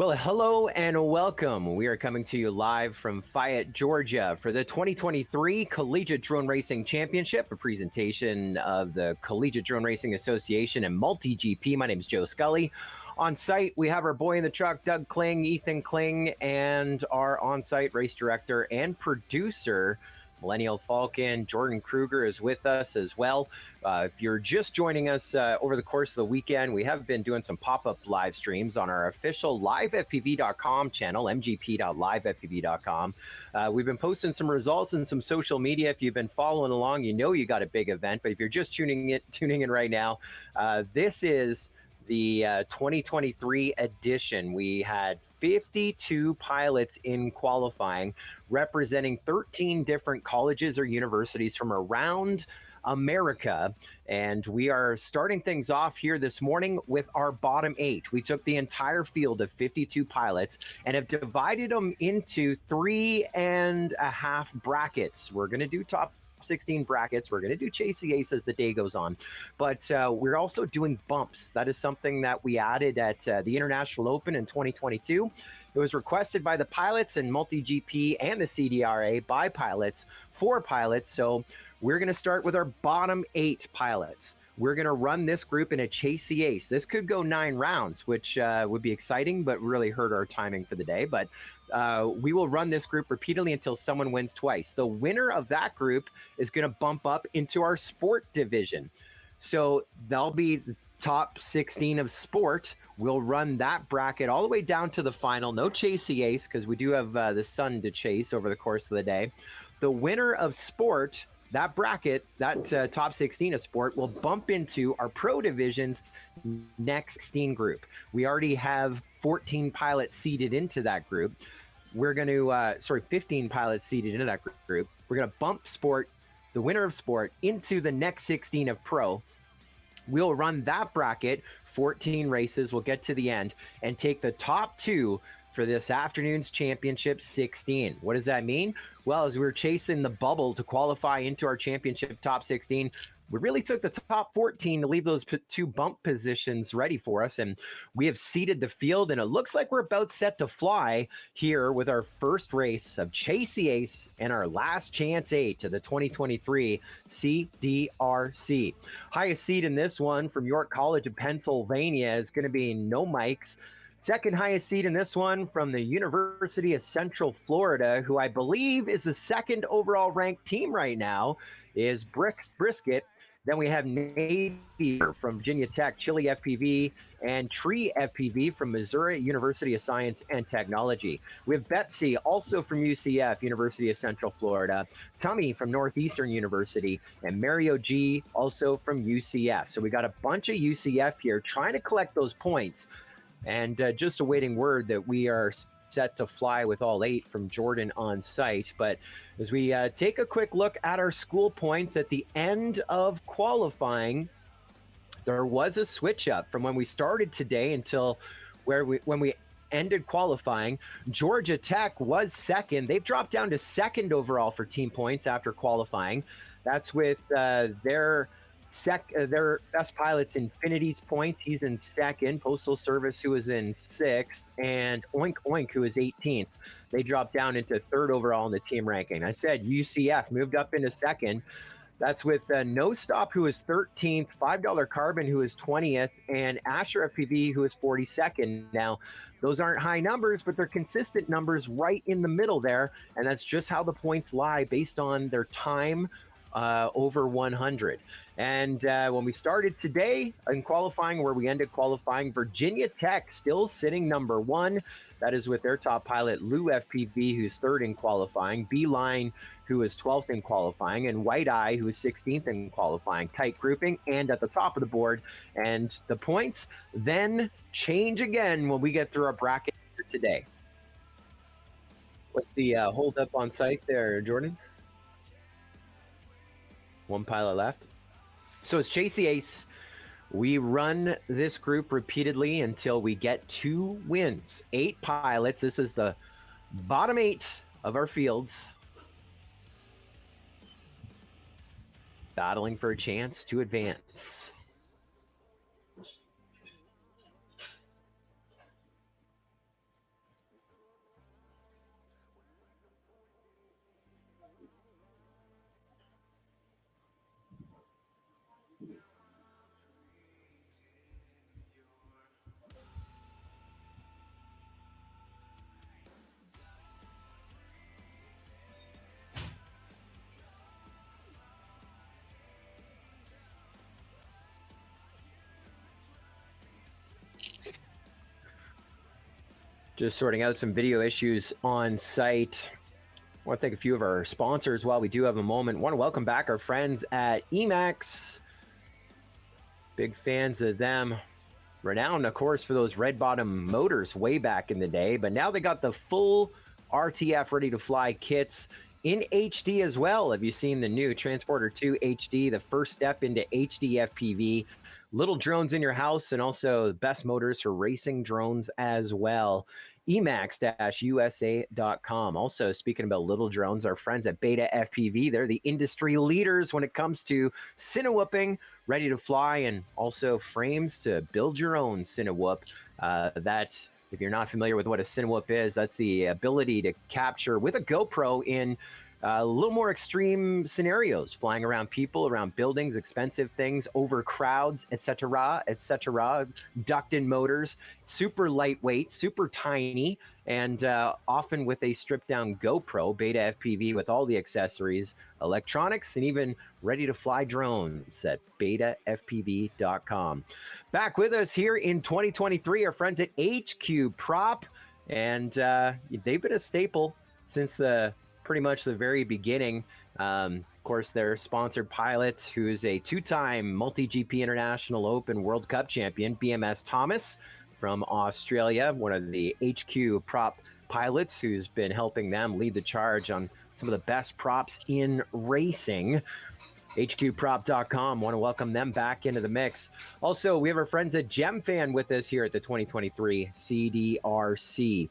Well, hello and welcome. We are coming to you live from Fayette, Georgia for the 2023 Collegiate Drone Racing Championship, a presentation of the Collegiate Drone Racing Association and MultiGP. My name is Joe Scully. On site, we have our boy in the truck, Doug Kling, Ethan Kling, and our on-site race director and producer, Millennial Falcon. Jordan Kruger is with us as well. If you're just joining us over the course of the weekend, we have been doing some pop-up live streams on our official livefpv.com channel, mgp.livefpv.com. We've been posting some results and some social media. If you've been following along, you know you got a big event. But if you're just tuning in right now, this is the 2023 edition. We had 52 pilots in qualifying, representing 13 different colleges or universities from around America. And we are starting things off here this morning with our bottom 8. We took the entire field of 52 pilots and have divided them into 3.5 brackets. We're going to do top 16 brackets. We're going to do Chasey Ace as the day goes on, but we're also doing bumps. That is something that we added at the International Open in 2022. It was requested by the pilots and MultiGP and the CDRA by pilots for pilots. So we're going to start with our bottom 8 pilots. We're going to run this group in a Chasey Ace. This could go 9 rounds, which would be exciting, but really hurt our timing for the day. But we will run this group repeatedly until someone wins twice. The winner of that group is going to bump up into our sport division. So they'll be the top 16 of sport. We'll run that bracket all the way down to the final. No Chasey Ace, because we do have the sun to chase over the course of the day. The winner of sport, that bracket, that top 16 of sport, will bump into our pro division's next 16 group. We already have 14 pilots seeded into that group. We're going to, 15 pilots seeded into that group. We're going to bump sport, the winner of sport, into the next 16 of pro. We'll run that bracket, 14 races. We'll get to the end and take the top 2 for this afternoon's championship 16. What does that mean? Well, as we were chasing the bubble to qualify into our championship top 16, we really took the top 14 to leave those 2 bump positions ready for us. And we have seeded the field, and it looks like we're about set to fly here with our first race of Chasey Ace and our last chance 8 to the 2023 CDRC. Highest seed in this one from York College of Pennsylvania is going to be No Mikes. Second highest seed in this one from the University of Central Florida, who I believe is the second overall ranked team right now, is Brisket. Then we have Navy from Virginia Tech, Chili FPV, and Tree FPV from Missouri University of Science and Technology. We have Betsy, also from UCF, University of Central Florida, Tummy from Northeastern University, and Mario G, also from UCF. So we got a bunch of UCF here trying to collect those points. And just awaiting word that we are set to fly with all 8 from Jordan on site. But as we take a quick look at our school points at the end of qualifying, there was a switch up from when we started today until when we ended qualifying. Georgia Tech was second. They've dropped down to second overall for team points after qualifying. That's with their best pilot's Infinity's points. He's in second. Postal Service, who is in 6th, and Oink Oink, who is 18th. They dropped down into 3rd overall in the team ranking. I said UCF moved up into 2nd. That's with No Stop, who is 13th, $5 Carbon, who is 20th, and Asher FPV, who is 42nd. Now, those aren't high numbers, but they're consistent numbers right in the middle there, and that's just how the points lie based on their time over 100. And when we started today in qualifying, where we ended qualifying, Virginia Tech still sitting number 1. That is with their top pilot, Lou FPV, who's 3rd in qualifying, Beeline, who is 12th in qualifying, and White Eye, who is 16th in qualifying. Tight grouping and at the top of the board. And the points then change again when we get through our bracket today. What's the hold up on site there, Jordan? 1 pilot left. So it's Chasey Ace. We run this group repeatedly until we get 2 wins. 8 pilots. This is the bottom 8 of our fields, battling for a chance to advance. Just sorting out some video issues on site. I want to thank a few of our sponsors while we do have a moment. Want to welcome back our friends at Emax. Big fans of them. Renowned, of course, for those red bottom motors way back in the day, but now they got the full RTF ready to fly kits in HD as well. Have you seen the new Transporter 2 HD, the first step into HD FPV? Little drones in your house, and also the best motors for racing drones as well. Emax-USA.com. Also, speaking about little drones, our friends at Beta FPV, they're the industry leaders when it comes to cinewhooping, ready to fly, and also frames to build your own cinewhoop. That, if you're not familiar with what a cinewhoop is, that's the ability to capture with a GoPro in a little more extreme scenarios, flying around people, around buildings, expensive things, over crowds, etc., etc. Duct-in motors, super lightweight, super tiny, and often with a stripped-down GoPro, Beta FPV with all the accessories, electronics, and even ready-to-fly drones at betafpv.com. Back with us here in 2023, our friends at HQ Prop, and they've been a staple since pretty much the very beginning. Of course, their sponsored pilot, who's a two-time MultiGP International Open World Cup champion, BMS Thomas from Australia, one of the HQ Prop pilots who's been helping them lead the charge on some of the best props in racing. HQprop.com. Want to welcome them back into the mix. Also, we have our friends at GemFan with us here at the 2023 CDRC.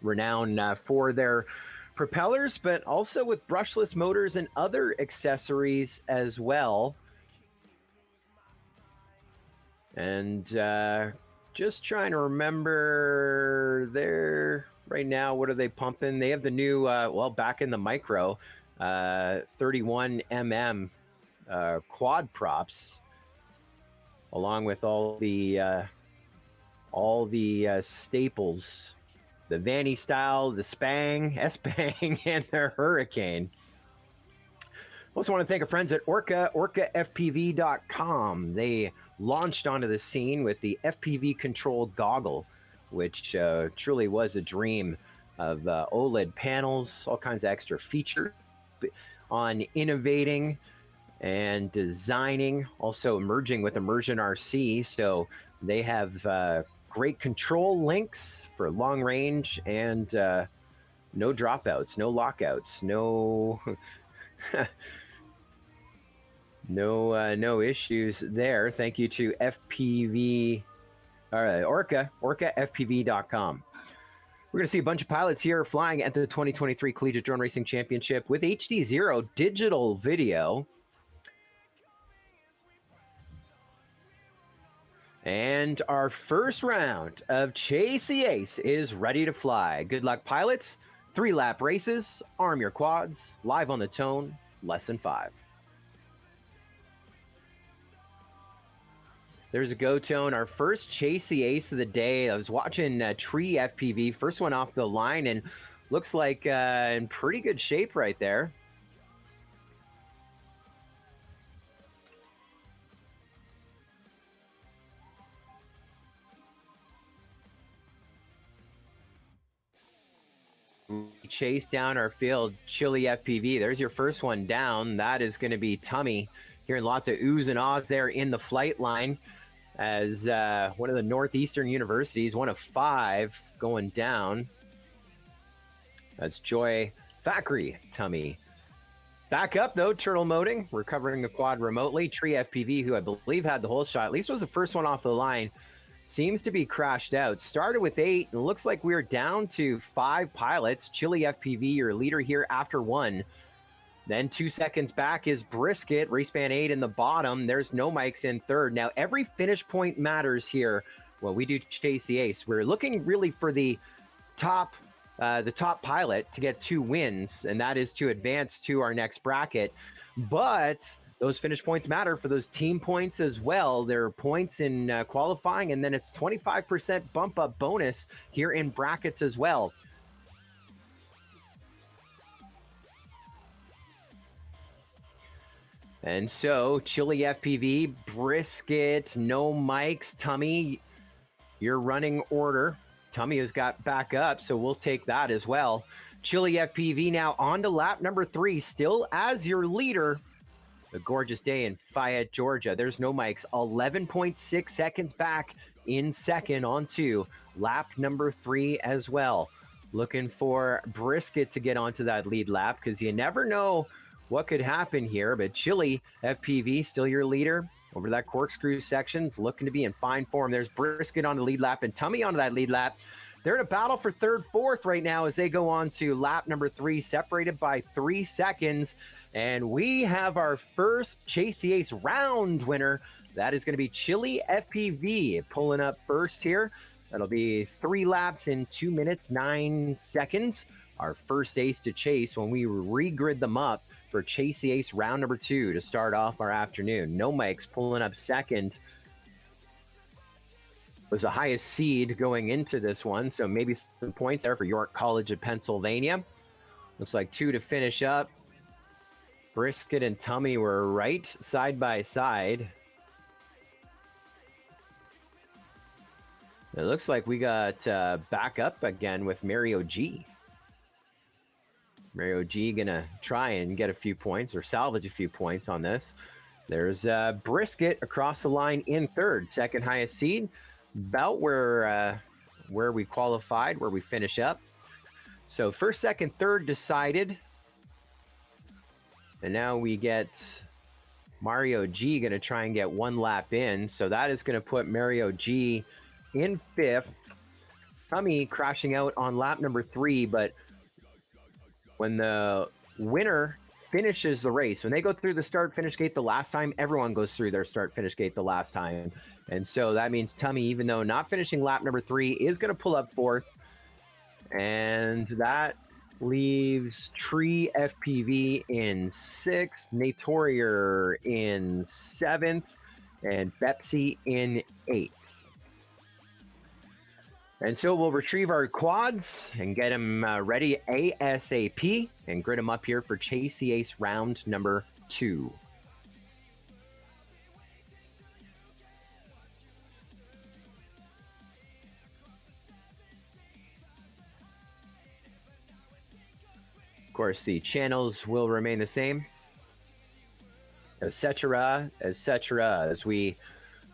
Renowned for their propellers, but also with brushless motors and other accessories as well. And just trying to remember there right now, what are they pumping? They have the new, back in the micro, 31 mm quad props, along with all the staples. The Vanny style, the Spang, S-Bang, and the Hurricane. Also want to thank our friends at orcafpv.com. They launched onto the scene with the FPV-controlled goggle, which truly was a dream of OLED panels, all kinds of extra features on innovating and designing, also emerging with Immersion RC. So they have great control links for long range and no dropouts, no lockouts, no no issues there. Thank you to FPV, orcafpv.com. We're going to see a bunch of pilots here flying at the 2023 Collegiate Drone Racing Championship with HD0 digital video. And our first round of Chase the Ace is ready to fly. Good luck, pilots. 3-lap races, arm your quads, live on the tone, lesson 5. There's a go tone, our first Chase the Ace of the day. I was watching Tree FPV, first one off the line, and looks like in pretty good shape right there. Chase down our field, Chili FPV. There's your first one down. That is going to be Tummy. Hearing lots of oohs and ahs there in the flight line as one of the Northeastern Universities, one of 5 going down. That's Joy Thackeray, Tummy. Back up though, turtle moding, recovering the quad remotely. Tree FPV, who I believe had the whole shot, at least was the first one off the line, seems to be crashed out. Started with 8, and it looks like we're down to 5 pilots. Chili FPV, your leader here after 1. Then 2 seconds back is Brisket, Respan 8 in the bottom. There's No Mics in 3rd. Now, every finish point matters here. Well, we do Chase the Ace. We're looking really for the top pilot to get 2 wins, and that is to advance to our next bracket. But those finish points matter for those team points as well. There are points in qualifying, and then it's 25% bump up bonus here in brackets as well. And so, Chili FPV, Brisket, No Mics, Tummy, your running order. Tummy has got back up, so we'll take that as well. Chili FPV now on to lap number 3, still as your leader. A gorgeous day in Fayette, Georgia. There's no mics. 11.6 seconds back in second on 2. Lap number 3 as well. Looking for Brisket to get onto that lead lap because you never know what could happen here. But Chili FPV still your leader over that corkscrew section's looking to be in fine form. There's Brisket on the lead lap and Tummy onto that lead lap. They're in a battle for third, fourth right now as they go on to lap number 3, separated by 3 seconds. And we have our first Chase the Ace round winner. That is going to be Chili FPV pulling up first here. That'll be 3 laps in 2 minutes, 9 seconds. Our first ace to chase when we regrid them up for Chase the Ace round number 2 to start off our afternoon. No Mike's pulling up second. Was the highest seed going into this one, so maybe some points there for York College of Pennsylvania. Looks like 2 to finish up. Brisket and Tummy were right side by side. It looks like we got back up again with Mario G. Mario G gonna try and get a few points or salvage a few points on this. There's Brisket across the line in third, second highest seed. About where we qualified, where we finish up. So first, second, third decided. And now we get Mario G going to try and get 1 lap in. So that is going to put Mario G in 5th. Tummy crashing out on lap number 3. But when the winner finishes the race, when they go through the start-finish gate the last time, everyone goes through their start-finish gate the last time. And so that means Tummy, even though not finishing lap number 3, is going to pull up 4th. And that leaves Tree FPV in 6th, Natorier in 7th, and Pepsi in 8th. And so we'll retrieve our quads and get them ready ASAP and grid them up here for Chase the Ace round number 2. Of course, the channels will remain the same, etc., as we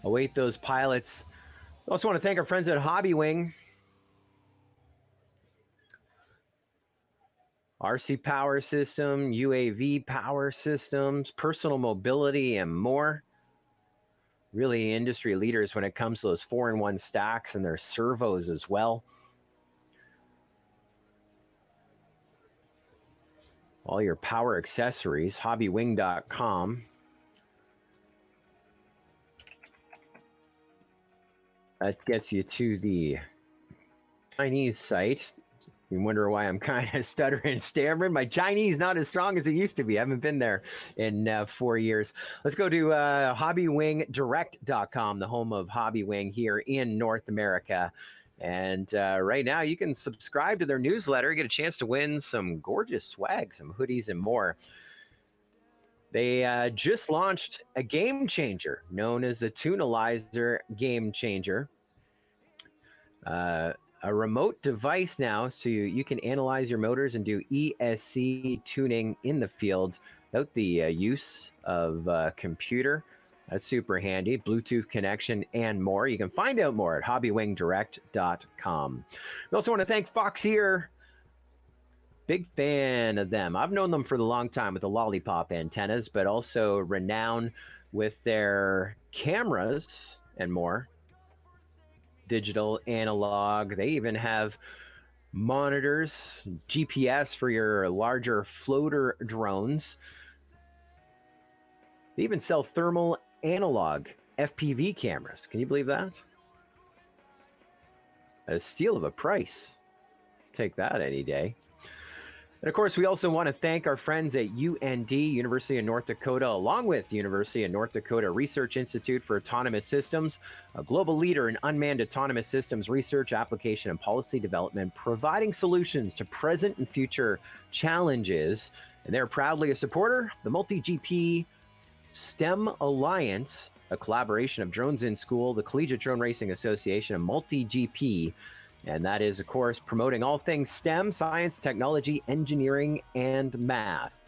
await those pilots. I also want to thank our friends at Hobby Wing. RC power system, UAV power systems, personal mobility, and more. Really industry leaders when it comes to those 4-in-1 stacks and their servos as well. All your power accessories, hobbywing.com. That gets you to the Chinese site. You wonder why I'm kind of stuttering and stammering. My Chinese not as strong as it used to be. I haven't been there in 4 years. Let's go to hobbywingdirect.com, the home of Hobby Wing here in North America. And right now you can subscribe to their newsletter, get a chance to win some gorgeous swag, some hoodies and more. They just launched a game changer known as the Tunalizer Game Changer. A remote device now, so you can analyze your motors and do ESC tuning in the field without the use of a computer. That's super handy. Bluetooth connection and more. You can find out more at hobbywingdirect.com. We also want to thank Foxeer. Big fan of them. I've known them for a long time with the lollipop antennas, but also renowned with their cameras and more. Digital, analog. They even have monitors, GPS for your larger floater drones. They even sell thermal analog FPV cameras. Can you believe that? A steal of a price. Take that any day. And of course, we also want to thank our friends at UND, University of North Dakota, along with University of North Dakota Research Institute for Autonomous Systems, a global leader in unmanned autonomous systems research, application, and policy development, providing solutions to present and future challenges. And they're proudly a supporter of the MultiGP STEM Alliance, a collaboration of Drones in School, the Collegiate Drone Racing Association, and MultiGP. And that is, of course, promoting all things STEM, science, technology, engineering, and math.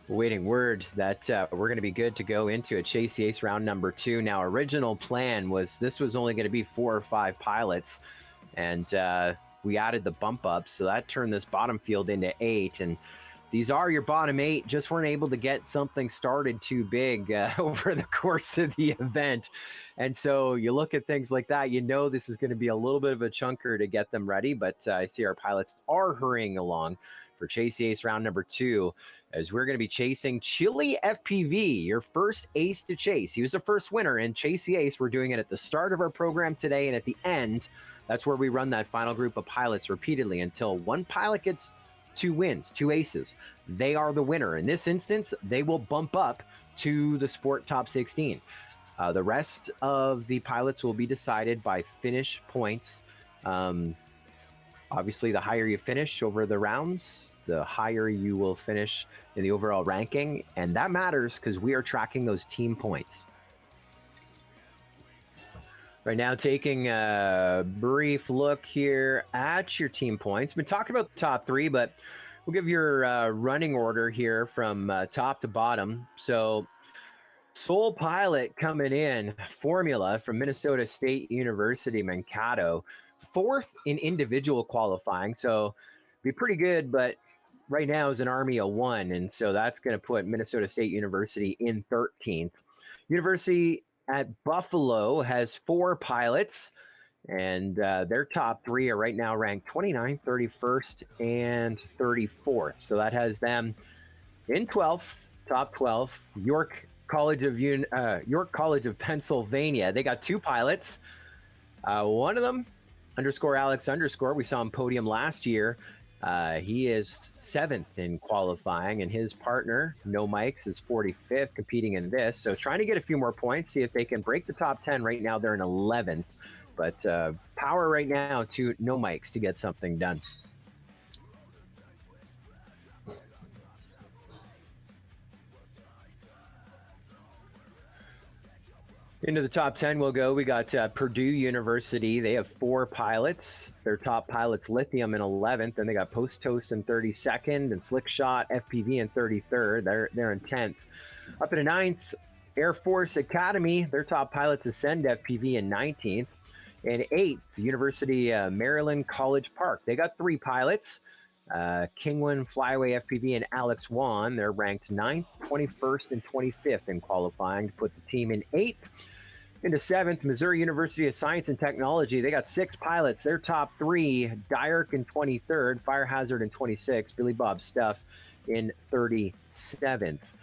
Waiting word that we're going to be good to go into a Chase Ace round number 2. Now, original plan was this was only going to be 4 or 5 pilots, and we added the bump up, so that turned this bottom field into 8. And these are your bottom 8. Just weren't able to get something started too big over the course of the event. And so you look at things like that, you know this is going to be a little bit of a chunker to get them ready, but I see our pilots are hurrying along for Chase Ace round number 2, as we're going to be chasing Chili FPV, your first ace to chase. He was the first winner in Chase Ace. We're doing it at the start of our program today, and at the end, that's where we run that final group of pilots repeatedly until one pilot gets 2 wins, 2 aces. They are the winner. In this instance, they will bump up to the Sport Top 16. The rest of the pilots will be decided by finish points. Obviously, the higher you finish over the rounds, the higher you will finish in the overall ranking. And that matters because we are tracking those team points. Right now, taking a brief look here at your team points. Been talking about the top 3, but we'll give your running order here from top to bottom. So, sole pilot coming in, Formula from Minnesota State University, Mankato. 4th in individual qualifying, so be pretty good, but right now is an Army of 1, and so that's going to put Minnesota State University in 13th. University at Buffalo has 4 pilots, and their top 3 are right now ranked 29th, 31st, and 34th. So that has them in 12th, top 12. York College of Pennsylvania. They got 2 pilots. One of them, _Alex_, we saw him podium last year. He is 7th in qualifying, and his partner, No Mikes, is 45th competing in this. So trying to get a few more points, see if they can break the top 10. Right now they're in 11th, but power right now to No Mikes to get something done. Into the top 10 we'll go. We got Purdue University. They have 4 pilots. Their top pilot's Lithium in 11th. Then they got Post Toast in 32nd and Slick Shot FPV in 33rd. They're in 10th. Up in 9th, Air Force Academy. Their top pilot's Ascend FPV in 19th. And 8th, University Maryland College Park. They got 3 pilots. Kingwin Flyway FPV and Alex Wan. They're ranked 9th, 21st, and 25th in qualifying to put the team in 8th. Into 7th, Missouri University of Science and Technology. They got 6 pilots. Their top 3, Dyark in 23rd, Fire Hazard in 26th, Billy Bob Stuff in 37th.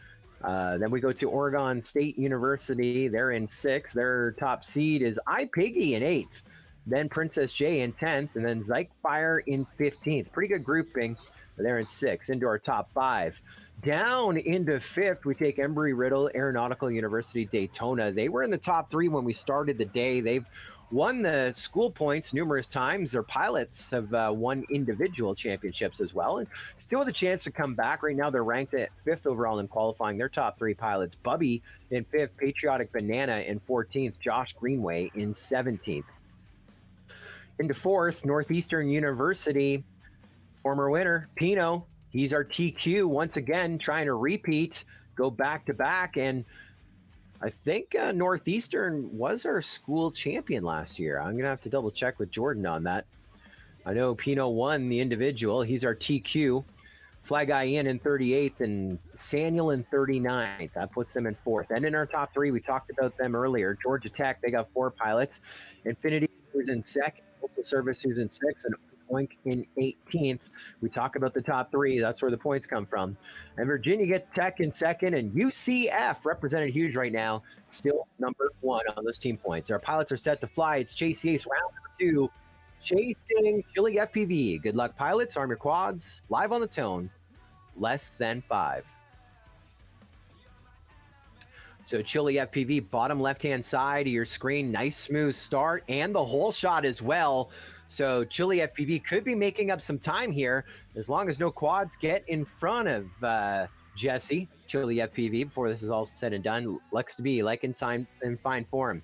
Then we go to Oregon State University. They're in 6th. Their top seed is iPiggy in 8th. Then Princess J in 10th, and then Zyke Fire in 15th. Pretty good grouping. They're in 6th. Into our top 5. Down into 5th, we take Embry, Riddle, Aeronautical, University, Daytona. They were in the top 3 when we started the day. They've won the school points numerous times. Their pilots have won individual championships as well, and still with a chance to come back. Right now, they're ranked at 5th overall in qualifying. Their top 3 pilots, Bubby in 5th, Patriotic Banana in 14th, Josh Greenway in 17th. Into 4th, Northeastern University, former winner, Pino. He's our TQ once again, trying to repeat, go back to back. And I think Northeastern was our school champion last year. I'm going to have to double check with Jordan on that. I know Pino won the individual. He's our TQ. Fly Guy in 38th and Saniel in 39th. That puts them in 4th. And in our top 3, we talked about them earlier. Georgia Tech, they got 4 pilots. Infinity, who's in 2nd. Postal Service, who's in 6th. And Oink in 18th. We talk about the top 3. That's where the points come from. And Virginia get Tech in 2nd. And UCF, represented huge right now, still number 1 on those team points. Our pilots are set to fly. It's Chase Ace round number 2. Chasing Chili FPV. Good luck, pilots. Arm your quads. Live on the tone. Less than 5. So Chili FPV, bottom left-hand side of your screen. Nice smooth start and the whole shot as well. So Chili FPV could be making up some time here as long as no quads get in front of Jesse, Chili FPV, before this is all said and done. Looks to be like in fine form.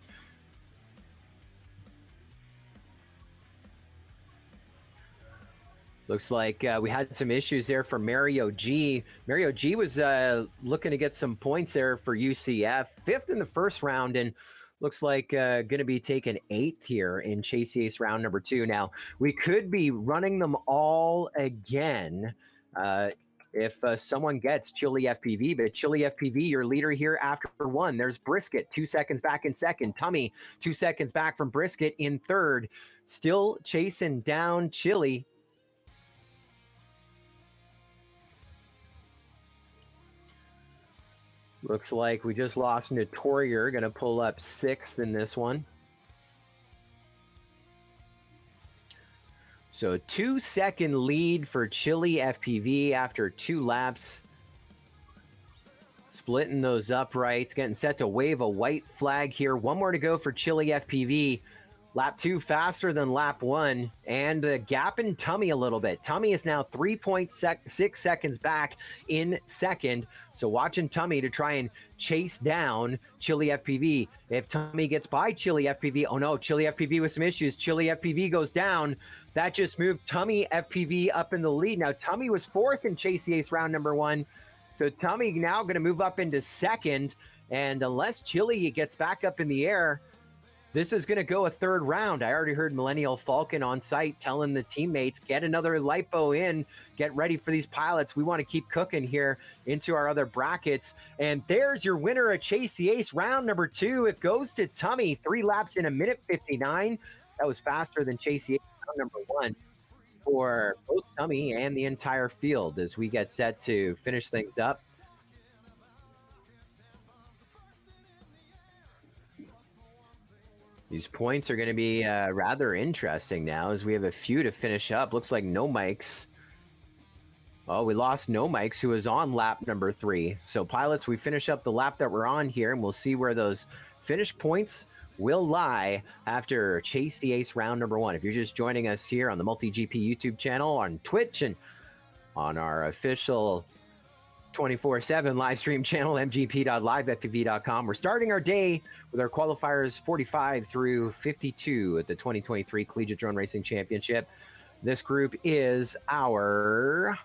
Looks like we had some issues there for Mario G. Mario G was looking to get some points there for UCF. 5th in the first round, and looks like going to be taking 8th here in Chase Ace round number 2. Now, we could be running them all again if someone gets Chili FPV, but Chili FPV, your leader here after 1. There's Brisket, 2 seconds back in 2nd. Tummy, 2 seconds back from Brisket in 3rd. Still chasing down Chili. Looks like we just lost Notorier, going to pull up 6th in this one. So 2-second lead for Chili FPV after 2 laps. Splitting those uprights, getting set to wave a white flag here. 1 more to go for Chili FPV. Lap 2 faster than lap 1, and the gap in Tummy a little bit. Tummy is now 3.6 seconds back in 2nd. So watching Tummy to try and chase down Chili FPV. If Tummy gets by Chili FPV, oh no, Chili FPV with some issues. Chili FPV goes down. That just moved Tummy FPV up in the lead. Now Tummy was 4th in Chase Ace round number 1. So Tummy now going to move up into 2nd. And unless Chili gets back up in the air, this is going to go a 3rd round. I already heard Millennial Falcon on site telling the teammates, get another LiPo in, get ready for these pilots. We want to keep cooking here into our other brackets. And there's your winner of Chase Ace round number 2. It goes to Tummy, 3 laps in 1:59. That was faster than Chase Ace round number 1 for both Tummy and the entire field as we get set to finish things up. These points are going to be rather interesting now as we have a few to finish up. Looks like No Mics. Oh, we lost No Mics, who was on lap number 3. So pilots, we finish up the lap that we're on here, and we'll see where those finish points will lie after Chase the Ace round number 1. If you're just joining us here on the MultiGP YouTube channel, on Twitch, and on our official 24/7 live stream channel, mgp.livefpv.com. We're starting our day with our qualifiers 45 through 52 at the 2023 Collegiate Drone Racing Championship. This group is our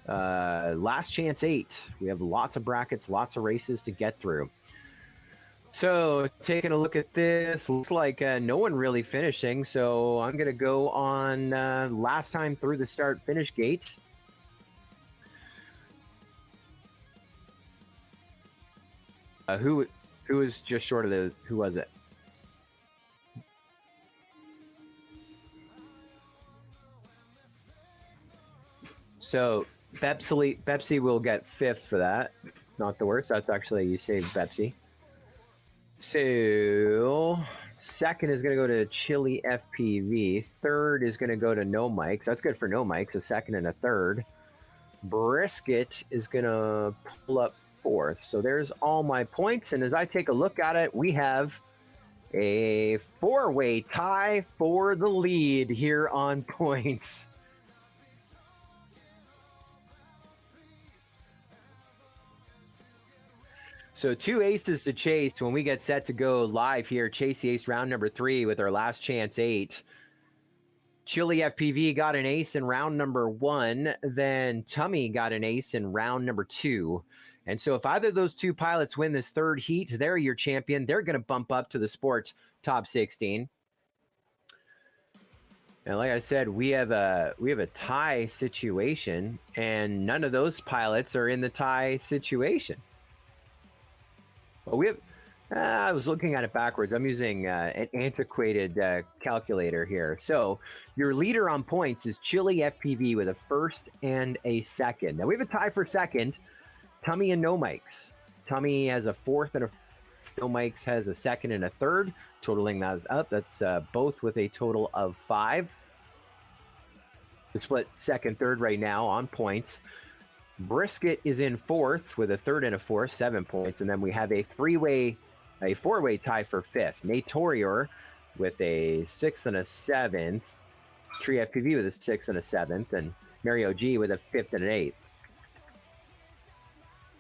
last chance 8. We have lots of brackets, lots of races to get through. So taking a look at this, looks like no one really finishing. So I'm going to go on last time through the start finish gate. Who was just short of the, who was it? So Pepsi will get 5th for that. Not the worst. That's actually, you saved Pepsi. So 2nd is going to go to Chili FPV. 3rd is going to go to No Mics. That's good for No Mics, a 2nd and a 3rd. Brisket is going to pull up 4th. So there's all my points, and as I take a look at it, we have a 4-way tie for the lead here on points. So 2 aces to chase when we get set to go live here. Chase the Ace round number 3 with our last chance 8. Chili FPV got an ace in round number 1, then Tummy got an ace in round number 2. And so if either of those 2 pilots win this 3rd heat, they're your champion. They're going to bump up to the sport top 16. And like I said, we have a tie situation, and none of those pilots are in the tie situation. Well, we have. I was looking at it backwards. I'm using an antiquated calculator here. So your leader on points is Chili FPV with a 1st and a 2nd. Now we have a tie for 2nd. Tummy and No Mics. Tummy has a 4th and a No Mics has a 2nd and a 3rd. Totaling that up, that's both with a total of 5. The split 2nd, 3rd right now on points. Brisket is in 4th with a 3rd and a 4th, 7 points. And then we have a 4-way tie for 5th. Notorier with a 6th and a 7th. Tree FPV with a 6th and a 7th. And Mario G with a 5th and an 8th.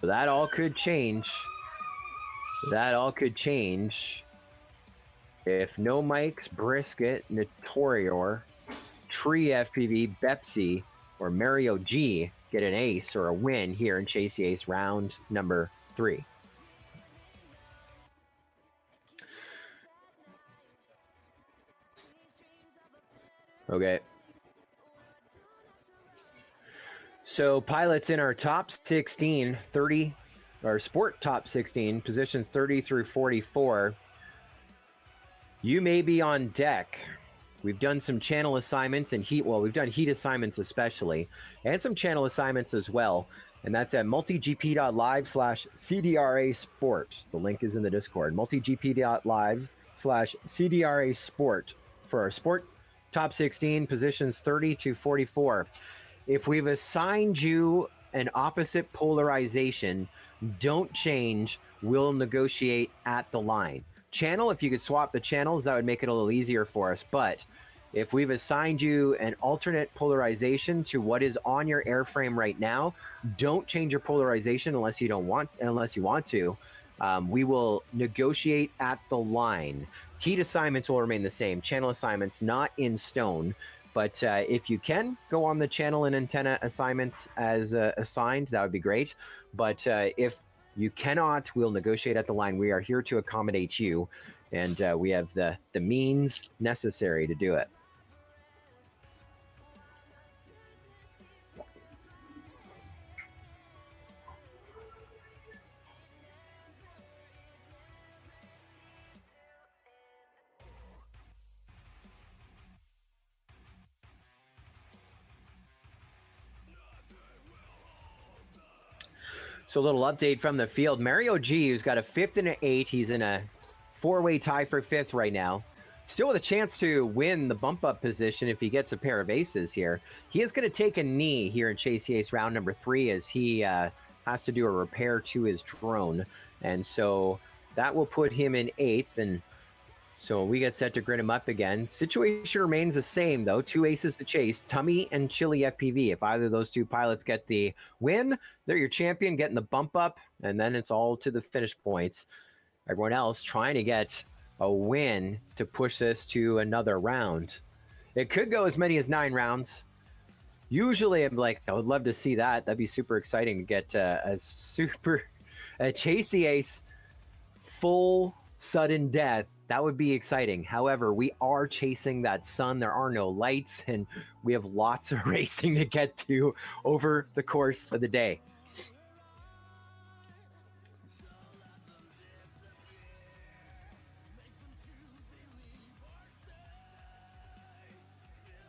So that all could change. That all could change if No Mics, Brisket, Notorier, Tree FPV, Bepsi, or Mario G get an ace or a win here in Chase the Ace round number 3. Okay. So pilots in our top 16, 30, or sport top 16, positions 30 through 44. You may be on deck. We've done some channel assignments and heat, well, we've done heat assignments especially, and some channel assignments as well. And that's at multigp.live/CDRA Sport. The link is in the Discord. multigp.live/CDRA Sport for our sport top 16, positions 30 to 44. If we've assigned you an opposite polarization, don't change. We'll negotiate at the line. Channel, if you could swap the channels, that would make it a little easier for us. But if we've assigned you an alternate polarization to what is on your airframe right now, don't change your polarization unless you want to. We will negotiate at the line. Heat assignments will remain the same. Channel assignments not in stone. But if you can go on the channel and antenna assignments as assigned, that would be great. But if you cannot, we'll negotiate at the line. We are here to accommodate you, and we have the means necessary to do it. So a little update from the field. Mario G, who's got a 5th and an 8th. He's in a 4-way tie for 5th right now. Still with a chance to win the bump up position if he gets a pair of aces here. He is going to take a knee here in Chase the Ace round number 3 as he has to do a repair to his drone. And so that will put him in 8th. And so we get set to grid him up again. Situation remains the same, though. 2 aces to chase, Tummy and Chili FPV. If either of those 2 pilots get the win, they're your champion, getting the bump up, and then it's all to the finish points. Everyone else trying to get a win to push this to another round. It could go as many as 9 rounds. Usually, I'm like, I would love to see that. That'd be super exciting to get a Chase the Ace full sudden death. That would be exciting. However, we are chasing that sun. There are no lights, and we have lots of racing to get to over the course of the day.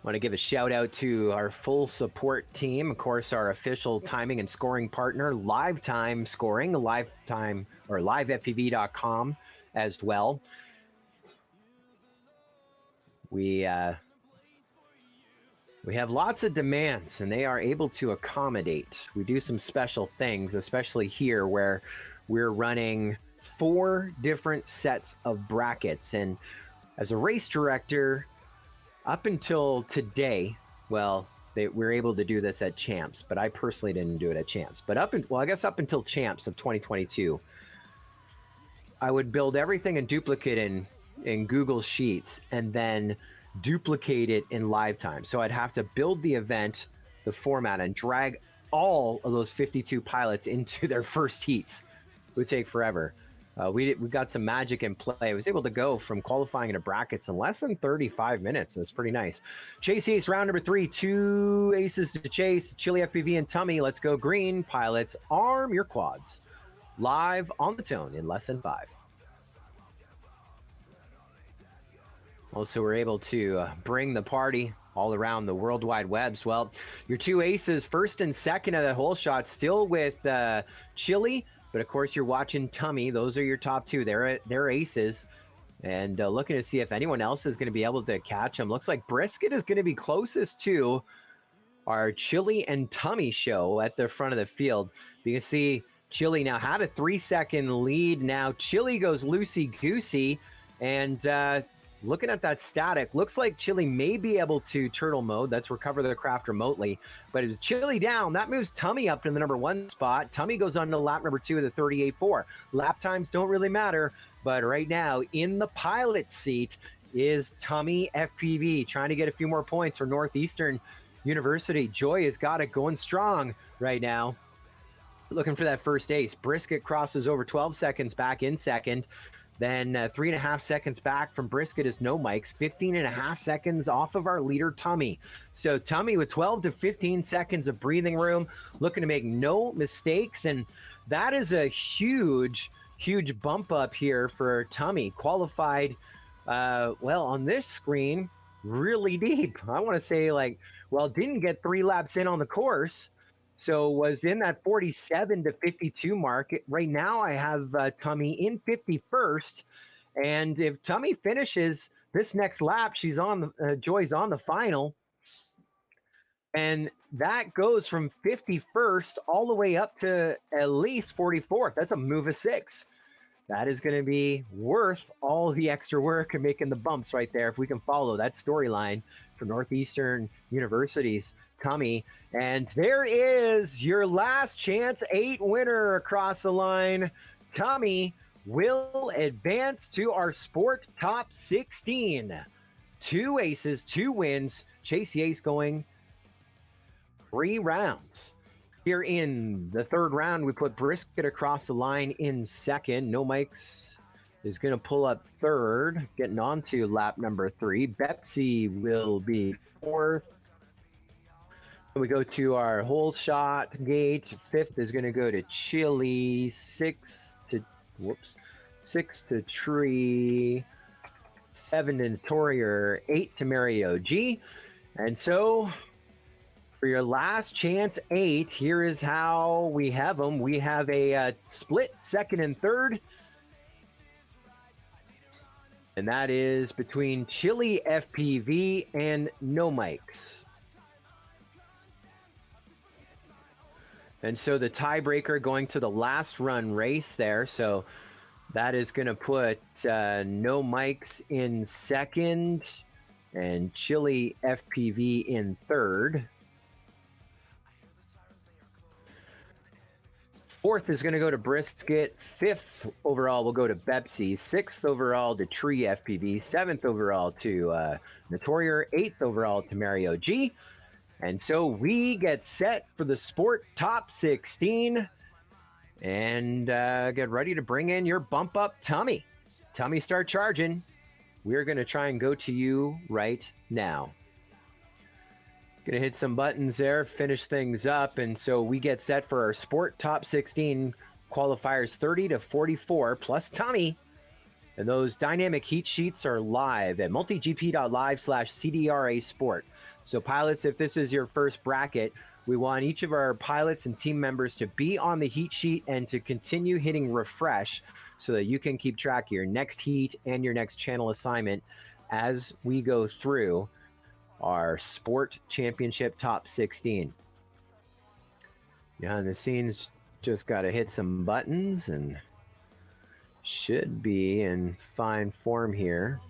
I want to give a shout out to our full support team. Of course, our official timing and scoring partner, Live Time Scoring, LiveTime or livefpv.com as well. We have lots of demands, and they are able to accommodate. We do some special things, especially here where we're running 4 different sets of brackets. And as a race director, up until today, well, we're able to do this at Champs, but I personally didn't do it at Champs. But up until Champs of 2022, I would build everything in duplicate in Google Sheets and then duplicate it in live time. So I'd have to build the event, the format, and drag all of those 52 pilots into their first heats. It would take forever. We got some magic in play. I was able to go from qualifying into brackets in less than 35 minutes. It was pretty nice. Chase Ace round number 3, 2 aces to chase, Chili FPV and Tummy. Let's go green. Pilots, arm your quads. Live on the tone in less than 5. Also, we're able to bring the party all around the World Wide Webs. Well, your 2 aces, first and second of that whole shot, still with Chili, but of course you're watching Tummy. Those are your top 2. They're aces, and looking to see if anyone else is going to be able to catch them. Looks like Brisket is going to be closest to our Chili and Tummy show at the front of the field. You can see Chili now had a 3-second lead. Now Chili goes loosey-goosey, and looking at that static, looks like Chili may be able to turtle mode. That's recover the craft remotely. But as Chili down, that moves Tummy up to the number 1 spot. Tummy goes on to lap number 2 of the 38.4. Lap times don't really matter, but right now in the pilot seat is Tummy FPV, trying to get a few more points for Northeastern University. Joy has got it going strong right now, looking for that first ace. Brisket crosses over 12 seconds back in second. Then 3.5 seconds back from Brisket is No Mike's, 15.5 seconds off of our leader, Tummy. So Tummy with 12 to 15 seconds of breathing room, looking to make no mistakes. And that is a huge, huge bump up here for Tummy. Qualified, well, on this screen, really deep. I want to say didn't get 3 laps in on the course. So was in that 47 to 52 mark. Right now I have Tummy in 51st. And if Tummy finishes this next lap, she's on Joy's on the final. And that goes from 51st all the way up to at least 44th. That's a move of 6. That is going to be worth all the extra work and making the bumps right there if we can follow that storyline for Northeastern University's Tummy. And there is your last chance 8 winner across the line. Tummy will advance to our sport top 16. 2 aces, 2 wins. Chase the ace going 3 rounds. Here in the 3rd round, we put Brisket across the line in 2nd. No Mike's is going to pull up 3rd, getting on to lap number 3. Bepsy will be 4th. We go to our hole shot gate. 5th is going to go to Chili. 6 to Tree. 7 to Notorier. 8 to Mario G. And so for your last chance 8, here is how we have them. We have a split 2nd and 3rd. And that is between Chili FPV and No Mike's. And so the tiebreaker going to the last run race there. So that is going to put No Mike's in 2nd and Chili FPV in 3rd. 4th is going to go to Brisket. 5th overall will go to Bepsy. 6th overall to Tree FPV. 7th overall to Notorier. 8th overall to Mario G. And so we get set for the sport top 16 and get ready to bring in your bump up Tummy. Tummy, start charging. We're going to try and go to you right now. Gonna hit some buttons there, finish things up, and so we get set for our sport top 16 qualifiers 30 to 44 plus Tummy. And those dynamic heat sheets are live at multigp.live/CDRA sport. So pilots, if this is your first bracket, we want each of our pilots and team members to be on the heat sheet and to continue hitting refresh so that you can keep track of your next heat and your next channel assignment as we go through our sport championship top 16. Behind the scenes, just got to hit some buttons and should be in fine form here.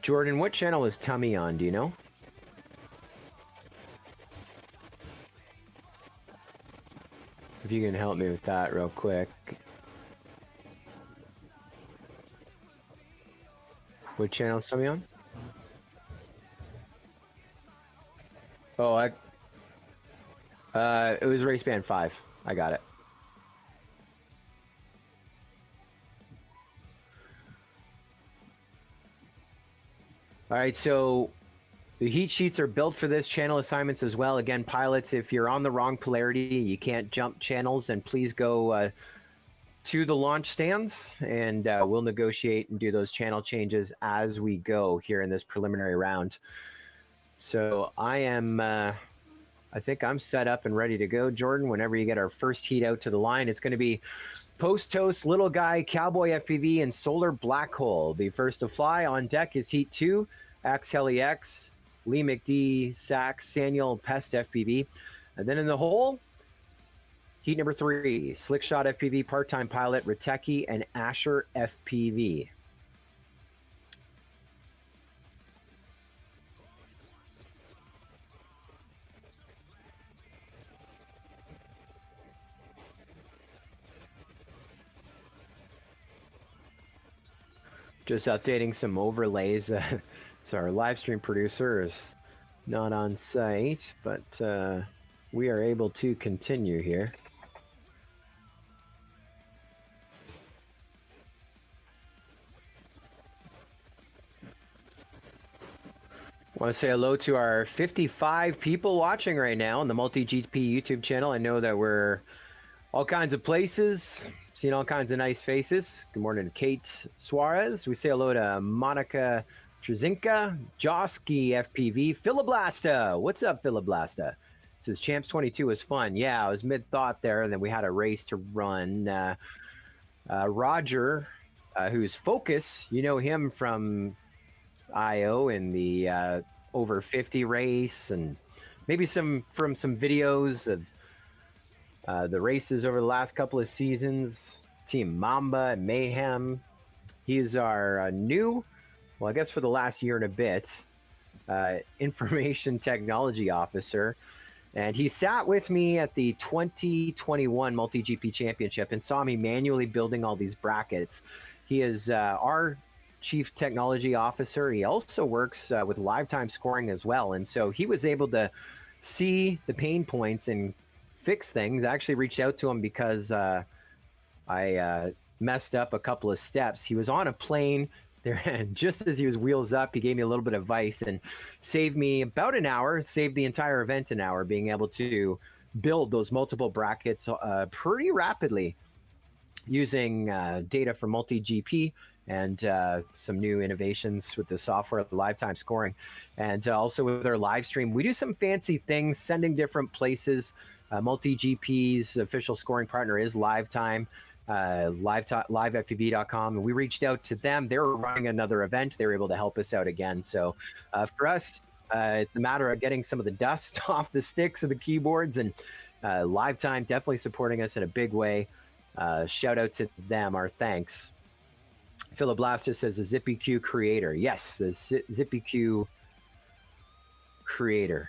Jordan, what channel is Tummy on? Do you know? If you can help me with that real quick. What channel is Tummy on? Oh, it was race band 5. I got it. All right, so the heat sheets are built for this channel assignments as well. Again, pilots, if you're on the wrong polarity, you can't jump channels, then please go to the launch stands, and we'll negotiate and do those channel changes as we go here in this preliminary round. So I am, I think I'm set up and ready to go, Jordan, whenever you get our first heat out to the line. It's going to be Post Toast, Little Guy, Cowboy FPV, and Solar Black Hole. The first to fly. On deck is Heat 2, Axe Heli X, Lee McD, Sachs, Saniel, Pest FPV. And then in the hole, heat number 3, Slickshot FPV, part-time pilot, Riteki, and Asher FPV. Just updating some overlays. So our live stream producer is not on site, but we are able to continue here. I want to say hello to our 55 people watching right now on the MultiGP YouTube channel. I know that we're all kinds of places, seeing all kinds of nice faces. Good morning to Kate Suarez. We say hello to Monica Trzynka, Josky FPV, Philoblasta. What's up, Philoblasta? Says Champs 22 was fun. Yeah, I was mid-thought there, and then we had a race to run. Roger, who's Focus, you know him from IO in the over 50 race, and maybe from some videos of the races over the last couple of seasons. Team Mamba and Mayhem. He's our new, well, I guess for the last year and a bit, information technology officer. And he sat with me at the 2021 MultiGP Championship and saw me manually building all these brackets. He is our chief technology officer. He also works with live time scoring as well. And so he was able to see the pain points and fix things. I actually reached out to him because I messed up a couple of steps. He was on a plane there, and just as he was wheels up, he gave me a little bit of advice and saved me about an hour, saved the entire event an hour, being able to build those multiple brackets pretty rapidly using data from MultiGP and some new innovations with the software, the live time scoring, and also with our live stream. We do some fancy things, sending different places. MultiGP's official scoring partner is LiveTime, livefpv.com, and we reached out to them. They were running another event. They were able to help us out again. So for us, it's a matter of getting some of the dust off the sticks of the keyboards, and LiveTime definitely supporting us in a big way. Shout out to them, our thanks. Philoblaster says the ZippyQ creator. Yes, the ZippyQ creator.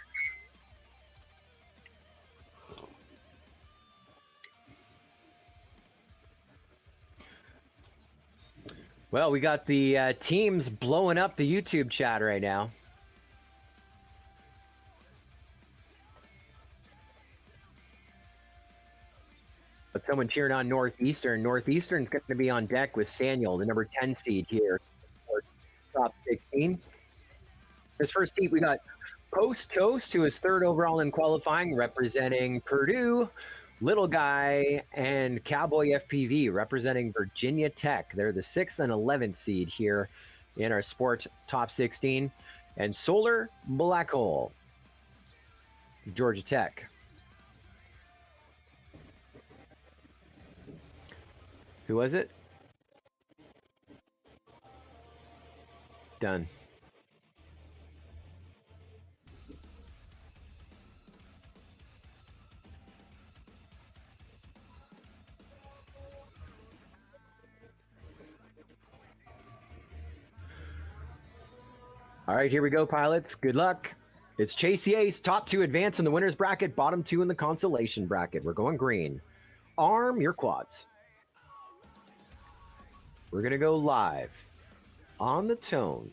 Well, we got the teams blowing up the YouTube chat right now. But someone cheering on Northeastern. Northeastern's going to be on deck with Saniel, the number 10 seed here. Top 16. This first heat, we got Post Toast, who is 3rd overall in qualifying, representing Purdue. Little Guy and Cowboy FPV representing Virginia Tech. They're the 6th and 11th seed here in our sport top 16. And Solar Black Hole, Georgia Tech. Who was it? Done. All right, here we go, pilots. Good luck. It's Chasey Ace. Top 2 advance in the winner's bracket. Bottom 2 in the consolation bracket. We're going green. Arm your quads. We're going to go live on the tone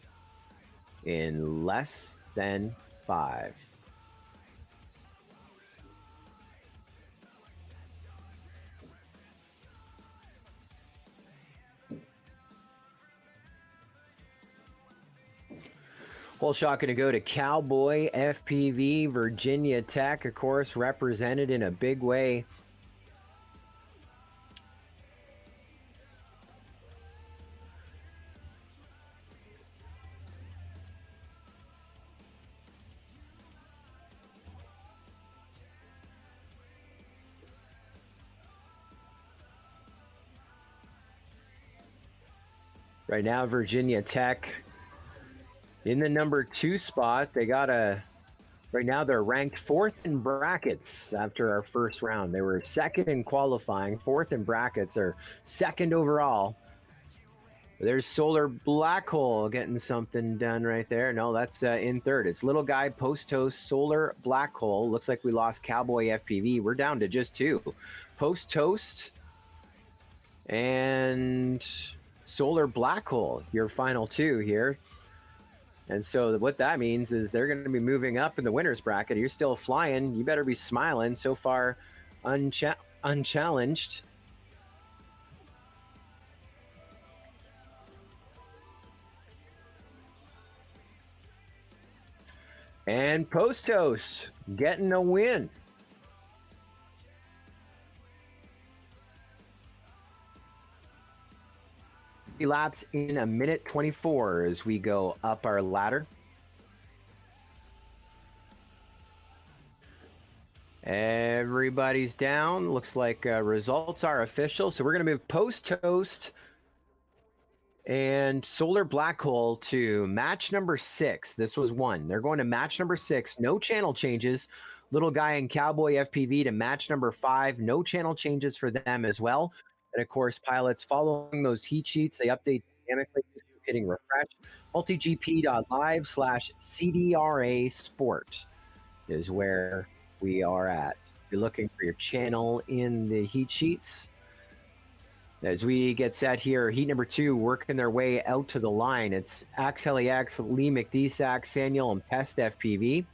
in less than 5. Whole shot going to go to Cowboy FPV, Virginia Tech, of course, represented in a big way. Right now, Virginia Tech In the number 2 spot, they got right now they're ranked 4th in brackets after our first round. They were 2nd in qualifying, 4th in brackets, or 2nd overall. There's Solar Black Hole getting something done right there. No, that's in 3rd. It's Little Guy, Post Toast, Solar Black Hole. Looks like we lost Cowboy FPV. We're down to just 2. Post Toast and Solar Black Hole, your final 2 here. And so what that means is they're going to be moving up in the winner's bracket. You're still flying. You better be smiling. So far, unchallenged. And Postos getting a win. Laps in a minute 24 as we go up our ladder. Everybody's down. Looks like results are official. So we're going to move Post Toast and Solar Black Hole to match number 6. This was 1. They're going to match number 6. No channel changes. Little Guy and Cowboy FPV to match number 5. No channel changes for them as well. And of course, pilots following those heat sheets, they update dynamically, just hitting refresh. MultiGP.live/CDRA Sport is where we are at. You're looking for your channel in the heat sheets. As we get set here, heat number 2 working their way out to the line. It's Axe Heli-X, Lee McDesack, Saniel, and Pest FPV.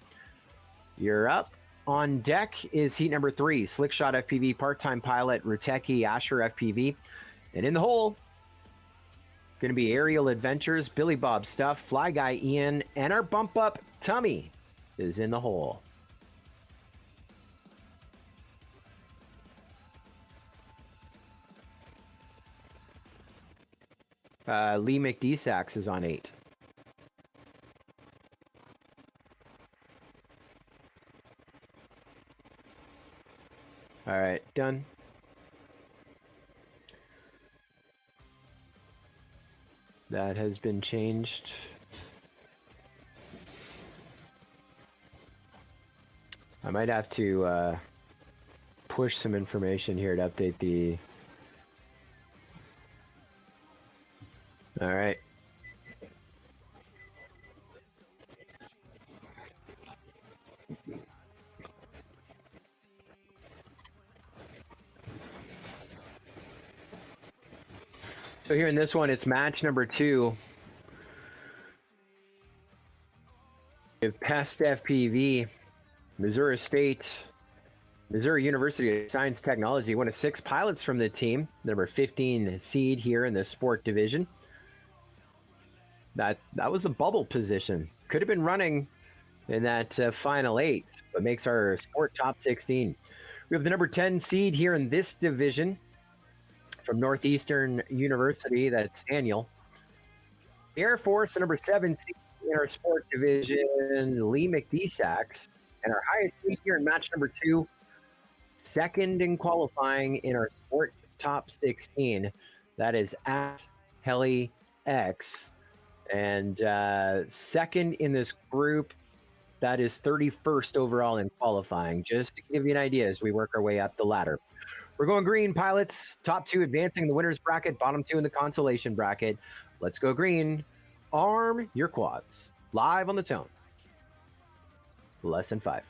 You're up. On deck is heat number 3, Slickshot FPV, part-time pilot, Ruteki, Asher FPV. And in the hole, going to be Aerial Adventures, Billy Bob Stuff, Fly Guy Ian, and our bump up Tummy is in the hole. Lee McDesax is on 8. All right, done. That has been changed. I might have to push some information here to update the... All right. So here in this one, it's match number 2. We have Pest FPV, Missouri State, Missouri University of Science Technology, one of 6 pilots from the team, number 15 seed here in the sport division. That was a bubble position. Could have been running in that final 8, but makes our sport top 16. We have the number 10 seed here in this division from Northeastern University. That's Daniel. The Air Force, the number 7 seed in our sport division, Lee McDesax. And our highest seed here in match number 2, 2nd in qualifying in our sport top 16. That is at Heli X. And 2nd in this group, that is 31st overall in qualifying, just to give you an idea as we work our way up the ladder. We're going green, pilots. Top 2 advancing the winner's bracket, bottom 2 in the consolation bracket. Let's go green. Arm your quads. Live on the tone. Less than 5.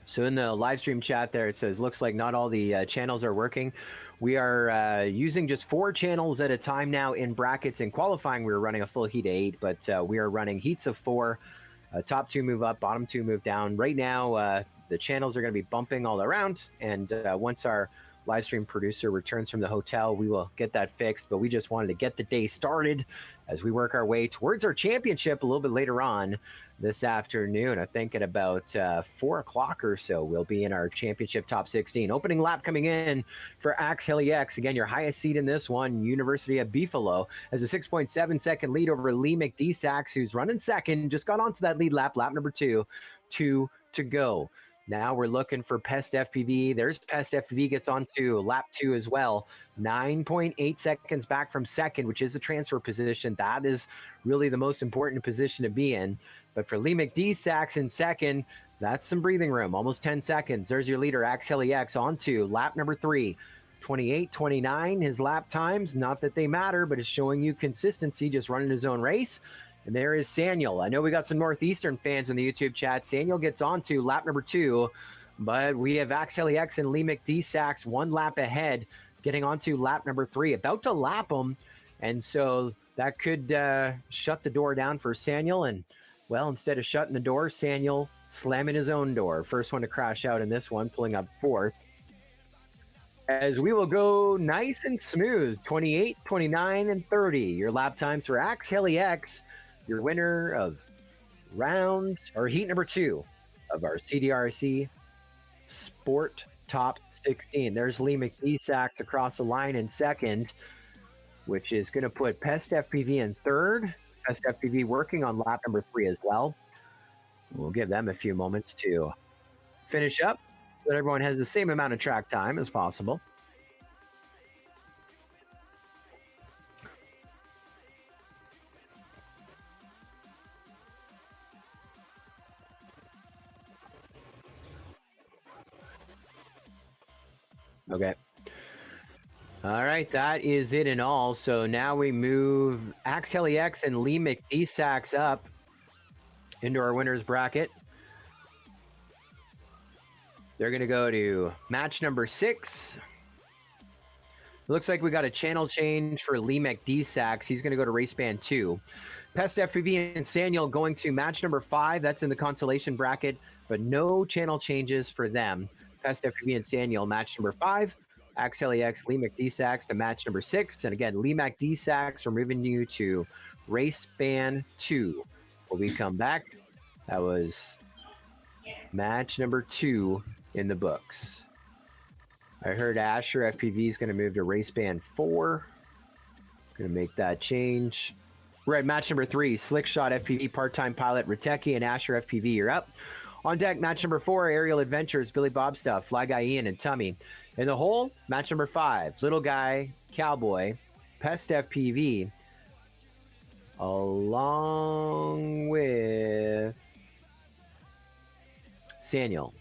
So in the live stream chat there, it says, looks like not all the channels are working. We are using just 4 channels at a time now in brackets. In qualifying, we were running a full heat of 8, but we are running heats of 4. Top 2 move up, bottom 2 move down. Right now, the channels are going to be bumping all around. And once our live stream producer returns from the hotel, we will get that fixed. But we just wanted to get the day started as we work our way towards our championship a little bit later on this afternoon. I think at about 4 o'clock or so, we'll be in our championship top 16. Opening lap coming in for Axe Heli-X. Again, your highest seed in this one, University of Buffalo, has a 6.7 second lead over Lee McDesax, who's running 2nd. Just got onto that lead lap, lap number 2. 2 to go. Now we're looking for Pest FPV. There's Pest FPV gets onto lap 2 as well. 9.8 seconds back from second, which is the transfer position. That is really the most important position to be in. But for Lee McD in second, that's some breathing room. Almost 10 seconds. There's your leader, X onto lap number 3. 28-29, his lap times. Not that they matter, but it's showing you consistency, just running his own race. And there is Saniel. I know we got some Northeastern fans in the YouTube chat. Saniel gets on to lap number 2, but we have X and Lee McD 1 lap ahead, getting on to lap number 3, about to lap him. And so that could shut the door down for Saniel. And, well, instead of shutting the door, Saniel slamming his own door. First one to crash out in this one, pulling up 4th. As we will go nice and smooth, 28, 29, and 30. Your lap times for X, your winner of heat number 2 of our CDRC Sport Top 16. There's Lee McD across the line in second, which is going to put Pest FPV in third. Pest FPV working on lap number 3 as well. We'll give them a few moments to finish up so that everyone has the same amount of track time as possible. Okay. All right, that is it in all. So now we move X and Lee McD up into our winner's bracket. They're going to go to match number 6. It looks like we got a channel change for Lee McD. He's going to go to race band 2. Pest FPV and Saniel going to match number 5. That's in the Consolation bracket, but no channel changes for them. Pest FPV and Saniel, match number 5. X, Lee McD to match number 6. And again, Lee McD we're moving you to race band 2. When we come back, that was match number 2 in the books. I heard Asher FPV is going to move to race band 4. Going to make that change. We're at match number 3. Slick Shot FPV part-time pilot Riteki and Asher FPV, you're up. On deck, match number 4, Aerial Adventures, Billy Bob Stuff, Fly Guy Ian, and Tummy. In the hole, match number 5, Little Guy, Cowboy, Pest FPV, along with Saniel.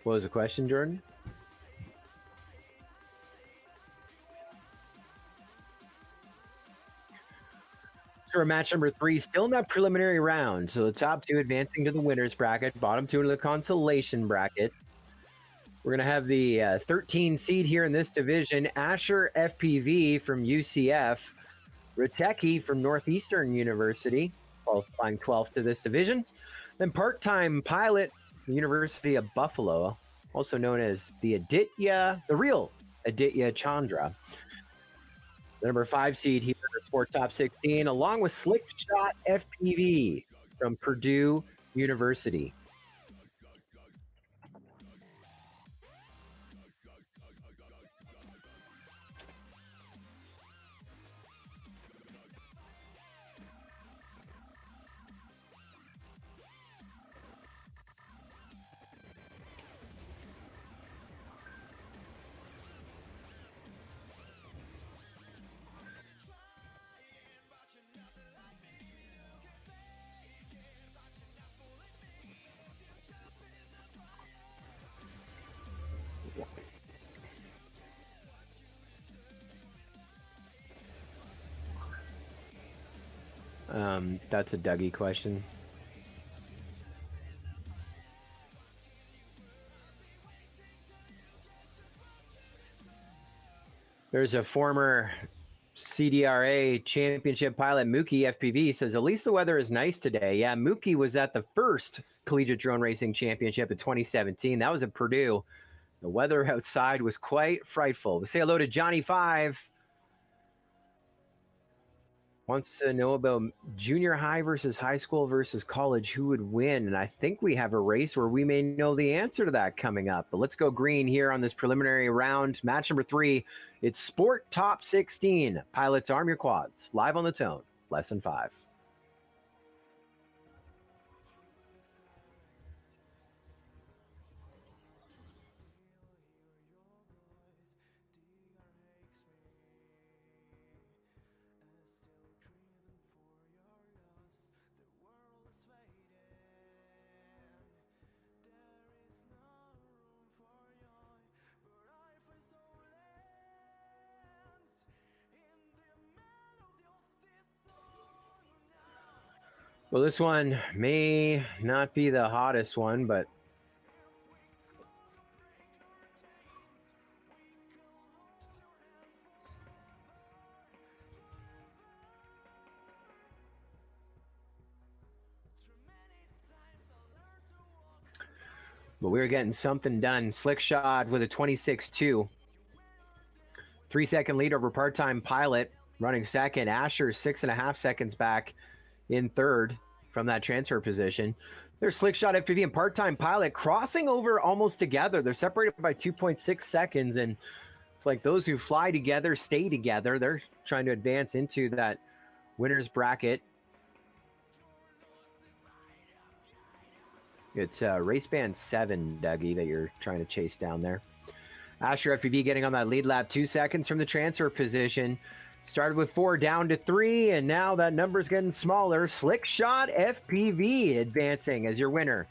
What was the question, Jordan? So match number 3, still in that preliminary round. So the top 2 advancing to the winner's bracket, bottom 2 into the consolation bracket. We're going to have the 13 seed here in this division. Asher FPV from UCF. Riteki from Northeastern University, qualifying 12th to this division. Then part-time pilot, the University of Buffalo, also known as the real Aditya Chandra. The number 5 seed here in the Sport Top 16, along with Slick Shot FPV from Purdue University. That's a Dougie question. There's a former CDRA championship pilot, Mookie FPV, says, at least the weather is nice today. Yeah, Mookie was at the first Collegiate Drone Racing Championship in 2017. That was at Purdue. The weather outside was quite frightful. We say hello to Johnny 5. Wants to know about junior high versus high school versus college, who would win? And I think we have a race where we may know the answer to that coming up. But let's go green here on this preliminary round. Match number 3, it's Sport Top 16. Pilots, arm your quads. Live on the tone, lesson 5. Well, this one may not be the hottest one, but we're getting something done. Slick shot with a 26-2. 3-second lead over part-time pilot. Running second. Asher 6.5 seconds back in third from that transfer position. There's Slick Shot FPV and part-time pilot crossing over almost together. They're separated by 2.6 seconds, and it's like those who fly together stay together. They're trying to advance into that winner's bracket. It's race band 7, Dougie, that you're trying to chase down there. Asher FPV getting on that lead lap, 2 seconds from the transfer position. Started with 4, down to 3, and now that number's getting smaller. Slick Shot FPV advancing as your winner.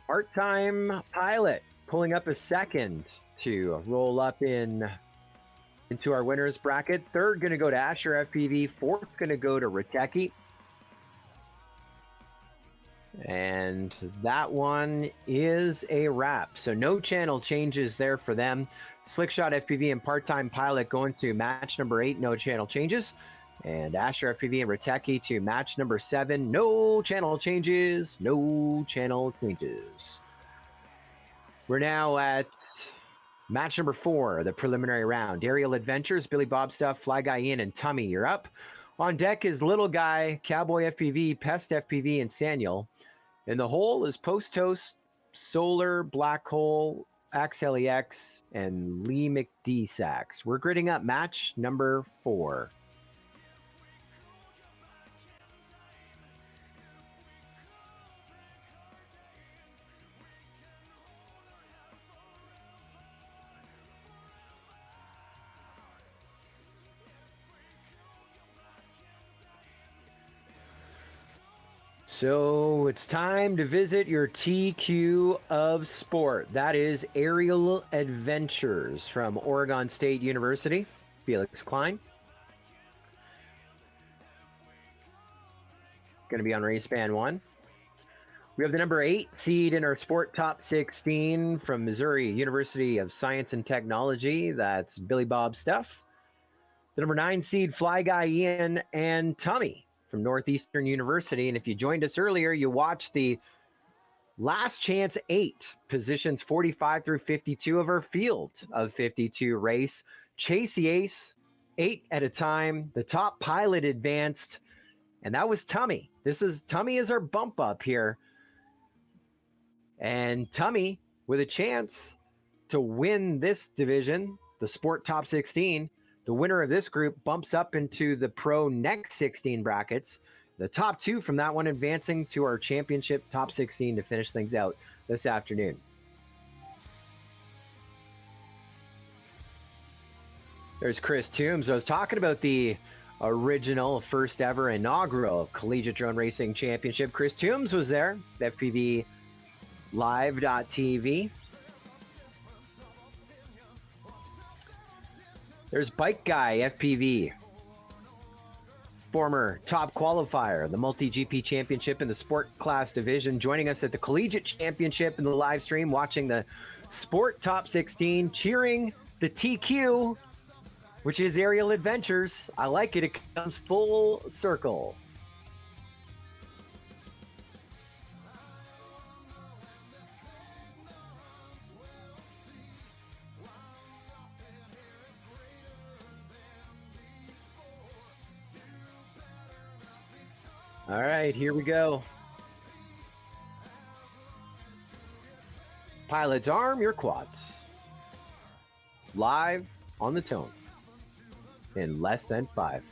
Part-time pilot pulling up a second to roll up into our winner's bracket. Third going to go to Asher FPV. Fourth going to go to Riteki. And that one is a wrap. So no channel changes there for them. Slick Shot FPV and part-time pilot going to match number 8, no channel changes. And Asher FPV and Riteki to match number 7, no channel changes, no channel changes. We're now at match number 4, the preliminary round. Aerial Adventures, Billy Bob Stuff, Fly Guy Ian, and Tummy, you're up. On deck is Little Guy, Cowboy FPV, Pest FPV, and Saniel. And the hole is Post Toast, Solar, Black Hole, AxLEX, and Lee McD Sachs. We're gridding up match number 4. So it's time to visit your TQ of sport. That is Aerial Adventures from Oregon State University, Felix Klein. Going to be on race band 1. We have the number 8 seed in our sport top 16 from Missouri University of Science and Technology. That's Billy Bob Stuff. The number 9 seed, Fly Guy Ian and Tummy from Northeastern University. And if you joined us earlier, you watched the Last Chance 8, positions 45 through 52 of our field of 52 race. Chase the Ace, 8 at a time. The top pilot advanced, and that was Tummy. Tummy is our bump up here. And Tummy with a chance to win this division, the Sport Top 16. The winner of this group bumps up into the Pro Next 16 brackets. The top 2 from that one advancing to our championship top 16 to finish things out this afternoon. There's Chris Toombs. I was talking about the original, first ever inaugural Collegiate Drone Racing Championship. Chris Toombs was there, FPV Live.tv. There's Bike Guy FPV, former top qualifier, the MultiGP Championship in the Sport Class Division, joining us at the Collegiate Championship in the live stream, watching the Sport Top 16, cheering the TQ, which is Aerial Adventures. I like it. It comes full circle. All right, here we go. Pilots, arm your quads. Live on the tone in less than 5.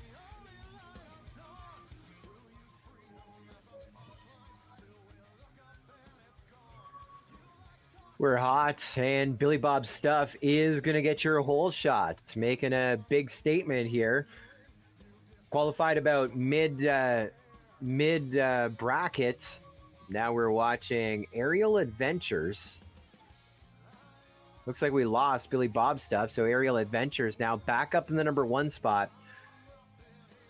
We're hot, and Billy Bob Stuff is going to get your whole shot, making a big statement here. Qualified about mid bracket. Now we're watching Aerial Adventures. Looks like we lost Billy Bob Stuff, so Aerial Adventures now back up in the number 1 spot.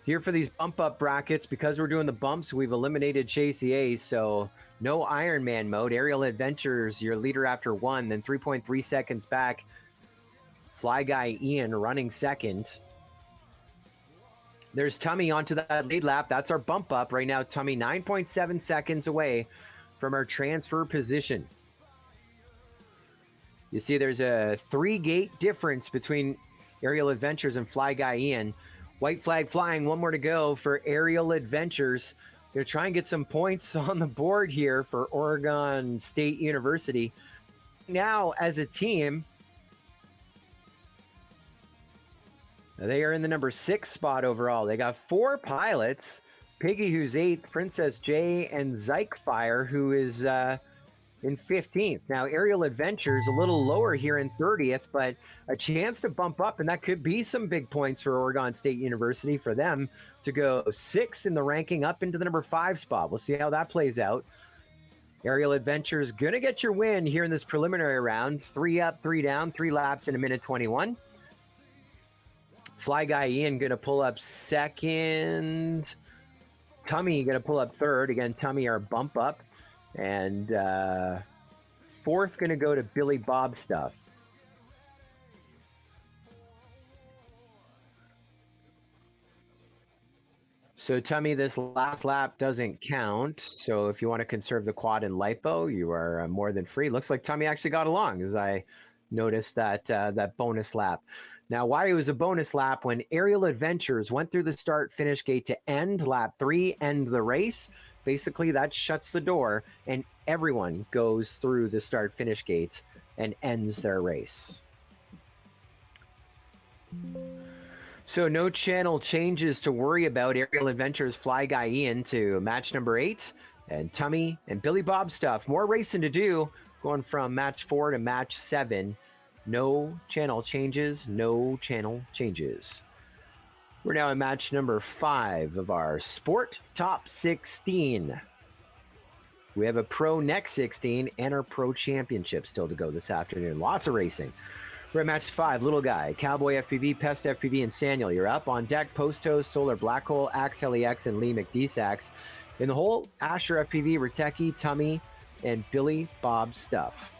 Here for these bump up brackets, because we're doing the bumps, we've eliminated Chase EA, so no Ironman mode. Aerial Adventures, your leader after 1, then 3.3 seconds back. Fly Guy Ian running second. There's Tummy onto that lead lap. That's our bump up right now. Tummy 9.7 seconds away from our transfer position. You see there's a 3-gate difference between Aerial Adventures and Fly Guy Ian. White flag flying, 1 more to go for Aerial Adventures. Gonna try and get some points on the board here for Oregon State University. Now, as a team, they are in the number 6 spot overall. They got 4 pilots. Piggy, who's 8th, Princess J, and Zyke who is in 15th. Now, Aerial Adventures a little lower here in 30th, but a chance to bump up, and that could be some big points for Oregon State University for them to go 6th in the ranking up into the number 5 spot. We'll see how that plays out. Aerial Adventures gonna get your win here in this preliminary round. 3 up, 3 down, 3 laps in a minute 21. Fly Guy Ian gonna pull up 2nd. Tummy gonna pull up 3rd. Again, Tummy our bump up. And 4th going to go to Billy Bob Stuff. So Tummy, this last lap doesn't count. So if you want to conserve the quad and lipo, you are more than free. Looks like Tummy actually got along, as I noticed that that bonus lap. Now, why it was a bonus lap, when Aerial Adventures went through the start-finish gate to end lap 3, end the race, basically that shuts the door and everyone goes through the start-finish gate and ends their race. So no channel changes to worry about. Aerial Adventures Fly Guy Ian to match number 8, and Tummy and Billy Bob Stuff. More racing to do, going from match 4 to match 7. No channel changes, no channel changes. We're now in match number 5 of our Sport Top 16. We have a Pro Next 16 and our Pro Championship still to go this afternoon. Lots of racing. We're at match 5, Little Guy, Cowboy FPV, Pest FPV, and Saniel. You're up on deck, Post Toast, Solar Black Hole, Axe Heli-X, and Lee McDesax. In the hole, Asher FPV, Riteki, Tummy, and Billy Bob Stuff.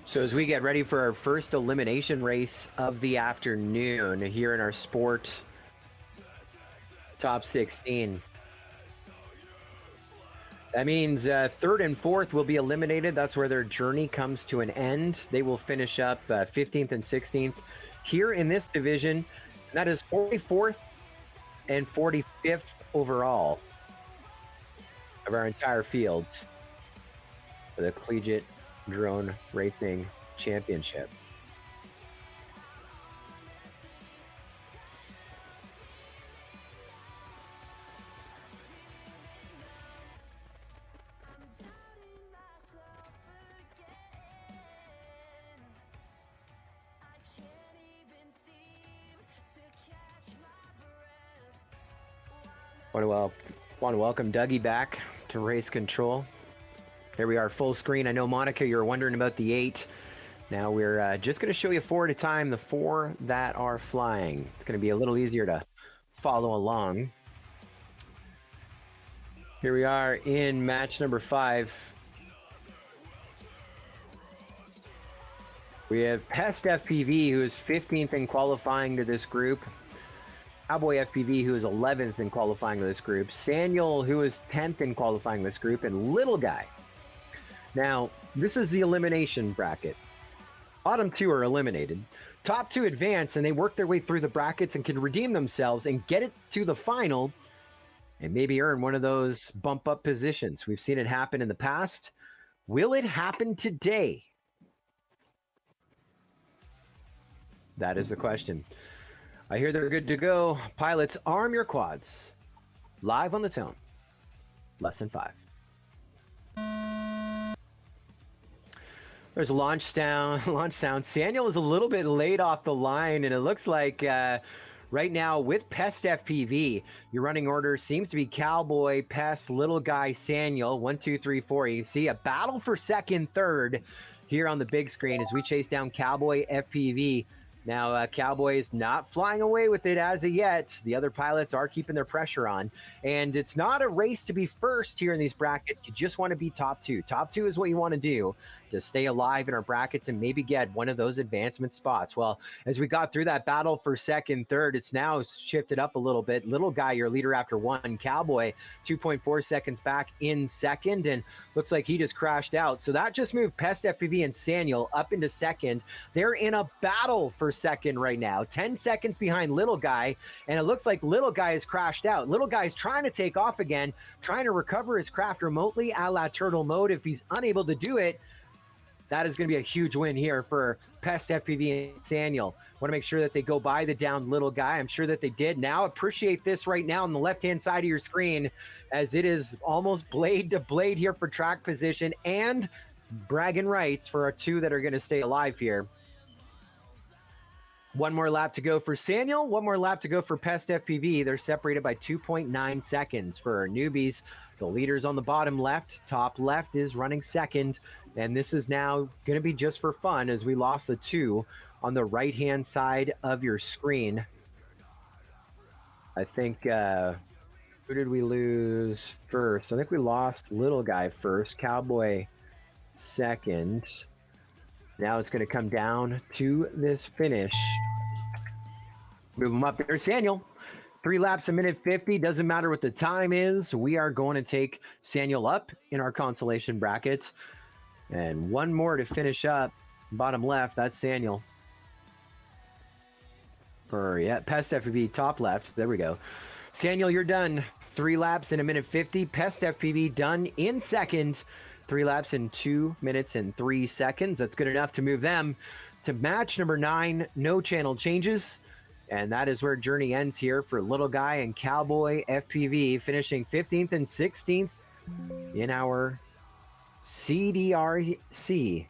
So as we get ready for our first elimination race of the afternoon here in our Sport Top 16. That means 3rd and 4th will be eliminated. That's where their journey comes to an end. They will finish up 15th and 16th here in this division. That is 44th and 45th overall of our entire field for the Collegiate Drone Racing Championship. Want to welcome Dougie back to race control. Here we are, full screen. I know, Monica, you're wondering about the 8. Now we're just going to show you 4 at a time, the 4 that are flying. It's going to be a little easier to follow along. Here we are in match number 5. We have Pest FPV, who is 15th in qualifying to this group. Cowboy FPV, who is 11th in qualifying to this group. Saniel, who is 10th in qualifying this group. And Little Guy. Now, this is the elimination bracket. Bottom 2 are eliminated. Top 2 advance, and they work their way through the brackets and can redeem themselves and get it to the final and maybe earn one of those bump-up positions. We've seen it happen in the past. Will it happen today? That is the question. I hear they're good to go. Pilots, arm your quads. Live on the tone. Lesson 5. There's a launch sound. Saniel is a little bit late off the line, and it looks like right now with Pest FPV, your running order seems to be Cowboy, Pest, Little Guy, Saniel. 1, 2, 3, 4. You see a battle for second, third here on the big screen as we chase down Cowboy FPV. Now, Cowboy is not flying away with it as of yet. The other pilots are keeping their pressure on. And it's not a race to be first here in these brackets. You just want to be top 2. Top 2 is what you want to do to stay alive in our brackets and maybe get one of those advancement spots. Well, as we got through that battle for second, third, it's now shifted up a little bit. Little Guy, your leader after 1. Cowboy, 2.4 seconds back in second, and looks like he just crashed out. So that just moved Pest FPV and Saniel up into second. They're in a battle for second right now, 10 seconds behind Little Guy, and it looks like Little Guy has crashed out. Little Guy's trying to take off again, trying to recover his craft remotely a la turtle mode. If he's unable to do it, that is going to be a huge win here for Pest FPV and Saniel. Want to make sure that they go by the downed Little Guy. I'm sure that they did. Now appreciate this right now on the left-hand side of your screen, as it is almost blade to blade here for track position and bragging rights for our 2 that are going to stay alive here. 1 more lap to go for Saniel, 1 more lap to go for Pest FPV. They're separated by 2.9 seconds. For our newbies, the leaders on the bottom left, top left is running second, and this is now going to be just for fun as we lost the 2 on the right-hand side of your screen. I think, who did we lose first? I think we lost Little Guy first, Cowboy second. Now it's going to come down to this finish. Move them up here. Saniel, 3 laps a minute 50. Doesn't matter what the time is. We are going to take Saniel up in our consolation brackets. And 1 more to finish up. Bottom left, that's Saniel. Pest FPV top left. There we go. Saniel, you're done. 3 laps in a minute 50. Pest FPV done in second. 3 laps in 2 minutes and 3 seconds. That's good enough to move them to match number 9. No channel changes. And that is where journey ends here for Little Guy and Cowboy FPV, finishing 15th and 16th in our CDRC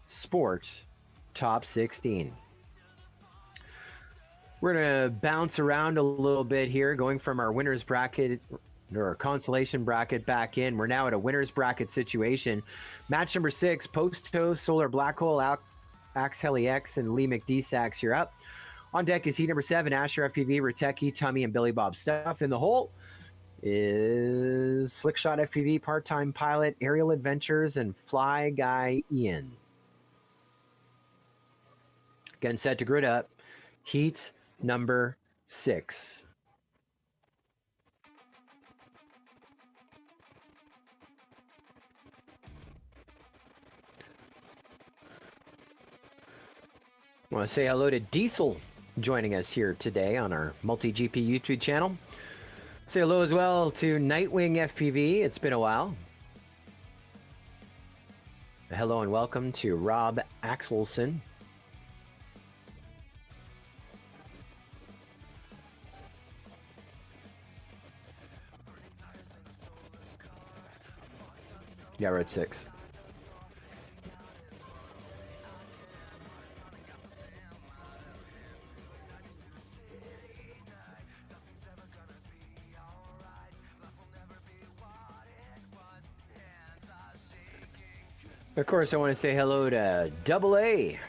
Sports Top 16. We're going to bounce around a little bit here, going from our winner's bracket or consolation bracket back in. We're now at a winner's bracket situation. Match number 6, Post Toast, Solar Black Hole, Axe Heli X, and Lee McDesax, you're up. On deck is heat number 7, Asher FPV, Rateki, Tummy, and Billy Bob Stuff. In the hole is Slickshot FPV, part-time pilot, Aerial Adventures, and Fly Guy Ian. Again, set to grid up. Heat number 6. I want to say hello to Diesel joining us here today on our MultiGP YouTube channel. Say hello as well to Nightwing FPV. It's been a while. Hello and welcome to Rob Axelson. Yeah, we're at 6. Of course, I want to say hello to Double A.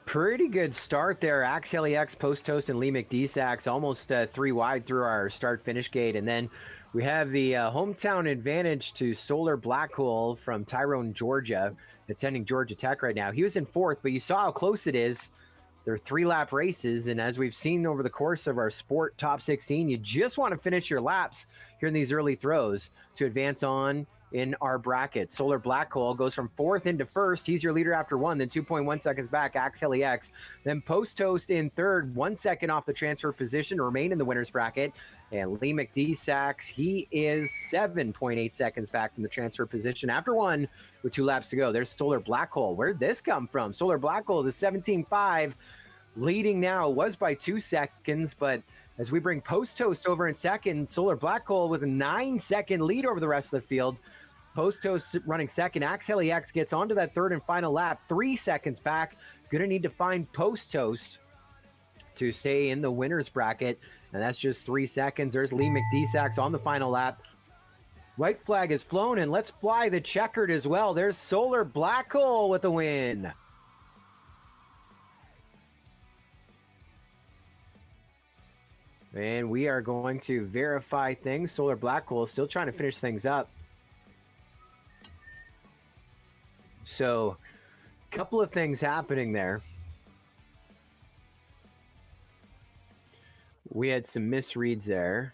Pretty good start there. Axe LEX, Post Toast, and Lee McDesax almost 3 wide through our start-finish gate. And then we have the hometown advantage to Solar Blackhole from Tyrone, Georgia, attending Georgia Tech right now. He was in 4th, but you saw how close it is. They're 3-lap races, and as we've seen over the course of our Sport Top 16, you just want to finish your laps here in these early throws to advance on in our bracket. Solar Blackhole goes from 4th into 1st. He's your leader after 1, then 2.1 seconds back, Axe LEX. Then Post Toast in 3rd, 1 second off the transfer position to remain in the winner's bracket. And Lee McDesax, he is 7.8 seconds back from the transfer position after 1 with 2 laps to go. There's Solar Blackhole. Where'd this come from? Solar Blackhole is 17.5, leading now. It was by 2 seconds, but as we bring Post Toast over in 2nd, Solar Blackhole with a 9-second lead over the rest of the field. Post Toast running 2nd. Axe LEX gets onto that 3rd and final lap, 3 seconds back. Gonna need to find Post Toast to stay in the winner's bracket, and that's just 3 seconds. There's Lee McDesax on the final lap. White flag is flown, and let's fly the checkered as well. There's Solar Blackhole with the win. And we are going to verify things. Solar Blackhole still trying to finish things up. So, a couple of things happening there. We had some misreads there.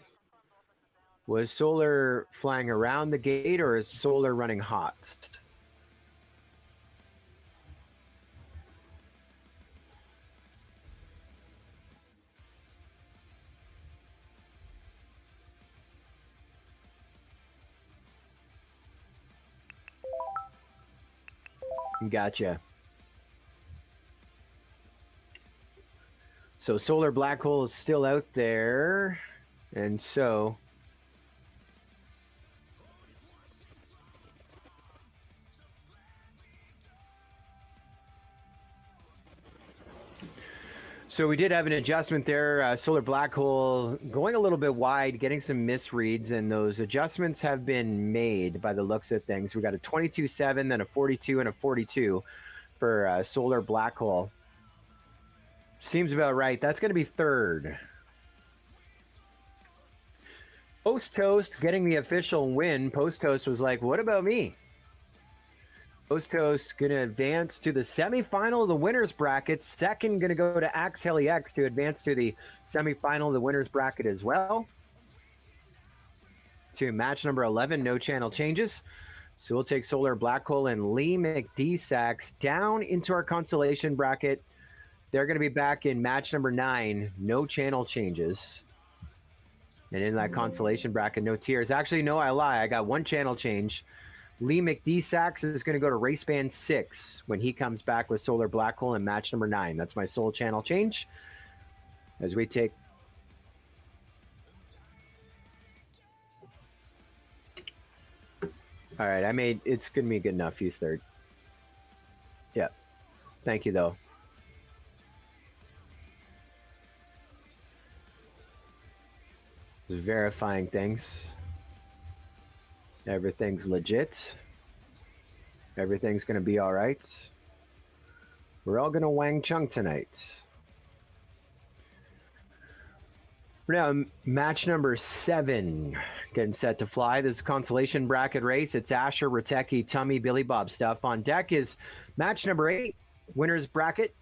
Was Solar flying around the gate, or is Solar running hot? Gotcha. So Solar Blackhole is still out there, and so we did have an adjustment there. Solar Blackhole going a little bit wide, getting some misreads, and those adjustments have been made by the looks of things. We got a 22.7, then a 42, and a 42 for Solar Blackhole. Seems about right. That's going to be 3rd. Post Toast getting the official win. Post Toast was like, what about me? Post Toast going to advance to the semifinal of the winner's bracket. 2nd going to go to Axe LEX to advance to the semifinal of the winner's bracket as well. To match number 11, no channel changes. So we'll take Solar Blackhole and Lee McDesax down into our consolation bracket. They're going to be back in match number 9, no channel changes. And in that consolation bracket, no tiers. Actually, no, I lie. I got 1 channel change. Lee McDesax is going to go to race band 6 when he comes back with Solar Blackhole in match number 9. That's my sole channel change. As we take... All right, it's going to be good enough. He's 3rd. Yeah. Thank you, though. . Just verifying things. Everything's legit. Everything's going to be all right. We're all going to Wang Chung tonight. We're now match number 7, getting set to fly. This is Consolation bracket race. It's Asher, Rateki, Tummy, Billy Bob stuff. On deck is match number 8, winners bracket.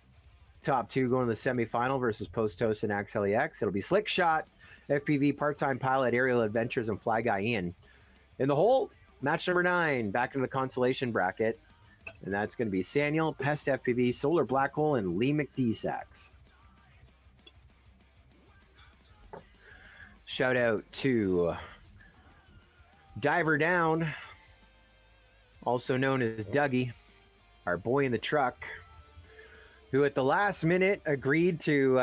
Top 2 going to the semifinal versus Post Toast and Axel EX. It'll be Slick Shot, FPV, Part-Time Pilot, Aerial Adventures, and Fly Guy Ian. In the hole, match number 9, back into the Consolation bracket. And that's going to be Saniel, Pest FPV, Solar Black Hole, and Lee McDesax. Shout out to Diver Down, also known as Dougie, our boy in the truck, who at the last minute agreed to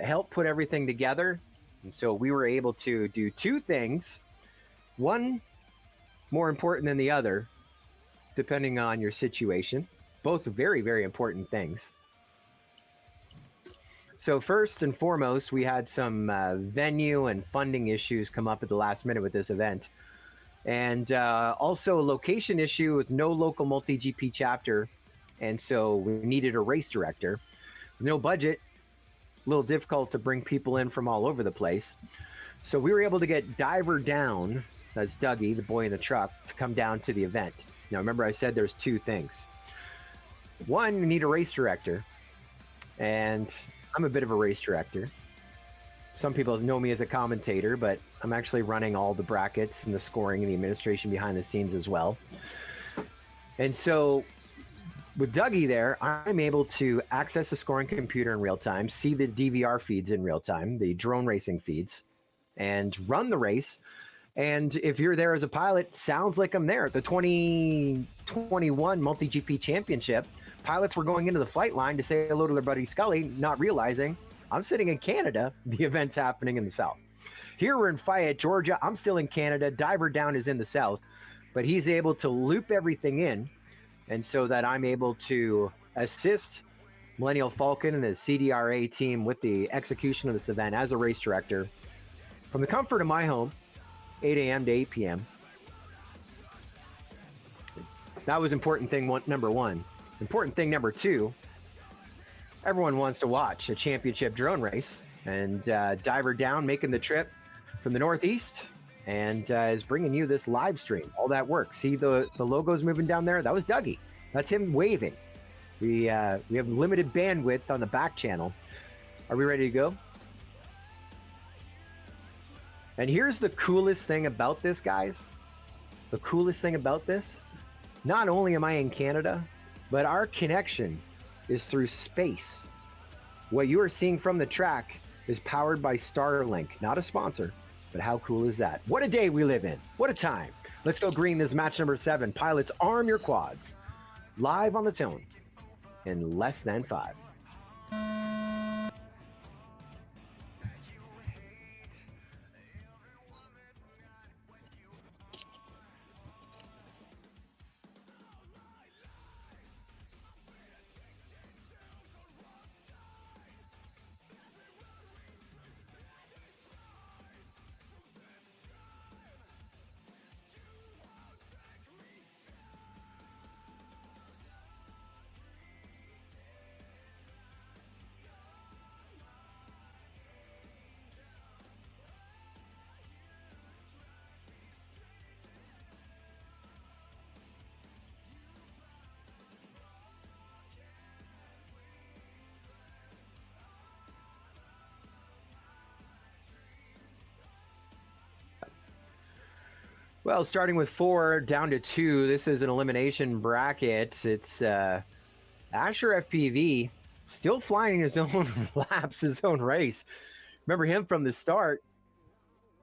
help put everything together. And so we were able to do 2 things, one more important than the other, depending on your situation. Both very, very important things. So first and foremost, we had some venue and funding issues come up at the last minute with this event. And also a location issue with no local MultiGP chapter. And so we needed a race director. With no budget, a little difficult to bring people in from all over the place. So we were able to get Diver Down, that's Dougie, the boy in the truck, to come down to the event. Now remember I said there's 2 things. One, we need a race director. And I'm a bit of a race director. Some people know me as a commentator, but I'm actually running all the brackets and the scoring and the administration behind the scenes as well. And so with Dougie there, I'm able to access the scoring computer in real time, see the DVR feeds in real time, the drone racing feeds, and run the race. And if you're there as a pilot, sounds like I'm there. The 2021 MultiGP Championship, pilots were going into the flight line to say hello to their buddy Scully, not realizing I'm sitting in Canada. The event's happening in the south. Here we're in Fayette, Georgia. I'm still in Canada. Diver Down is in the south, but he's able to loop everything in, and so that I'm able to assist Millennial Falcon and the CDRA team with the execution of this event as a race director from the comfort of my home, 8 a.m. to 8 p.m. That was important thing number 1. Important thing number 2, everyone wants to watch a championship drone race, and Diver Down making the trip from the Northeast and is bringing you this live stream. All that work. See the logos moving down there? That was Dougie. That's him waving. We have limited bandwidth on the back channel. Are we ready to go? And here's the coolest thing about this, guys. The coolest thing about this, not only am I in Canada, but our connection is through space. What you are seeing from the track is powered by Starlink, not a sponsor, but how cool is that? What a day we live in. What a time. Let's go green this match number 7. Pilots, arm your quads. Live on the tone in less than 5. Well, starting with 4 down to 2, this is an elimination bracket. It's Asher FPV still flying his own laps, his own race. Remember him from the start.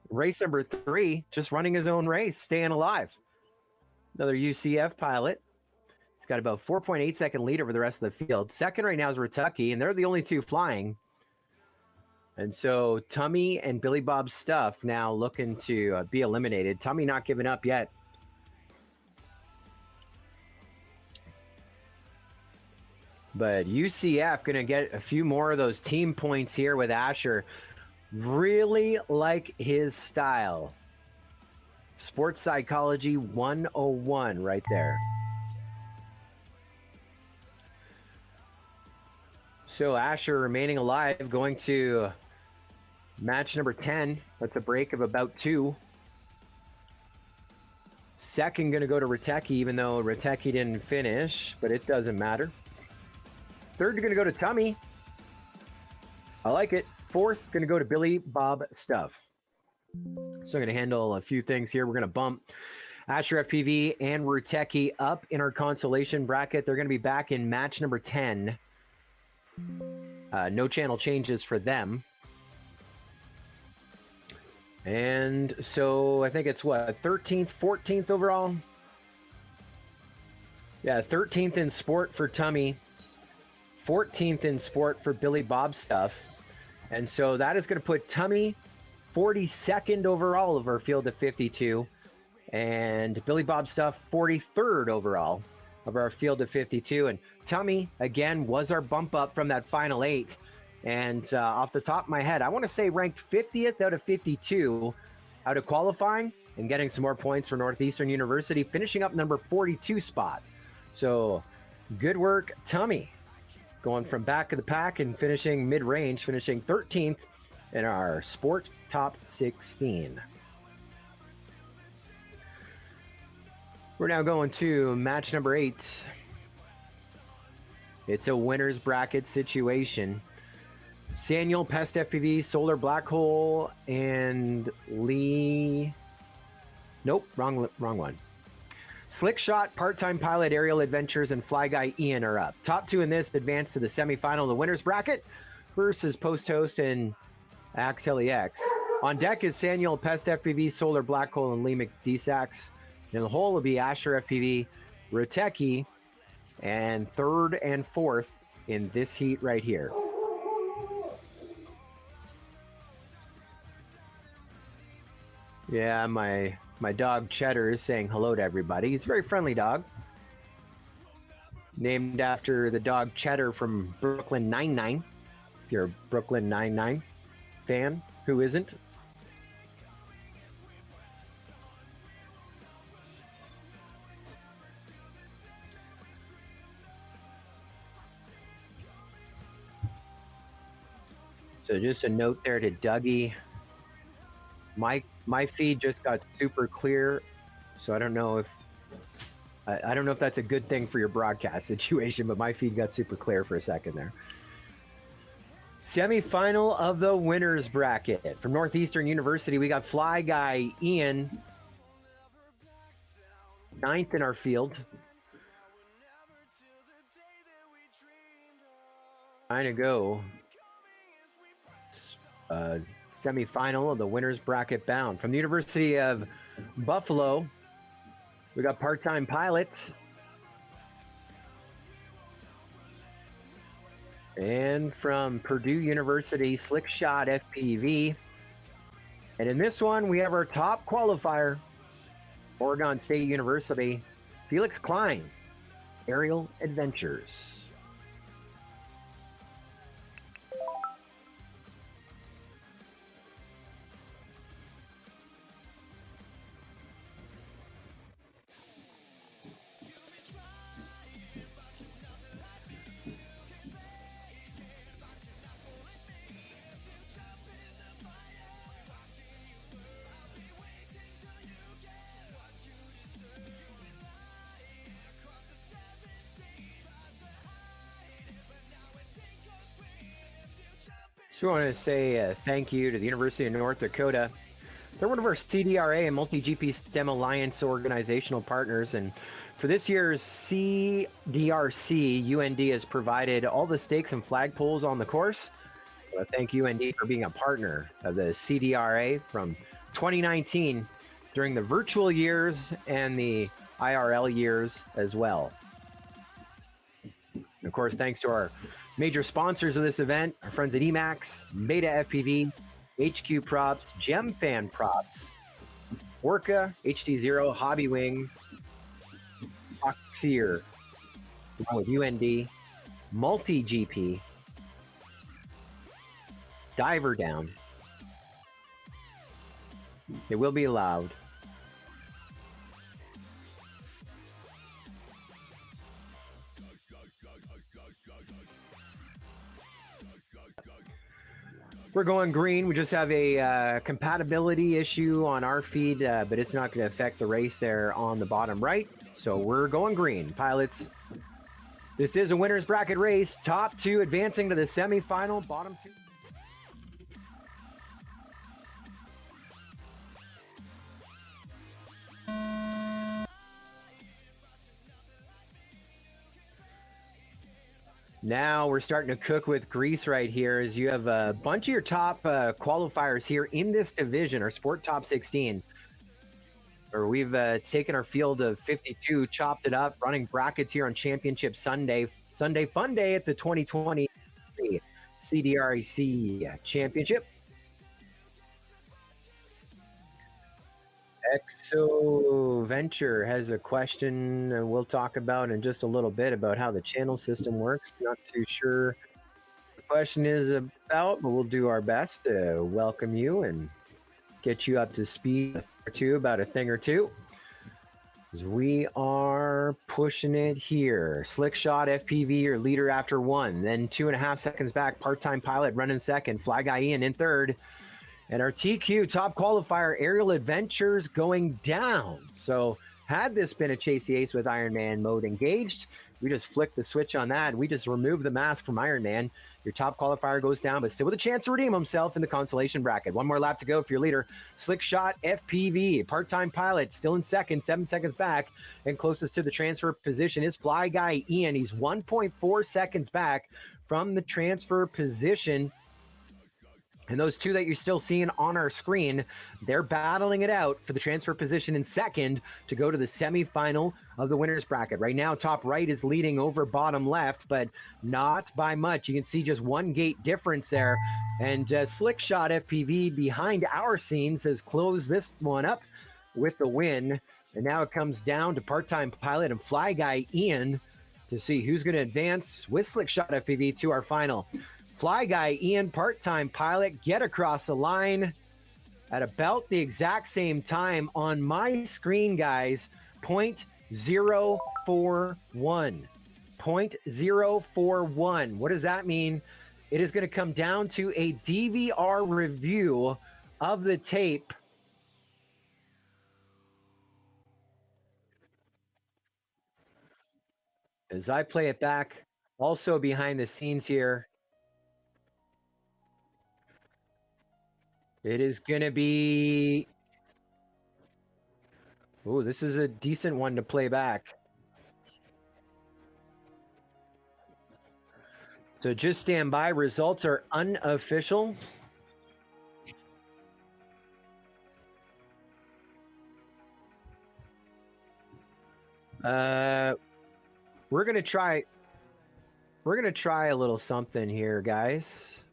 Race number 3, just running his own race, staying alive. Another UCF pilot. He's got about 4.8 second lead over the rest of the field. Second right now is Rateki, and they're the only 2 flying. And so Tummy and Billy Bob Stuff now looking to be eliminated. Tummy not giving up yet. But UCF going to get a few more of those team points here with Asher. Really like his style. Sports Psychology 101 right there. So Asher remaining alive, going to match number 10. That's a break of about 2. Second going to go to Riteki, even though Riteki didn't finish, but it doesn't matter. Third going to go to Tummy. I like it. Fourth going to go to Billy Bob Stuff. So I'm going to handle a few things here. We're going to bump Asher FPV and Riteki up in our consolation bracket. They're going to be back in match number 10. No channel changes for them. And so I think it's what, 13th, 14th overall? Yeah, 13th in sport for Tummy, 14th in sport for Billy Bob Stuff. And so that is going to put Tummy 42nd overall of our field of 52, and Billy Bob Stuff 43rd overall of our field of 52. And Tummy, again, was our bump up from that final 8. And off the top of my head, I want to say ranked 50th out of 52 out of qualifying and getting some more points for Northeastern University, finishing up number 42 spot. So good work, Tummy, going from back of the pack and finishing mid-range, finishing 13th in our sport top 16. We're now going to match number 8. It's a winner's bracket situation. Saniel, Pest FPV, Solar Black Hole, and Lee. Nope, wrong one. Slick Shot, Part-Time Pilot, Aerial Adventures, and Fly Guy Ian are up. Top 2 in this advance to the semifinal of the winner's bracket versus Post Host and Axel EX. On deck is Saniel, Pest FPV, Solar Black Hole, and Lee McDesax. In the hole will be Asher FPV, Riteki, and 3rd and 4th in this heat right here. Yeah, my dog Cheddar is saying hello to everybody. He's a very friendly dog. Named after the dog Cheddar from Brooklyn Nine-Nine. If you're a Brooklyn Nine-Nine fan, who isn't? So just a note there to Dougie. My feed just got super clear, so I don't know if that's a good thing for your broadcast situation, but my feed got super clear for a second there. Semi-final of the winners bracket. From Northeastern University, we got Fly Guy Ian, 9th in our field. Trying to go semi-final of the winners bracket bound. From the University of Buffalo, we got Part-Time Pilots. And from Purdue University, Slick Shot FPV. And in this one, we have our top qualifier, Oregon State University, Felix Klein, Aerial Adventures. So I want to say thank you to the University of North Dakota. They're one of our CDRA and MultiGP STEM Alliance organizational partners. And for this year's CDRC, UND has provided all the stakes and flagpoles on the course. Thank UND for being a partner of the CDRA from 2019 during the virtual years and the IRL years as well. And of course, thanks to our major sponsors of this event, our friends at Emax, Beta FPV, HQ Props, Gem Fan Props, Orca, HT0, Hobby Wing, Foxier, along with UND, MultiGP, Diver Down, It will be loud. We're going green. We just have a compatibility issue on our feed, but it's not going to affect the race there on the bottom right. So we're going green. Pilots, this is a winner's bracket race. Top two advancing to the semifinal, bottom two. Now we're starting to cook with grease right here, as you have a bunch of your top qualifiers here in this division, our Sport Top 16. Or we've taken our field of 52, chopped it up, running brackets here on Championship Sunday. Sunday Fun Day at the 2020 CDRAC Championship. Exo Venture has a question we'll talk about in just a little bit about how the channel system works. Not too sure the question is about, but we'll do our best to welcome you and get you up to speed or two about a thing or two. As we are pushing it here. Slick Shot FPV, your leader after one. Then 2.5 seconds back, Part-Time Pilot running second. Fly Guy Ian in third. And our TQ top qualifier, Aerial Adventures, going down. So had this been a Chase the Ace with Iron Man mode engaged, we just flick the switch on that. We just remove the mask from Iron Man. Your top qualifier goes down, but still with a chance to redeem himself in the consolation bracket. One more lap to go for your leader. Slick Shot FPV, Part-Time Pilot, still in second, 7 seconds back. And closest to the transfer position is Fly Guy Ian. He's 1.4 seconds back from the transfer position. And those two that you're still seeing on our screen, they're battling it out for the transfer position in second to go to the semifinal of the winner's bracket. Right now, top right is leading over bottom left, but not by much. You can see just one gate difference there. And Slick Shot FPV behind our scenes has closed this one up with the win. And now it comes down to Part-Time Pilot and Fly Guy Ian to see who's going to advance with Slick Shot FPV to our final. Fly Guy Ian, Part-Time Pilot, get across the line at about the exact same time on my screen, guys. 0.041. 0.041. What does that mean? It is going to come down to a DVR review of the tape. As I play it back, also behind the scenes here, it is going to be... Oh, this is a decent one to play back. So just stand by. Results are unofficial. We're going to try a little something here, guys.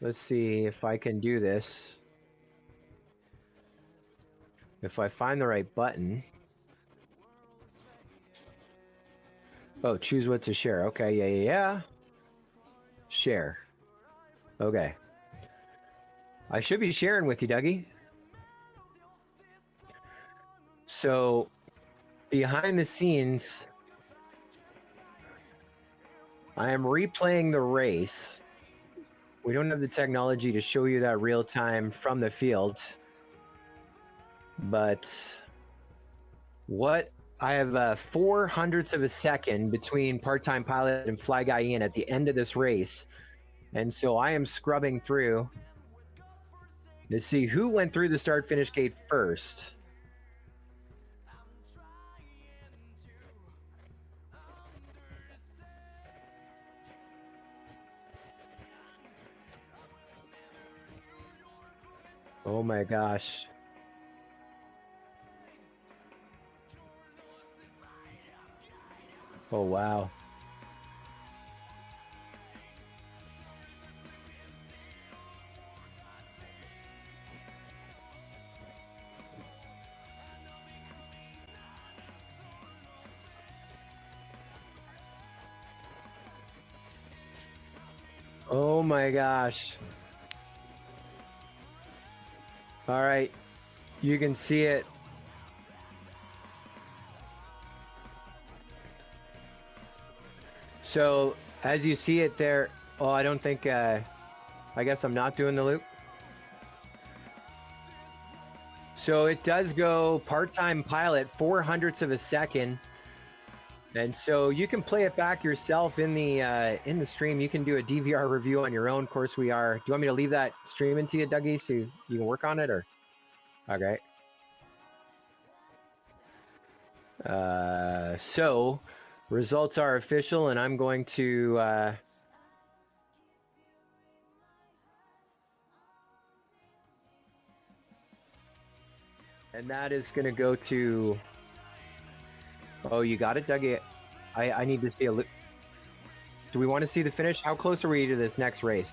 Let's see if I can do this. If I find the right button. Oh, choose what to share. Okay, yeah. Share. Okay. I should be sharing with you, Dougie. So, behind the scenes, I am replaying the race. We don't have the technology to show you that real time from the field. But what I have 0.04 of a second between Part-Time Pilot and Fly Guy Ian at the end of this race. And so I am scrubbing through to see who went through the start finish gate first. Oh my gosh. Oh wow. Oh my gosh. All right, you can see it. So as you see it there, oh, I don't think, I guess I'm not doing the loop. So it does go part-time pilot, 400ths of a second. And so you can play it back yourself in the stream. You can do a DVR review on your own. Of course, we are. Do you want me to leave that stream into you, Dougie, so you can work on it, or? Okay. So results are official, and I'm going to and that is going to go to. Oh, you got it, Dougie. I need to see a loop. Do we want to see the finish? How close are we to this next race?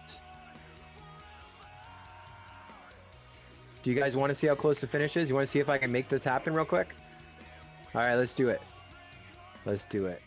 Do you guys want to see how close the finish is? You want to see if I can make this happen real quick? All right, let's do it. Let's do it.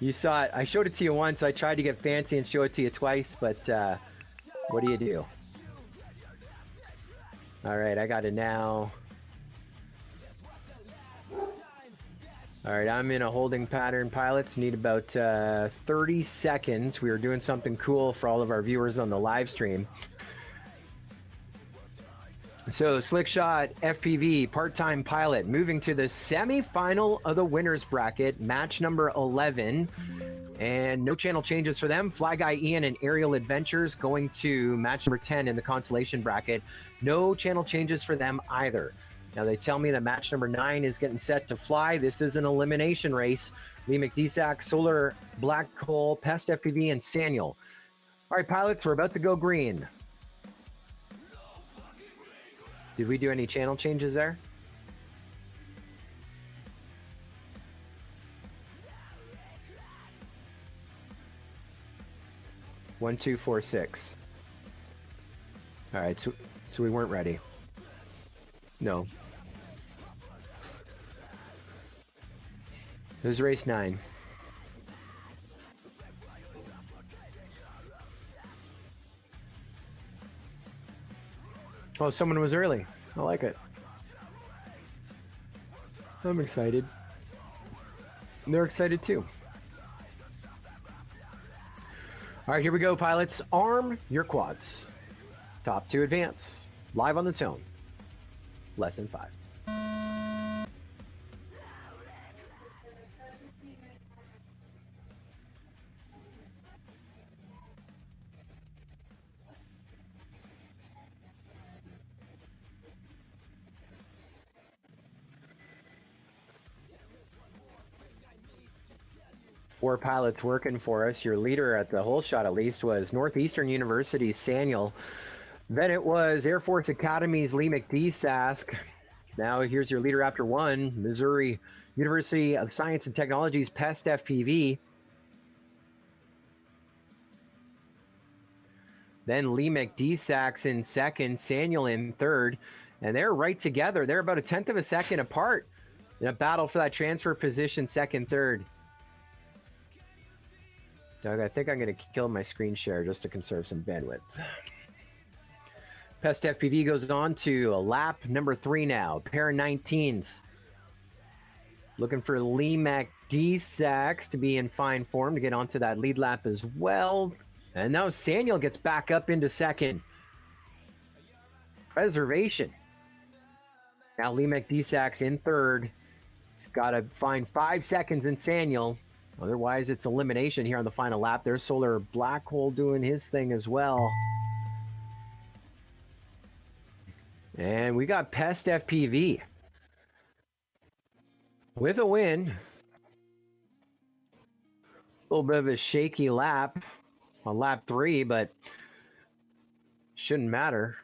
You saw it. I showed it to you once. I tried to get fancy and show it to you twice, but what do you do? All right, I got it now. All right, I'm in a holding pattern. Pilots need about 30 seconds. We were doing something cool for all of our viewers on the live stream. So, Slick Shot, FPV, part-time pilot, moving to the semi-final of the winner's bracket, match number 11. And no channel changes for them. Fly Guy Ian and Aerial Adventures going to match number 10 in the Consolation bracket. No channel changes for them either. Now, they tell me that match number 9 is getting set to fly. This is an elimination race. Lee McDesack, Solar, Black Hole, Pest FPV, and Saniel. All right, pilots, we're about to go green. Did we do any channel changes there? One, two, four, six. All right, so we weren't ready. No. It was race 9. Oh, someone was early. I like it. I'm excited. They're excited too. All right, here we go, pilots. Arm your quads. Top 2 advance. Live on the tone. Lesson 5. Four pilots working for us. Your leader at the whole shot, at least, was Northeastern University's Saniel. Then it was Air Force Academy's Lee McDesack. Now here's your leader after 1, Missouri University of Science and Technology's Pest FPV. Then Lee McDesack's in 2nd, Saniel in 3rd, and they're right together. They're about 1/10 of a second apart in a battle for that transfer position, 2nd, 3rd. Doug, I think I'm going to kill my screen share just to conserve some bandwidth. Pest FPV goes on to a lap number 3 now. Pair of 19s. Looking for Lee McDesack to be in fine form to get onto that lead lap as well. And now Saniel gets back up into 2nd. Preservation. Now Lee McDesack's in 3rd. got to find 5 seconds in Saniel. Otherwise, it's elimination here on the final lap. There's Solar Black Hole doing his thing as well. And we got Pest FPV with a win. A little bit of a shaky lap on lap 3, but shouldn't matter.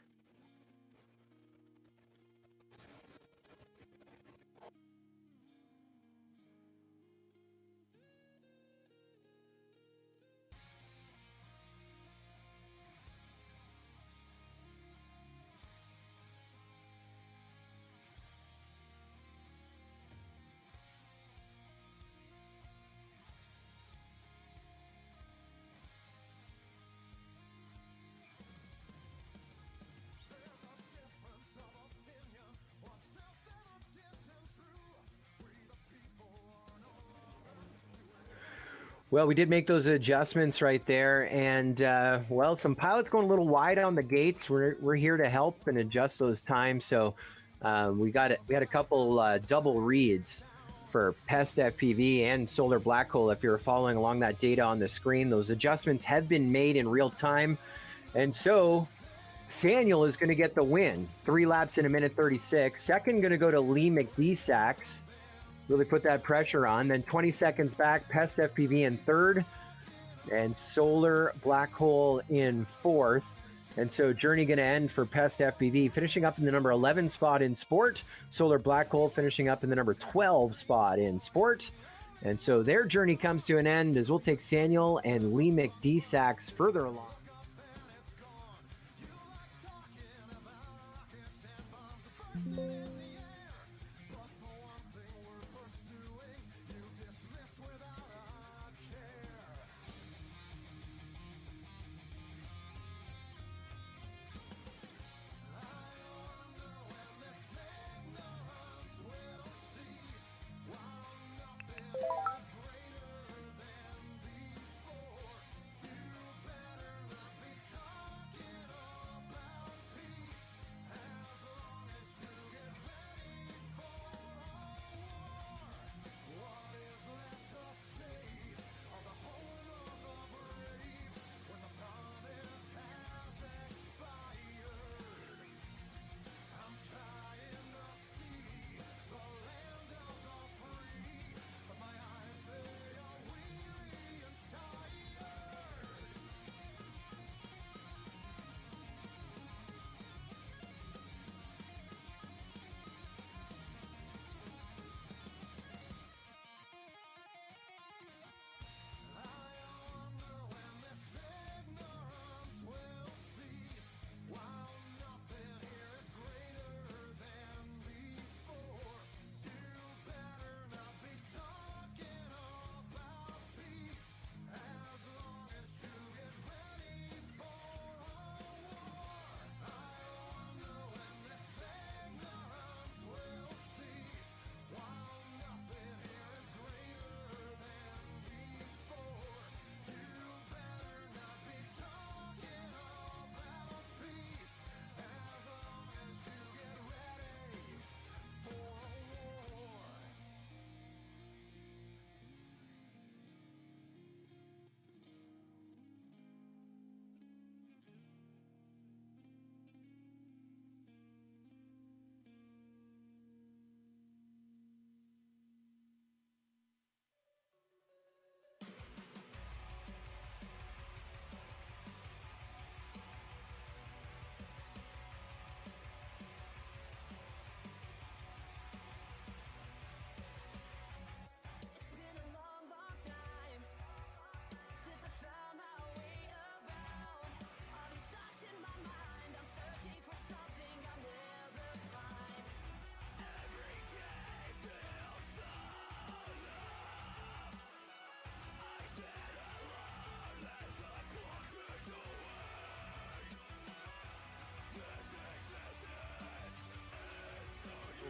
Well, we did make those adjustments right there, and well, some pilots going a little wide on the gates. We're here to help and adjust those times. So we had a couple double reads for Pest FPV and Solar Black Hole. If you're following along that data on the screen, those adjustments have been made in real time, and so Saniel is going to get the win. 3 laps in 1:36. Second, going to go to Lee McDesax. Really put that pressure on. Then 20 seconds back, Pest FPV in 3rd, and Solar Black Hole in 4th. And so journey going to end for Pest FPV, finishing up in the number 11 spot in Sport. Solar Black Hole finishing up in the number 12 spot in Sport. And so their journey comes to an end as we'll take Saniel and Lee McDesax further along.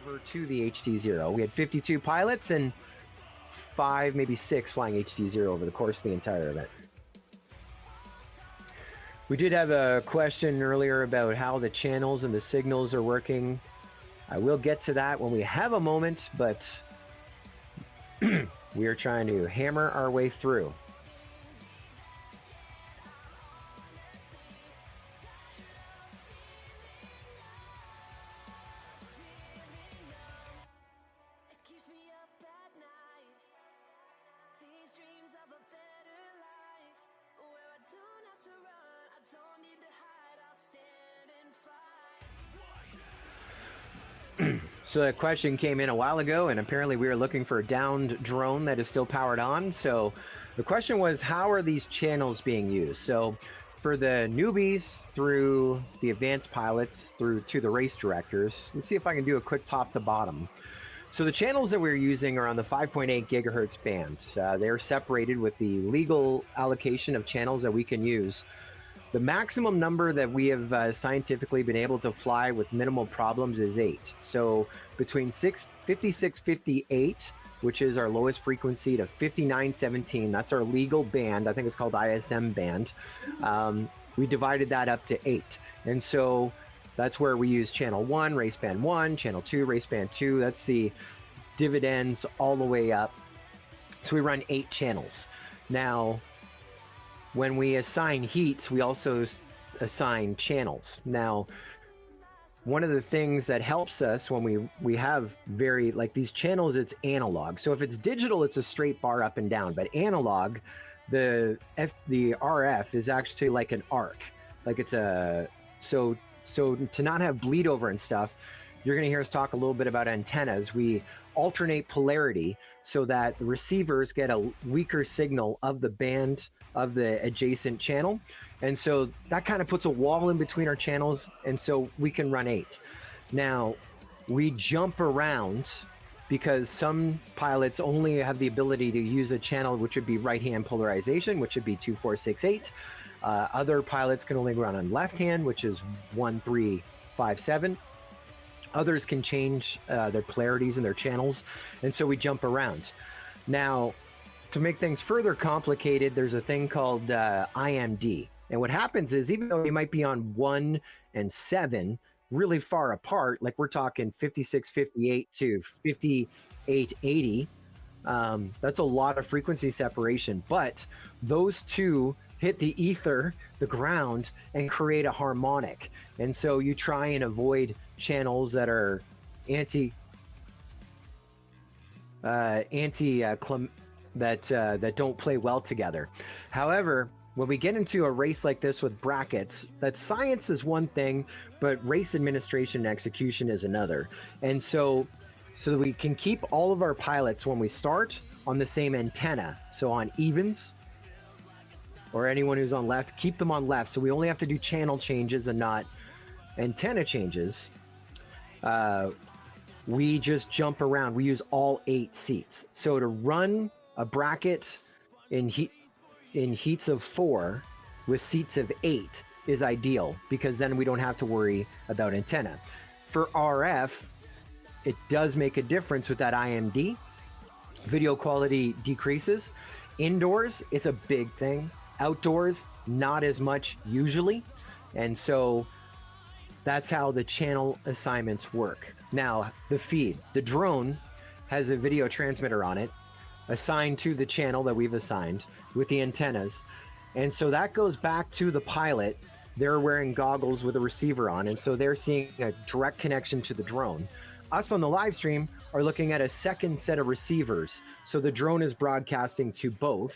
Over to the HD0. We had 52 pilots and 5, maybe 6 flying HD0 over the course of the entire event. We did have a question earlier about how the channels and the signals are working. I will get to that when we have a moment, but We are trying to hammer our way through. So the question came in a while ago, and apparently we were looking for a downed drone that is still powered on. So the question was, how are these channels being used? So for the newbies through the advanced pilots through to the race directors, let's see if I can do a quick top to bottom. So the channels that we're using are on the 5.8 gigahertz band. They're separated with the legal allocation of channels that we can use. The maximum number that we have scientifically been able to fly with minimal problems is 8. So between 5658, which is our lowest frequency, to 5917, that's our legal band. I think it's called ISM band. We divided that up to 8. And so that's where we use channel 1, race band 1, channel 2, race band 2. That's the dividends all the way up. So we run 8 channels. Now, when we assign heats, we also assign channels. Now, one of the things that helps us when we have like these channels, it's analog. So if it's digital, it's a straight bar up and down. But analog, the RF is actually like an arc. Like it's a so to not have bleed over and stuff, you're going to hear us talk a little bit about antennas. We alternate polarity so that the receivers get a weaker signal of the band of the adjacent channel. And so that kind of puts a wall in between our channels, and so we can run 8. Now, we jump around because some pilots only have the ability to use a channel which would be right-hand polarization, which would be 2468. Other pilots can only run on left-hand, which is 1357. Others can change their polarities and their channels, and so we jump around. Now, to make things further complicated, there's a thing called IMD. And what happens is, even though you might be on 1 and 7 really far apart, like we're talking 5658 to 5880, that's a lot of frequency separation. But those two hit the ether, the ground, and create a harmonic. And so you try and avoid channels that are that don't play well together. However, when we get into a race like this with brackets, that science is one thing, but race administration and execution is another. And so that we can keep all of our pilots when we start on the same antenna, so on evens, or anyone who's on left, keep them on left. So we only have to do channel changes and not antenna changes. We just jump around. We use all 8 seats. So to run a bracket in heats of 4 with seats of 8 is ideal, because then we don't have to worry about antenna. For RF, it does make a difference with that IMD. Video quality decreases. Indoors, it's a big thing. Outdoors, not as much usually. And so that's how the channel assignments work. Now, the feed. The drone has a video transmitter on it, assigned to the channel that we've assigned with the antennas. And so that goes back to the pilot. They're wearing goggles with a receiver on, and so they're seeing a direct connection to the drone. Us on the live stream are looking at a second set of receivers. So the drone is broadcasting to both.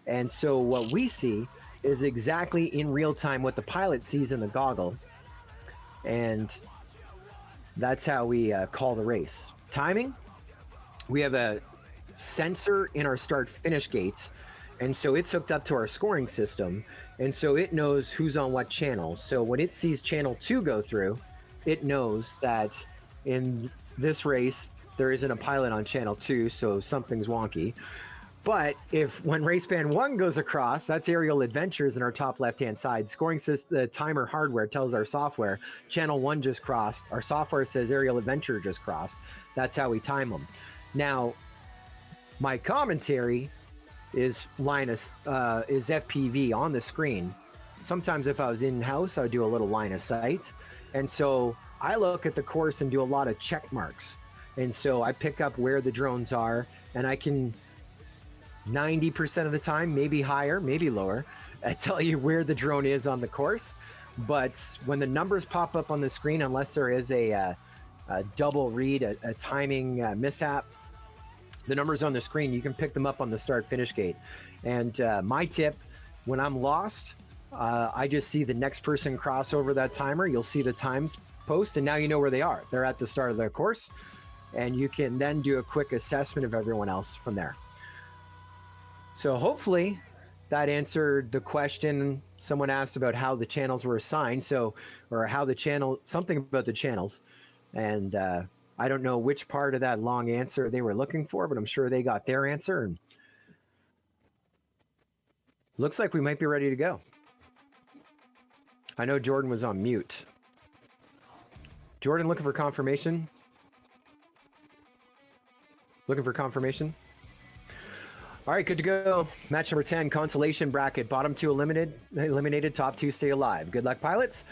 And so what we see is exactly in real time what the pilot sees in the goggle. And that's how we call the race. Timing, we have a sensor in our start finish gates, and so it's hooked up to our scoring system, and so it knows who's on what channel. So when it sees channel 2 go through, it knows that in this race there isn't a pilot on channel 2, so something's wonky. But when race band 1 goes across, that's Aerial Adventures in our top left-hand side. Scoring system, the timer hardware tells our software, channel 1 just crossed. Our software says Aerial Adventure just crossed. That's how we time them. Now, my commentary is FPV on the screen. Sometimes if I was in-house, I would do a little line of sight. And so I look at the course and do a lot of check marks. And so I pick up where the drones are, and I can 90% of the time, maybe higher, maybe lower, tell you where the drone is on the course. But when the numbers pop up on the screen, unless there is a double read, a timing mishap, the numbers on the screen, you can pick them up on the start finish gate. And my tip, when I'm lost, I just see the next person cross over that timer. You'll see the times post, and now you know where they are. They're at the start of their course, and you can then do a quick assessment of everyone else from there. So hopefully that answered the question someone asked about how the channels were assigned. So, or how the channel, something about the channels. And I don't know which part of that long answer they were looking for, but I'm sure they got their answer. And looks like we might be ready to go. I know Jordan was on mute. Jordan, looking for confirmation? Looking for confirmation? All right, good to go. Match number 10, Consolation bracket. Bottom two eliminated, top two stay alive. Good luck, pilots.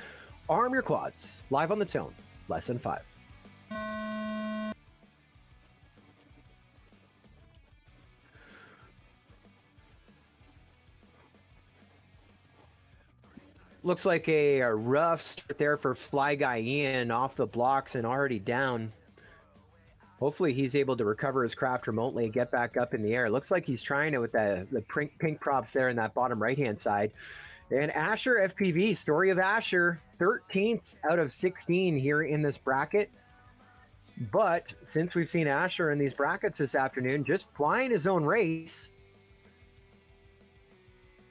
Arm your quads. Live on the tone. Lesson 5. Looks like a rough start there for Fly Guy Ian, off the blocks and already down. Hopefully he's able to recover his craft remotely and get back up in the air. Looks like he's trying it with the pink props there in that bottom right-hand side. And Asher FPV, story of Asher, 13th out of 16 here in this bracket. But since we've seen Asher in these brackets this afternoon, just flying his own race.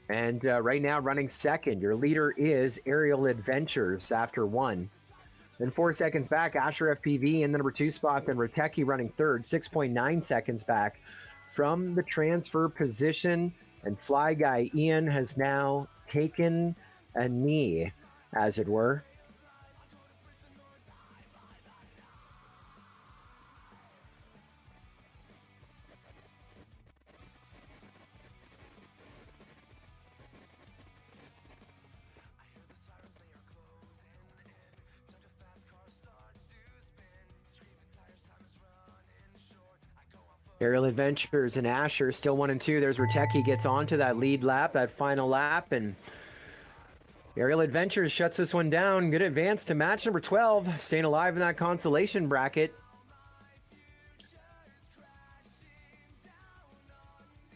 And right now running second. Your leader is Aerial Adventures after 1. Then 4 seconds back, Asher FPV in the number 2 spot. Then Rateki running third, 6.9 seconds back from the transfer position. And Fly Guy Ian has now taken a knee, as it were. Aerial Adventures and Asher still 1 and 2. There's Rateki gets onto that lead lap, that final lap, and Aerial Adventures shuts this one down. Good advance to match number 12, staying alive in that consolation bracket.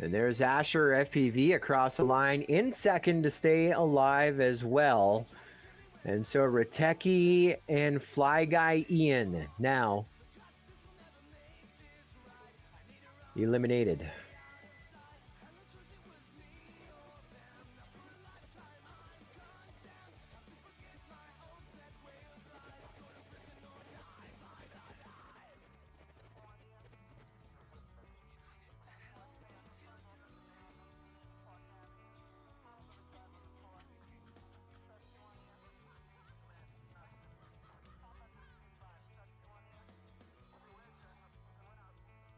And there's Asher FPV across the line in second to stay alive as well. And so Rateki and Fly Guy Ian now eliminated.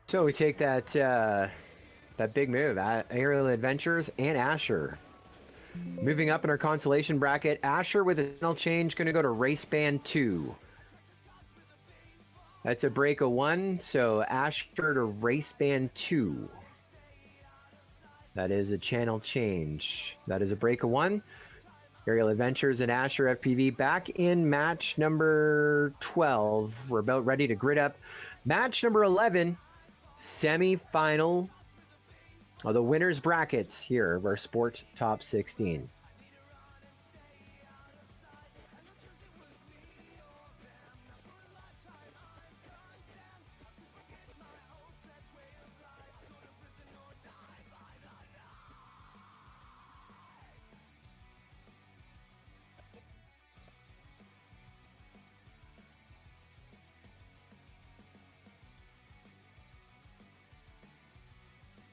So we take that that big move, Aerial Adventures and Asher. Moving up in our consolation bracket, Asher with a channel change, going to go to race band 2. That's a break of 1, so Asher to race band 2. That is a channel change. That is a break of 1. Aerial Adventures and Asher FPV back in match number 12. We're about ready to grid up match number 11. Semi-final of the winners brackets here of our Sport Top 16.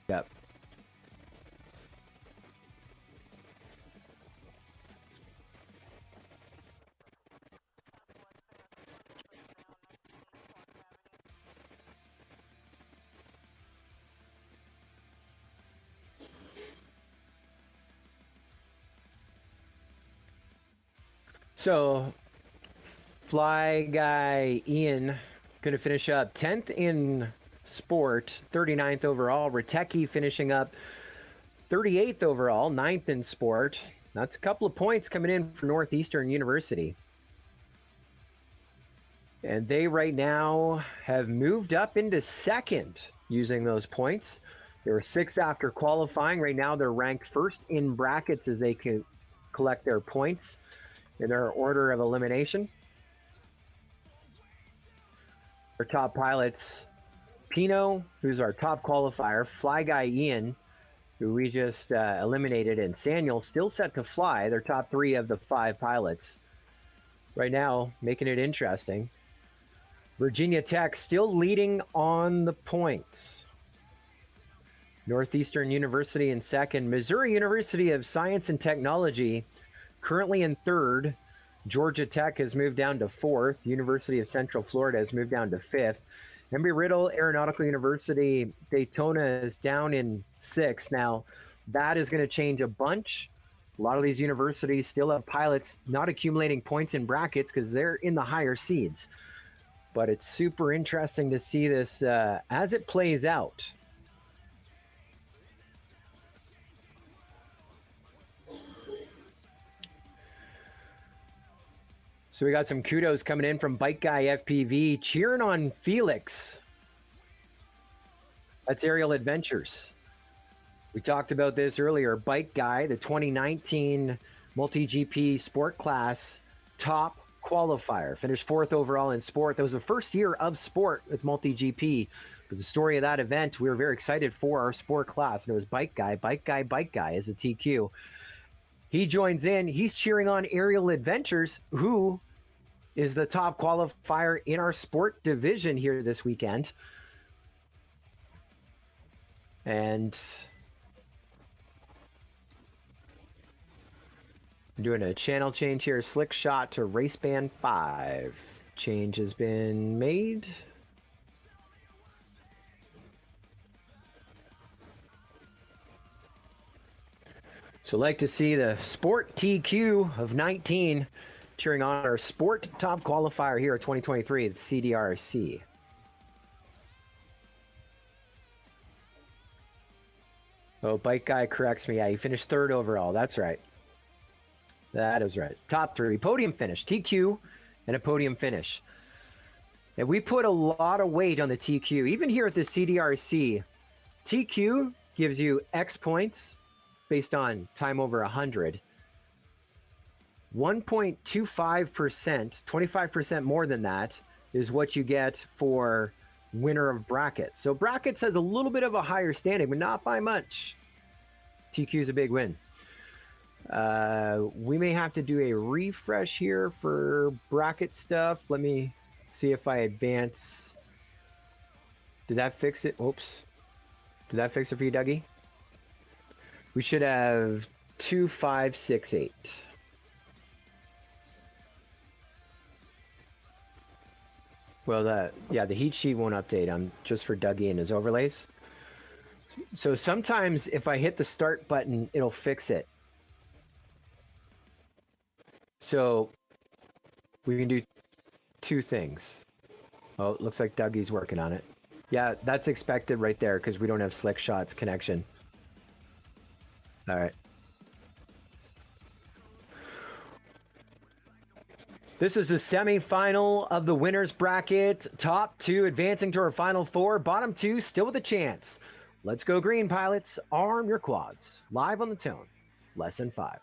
Yep. So, Fly Guy Ian Going to finish up 10th in sport, 39th overall. Riteki finishing up 38th overall, 9th in sport. That's a couple of points coming in for Northeastern University. And they right now have moved up into second using those points. They were 6th after qualifying. Right now they're ranked first in brackets as they can collect their points in their order of elimination. Our top pilots, Pino, who's our top qualifier, Fly Guy Ian, who we just eliminated, and Saniel still set to fly. They're top 3 of the 5 pilots. Right now, making it interesting. Virginia Tech still leading on the points. Northeastern University in second. Missouri University of Science and Technology currently in third. Georgia Tech has moved down to 4th. University of Central Florida has moved down to 5th. Embry Riddle, Aeronautical University, Daytona is down in 6th. Now, that is going to change a bunch. A lot of these universities still have pilots not accumulating points in brackets because they're in the higher seeds. But it's super interesting to see this as it plays out. So we got some kudos coming in from Bike Guy FPV, cheering on Felix. That's Aerial Adventures. We talked about this earlier. Bike Guy, the 2019 MultiGP sport class top qualifier. Finished 4th overall in sport. That was the first year of sport with MultiGP. But the story of that event, we were very excited for our sport class. And it was Bike Guy. Bike Guy, Bike Guy is a TQ. He joins in. He's cheering on Aerial Adventures, who is the top qualifier in our sport division here this weekend. And I'm doing a channel change here. Slick shot to race band 5. Change has been made. So like to see the Sport TQ of 19 cheering on our Sport Top Qualifier here at 2023, the CDRC. Oh, Bike Guy corrects me. Yeah, he finished 3rd overall. That's right. That is right. Top 3. Podium finish. TQ and a podium finish. And we put a lot of weight on the TQ. Even here at the CDRC, TQ gives you X points based on time over 100. 1.25%, 25% more than that, is what you get for winner of brackets. So brackets has a little bit of a higher standing, but not by much. TQ is a big win. We may have to do a refresh here for bracket stuff. Let me see if I advance. Did that fix it? Oops. Did that fix it for you, Dougie? We should have 2568. Well, the heat sheet won't update. Just for Dougie and his overlays. So sometimes if I hit the start button, it'll fix it. So we can do 2 things. Oh, it looks like Dougie's working on it. Yeah, that's expected right there because we don't have Slick Shots connection. All right. This is the semifinal of the winners bracket. Top 2 advancing to our final 4. Bottom 2 still with a chance. Let's go green, pilots. Arm your quads. Live on the tone. Lesson 5.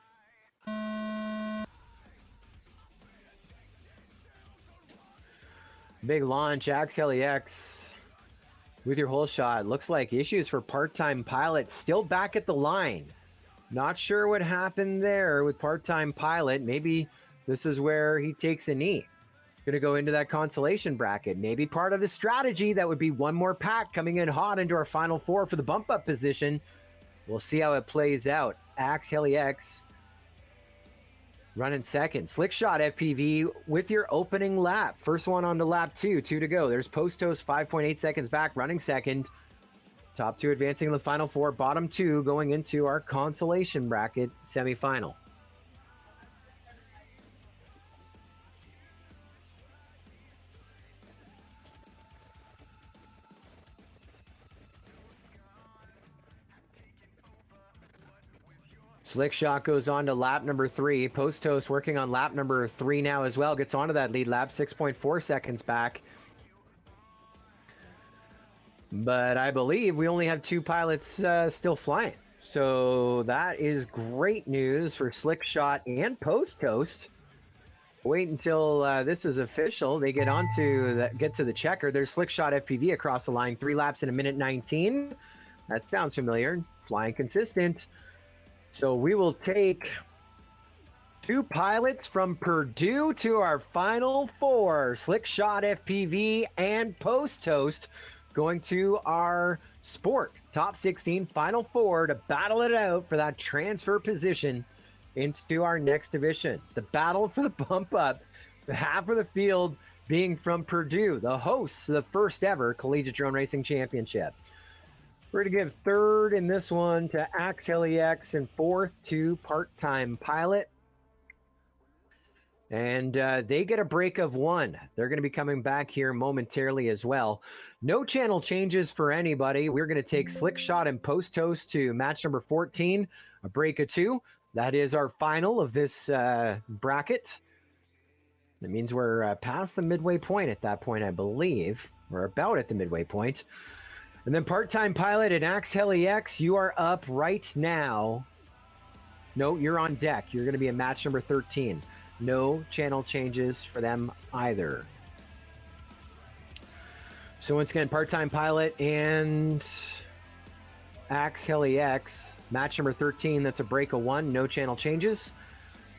Big launch, Axe LEX with your whole shot. Looks like issues for part-time pilot. Still back at the line. Not sure what happened there with part-time pilot. Maybe this is where he takes a knee. Going to go into that consolation bracket. Maybe part of the strategy. That would be one more pack coming in hot into our final 4 for the bump-up position. We'll see how it plays out. Axe LEX running second. Slick shot FPV with your opening lap. First one on to lap 2. 2 to go. There's Postos 5.8 seconds back, running second. Top 2 advancing in the final 4. Bottom 2 going into our consolation bracket semifinal. Slick Shot goes on to lap number 3. Post Toast working on lap number 3 now as well. Gets onto that lead lap, 6.4 seconds back. But I believe we only have 2 pilots still flying. So that is great news for Slick Shot and Post Toast. Wait until this is official. They get to the checker. There's Slick Shot FPV across the line. 3 laps in a minute 19. That sounds familiar. Flying consistent. So we will take 2 pilots from Purdue to our final 4. Slick Shot FPV and Post Toast going to our Sport Top 16 Final 4 to battle it out for that transfer position into our next division. The battle for the bump up, the half of the field being from Purdue, the hosts of the first ever Collegiate Drone Racing Championship. We're going to give 3rd in this one to AxHeliX and 4th to Part-Time Pilot. And they get a break of 1. They're going to be coming back here momentarily as well. No channel changes for anybody. We're going to take Slick Shot and Post Toast to match number 14, a break of 2. That is our final of this bracket. That means we're past the midway point at that point, I believe. We're about at the midway point. And then Part-Time Pilot and AxHeliX, you are up right now. No, you're on deck. You're going to be in match number 13. No channel changes for them either. So once again, Part-Time Pilot and AxHeliX, match number 13, that's a break of 1, no channel changes.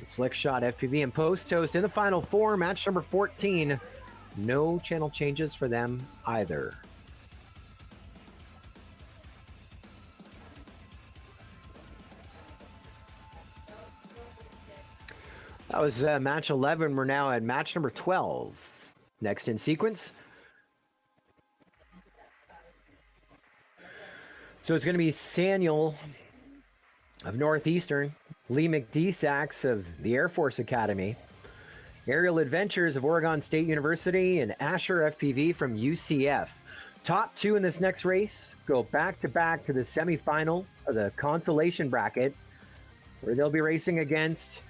Slick Shot FPV and Post Toast in the final 4, match number 14, no channel changes for them either. That was match 11. We're now at match number 12. Next in sequence. So it's going to be Saniel of Northeastern, Lee McDesacks of the Air Force Academy, Aerial Adventures of Oregon State University, and Asher FPV from UCF. Top 2 in this next race go back-to-back to the semifinal of the Consolation bracket, where they'll be racing against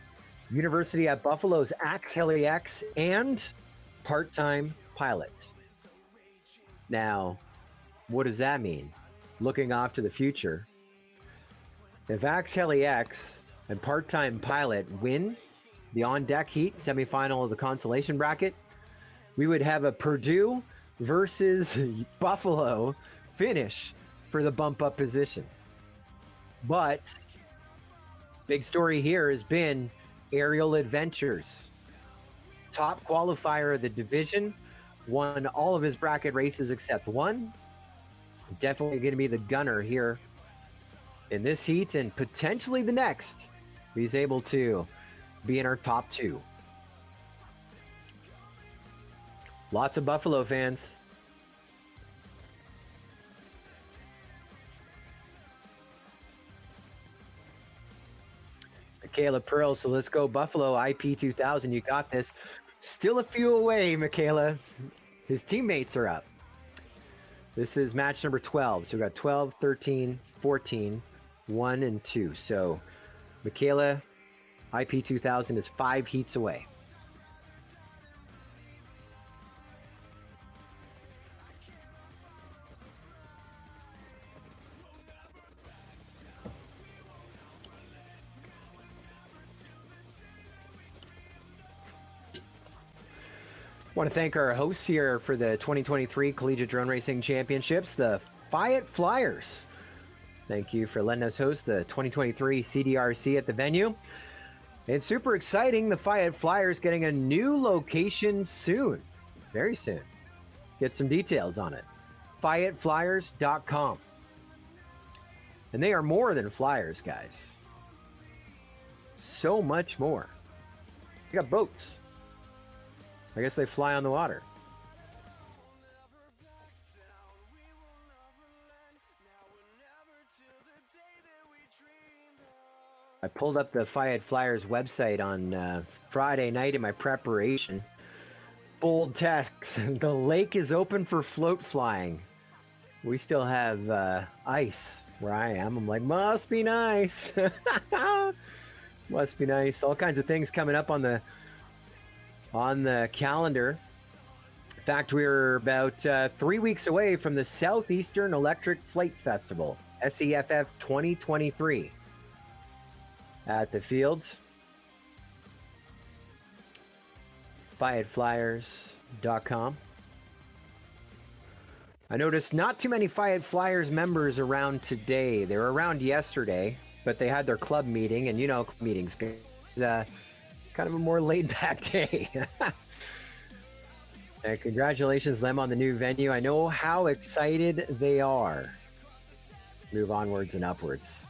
University at Buffalo's AxHeliX and Part-Time Pilots. Now, what does that mean? Looking off to the future, if AxHeliX and Part-Time Pilot win the on-deck heat semifinal of the Consolation bracket, we would have a Purdue versus Buffalo finish for the bump-up position. But big story here has been Aerial Adventures, top qualifier of the division, won all of his bracket races except one. Definitely going to be the gunner here in this heat and potentially the next. He's able to be in our top 2. Lots of Buffalo fans. Michaela Pearl, so let's go Buffalo IP2000. You got this. Still a few away, Michaela. His teammates are up. This is match number 12. So we got 12, 13, 14, 1, and 2. So Michaela IP2000 is 5 heats away. I want to thank our hosts here for the 2023 Collegiate Drone Racing Championships, the Fayette Flyers. Thank you for letting us host the 2023 CDRC at the venue. It's super exciting. The Fayette Flyers getting a new location soon, very soon. Get some details on it. FayetteFlyers.com. And they are more than flyers, guys. So much more. They got boats. I guess they fly on the water. I pulled up the Fayette Flyers website on Friday night in my preparation. Bold text, the lake is open for float flying. We still have ice where I am. I'm like, must be nice. Must be nice. All kinds of things coming up on the calendar. In fact, we're about 3 weeks away from the Southeastern Electric Flight Festival, SEFF 2023, at the fields. FayetteFlyers.com. I noticed not too many Fayette Flyers members around today. They were around yesterday, but they had their club meeting, and you know, meetings kind of a more laid-back day. And congratulations them on the new venue. I know how excited they are. Move onwards and upwards.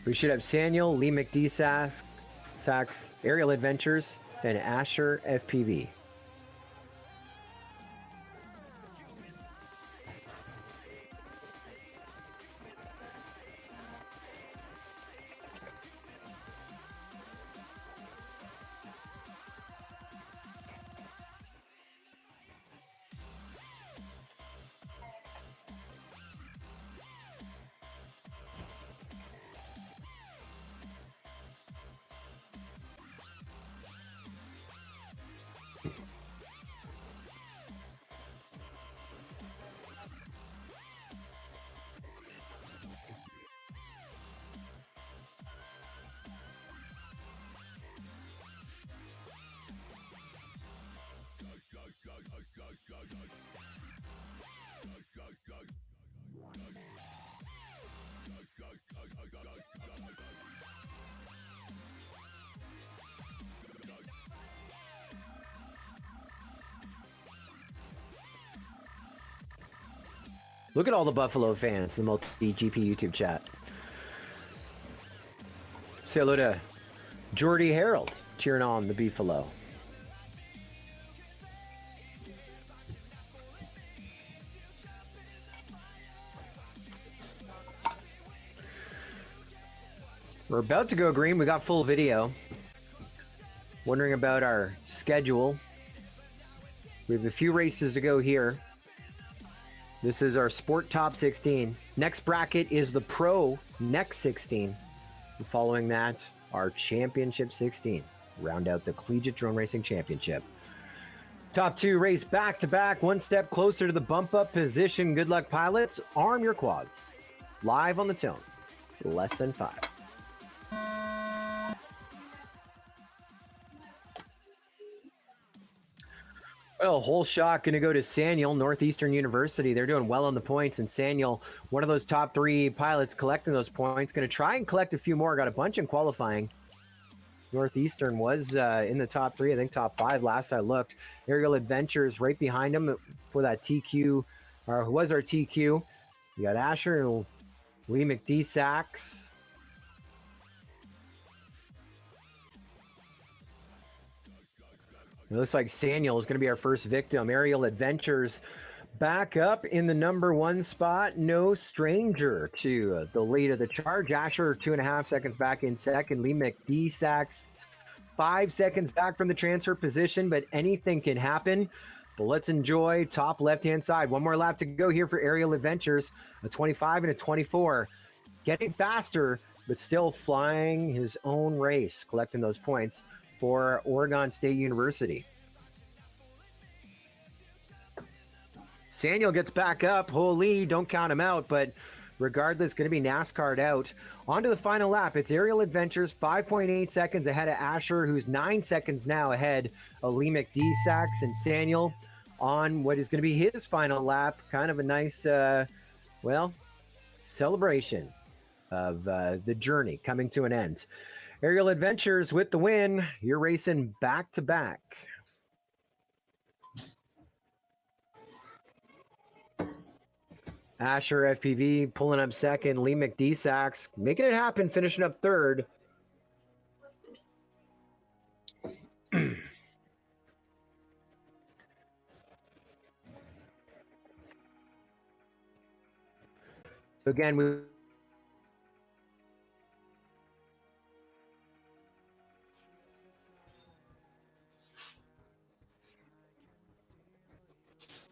We should have Saniel, Lee McD Sachs, Aerial Adventures, and Asher FPV. Look at all the Buffalo fans, the MultiGP YouTube chat. Say hello to Jordy Harold cheering on the Beefalo. We're about to go green. We got full video. Wondering about our schedule. We have a few races to go here. This is our Sport Top 16. Next bracket is the Pro Next 16. And following that, our Championship 16. Round out the Collegiate Drone Racing Championship. Top two race back to back, one step closer to the bump up position. Good luck, pilots. Arm your quads. Live on the tone. Less than 5. Well, whole shot going to go to Saniel, Northeastern University. They're doing well on the points, and Saniel, one of those top 3 pilots collecting those points, going to try and collect a few more. Got a bunch in qualifying. Northeastern was in the top 3, I think top 5 last I looked. Aerial Adventures right behind him for that TQ, or who was our TQ. You got Asher and Lee McD Sachs. It looks like Saniel is going to be our first victim. Aerial Adventures back up in the number 1 spot. No stranger to the lead of the charge. Asher 2.5 seconds back in second. Lee McD Sachs 5 seconds back from the transfer position, but anything can happen. But let's enjoy top left-hand side. One more lap to go here for Aerial Adventures. A 25 and a 24. Getting faster, but still flying his own race, collecting those points for Oregon State University. Saniel gets back up. Holy, don't count him out, but regardless, going to be NASCAR'd out. On to the final lap. It's Aerial Adventures, 5.8 seconds ahead of Asher, who's 9 seconds now ahead of Lee McD Sachs, and Saniel on what is going to be his final lap. Kind of a nice, well, celebration of the journey coming to an end. Aerial Adventures with the win. You're racing back to back. Asher FPV pulling up second. Lee McD Sachs making it happen, finishing up third. So again, we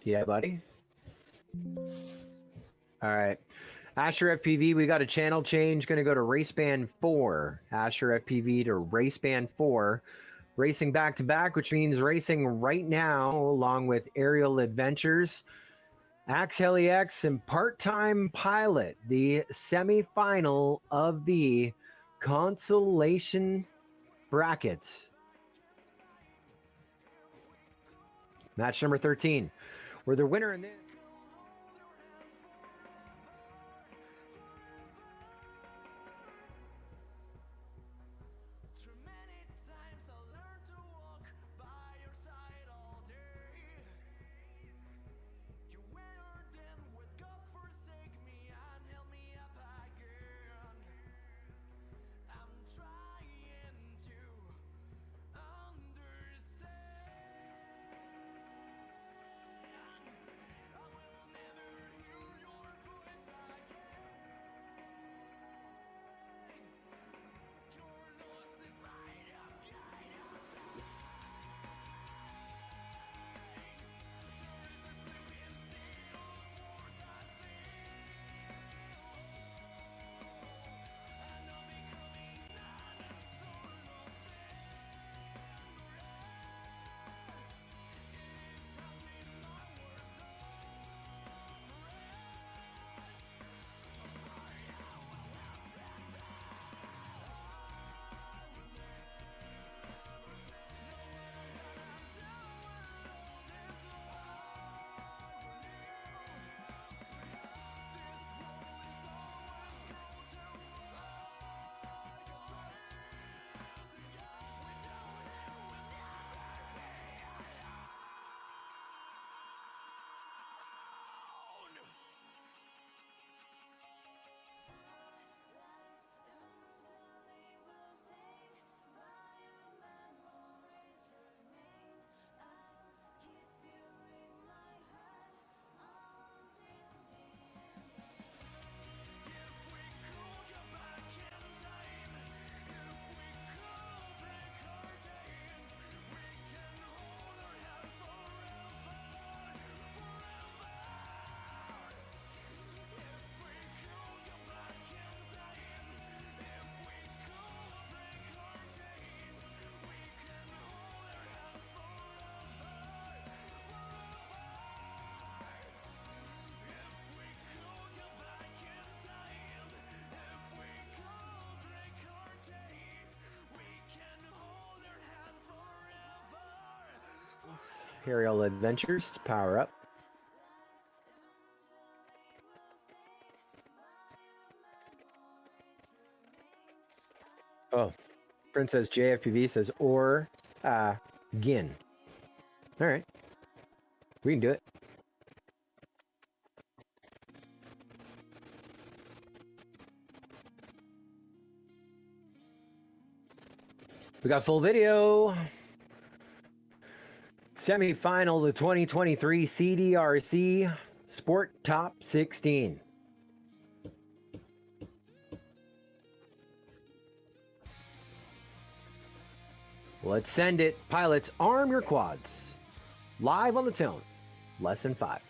Yeah, buddy. All right. Asher FPV, we got a channel change. Going to go to race band 4. Asher FPV to race band 4. Racing back to back, which means racing right now along with Aerial Adventures, Axe Heli X, and Part-Time Pilot, the semifinal of the Consolation brackets. Match number 13. We're the winner in this. Aerial Adventures to power up. Oh, Princess JFPV says Gin. All right, we can do it. We got full video. Semi-final, the 2023 CDRC Sport Top 16. Let's send it. Pilots, arm your quads. Live on the tone. Lesson 5.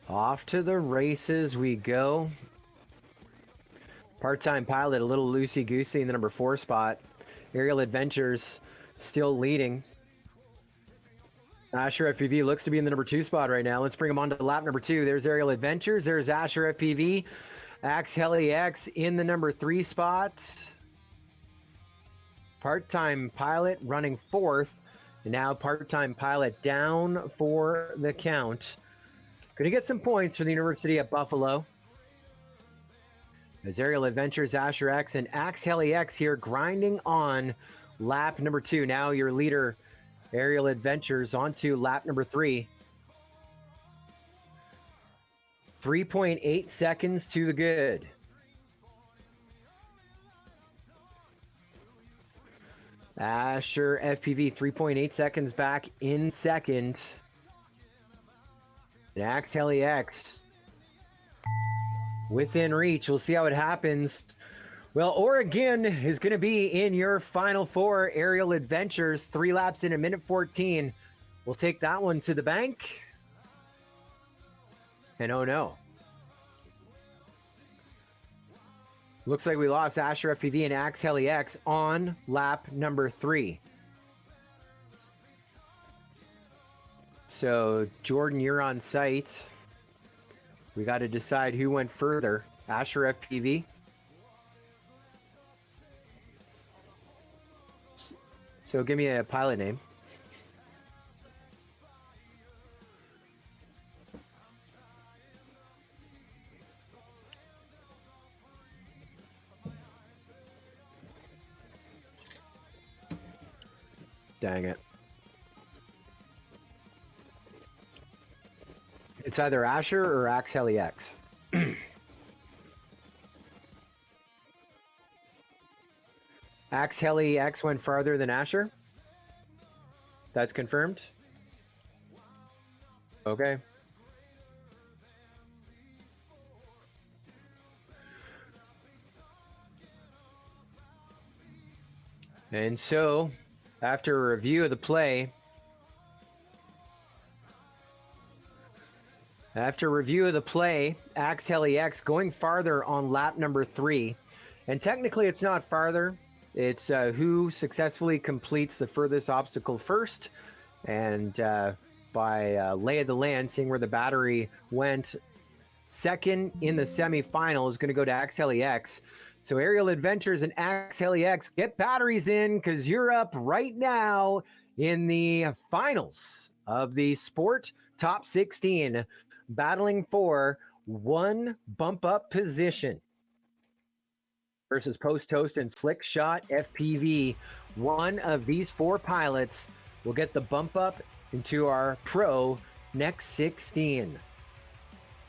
Off to the races we go. Part-time pilot, a little loosey-goosey in the number 4 spot. Aerial Adventures still leading. Asher FPV looks to be in the number 2 spot right now. Let's bring him on to lap number 2. There's Aerial Adventures. There's Asher FPV. Axe Heli X in the number 3 spot. Part-time pilot running 4th. And now part-time pilot down for the count. Going to get some points for the University at Buffalo. As Aerial Adventures, Asher X, and Axe Heli X here grinding on lap number 2. Now your leader, Aerial Adventures, onto lap number 3. 3.8 seconds to the good. Asher FPV 3.8 seconds back in second. And Axe Heli X within reach. We'll see how it happens. Well, Oregon is going to be in your Final Four. Aerial Adventures, 3 laps in a minute 14. We'll take that one to the bank. And oh no. Looks like we lost Asher FPV and Axe Heli X on lap number 3. So, Jordan, you're on site. We got to decide who went further. Asher FPV. So, give me a pilot name. Dang it. It's either Asher or Axe Heli X. Axe Heli X went farther than Asher? That's confirmed? Okay. And so, after a review of the play, Axe Heli X going farther on lap number 3. And technically it's not farther. It's who successfully completes the furthest obstacle first. And by lay of the land, seeing where the battery went, second in the semifinal is going to go to Axe Heli X. So Aerial Adventures and Axe Heli X, get batteries in because you're up right now in the finals of the Sport Top 16, battling for one bump up position versus Post Toast and Slick Shot FPV. One of these 4 pilots will get the bump up into our Pro Next 16.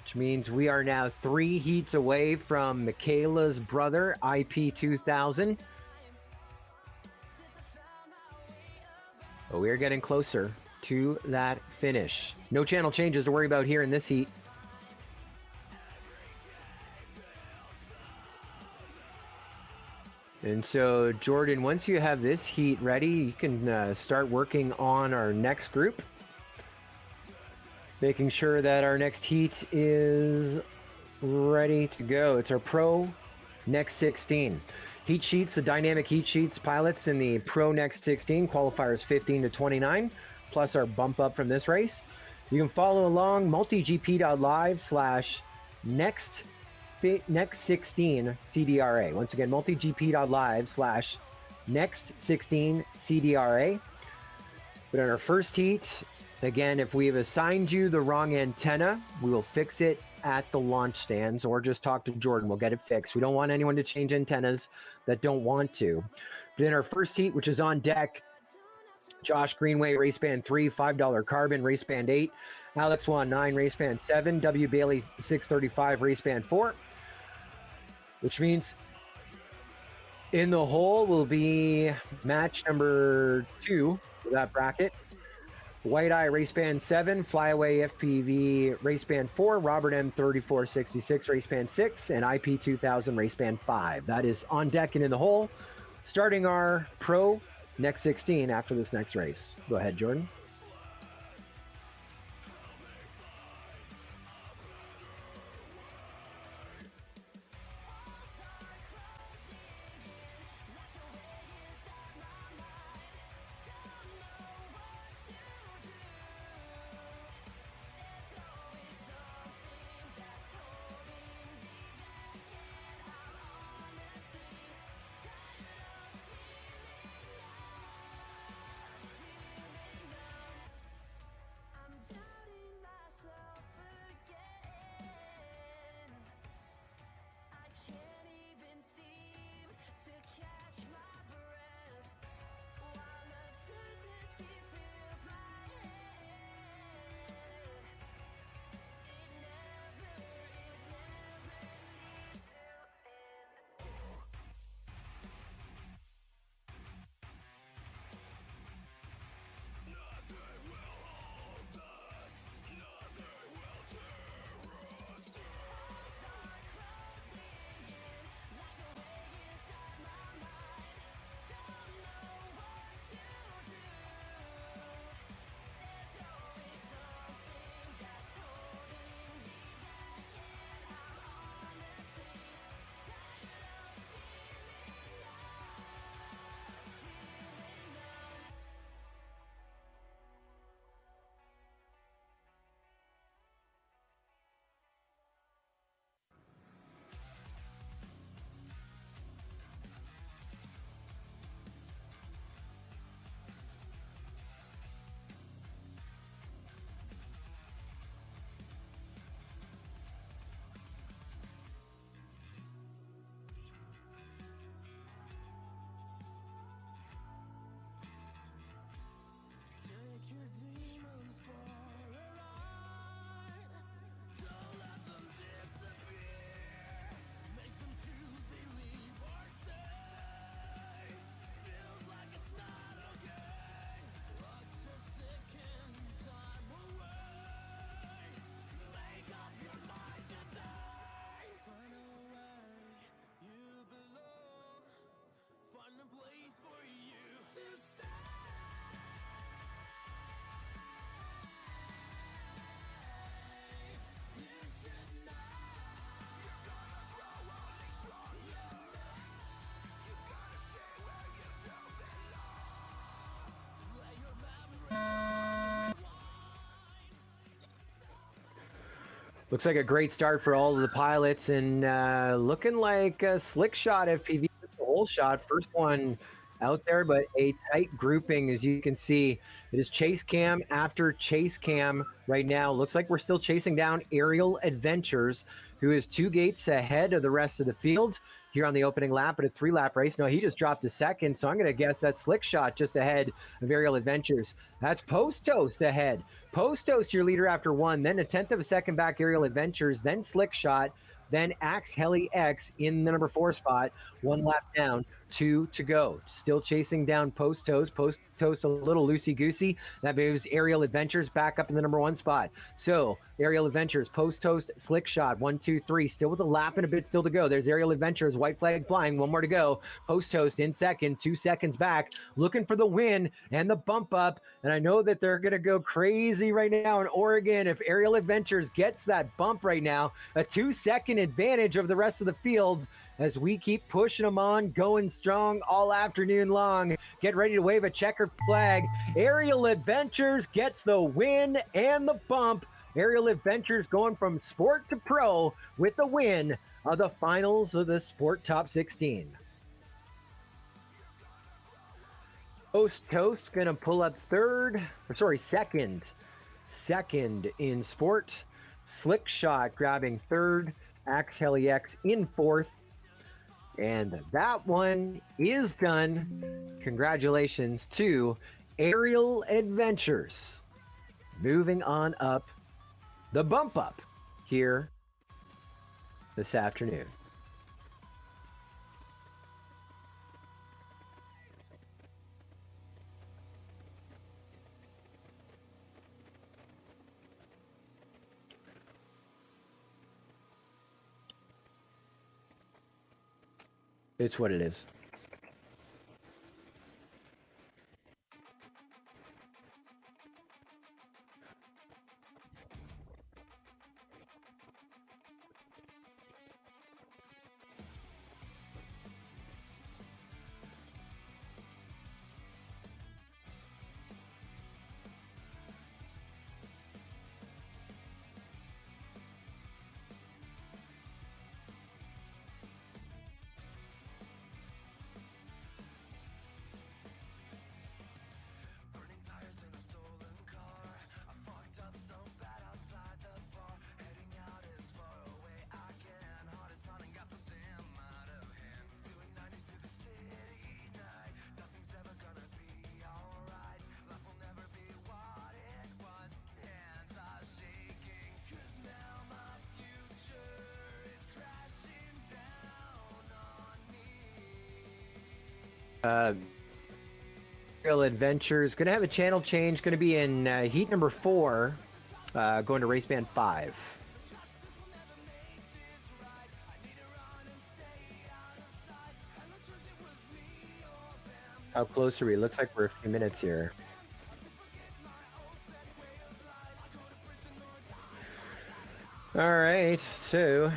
Which means we are now 3 heats away from Michaela's brother, IP2000. But we are getting closer to that finish. No channel changes to worry about here in this heat. And so, Jordan, once you have this heat ready, you can start working on our next group. Making sure that our next heat is ready to go. It's our Pro Next 16. Heat sheets, the dynamic heat sheets, pilots in the Pro Next 16, qualifiers 15 to 29, plus our bump up from this race. You can follow along multigp.live/next 16 CDRA. Once again, multigp.live/next 16 CDRA. But in our first heat, again, if we have assigned you the wrong antenna, we will fix it at the launch stands, or just talk to Jordan. We'll get it fixed. We don't want anyone to change antennas that don't want to. But in our first heat, which is on deck, Josh Greenway, race band 3, $5 carbon, race band 8. Alex Wan 9, race band 7. W. Bailey 635, race band 4. Which means in the hole will be match number 2 for that bracket. White Eye race band 7, Flyaway FPV race band 4, Robert M 3466 race band 6, and IP 2000 race band 5. That is on deck and in the hole, starting our Pro Next 16 after this next race. Go ahead, Jordan. Looks like a great start for all of the pilots, and looking like a slick shot FPV, the whole shot. First one out there, but a tight grouping, as you can see. It is chase cam after chase cam right now. Looks like we're still chasing down Aerial Adventures, who is 2 gates ahead of the rest of the field here on the opening lap at a 3-lap race. No, he just dropped a second, so I'm going to guess that's Slick Shot just ahead of Aerial Adventures. That's Post Toast ahead. Post Toast, your leader after 1, then a 1/10 of a second back Aerial Adventures, then Slick Shot, then Axe Heli X in the number 4 spot, 1 lap down, 2 to go. Still chasing down Post Toast. Post Toast a little loosey-goosey. That moves Aerial Adventures back up in the number 1 spot. So Aerial Adventures, Post Toast, Slick Shot, 1, 2, 3. Still with a lap and a bit still to go. There's Aerial Adventures, white flag flying, 1 more to go. Post Toast in second, 2 seconds back, looking for the win and the bump up. And I know that they're going to go crazy right now in Oregon if Aerial Adventures gets that bump right now. A 2-second advantage of the rest of the field as we keep pushing them on, going strong all afternoon long. Get ready to wave a checker flag. Aerial Adventures gets the win and the bump. Aerial Adventures going from sport to pro with the win of the finals of the Sport Top 16. Post Toast gonna pull up second in sport. Slick Shot grabbing 3rd. Axe Heli X in 4th. And that one is done. Congratulations to Aerial Adventures. Moving on up the bump up here this afternoon. It's what it is. Aerial Adventures going to have a channel change. Going to be in heat number 4, going to race band 5. How close are we? Looks like we're a few minutes here. All right, so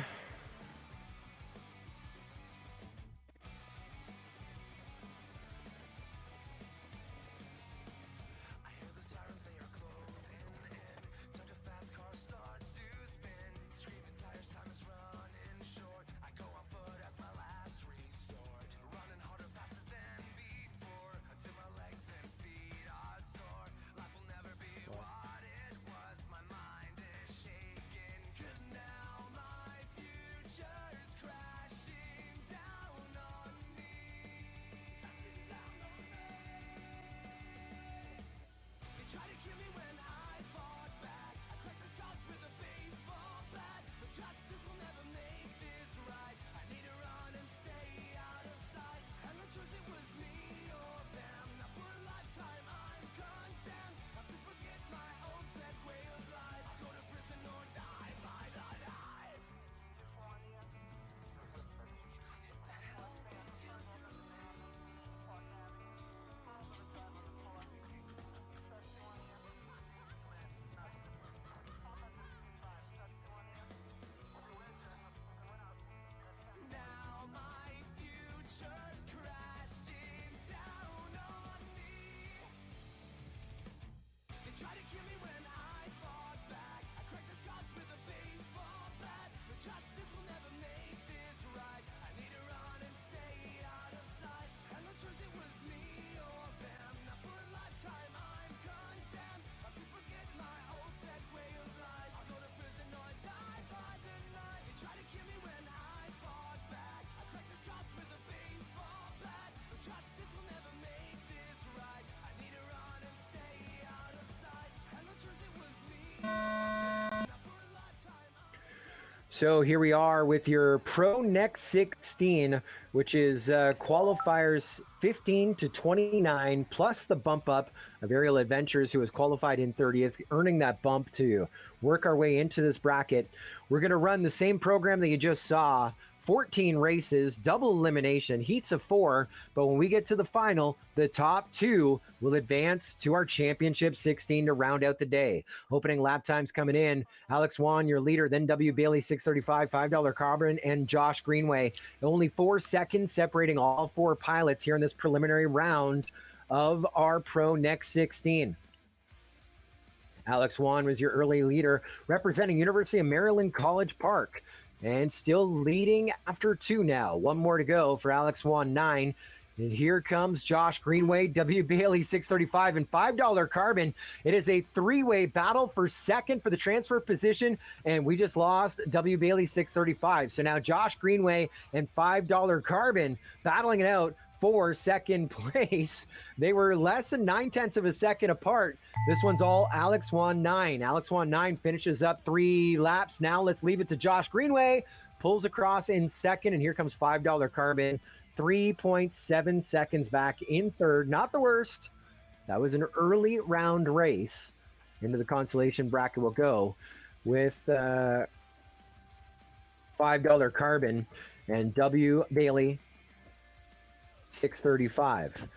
So here we are with your Pro Next 16, which is qualifiers 15 to 29, plus the bump up of Aerial Adventures, who was qualified in 30th, earning that bump to work our way into this bracket. We're going to run the same program that you just saw. 14 races, double elimination, heats of 4, but when we get to the final, the top 2 will advance to our championship 16 to round out the day. Opening lap times coming in, Alex Wan, your leader, then W. Bailey, 635, $5 carbon, and Josh Greenway. Only 4 seconds separating all 4 pilots here in this preliminary round of our Pro Next 16. Alex Wan was your early leader, representing University of Maryland College Park. And still leading after 2 now. 1 more to go for Alex Wan, 9. And here comes Josh Greenway, W. Bailey, 635, and $5 carbon. It is a 3-way battle for second for the transfer position, and we just lost W. Bailey, 635. So now Josh Greenway and $5 carbon battling it out for second place. They were less than 9/10 of a second apart. This one's all Alex Wan 9. Alex Wan 9 finishes up 3 laps. Now let's leave it to Josh Greenway. Pulls across in second, and here comes $5 carbon. 3.7 seconds back in third. Not the worst. That was an early round race. Into the consolation bracket we'll go with $5 carbon and W. Bailey, 635.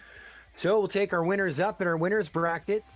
So we'll take our winners up in our winners brackets.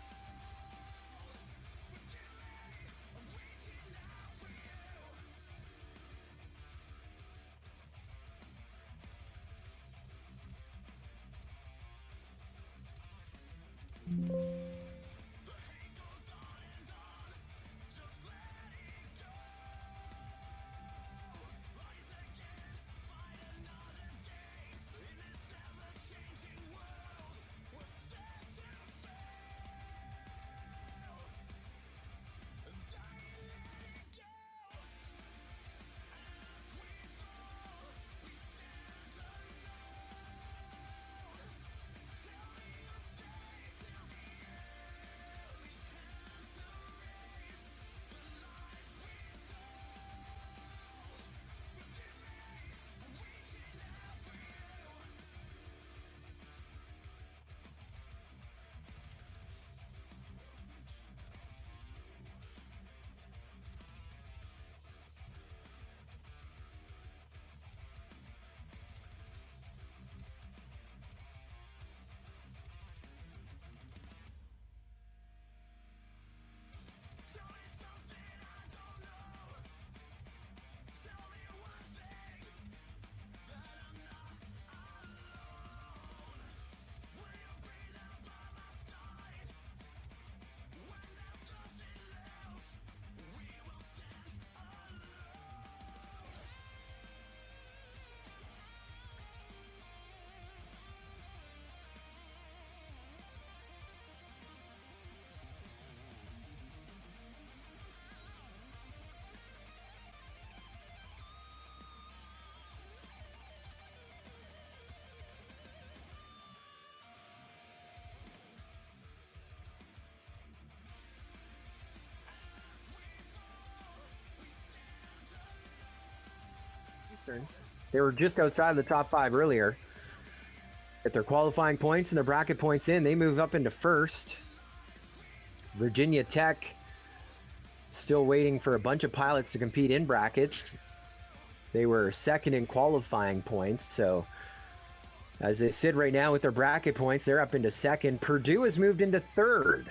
They were just outside the top 5 earlier. Get their qualifying points and their bracket points in, they move up into first. Virginia Tech still waiting for a bunch of pilots to compete in brackets. They were second in qualifying points, so as they sit right now with their bracket points, they're up into second. Purdue has moved into third.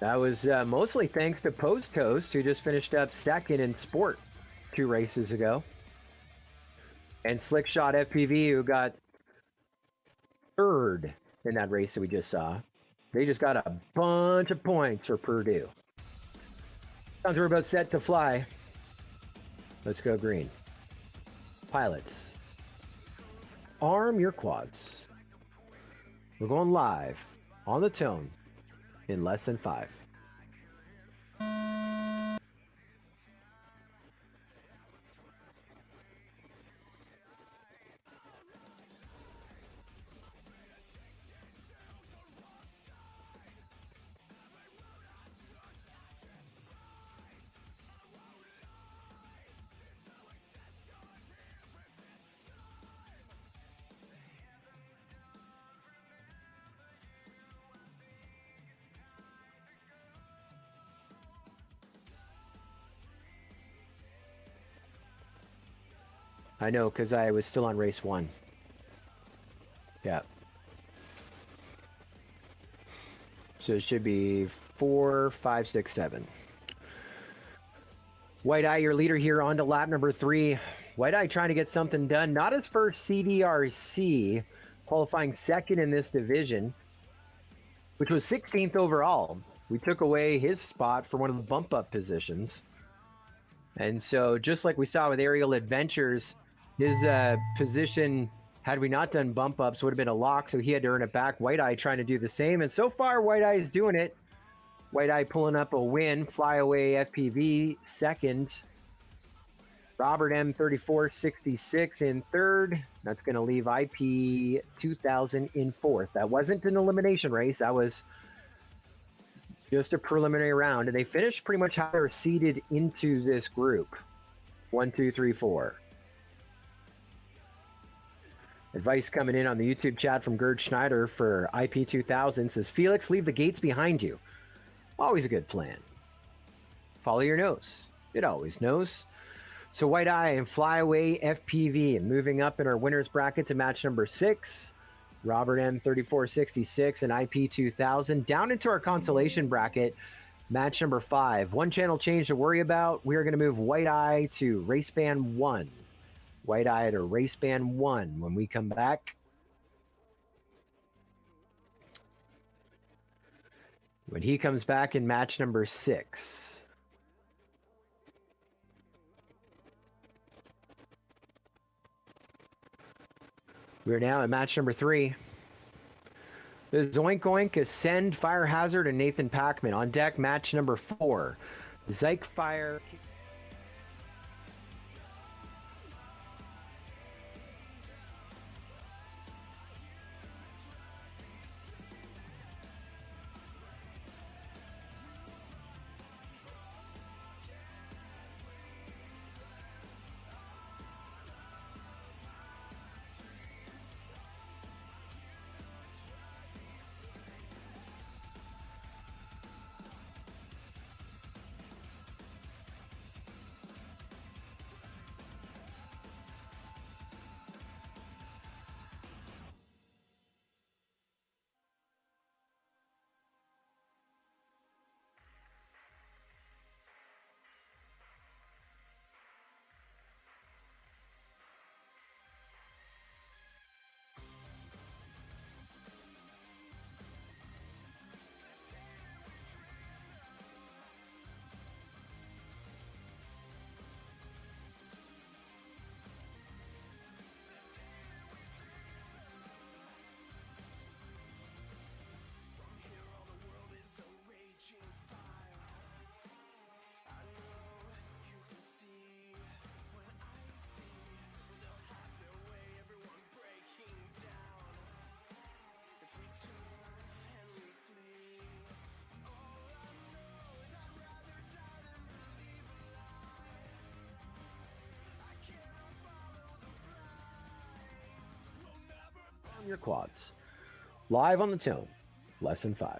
That was mostly thanks to Post Coast, who just finished up second in sport 2 races ago. And Slick Shot FPV, who got third in that race that we just saw. They just got a bunch of points for Purdue. Sounds we're about set to fly. Let's go green. Pilots, arm your quads. We're going live on the tone in less than 5. I know, because I was still on race 1. Yeah. So it should be 4, 5, 6, 7. White Eye, your leader here, on to lap number 3. White Eye trying to get something done. Not his first CDRC, qualifying second in this division, which was 16th overall. We took away his spot for one of the bump-up positions. And so just like we saw with Aerial Adventures, his position, had we not done bump-ups, would have been a lock, so he had to earn it back. White Eye trying to do the same, and so far White Eye is doing it. White Eye pulling up a win. Flyaway FPV second. Robert M3466 in third. That's going to leave IP 2000 in fourth. That wasn't an elimination race. That was just a preliminary round. And they finished pretty much how they were seeded into this group. 1, 2, 3, 4. Advice coming in on the YouTube chat from Gerd Schneider for IP 2000 says, Felix, leave the gates behind you. Always a good plan. Follow your nose. It always knows. So White Eye and Flyaway FPV moving up in our winners bracket to match number 6. Robert M3466 and IP 2000 down into our consolation bracket, match number 5. One channel change to worry about. We are going to move White Eye to race band 1. White Eye to race band 1 when we come back. When he comes back in match number 6. We're now at match number 3. The Zoink Oink, Ascend, Fire Hazard, and Nathan Packman. On deck, match number 4. Zyke Fire. Your quads. Live on the tone. Lesson 5.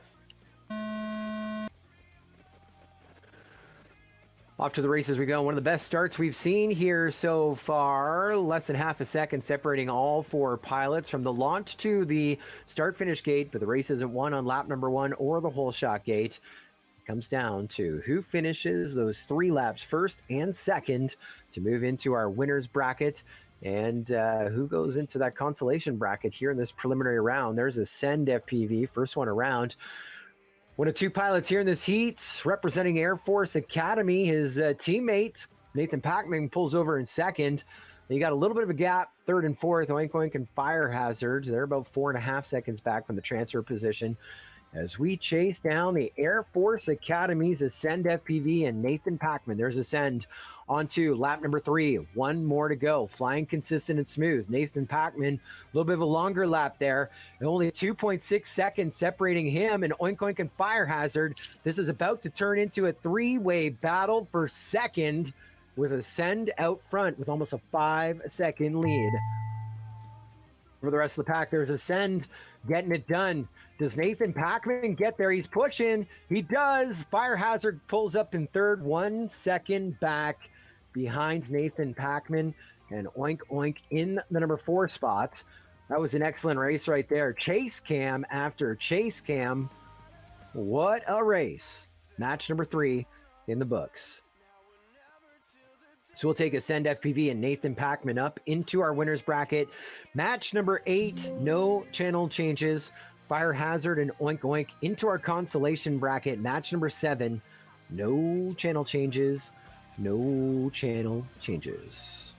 Off to the races we go. One of the best starts we've seen here so far. Less than half a second separating all 4 pilots from the launch to the start-finish gate, but the race isn't won on lap number 1 or the whole shot gate. It comes down to who finishes those 3 laps first and second to move into our winners bracket. And who goes into that consolation bracket here in this preliminary round. There's Ascend FPV, first one around. One of 2 pilots here in this heat, representing Air Force Academy. His teammate, Nathan Packman, pulls over in second. You got a little bit of a gap, third and fourth. Oink Oink and Fire Hazards. They're about 4.5 seconds back from the transfer position. As we chase down the Air Force Academy's Ascend FPV and Nathan Packman. There's Ascend onto lap number 3. 1 more to go. Flying consistent and smooth. Nathan Packman, a little bit of a longer lap there. Only 2.6 seconds separating him and Oink Oink and Fire Hazard. This is about to turn into a 3-way battle for second with Ascend out front with almost a 5-second lead. For the rest of the pack, there's Ascend getting it done. Does Nathan Packman get there? He's pushing. He does. Fire Hazard pulls up in third, 1 second back behind Nathan Packman. and oink oink in the number 4 spot. That was an excellent race right there. Chase cam after chase cam. What a race. Match number 3 in the books. So we'll take Ascend FPV and Nathan Packman up into our winners bracket. Match number 8, no channel changes. Fire Hazard and Oink Oink into our Consolation bracket. Match number 7, no channel changes. No channel changes.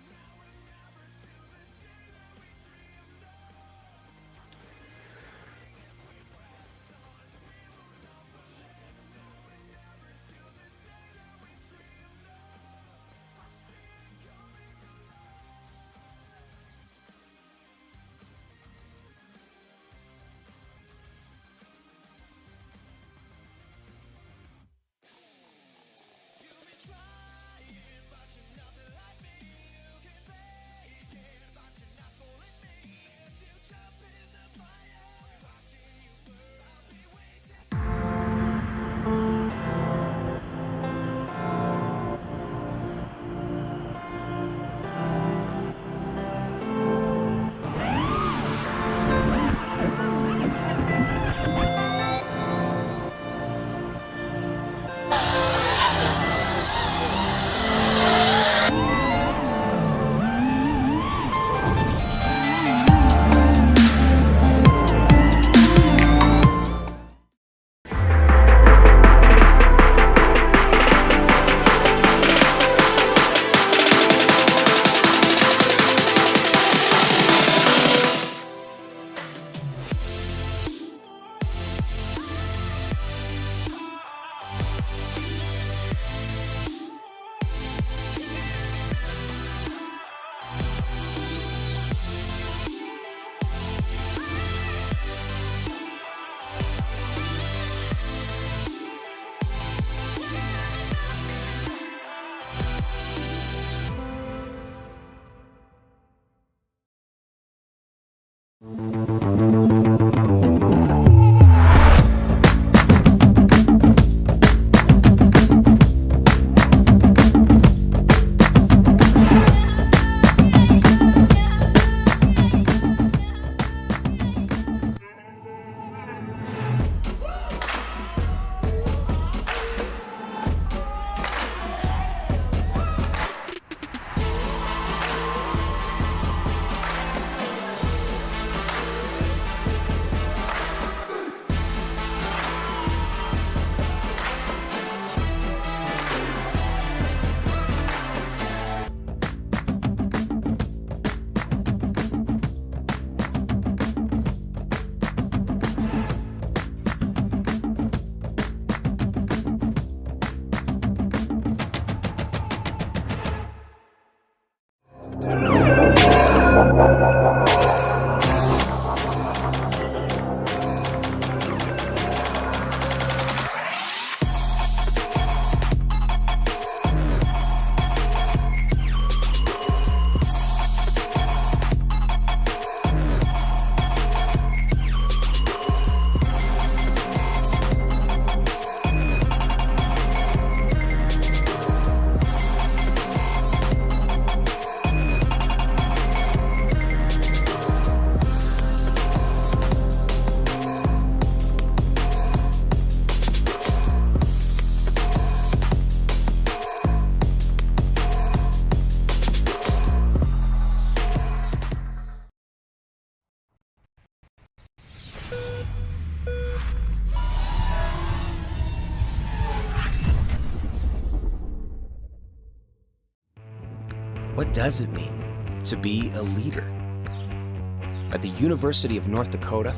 What does it mean to be a leader? At the University of North Dakota,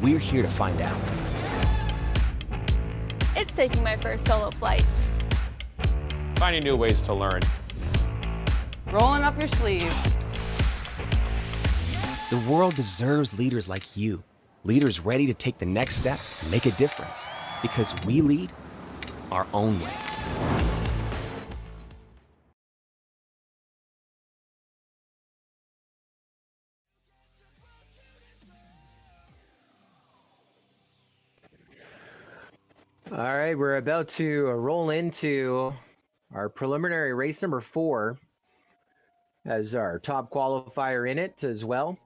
we're here to find out. It's taking my first solo flight. Finding new ways to learn. Rolling up your sleeves. The world deserves leaders like you. Leaders ready to take the next step and make a difference. Because we lead our own way. All right, we're about to roll into our preliminary race number 4. as our top qualifier in it as well.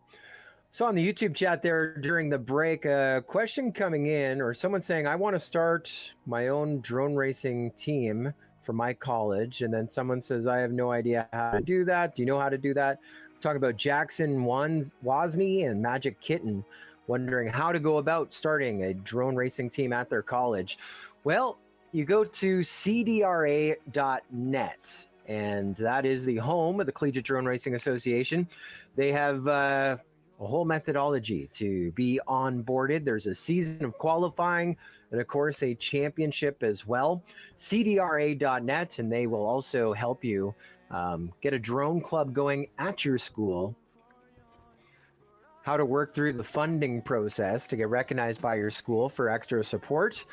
So on the YouTube chat there during the break, a question coming in, or someone saying, I want to start my own drone racing team for my college. And then someone says, I have no idea how to do that. Do you know how to do that? We're talking about Jackson Wozni and Magic Kitten, wondering how to go about starting a drone racing team at their college. Well, you go to cdra.net, and that is the home of the Collegiate Drone Racing Association. They have a whole methodology to be onboarded. There's a season of qualifying and, of course, a championship as well. cdra.net, and they will also help you get a drone club going at your school, how to work through the funding process to get recognized by your school for extra support,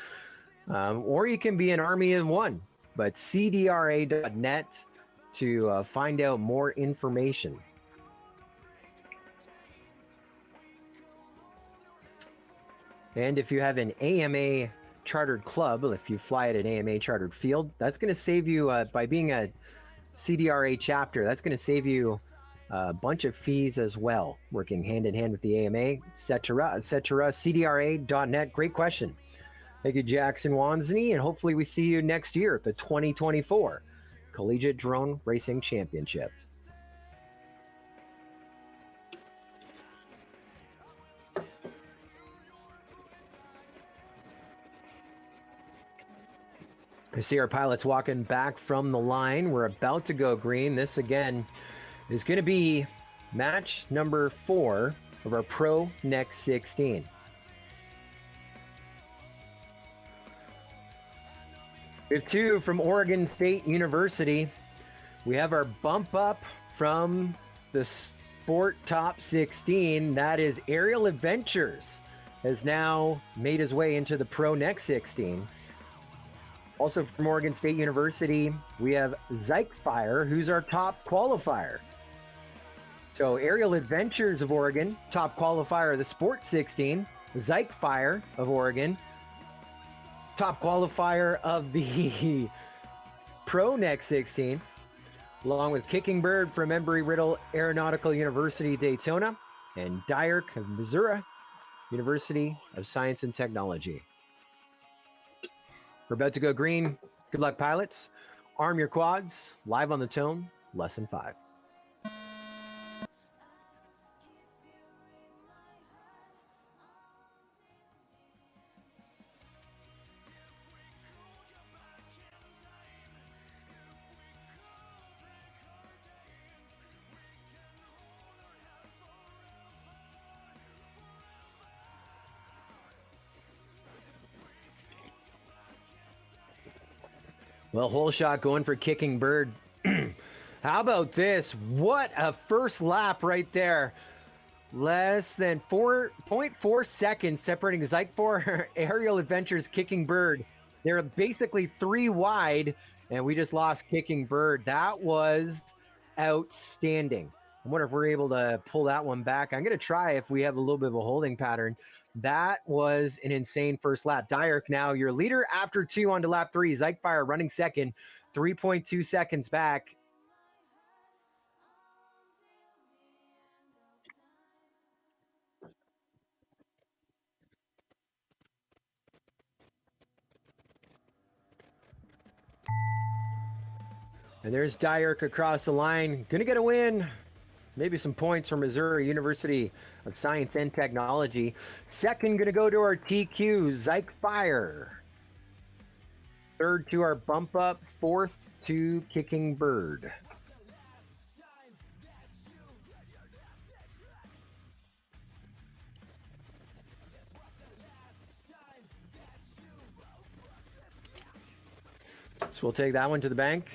or you can be an army of one. But cdra.net to find out more information. And if you have an AMA chartered club, if you fly at an AMA chartered field, that's going to save you, by being a CDRA chapter, that's going to save you a bunch of fees as well, working hand in hand with the AMA, etc., etc. cdra.net. Great question. Thank you, Jackson Wozni, and hopefully we see you next year at the 2024 Collegiate Drone Racing Championship. I see our pilots walking back from the line. We're about to go green. This, again, is going to be match number 4 of our Pro Next 16. We have 2 from Oregon State University. We have our bump up from the Sport Top 16. That is Aerial Adventures, has now made his way into the Pro Next 16. Also from Oregon State University, we have Fire, who's our top qualifier. So Aerial Adventures of Oregon, top qualifier of the Sport 16. Fire of Oregon, top qualifier of the Pro Next 16, along with Kicking Bird from Embry, Riddle, Aeronautical University, Daytona, and Dyark of Missouri, University of Science and Technology. We're about to go green. Good luck, pilots. Arm your quads. Live on the tone, lesson 5. Well, hole shot going for Kicking Bird. How about this? What a first lap right there. Less than 4.4 seconds separating for Aerial Adventures, Kicking Bird. They're basically 3 wide, and we just lost Kicking Bird. That was outstanding. I wonder if we're able to pull that one back. I'm going to try if we have a little bit of a holding pattern. That was an insane first lap. Dyark now your leader after 2 onto lap 3. Fire running second, 3.2 seconds back. And there's Dyark across the line. Gonna get a win. Maybe some points from Missouri University of Science and Technology. Second, going to go to our TQ, Fire. Third to our bump up. Fourth to Kicking Bird. So we'll take that one to the bank.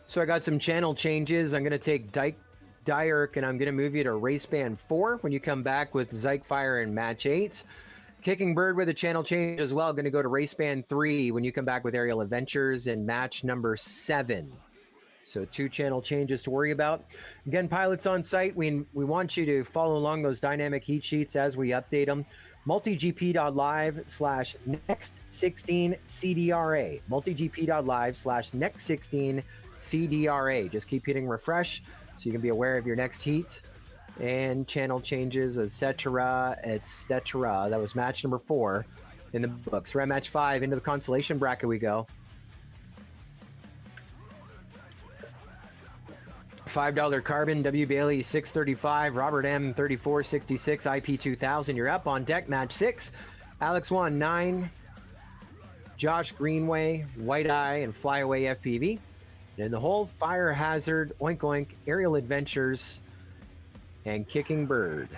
So I got some channel changes. I'm going to take Dyark and I'm going to move you to race band 4 when you come back with Fire in match 8. Kicking Bird with a channel change as well. Going to go to Race Band 3 when you come back with Aerial Adventures in match number 7. So 2 channel changes to worry about. Again, pilots on site, we want you to follow along those dynamic heat sheets as we update them. multigp.live/next16cdra. multigp.live/next16cdra. Just keep hitting refresh so you can be aware of your next heats and channel changes, etc., etc. That was match number 4 in the books. We're at match 5. Into the consolation bracket we go. $5 Carbon, W. Bailey 635, Robert M 3466, IP 2000. You're up on deck. Match 6. Alex 1 9, Josh Greenway, White Eye, and Flyaway FPV. And in the hole, Fire Hazard, Oink Oink, Aerial Adventures, and Kicking Bird.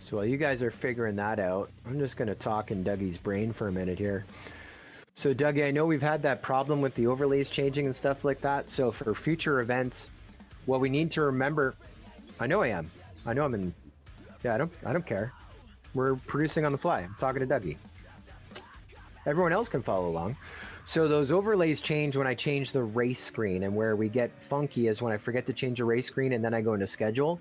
So while you guys are figuring that out, I'm just going to talk in Dougie's brain for a minute here. So Dougie, I know we've had that problem with the overlays changing and stuff like that. So for future events, what we need to remember, I know I'm in, yeah, I don't care. We're producing on the fly. I'm talking to Dougie. Everyone else can follow along. So those overlays change when I change the race screen, and where we get funky is when I forget to change the race screen and then I go into schedule.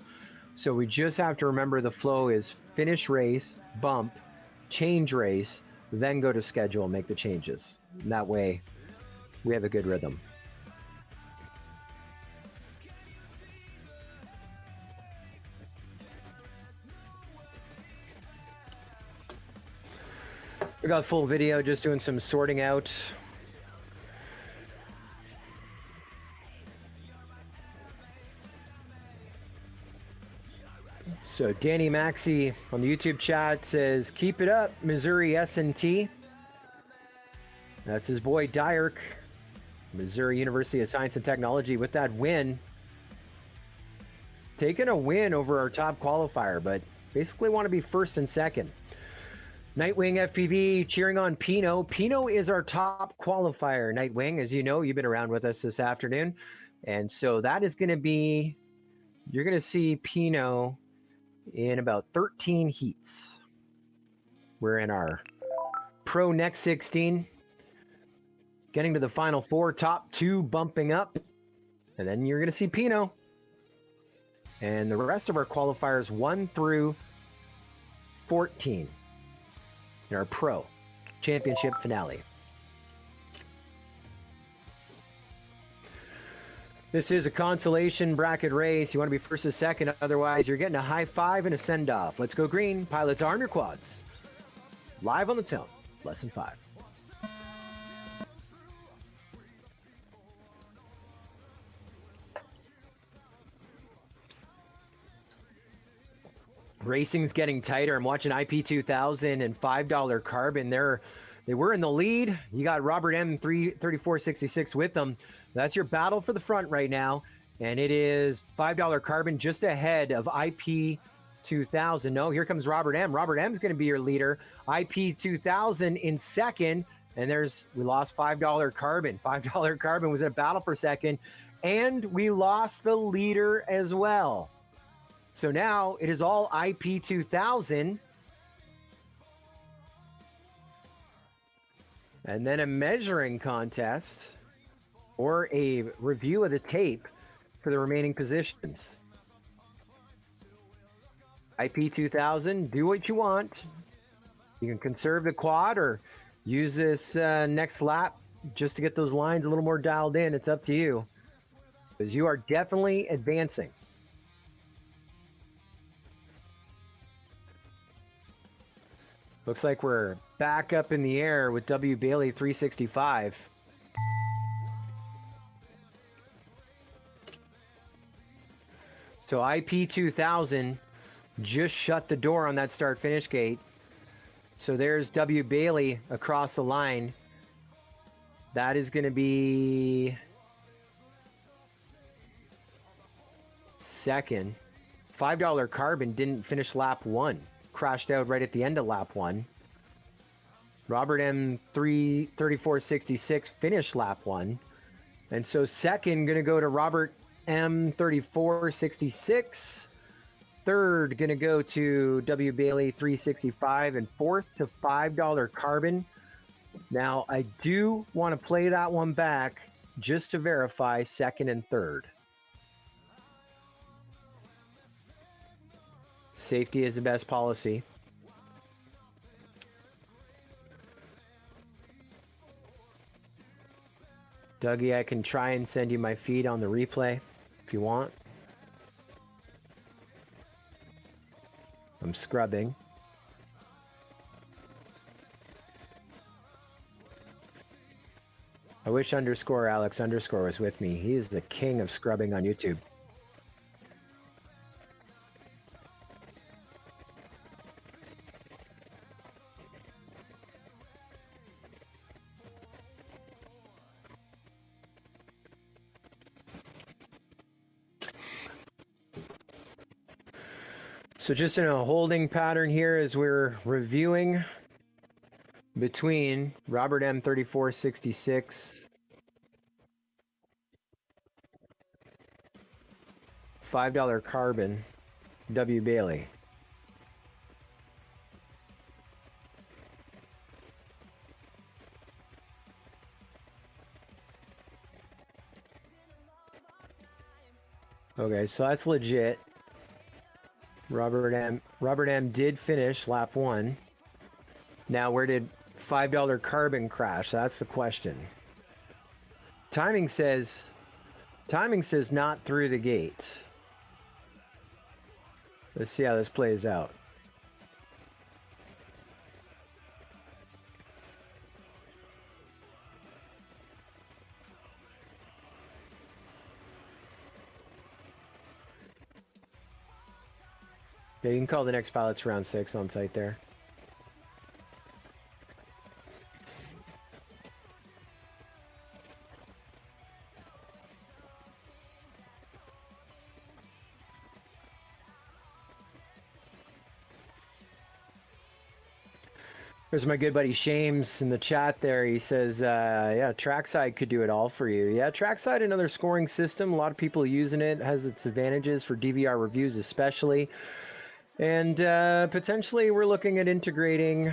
So we just have to remember the flow is finish race, bump, change race, then go to schedule and make the changes. And that way we have a good rhythm. We got full video, just doing some sorting out. So Danny Maxey on the YouTube chat says, keep it up, Missouri S&T. That's his boy Dyerk, Missouri University of Science and Technology, with that win. Taking a win over our top qualifier, but basically want to be first and second. Nightwing FPV cheering on Pino. Pino is our top qualifier, Nightwing. As you know, you've been around with us this afternoon. And so that is going to be, you're going to see Pino in about 13 heats. We're in our Pro Next 16. Getting to the final 4, top 2 bumping up. And then you're going to see Pino. And the rest of our qualifiers 1 through 14. In our Pro Championship finale. This is a consolation bracket race. You want to be first or second, otherwise you're getting a high five and a send-off. Let's go green. Pilots, arm your quads. Live on the tone. Lesson 5. Racing's getting tighter. I'm watching IP 2000 and $5 Carbon. They were in the lead. You got Robert M 3466 with them. That's your battle for the front right now. And it is $5 Carbon just ahead of IP 2000. No, here comes Robert M. Robert M's going to be your leader. IP 2000 in second. And we lost $5 Carbon. $5 Carbon was in a battle for second. And we lost the leader as well. So now it is all IP 2000. And then a measuring contest or a review of the tape for the remaining positions. IP 2000, do what you want. You can conserve the quad or use this next lap just to get those lines a little more dialed in. It's up to you, because you are definitely advancing. Looks like we're back up in the air with W. Bailey 365. So IP 2000 just shut the door on that start-finish gate. So there's W. Bailey across the line. That is going to be second. $5 Carbon didn't finish lap 1. Crashed out right at the end of lap 1. Robert M 3466 finished lap 1. And so second going to go to Robert M3466. Third, going to go to W. Bailey 365, and fourth to $5 Carbon. Now, I do want to play that one back just to verify second and third. Safety is the best policy. Dougie, I can try and send you my feed on the replay if you want. I'm scrubbing. I wish _Alex_ was with me. He is the king of scrubbing on YouTube. So just in a holding pattern here as we're reviewing between Robert M 3466, $5 Carbon, W. Bailey. Okay, so that's legit. Robert M did finish lap 1. Now, where did $5 Carbon crash? That's the question. Timing says not through the gate. Let's see how this plays out. Yeah, you can call the next pilots round 6 on site there. There's my good buddy Shames in the chat there. He says, yeah, trackside could do it all for you. Yeah, trackside, another scoring system. A lot of people using it. Has its advantages for DVR reviews especially. And potentially we're looking at integrating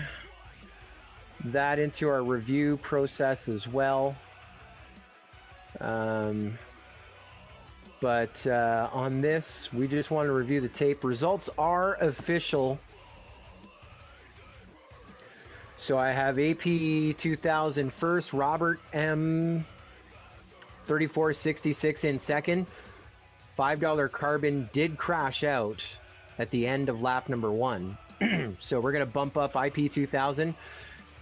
that into our review process as well. But on this, we just want to review the tape. Results are official. So I have AP 2000 first, Robert M 3466 in second. $5 Carbon did crash out at the end of lap number 1. So we're going to bump up IP 2000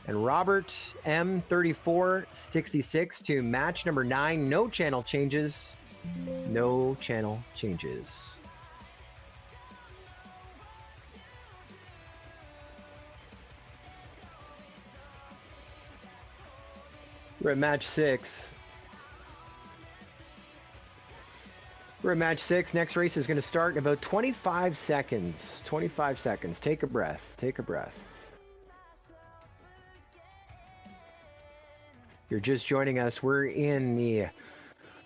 and Robert M 3466 to match number 9. No channel changes. No channel changes. We're at match 6. We're at match 6. Next race is going to start in about 25 seconds. 25 seconds. Take a breath. Take a breath. You're just joining us. We're in the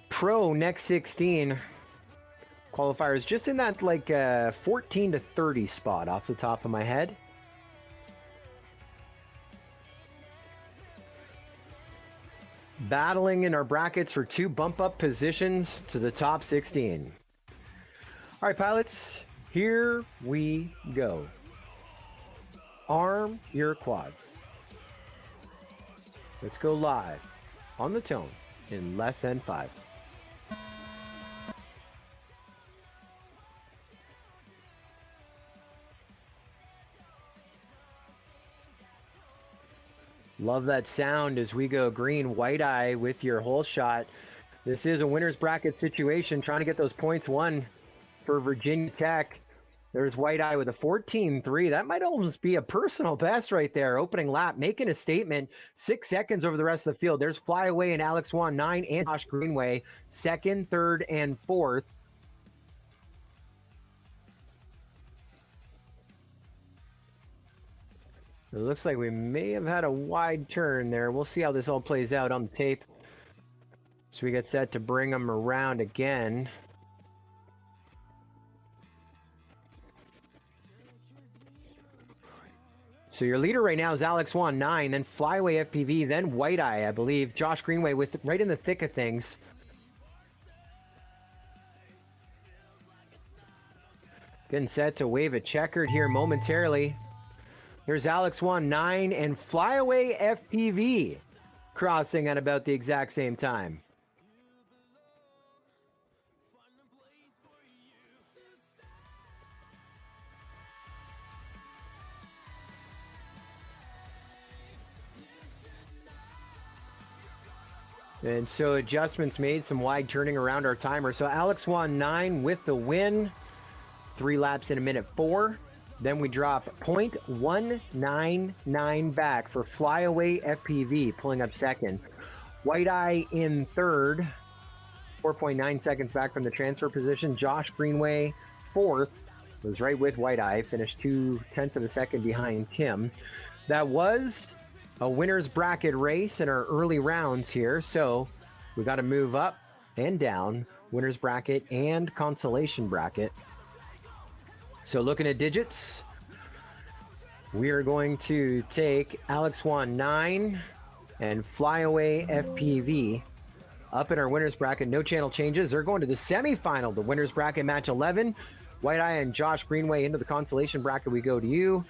Pro Next 16 qualifiers, just in that like 14 to 30 spot off the top of my head. Battling in our brackets for 2 bump up positions to the top 16. All right, pilots, here we go. Arm your quads. Let's go live on the tone in less than 5. Love that sound as we go green, white eye with your hole shot. This is a winner's bracket situation, trying to get those points won for Virginia Tech. There's white eye with a 14.3. That might almost be a personal best right there. Opening lap, making a statement. 6 seconds over the rest of the field. There's Flyaway and Alex Wan, 9, and Josh Greenway, second, third, and fourth. It looks like we may have had a wide turn there. We'll see how this all plays out on the tape. So we get set to bring them around again. So your leader right now is Alex Wan, 9, then Flyaway FPV, then White Eye, I believe. Josh Greenway with right in the thick of things. Getting set to wave a checkered here momentarily. There's Alex Wan, 9, and Flyaway FPV crossing at about the exact same time. And so adjustments made, some wide turning around our timer. So Alex Wan, 9 with the win. 3 laps in a minute 4. Then we drop 0.199 back for Flyaway FPV, pulling up second. White Eye in third, 4.9 seconds back from the transfer position. Josh Greenway, fourth, was right with White Eye, finished 0.2 of a second behind Tim. That was a winner's bracket race in our early rounds here, so we got to move up and down, winner's bracket and consolation bracket. So looking at digits, we are going to take Alex Wan, 9 and Flyaway FPV up in our winner's bracket. No channel changes. They're going to the semifinal, the winner's bracket, match 11. White Eye and Josh Greenway into the consolation bracket. We go to you.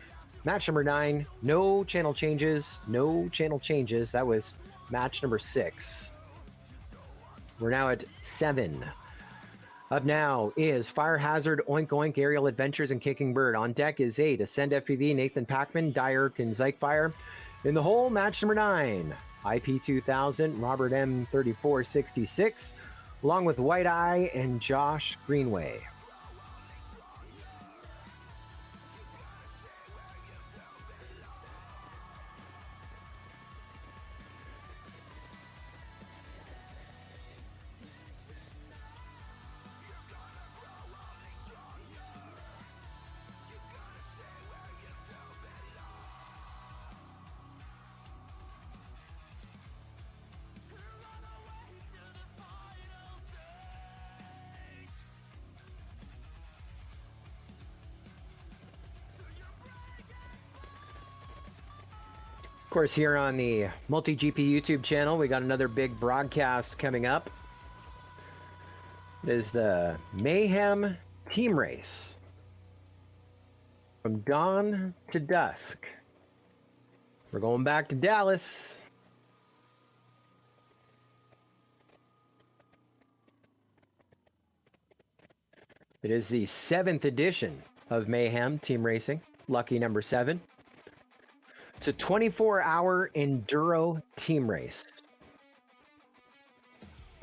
Match number 9, no channel changes, no channel changes. That was match number 6. We're now at 7. Up now is Fire Hazard, Oink Oink, Aerial Adventures, and Kicking Bird. On deck is 8, Ascend FPV, Nathan Packman, Dierk, and Zeichfire. In the hole, match number 9, IP 2000, Robert M 3466, along with White Eye and Josh Greenway. Of course, here on the MultiGP YouTube channel, we got another big broadcast coming up. It is the Mayhem Team Race. From dawn to dusk. We're going back to Dallas. It is the 7th edition of Mayhem Team Racing, lucky number 7. It's a 24-hour enduro team race.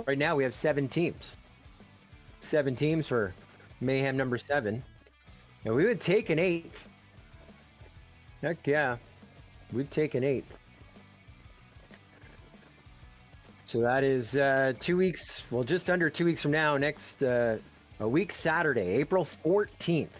Right now we have 7 teams. 7 teams for Mayhem number 7. And we would take an 8th. Heck yeah. We'd take an 8th. So that is 2 weeks, well, just under 2 weeks from now, next a week Saturday, April 14th.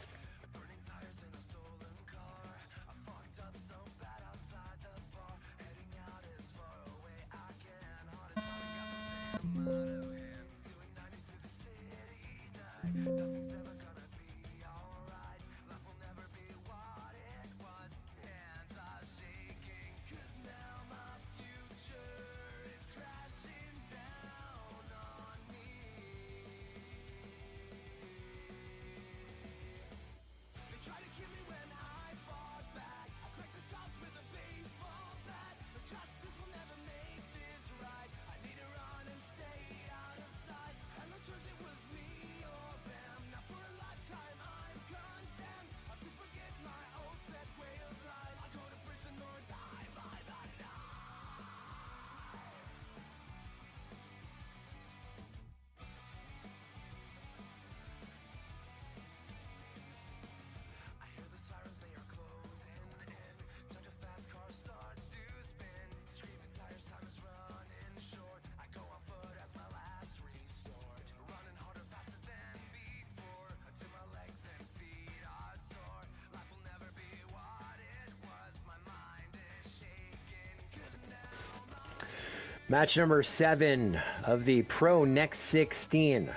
Match number 7 of the Pro Next 16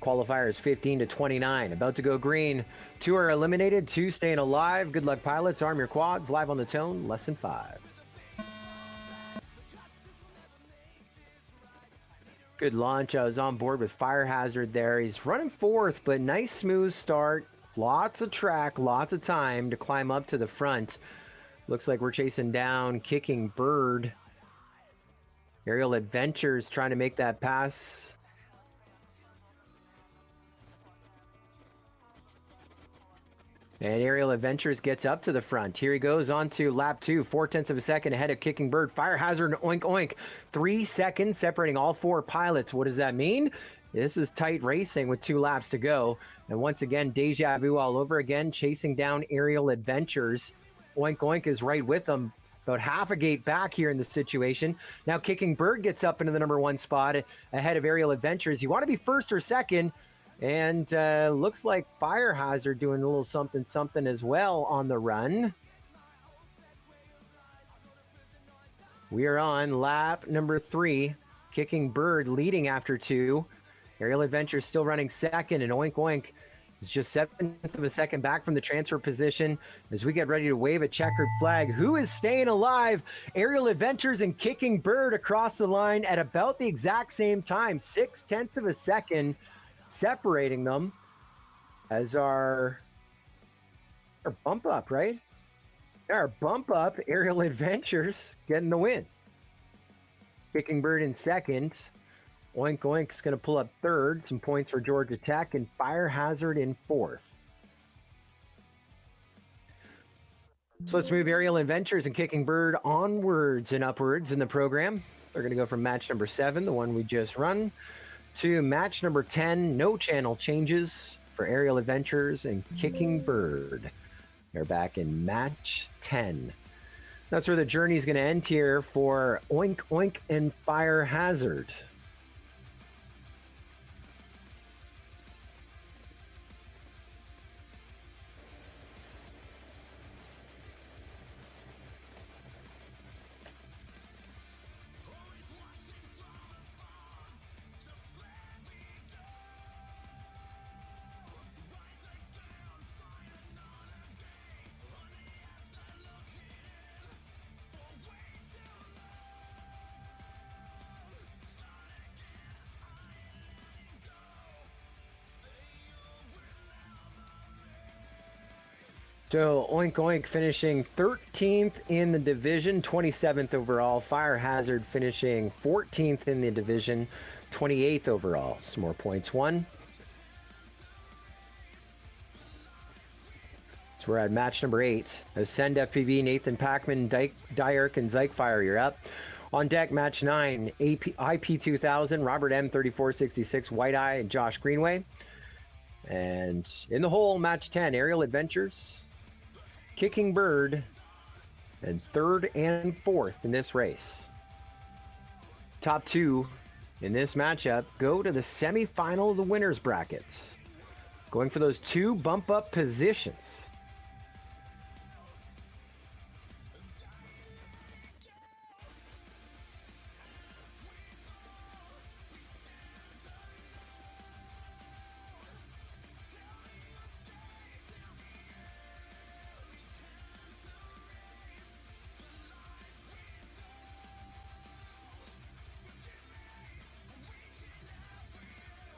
Qualifiers 15 to 29. About to go green. 2 are eliminated, 2 staying alive. Good luck, pilots. Arm your quads. Live on the tone, lesson 5. Good launch. I was on board with Fire Hazard there. He's running 4th, but nice smooth start. Lots of track, lots of time to climb up to the front. Looks like we're chasing down Kicking Bird. Aerial Adventures trying to make that pass. And Aerial Adventures gets up to the front. Here he goes on to lap 2, 0.4 of a second ahead of Kicking Bird. Fire Hazard and Oink Oink. 3 seconds separating all 4 pilots. What does that mean? This is tight racing with 2 laps to go. And once again, deja vu all over again, chasing down Aerial Adventures. Oink Oink is right with them. About half a gate back here in the situation. Now Kicking Bird gets up into the number 1 spot ahead of Aerial Adventures. You want to be 1st or 2nd. And looks like Fire Hazard doing a little something something as well on the run. We are on lap number 3. Kicking Bird leading after 2. Aerial Adventure still running 2nd, and Oink Oink is just 0.7 of a second back from the transfer position as we get ready to wave a checkered flag. Who is staying alive? Aerial Adventures and Kicking Bird across the line at about the exact same time. 0.6 of a second separating them as our bump up, right? Our bump up, Aerial Adventures getting the win. Kicking Bird in 2nd. Oink Oink's going to pull up 3rd. Some points for Georgia Tech, and Fire Hazard in 4th. So let's move Aerial Adventures and Kicking Bird onwards and upwards in the program. They're going to go from match number 7, the one we just run, to match number 10. No channel changes for Aerial Adventures and Kicking Bird. They're back in match 10. That's where the journey is going to end here for Oink Oink and Fire Hazard. So Oink Oink finishing 13th in the division, 27th overall. Fire Hazard finishing 14th in the division, 28th overall. Some more points won. So we're at match number 8. Ascend FPV, Nathan Packman, Dyerk, and Zyke you're up. On deck, match 9, IP2000, Robert M. 3466, White Eye, and Josh Greenway. And in the hole, match 10, Aerial Adventures, Kicking Bird, and 3rd and 4th in this race. Top 2 in this matchup go to the semifinal of the winners brackets, going for those 2 bump up positions.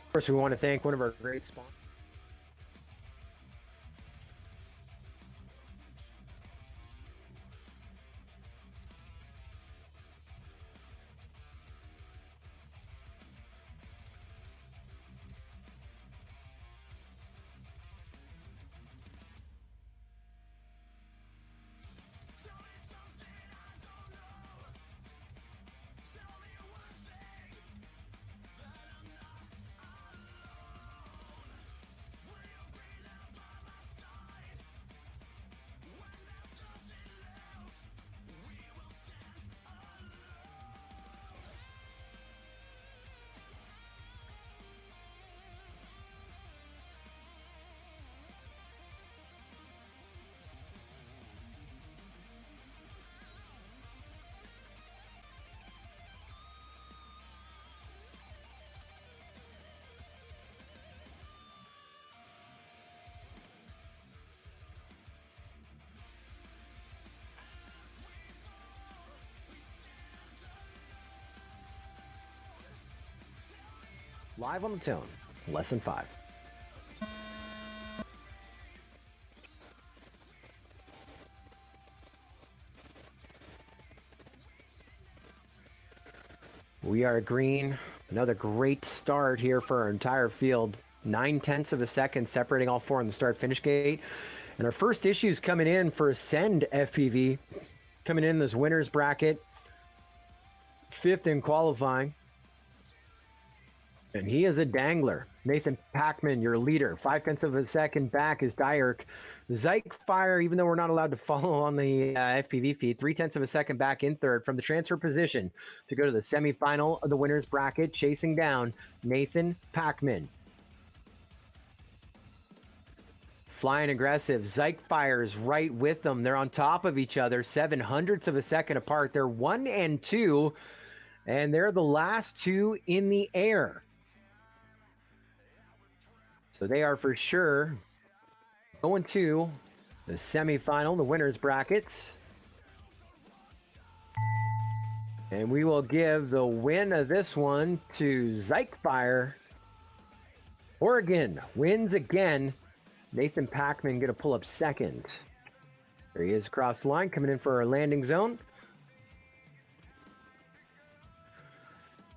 Of course, we want to thank one of our great sponsors. live on the Tone, Lesson 5. We are green. Another great start here for our entire field. 9/10 of a second separating all four on the start-finish gate. And our first issues coming in for Ascend FPV. Coming in this winner's bracket. 5th in qualifying. And he is a dangler. Nathan Packman, your leader. 5/10 of a second back is Dyerk. Zyke Fire, even though we're not allowed to follow on the FPV feed, 3/10 of a second back in third from the transfer position to go to the semifinal of the winner's bracket, chasing down Nathan Packman. Flying aggressive. Zyke Fire's right with them. They're on top of each other, 7/100ths of a second apart. They're 1 and 2, and they're the last two in the air. So they are for sure going to the semifinal, the winner's brackets. And we will give the win of this one to Zyke Fire. Oregon wins again. Nathan Packman going to pull up second. There he is across the line, coming in for our landing zone.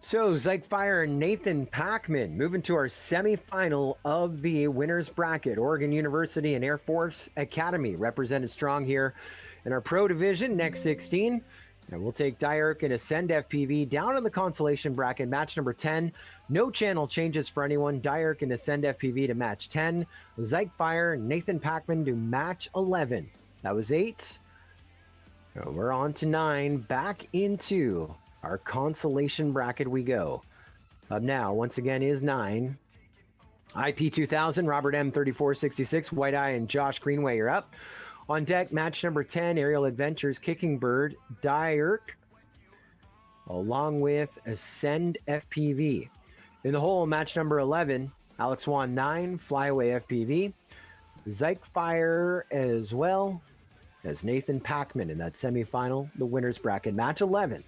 So, Zyke Fire and Nathan Packman moving to our semifinal of the winner's bracket. Oregon University and Air Force Academy represented strong here in our pro division, next 16. And we'll take Dyerk and Ascend FPV down in the Consolation bracket, match number 10. No channel changes for anyone. Dyerk and Ascend FPV to match 10. Zyke Fire and Nathan Packman to match 11. That was 8. Now we're on to 9. Back into our Consolation bracket we go. Up now, once again, is 9. IP 2000, Robert M. 3466, White Eye and Josh Greenway are up. On deck, match number 10, Aerial Adventures, Kicking Bird, Dyerk, along with Ascend FPV. In the hole, match number 11, Alex Wan 9, Flyaway FPV, Zyke Fire as well as Nathan Packman in that semifinal, the winner's bracket, match 11.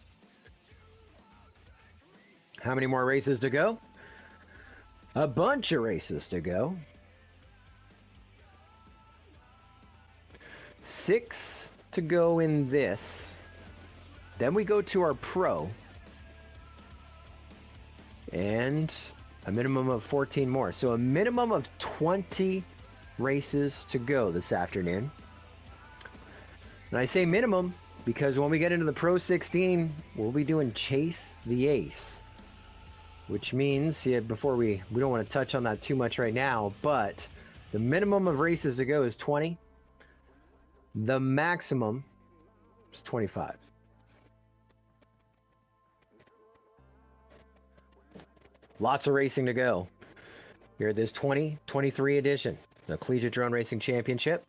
How many more races to go? A bunch of races to go. 6 to go in this. Then we go to our pro. And a minimum of 14 more. So a minimum of 20 races to go this afternoon. And I say minimum because when we get into the Pro 16, we'll be doing Chase the Ace. Which means, yeah, before we don't want to touch on that too much right now, but the minimum of races to go is 20. The maximum is 25. Lots of racing to go. Here at this 2023 edition, the Collegiate Drone Racing Championship.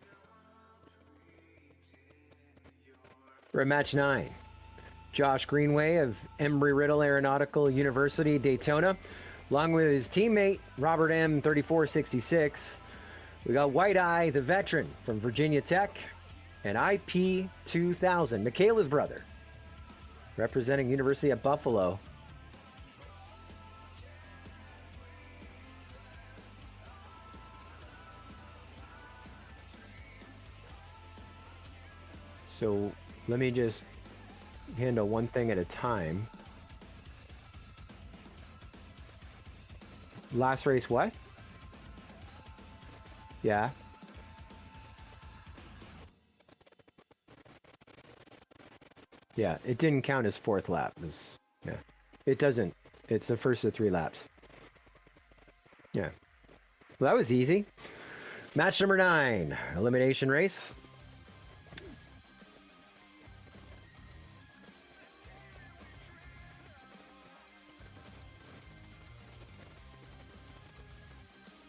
We're at match 9. Josh Greenway of Embry Riddle Aeronautical University, Daytona, along with his teammate, Robert M. 3466. We got White Eye, the veteran from Virginia Tech, and IP 2000, Michaela's brother, representing University of Buffalo. So let me just handle one thing at a time. Last race, what? Yeah. Yeah, it didn't count as 4th lap. Yeah. It doesn't. It's the first of 3 laps. Yeah. Well, that was easy. Match number 9, elimination race.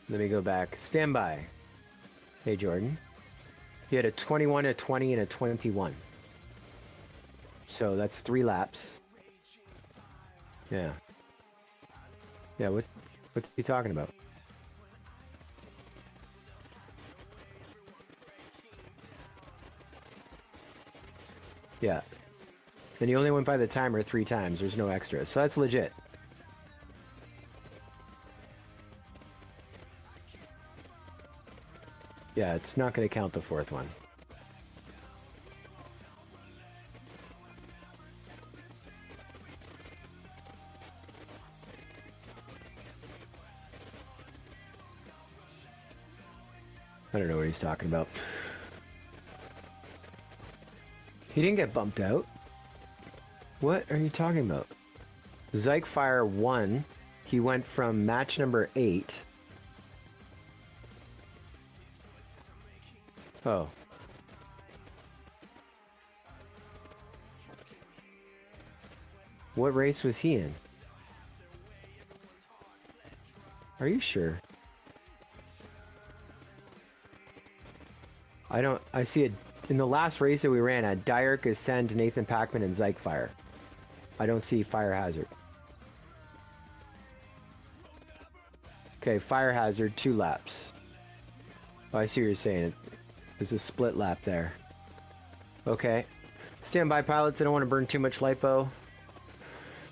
Let me go back. Stand by. Hey, Jordan. You had a 21, a 20, and a 21. So that's 3 laps. Yeah. Yeah, what's he talking about? Yeah. And you only went by the timer 3 times. There's no extra. So that's legit. Yeah, it's not going to count the fourth one. I don't know what he's talking about. He didn't get bumped out. What are you talking about? Fire won. He went from match number 8. Oh. What race was he in? Are you sure? I see it in the last race that we ran at Dierk, Ascend, Nathan Packman, and Fire. I don't see Fire Hazard. Okay, Fire Hazard, 2 laps. Oh, I see what you're saying. There's a split lap there. Okay. Standby pilots, I don't want to burn too much LiPo.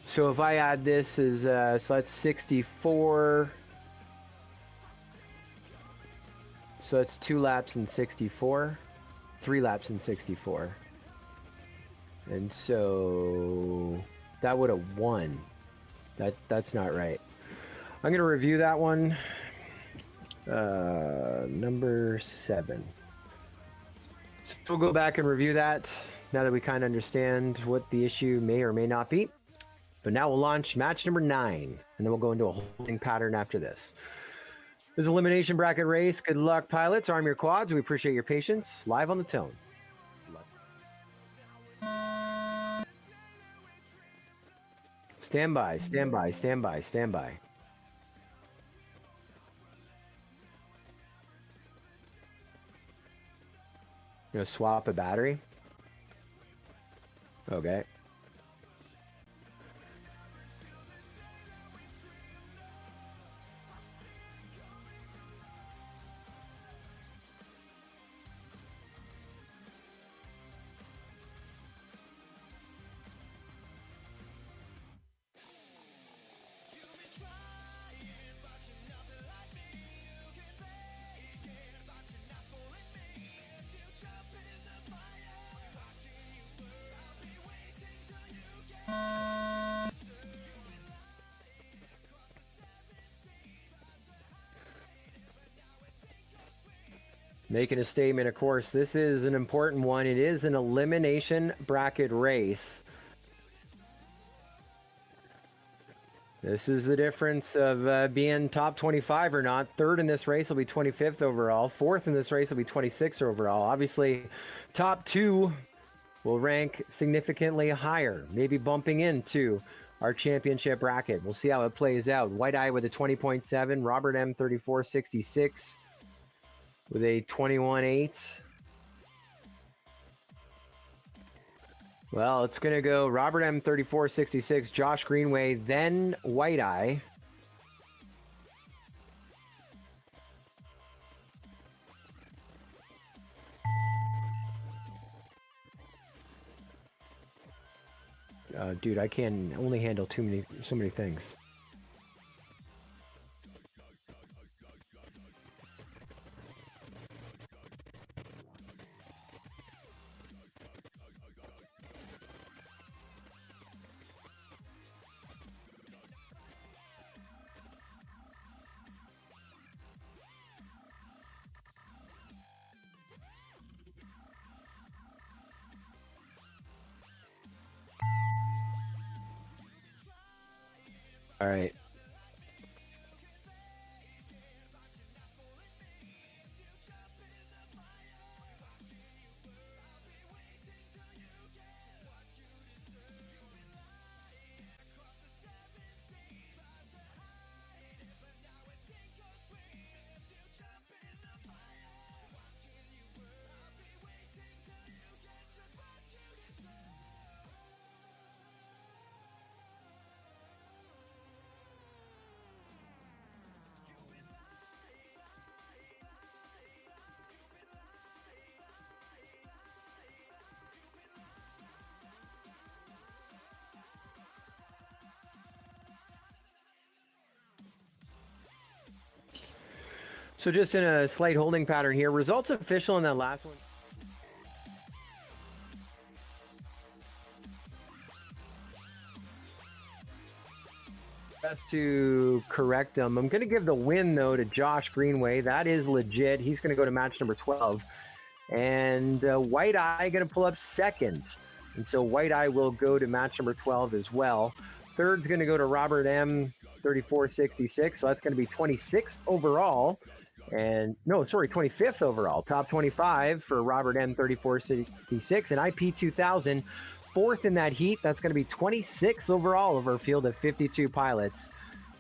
So if I add this is, so that's 64. So that's 2 laps in 64. 3 laps in 64. And so that would have won. That's not right. I'm going to review that one. Number 7. So we'll go back and review that now that we kind of understand what the issue may or may not be. But now we'll launch match number 9, and then we'll go into a holding pattern after this. This is elimination bracket race. Good luck, pilots. Arm your quads. We appreciate your patience. Live on the tone. Stand by, stand by, stand by, stand by. You know, swap a battery. Okay. Making a statement, of course, this is an important one. It is an elimination bracket race. This is the difference of being top 25 or not. Third in this race will be 25th overall. Fourth in this race will be 26th overall. Obviously, top 2 will rank significantly higher, maybe bumping into our championship bracket. We'll see how it plays out. White Eye with a 20.7, Robert M 34.66 with a 21.8. Well, it's going to go Robert M 34.66, Josh Greenway, then White Eye. Dude, I can only handle so many things. All right. So just in a slight holding pattern here. Results official in that last one. Just to correct them, I'm going to give the win, though, to Josh Greenway. That is legit. He's going to go to match number 12. And White Eye going to pull up second. And so White Eye will go to match number 12 as well. Third's going to go to Robert M, 3466. So that's going to be 26th overall. And no, sorry, 25th overall. Top 25 for Robert M, 3466. And IP 2000. Fourth in that heat. That's going to be 26 overall of our field of 52 pilots.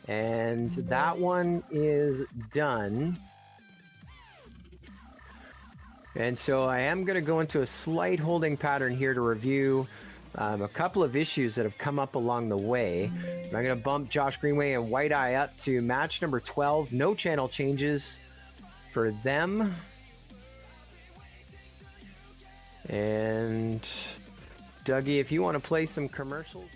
And that one is done. And so I am going to go into a slight holding pattern here to review a couple of issues that have come up along the way. I'm going to bump Josh Greenway and White Eye up to match number 12. No channel changes for them. And Dougie, if you want to play some commercials.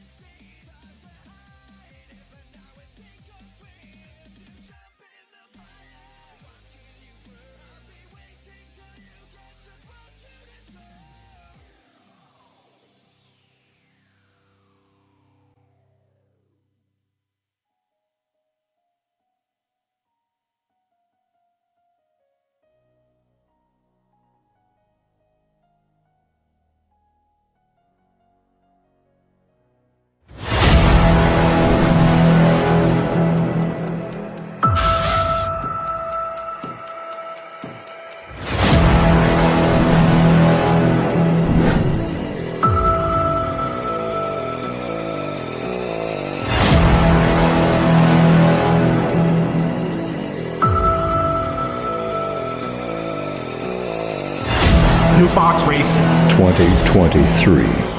New Fox Racing 2023.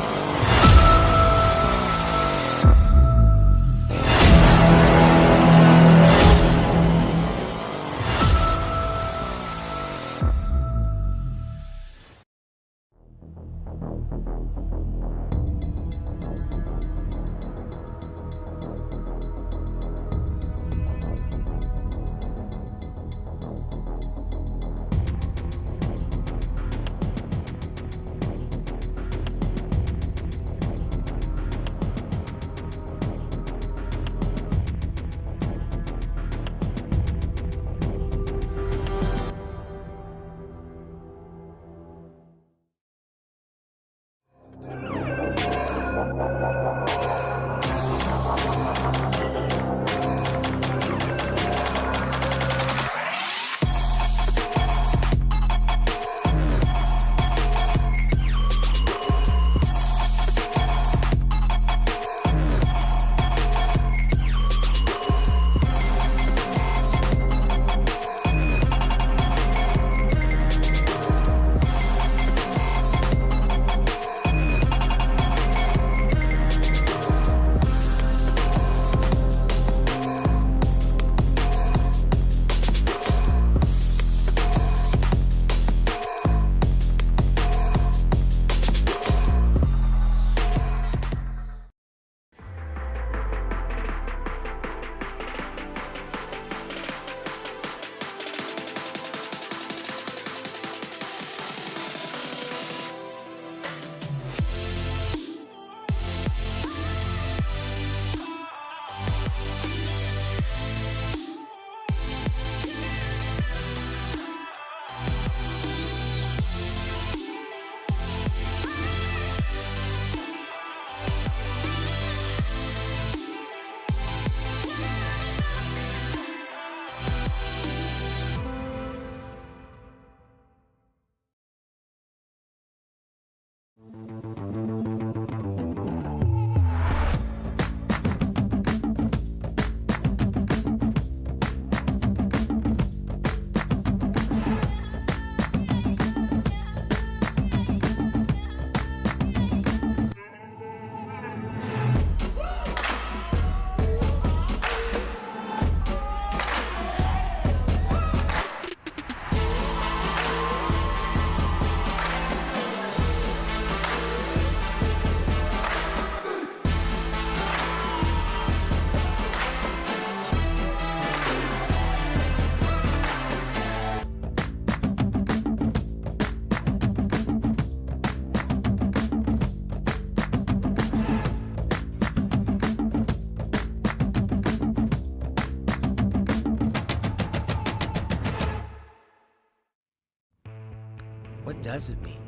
does it mean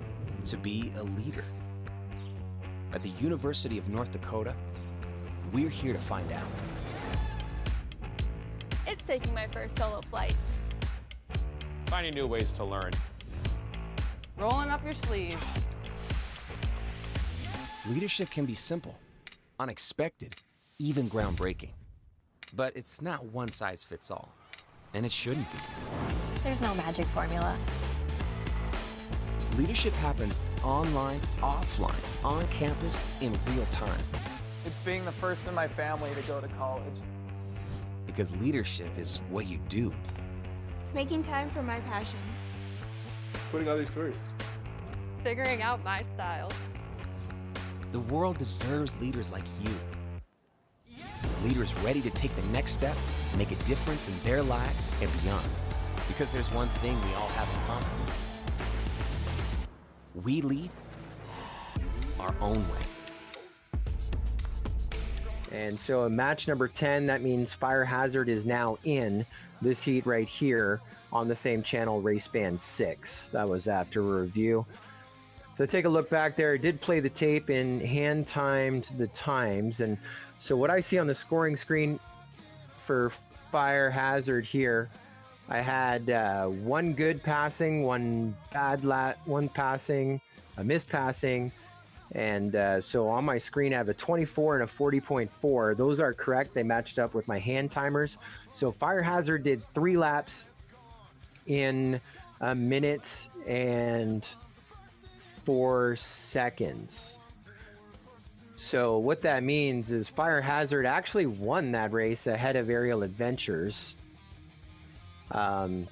to be a leader? At the University of North Dakota, we're here to find out. It's taking my first solo flight. Finding new ways to learn. Rolling up your sleeves. Leadership can be simple, unexpected, even groundbreaking. But it's not one size fits all, and it shouldn't be. There's no magic formula. Leadership happens online, offline, on campus, in real time. It's being the first in my family to go to college. Because leadership is what you do. It's making time for my passion. Putting others first. Figuring out my style. The world deserves leaders like you. Leaders ready to take the next step, make a difference in their lives and beyond. Because there's one thing we all have in common. We lead our own way. And so in match number 10, that means Fire Hazard is now in this heat right here on the same channel, race band 6. That was after a review. So take a look back there. I did play the tape and hand timed the times. And so what I see on the scoring screen for Fire Hazard here, I had one good passing, one passing, a missed passing, and so on my screen I have a 24 and a 40.4. Those are correct. They matched up with my hand timers. So Fire Hazard did 3 laps in a minute and 4 seconds. So what that means is Fire Hazard actually won that race ahead of Aerial Adventures.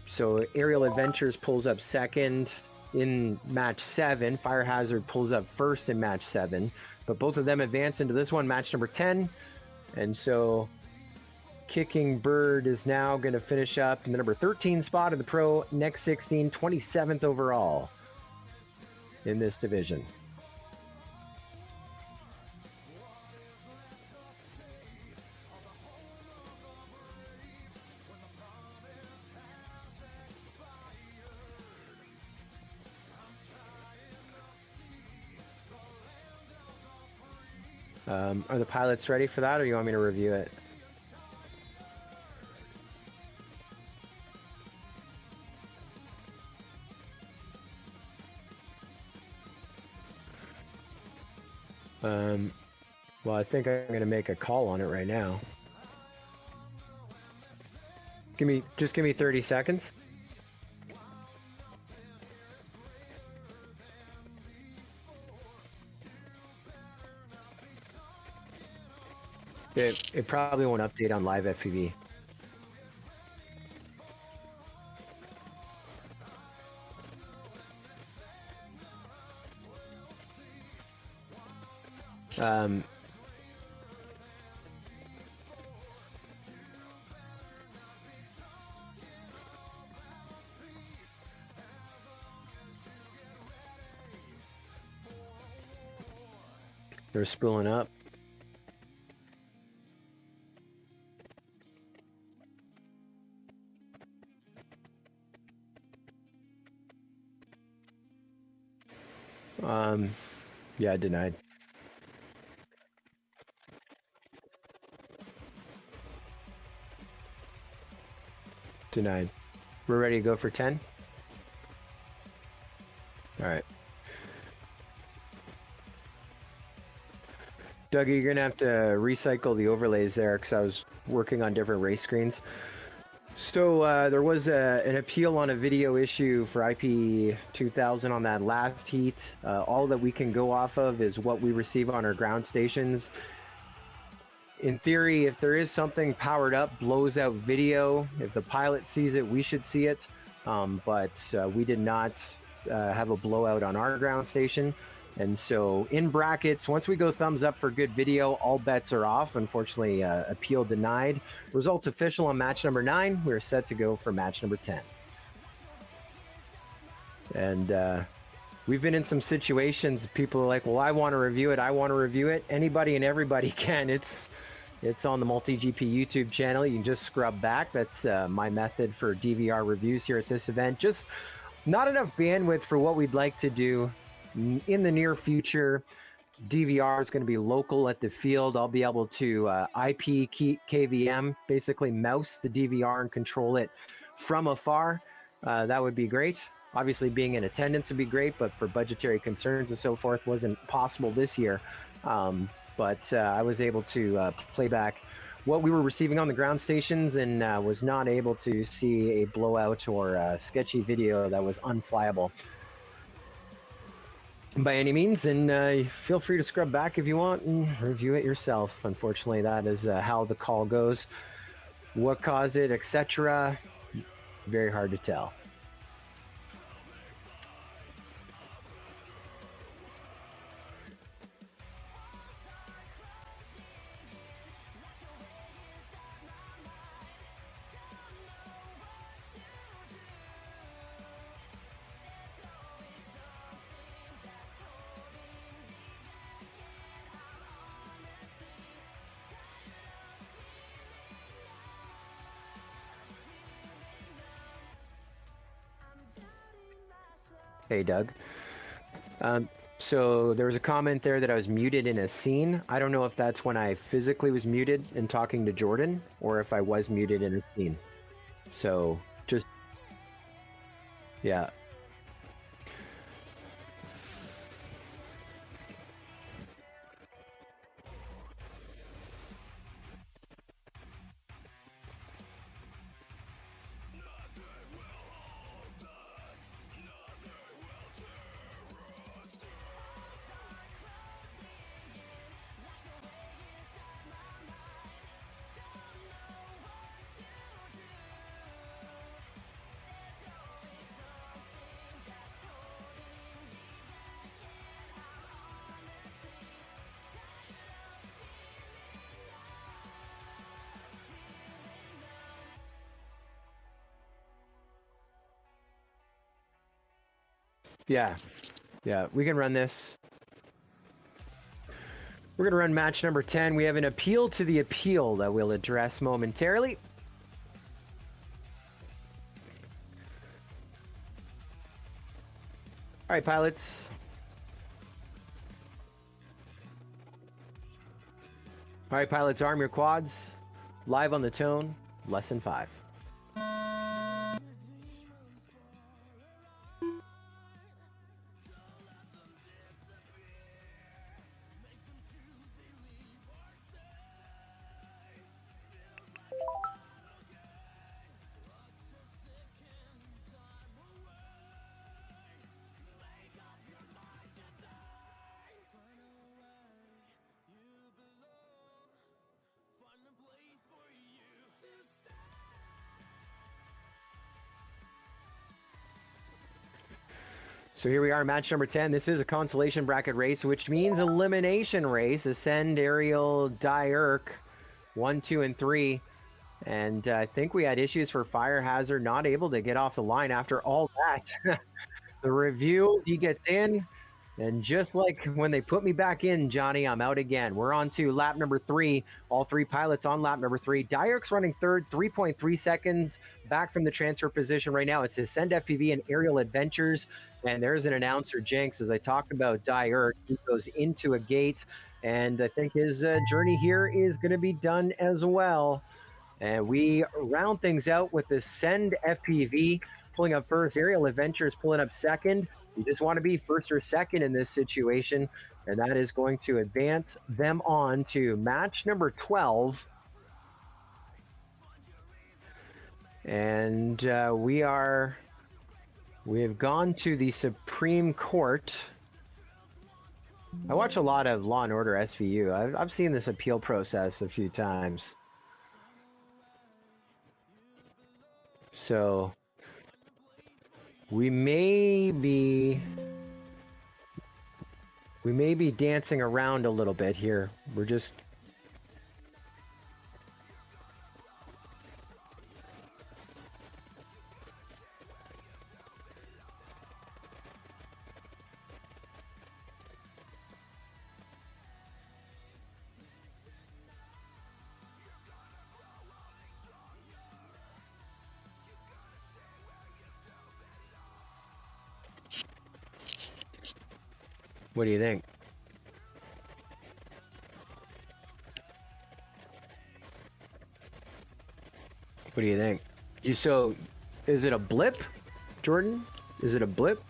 So Aerial Adventures pulls up second in match 7. Fire Hazard pulls up first in match 7. But both of them advance into this one, match number 10. And so Kicking Bird is now going to finish up in the number 13 spot of the Pro Next 16, 27th overall in this division. Are the pilots ready for that, or you want me to review it? Well, I think I'm going to make a call on it right now. Just give me 30 seconds. It probably won't update on live FPV. They're spooling up. Yeah, denied. Denied. We're ready to go for 10? All right. Doug, you're going to have to recycle the overlays there because I was working on different race screens. So there was an appeal on a video issue for IP 2000 on that last heat. All that we can go off of is what we receive on our ground stations. In theory, if there is something powered up, blows out video, if the pilot sees it, we should see it. But we did not have a blowout on our ground station. And so in brackets, once we go thumbs up for good video, all bets are off. Unfortunately, appeal denied. Results official on match number 9. We're set to go for match number 10. And we've been in some situations, people are like, well, I want to review it. I want to review it. Anybody and everybody can. It's on the MultiGP YouTube channel. You can just scrub back. That's my method for DVR reviews here at this event. Just not enough bandwidth for what we'd like to do. In the near future, DVR is going to be local at the field. I'll be able to IP KVM, basically mouse the DVR and control it from afar. That would be great. Obviously, being in attendance would be great, but for budgetary concerns and so forth, wasn't possible this year. But I was able to play back what we were receiving on the ground stations, and was not able to see a blowout or sketchy video that was unflyable by any means. And feel free to scrub back if you want and review it yourself. Unfortunately, that is how the call goes. What caused it, etc., very hard to tell. Hey, Doug. So there was a comment there that I was muted in a scene. I don't know if that's when I physically was muted and talking to Jordan, or if I was muted in a scene. So just, yeah. Yeah, we can run this. We're gonna run match number 10. We have an appeal to the appeal that we'll address momentarily. All right, pilots. All right, pilots, arm your quads. Live on the tone, lesson 5. So here we are, match number 10. This is a consolation bracket race, which means elimination race. Ascend, Aerial, Dirk, 1, 2, and 3. And I think we had issues for Fire Hazard, not able to get off the line after all that. The review, he gets in. And just like when they put me back in, Johnny, I'm out again. We're on to lap number 3. All 3 pilots on lap number 3. Dirk's running third, 3.3 seconds back from the transfer position right now. It's Ascend FPV and Aerial Adventures. And there's an announcer, Jinx, as I talked about Dirk. He goes into a gate, and I think his journey here is going to be done as well. And we round things out with Ascend FPV pulling up first. Aerial Adventures pulling up second. You just want to be first or second in this situation, and that is going to advance them on to match number 12. And we have gone to the Supreme Court. I watch a lot of Law and Order SVU. I've seen this appeal process a few times. So we may be dancing around a little bit here. We're just What do you think? What do you think? Is it a blip, Jordan? Is it a blip?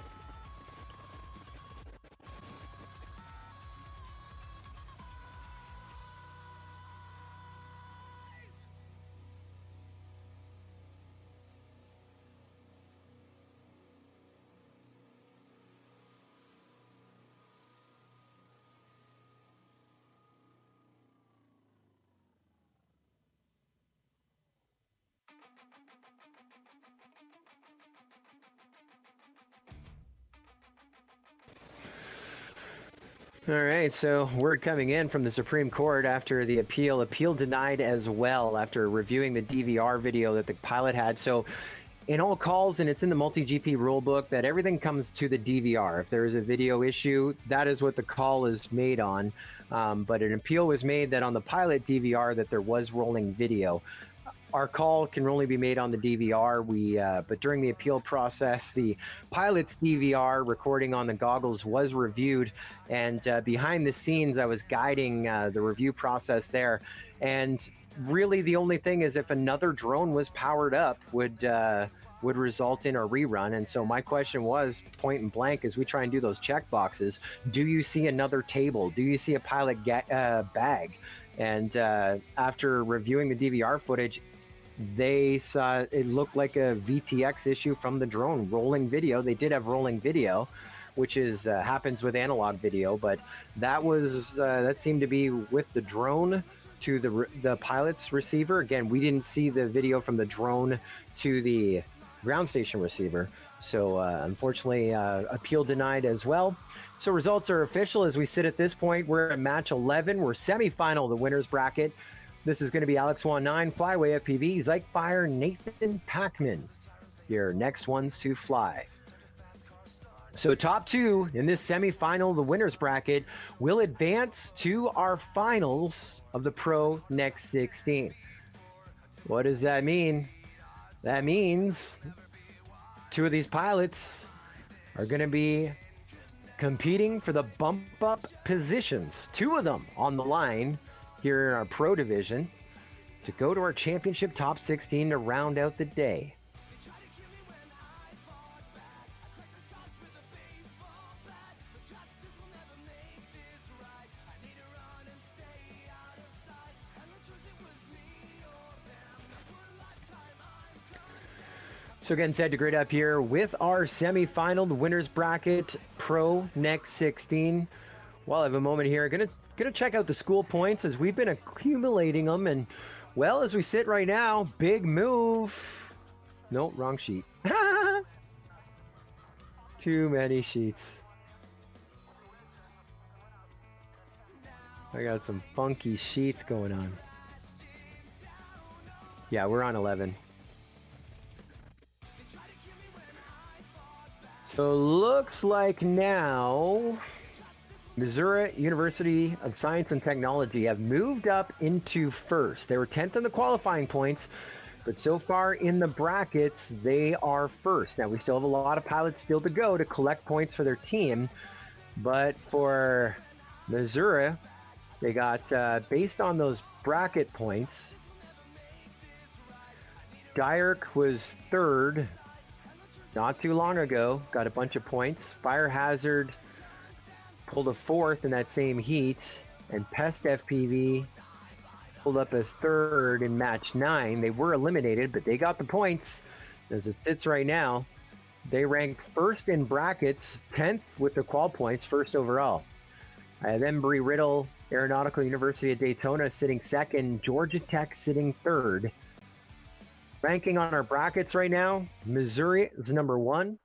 All right, so word coming in from the Supreme Court after the appeal denied as well after reviewing the DVR video that the pilot had. So in all calls, and it's in the MultiGP rulebook, that everything comes to the DVR. If there is a video issue, that is what the call is made on. But an appeal was made that on the pilot DVR that there was rolling video. Our call can only be made on the DVR. But during the appeal process, the pilot's DVR recording on the goggles was reviewed, and behind the scenes, I was guiding the review process there. And really, the only thing is, if another drone was powered up, would result in a rerun. And so my question was, point and blank, as we try and do those check boxes, do you see another table? Do you see a pilot bag? And after reviewing the DVR footage, they saw it looked like a VTX issue from the drone. Rolling video. They did have rolling video, which is happens with analog video, but that seemed to be with the drone to the pilot's receiver. Again, we didn't see the video from the drone to the ground station receiver. So unfortunately, appeal denied as well. So results are official as we sit at this point. We're at match 11. We're semifinal of the winners bracket. This is going to be Alex 9, Flyway FPV, Zyke Fire, Nathan Packman. Your next ones to fly. So top two in this semifinal, the winners bracket, will advance to our finals of the Pro Next 16. What does that mean? That means two of these pilots are going to be competing for the bump up positions. Two of them on the line here in our Pro division to go to our championship top 16 to round out the day. So again, set to grid up here with our semifinal, the winners bracket, Pro Next 16. While I have a moment here, gonna check out the school points as we've been accumulating them, and well, as we sit right now, big move. No, wrong sheet. Too many sheets. I got some funky sheets going on. Yeah, we're on 11. So looks like now Missouri University of Science and Technology have moved up into first. They were 10th in the qualifying points, but so far in the brackets, they are first. Now, we still have a lot of pilots still to go to collect points for their team, but for Missouri, they got, based on those bracket points, Dyerk was third not too long ago, got a bunch of points. Fire Hazard pulled a fourth in that same heat, and Pest FPV pulled up a third in match 9. They were eliminated, but they got the points. As it sits right now, they rank first in brackets, 10th with the qual points, first overall. I have Embry, Riddle, Aeronautical University of Daytona sitting second, Georgia Tech sitting third. Ranking on our brackets right now, Missouri is number 1,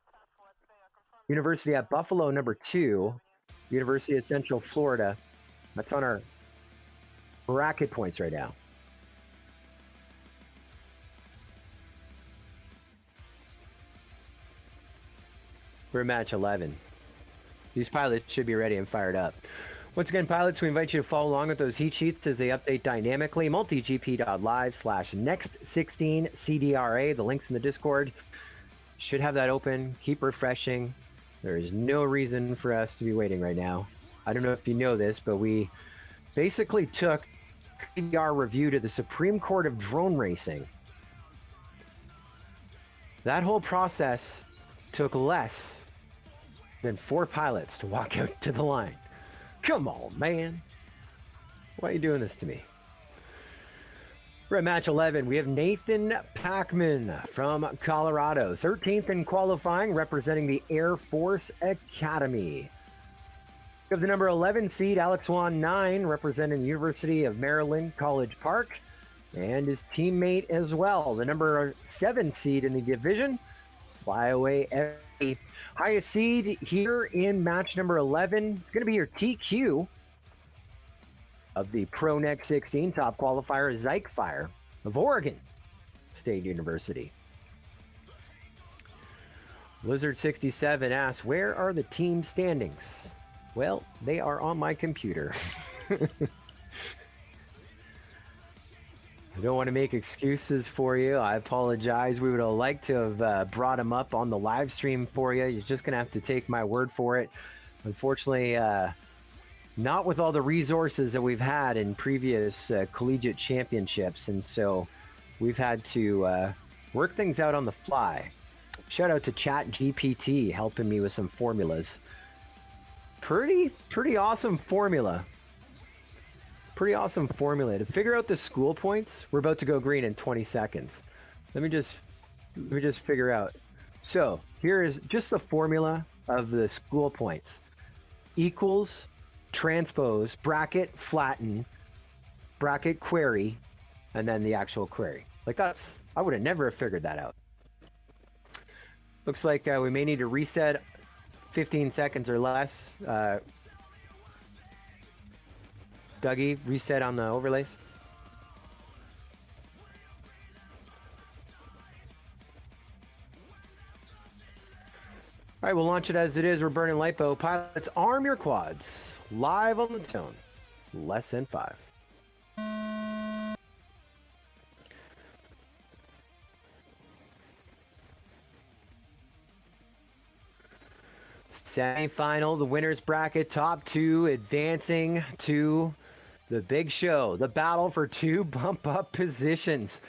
University at Buffalo number 2, University of Central Florida. That's on our bracket points right now. We're at match 11. These pilots should be ready and fired up. Once again, pilots, we invite you to follow along with those heat sheets as they update dynamically. multigp.live/next16CDRA. The link's in the Discord. Should have that open. Keep refreshing. There is no reason for us to be waiting right now. I don't know if you know this, but we basically took PBR review to the Supreme Court of Drone Racing. That whole process took less than 4 pilots to walk out to the line. Come on, man. Why are you doing this to me? We're at match 11. We have Nathan Packman from Colorado, 13th in qualifying, representing the Air Force Academy. We have the number 11 seed, Alex Wan 9, representing the University of Maryland, College Park, and his teammate as well. The number 7 seed in the division, Flyaway FP. Highest seed here in match number 11. It's going to be your TQ of the Pro Next 16 top qualifier, Zyke of Oregon State University. Blizzard67 asks, where are the team standings? Well, they are on my computer. I don't want to make excuses for you. I apologize. We would have liked to have brought them up on the live stream for you. You're just going to have to take my word for it. Unfortunately, not with all the resources that we've had in previous collegiate championships, and so we've had to work things out on the fly. Shout out to ChatGPT helping me with some formulas. Pretty awesome formula. Pretty awesome formula to figure out the school points. We're about to go green in 20 seconds. Let me just figure out. So here is just the formula of the school points. Equals transpose, bracket, flatten, bracket, query, and then the actual query. Like that's, I would have never figured that out. Looks like we may need to reset 15 seconds or less. Dougie, reset on the overlays. All right, we'll launch it as it is. We're burning LiPo. Pilots, arm your quads. Live on the tone. Less than 5. Semi-final, the winner's bracket, top 2 advancing to the big show. The battle for 2 bump-up positions.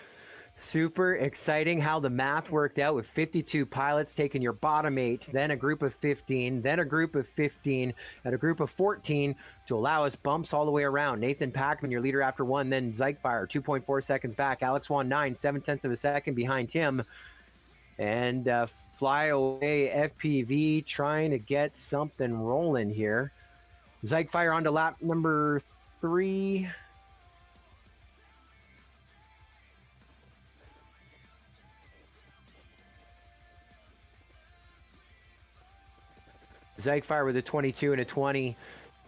Super exciting how the math worked out with 52 pilots taking your bottom 8, then a group of 15, then a group of 15, and a group of 14 to allow us bumps all the way around. Nathan Packman, your leader after 1, then Zyke 2.4 seconds back. Alex Wan 9, 7/10 of a second behind him. And Flyaway FPV trying to get something rolling here. Zyke onto lap number 3. Zyke with a 22 and a 20.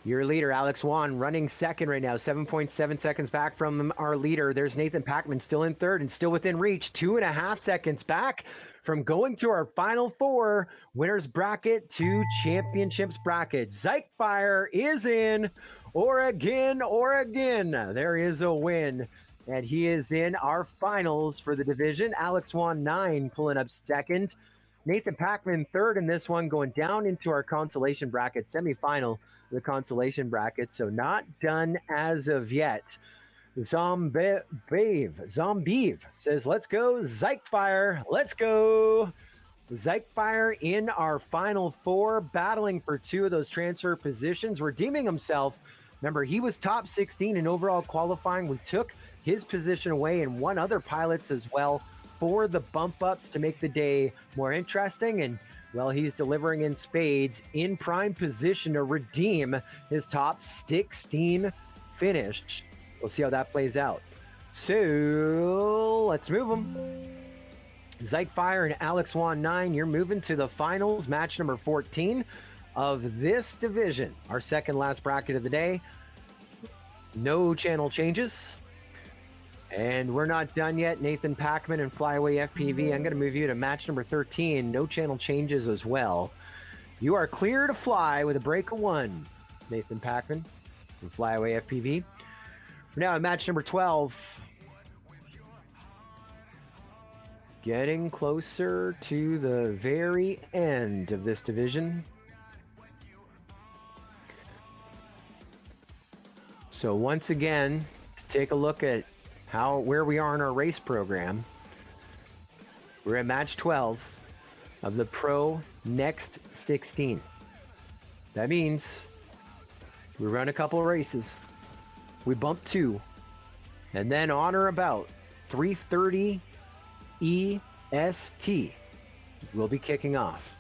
Your leader, Alex Wan, running second right now, 7.7 seconds back from our leader. There's Nathan Packman still in third and still within reach, 2.5 seconds back from going to our final 4. Winners bracket to championships bracket. Zyke is in. Oregon. There is a win. And he is in our finals for the division. Alex Wan 9 pulling up second. Nathan Packman third in this one, going down into our consolation bracket, semifinal, the consolation bracket. So not done as of yet. Zombeev says, let's go Zyke. Let's go Zyke in our final 4, battling for 2 of those transfer positions, redeeming himself. Remember, he was top 16 in overall qualifying. We took his position away and 1 other pilot's as well for the bump ups to make the day more interesting. And well, he's delivering in spades, in prime position to redeem his top 16 finish. We'll see how that plays out. So let's move them. Zyke and Alex Wan 9, you're moving to the finals, match number 14 of this division. Our second last bracket of the day. No channel changes. And we're not done yet. Nathan Packman and Flyaway FPV. I'm going to move you to match number 13. No channel changes as well. You are clear to fly with a break of 1. Nathan Packman and Flyaway FPV. We're now at match number 12. Getting closer to the very end of this division. So once again, to take a look at where we are in our race program, we're at match 12 of the Pro Next 16. That means we run a couple of races, we bump 2, and then on or about 3:30 EST, we'll be kicking off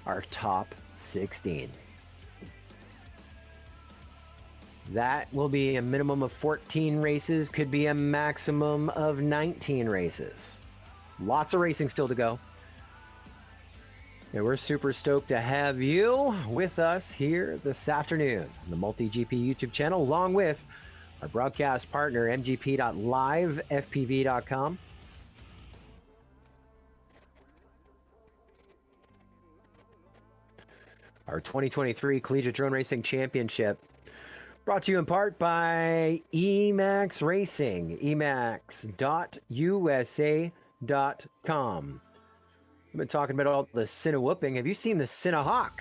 our top 16. That will be a minimum of 14 races, could be a maximum of 19 races. Lots of racing still to go. And we're super stoked to have you with us here this afternoon on the MultiGP YouTube channel, along with our broadcast partner, mgp.live, fpv.com. Our 2023 Collegiate Drone Racing Championship, brought to you in part by Emax Racing, emax.usa.com. I've been talking about all the Cinehawk. Have you seen the Cinehawk?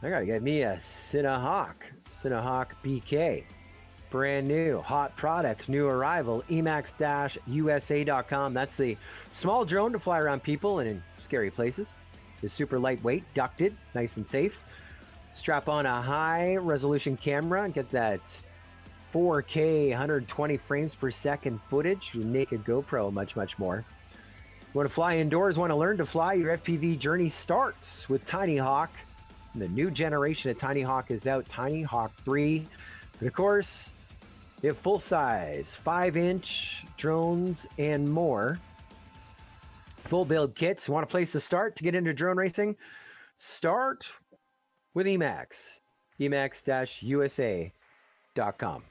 I gotta get me a Cinehawk BK. Brand new, hot product, new arrival, emax-usa.com. That's the small drone to fly around people and in scary places. It's super lightweight, ducted, nice and safe. Strap on a high resolution camera and get that 4K 120 frames per second footage, your naked GoPro, much more. You want to fly indoors, want to learn to fly, your FPV journey starts with Tiny Hawk. And the new generation of Tiny Hawk is out, Tiny Hawk 3. And of course, they have full-size 5-inch drones and more. Full build kits. You want a place to start to get into drone racing? Start with Emax. emax-usa.com.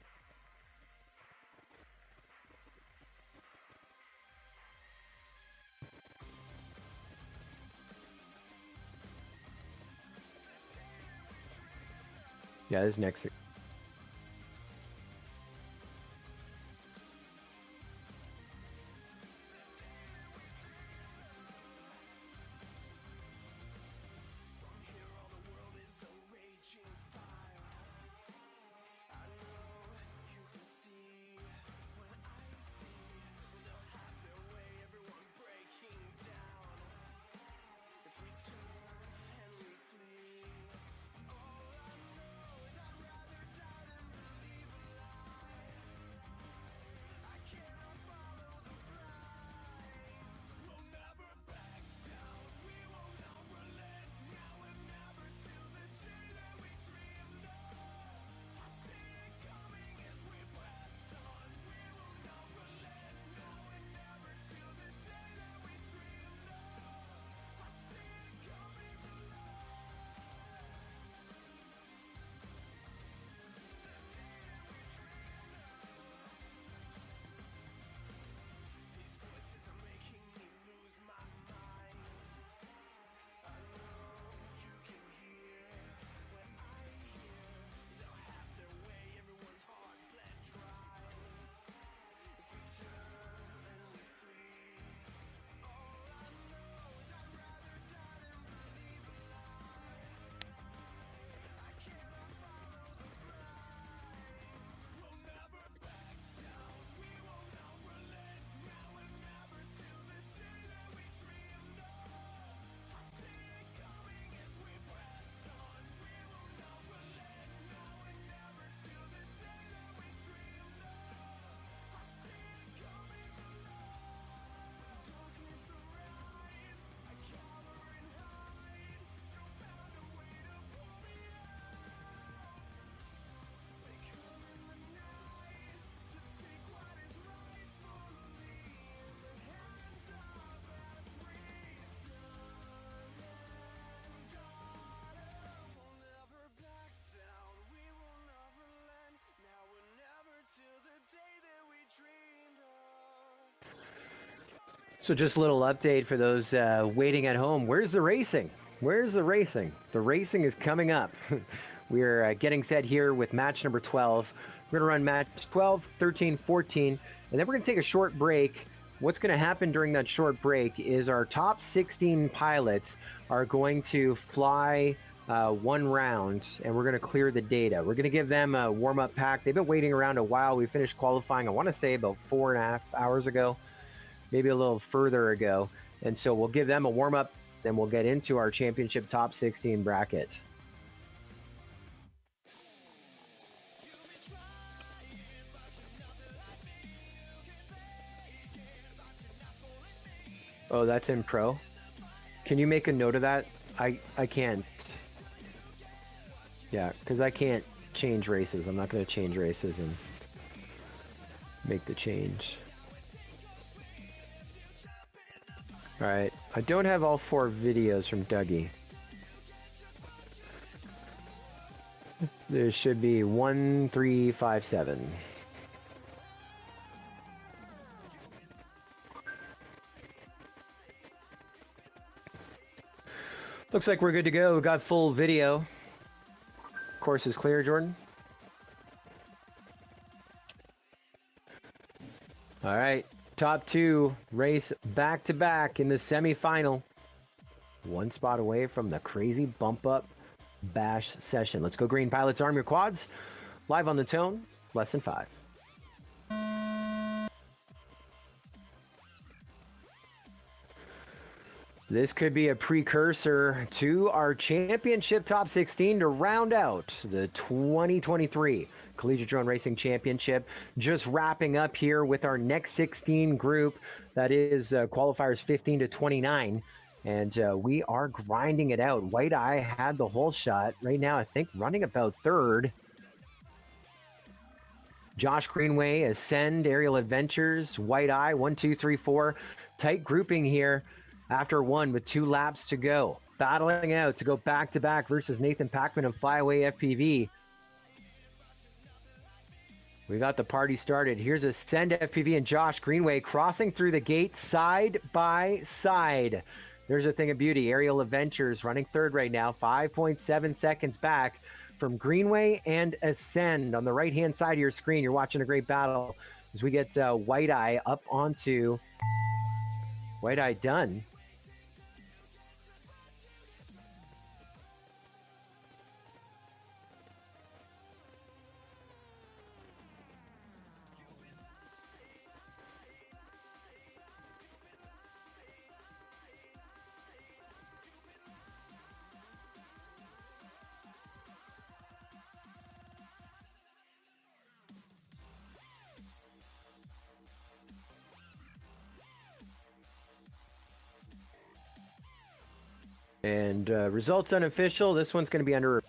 Yeah, this next. So just a little update for those waiting at home. Where's the racing? Where's the racing? The racing is coming up. We're getting set here with match number 12. We're going to run match 12, 13, 14, and then we're going to take a short break. What's going to happen during that short break is our top 16 pilots are going to fly one round, and we're going to clear the data. We're going to give them a warm-up pack. They've been waiting around a while. We finished qualifying, I want to say, about 4.5 hours ago, maybe a little further ago. And so we'll give them a warm-up, then we'll get into our championship top 16 bracket. Oh, that's in pro. Can you make a note of that? I can't. Yeah, because I can't change races. I'm not going to change races and make the change. All right. I don't have all 4 videos from Dougie. There should be 1, 3, 5, 7. Looks like we're good to go. We got full video. Course is clear, Jordan. All right, top 2 race back to back in the semifinal. 1 spot away from the crazy bump up bash session. Let's go green. Pilots, arm your quads. Live on the tone, lesson 5. This could be a precursor to our championship top 16 to round out the 2023 Collegiate Drone Racing Championship. Just wrapping up here with our next 16 group, that is qualifiers 15 to 29. And we are grinding it out. White Eye had the whole shot. Right now, I think running about 3rd. Josh Greenway, Ascend, Aerial Adventures, White Eye, 1, 2, 3, 4. Tight grouping here. After 1 with 2 laps to go, battling out to go back-to-back versus Nathan Packman and Flyaway FPV. We got the party started. Here's Ascend FPV and Josh Greenway crossing through the gate side by side. There's a thing of beauty. Aerial Adventures running 3rd right now, 5.7 seconds back from Greenway and Ascend. On the right-hand side of your screen, you're watching a great battle as we get White Eye up onto White Eye done. And results unofficial. This one's going to be under.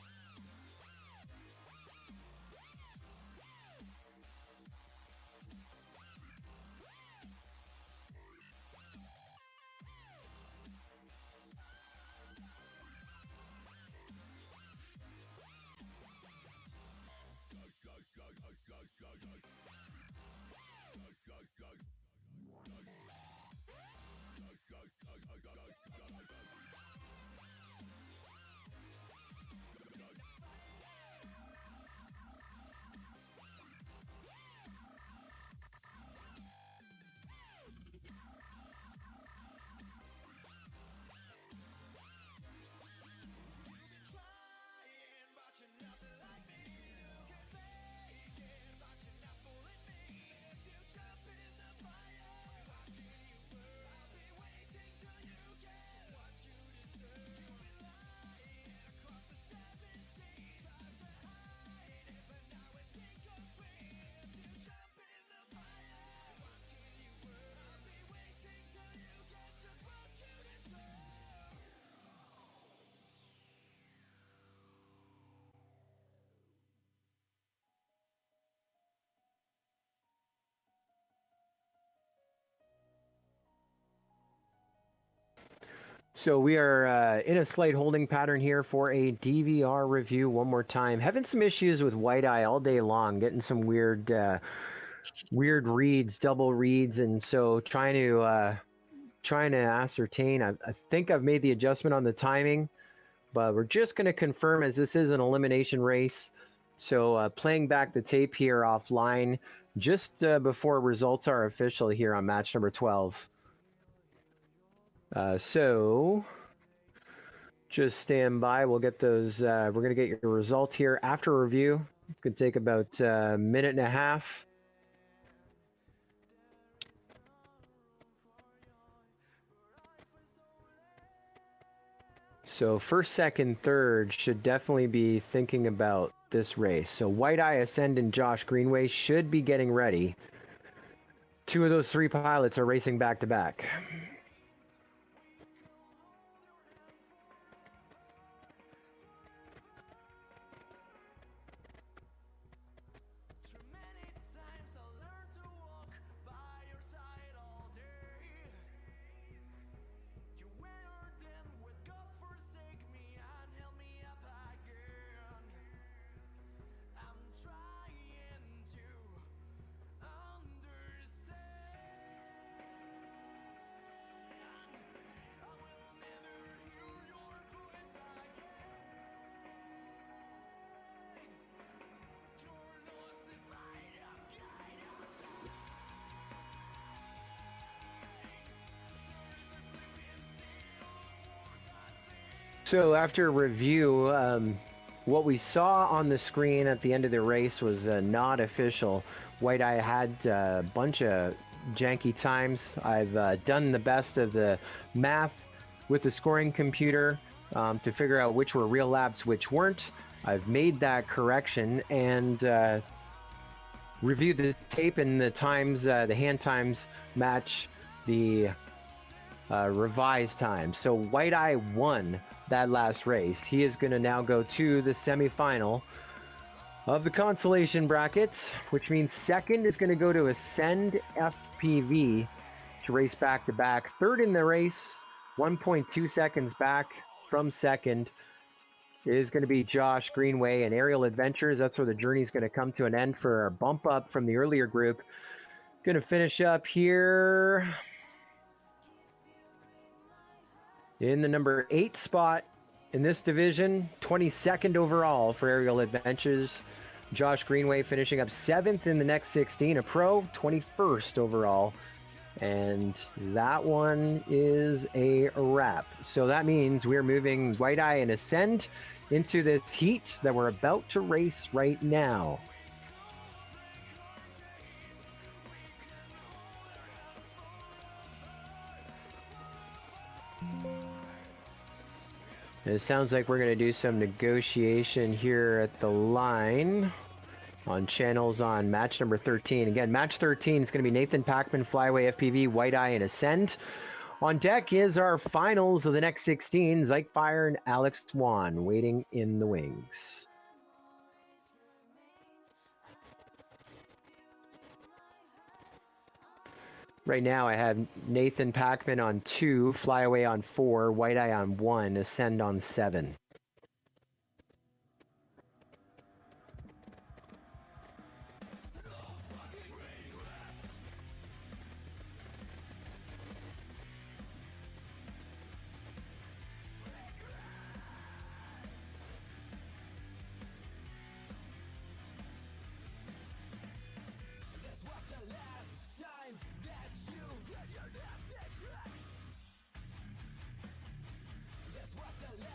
So we are in a slight holding pattern here for a DVR review one more time. Having some issues with White Eye all day long, getting some weird reads, double reads, and so trying to ascertain. I think I've made the adjustment on the timing, but we're just going to confirm as this is an elimination race. So playing back the tape here offline just before results are official here on match number 12. So Just stand by. We'll get those. We're going to get your results here after review. It's going to take about a minute and a half. So first, second, third should definitely be thinking about this race. So White Eye, Ascend, and Josh Greenway should be getting ready. Two of those three pilots are racing back to back. So after review, what we saw on the screen at the end of the race was not official. White Eye had a bunch of janky times. I've done the best of the math with the scoring computer to figure out which were real laps, which weren't. I've made that correction and reviewed the tape, and the times, the hand times match the revised time. So White Eye won that last race. He is going to now go to the semifinal of the Consolation brackets, which means second is going to go to Ascend FPV to race back to back. Third in the race, 1.2 seconds back from second, is going to be Josh Greenway and Aerial Adventures. That's where the journey is going to come to an end for our bump up from the earlier group. Going to finish up here in the number 8 spot in this division, 22nd overall for Aerial Adventures. Josh Greenway finishing up 7th in the next 16, a pro, 21st overall. And that one is a wrap. So that means we're moving White Eye and Ascend into this heat that we're about to race right now. It sounds like we're going to do some negotiation here at the line on channels on match number 13. Again, match 13 is going to be Nathan Packman, Flyway FPV, White Eye, and Ascend. On deck is our finals of the next 16, Zyke Fire and Alex Swan waiting in the wings. Right now I have Nathan Packman on 2, Flyaway on 4, White Eye on 1, Ascend on 7.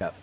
Yep.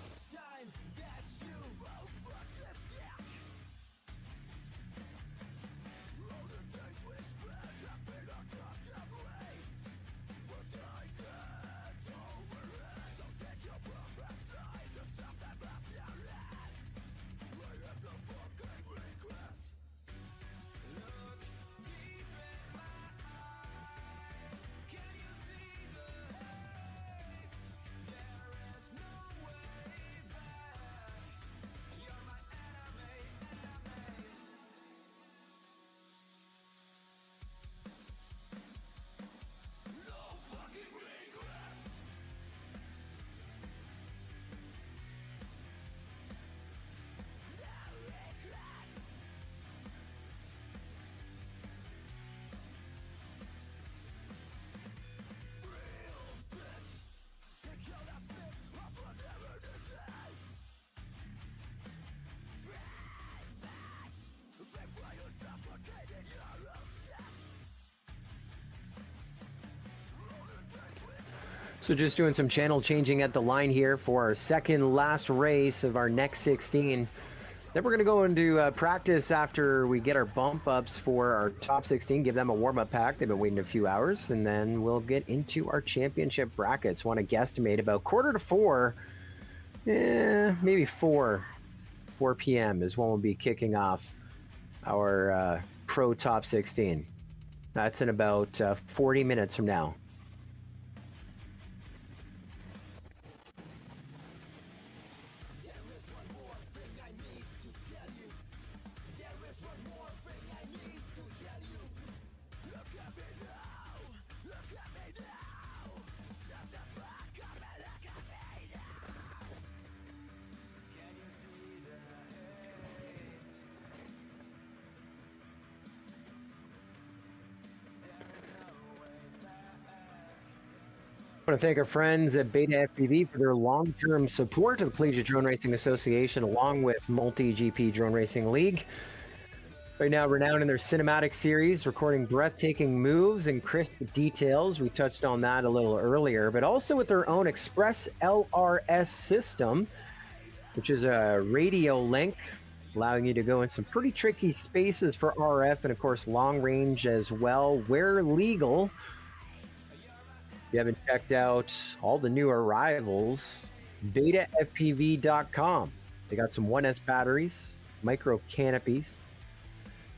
So just doing some channel changing at the line here for our second last race of our next 16. Then we're going to go into practice after we get our bump ups for our top 16, give them a warm-up pack. They've been waiting a few hours, and then we'll get into our championship brackets. Want to guesstimate about 3:45, maybe 4 p.m. is when we'll be kicking off our pro top 16. That's in about 40 minutes from now. I want to thank our friends at Beta FPV for their long-term support of the Collegiate Drone Racing Association, along with MultiGP Drone Racing League. Right now, renowned in their cinematic series, recording breathtaking moves and crisp details. We touched on that a little earlier, but also with their own Express LRS system, which is a radio link, allowing you to go in some pretty tricky spaces for RF and, of course, long range as well, where legal. If you haven't checked out all the new arrivals, betafpv.com. They got some 1S batteries, micro canopies.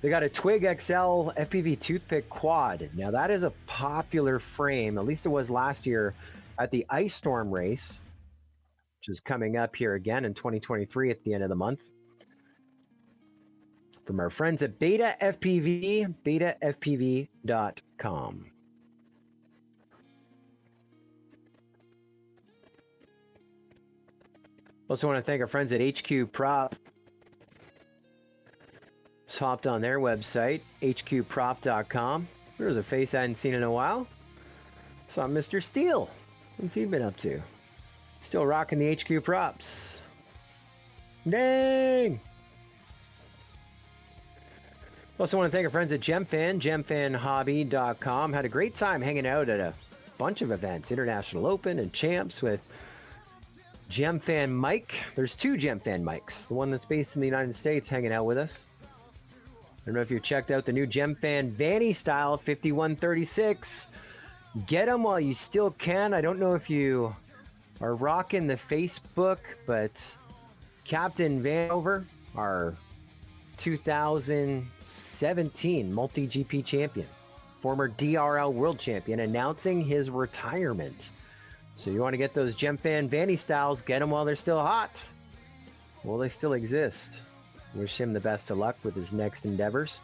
They got a Twig XL FPV toothpick quad. Now that is a popular frame, at least it was last year at the Ice Storm race, which is coming up here again in 2023 at the end of the month. From our friends at Beta FPV, betafpv.com. Also want to thank our friends at HQ Prop. Just hopped on their website, hqprop.com. There's a face I hadn't seen in a while. Saw Mr. Steele. What's he been up to? Still rocking the HQ Props. Dang! Also want to thank our friends at GemFan, gemfanhobby.com. Had a great time hanging out at a bunch of events, International Open and Champs with GemFan Mike. There's two GemFan Mikes. The one that's based in the United States hanging out with us. I don't know if you checked out the new GemFan Vanny Style 5136. Get them while you still can. I don't know if you are rocking the Facebook, but Captain Vanover, our 2017 MultiGP champion, former DRL world champion, announcing his retirement. So you want to get those GemFan Vanny Styles, get them while they're still hot. Well, they still exist. Wish him the best of luck with his next endeavors.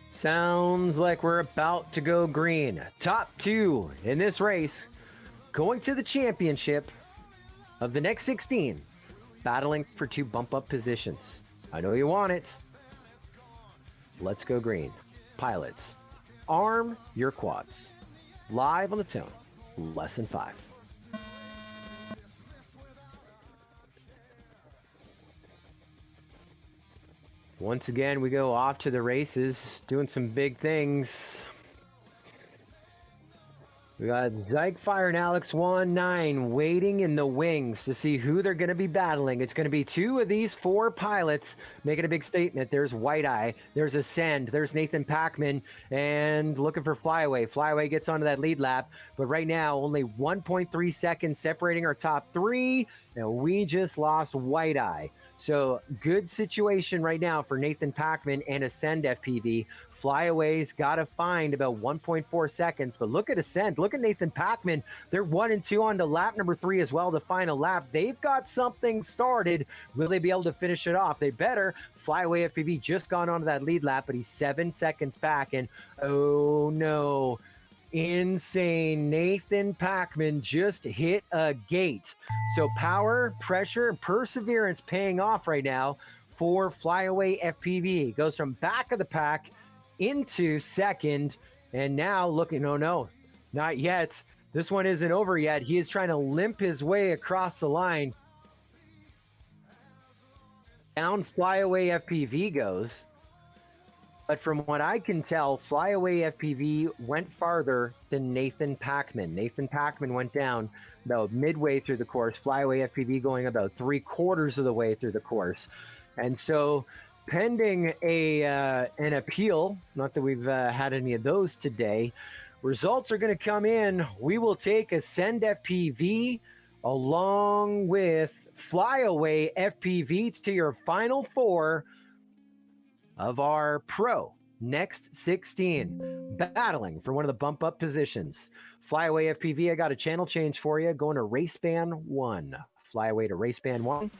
Sounds like we're about to go green. Top two in this race, going to the championship of the next 16, battling for two bump-up positions. I know you want it. Let's go green. Pilots, arm your quads. Live on the tone, lesson 5. Once again, we go off to the races, doing some big things. We got Zyke Fire and Alex 19 waiting in the wings to see who they're going to be battling. It's going to be two of these four pilots making a big statement. There's White Eye, there's Ascend, there's Nathan Packman, and looking for Flyaway. Flyaway gets onto that lead lap, but right now only 1.3 seconds separating our top three, and we just lost White Eye. So good situation right now for Nathan Packman and Ascend FPV. Flyaway's got to find about 1.4 seconds, but look at Ascend. Look at Nathan Packman. They're 1 and 2 on to lap number 3 as well, the final lap. They've got something started. Will they be able to finish it off? They better. Flyaway FPV just gone onto that lead lap, but he's 7 seconds back, and oh no. Insane. Nathan Packman just hit a gate. So power, pressure, and perseverance paying off right now for Flyaway FPV. Goes from back of the pack into second, and now looking, oh no, not yet. This one isn't over yet. He is trying to limp his way across the line. Down Flyaway FPV goes. But from what I can tell, Flyaway FPV went farther than Nathan Packman. Nathan Packman went down about midway through the course, Flyaway FPV going about 3/4 of the way through the course. And so pending an appeal, not that we've had any of those today, results are going to come in. We will take Ascend FPV along with Flyaway FPV to your final four of our Pro Next 16, battling for one of the bump up positions. Flyaway FPV, I got a channel change for you, going to race band 1. Flyaway to race band 1.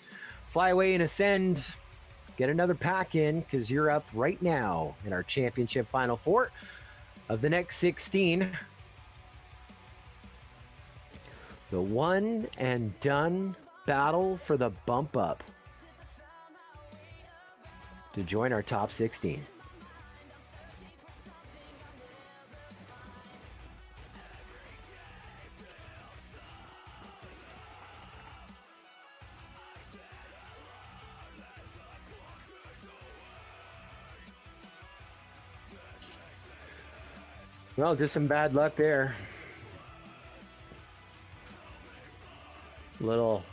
Flyaway and Ascend, get another pack in because you're up right now in our championship final four of the next 16. The one and done battle for the bump up to join our top 16. Well, just some bad luck there. Little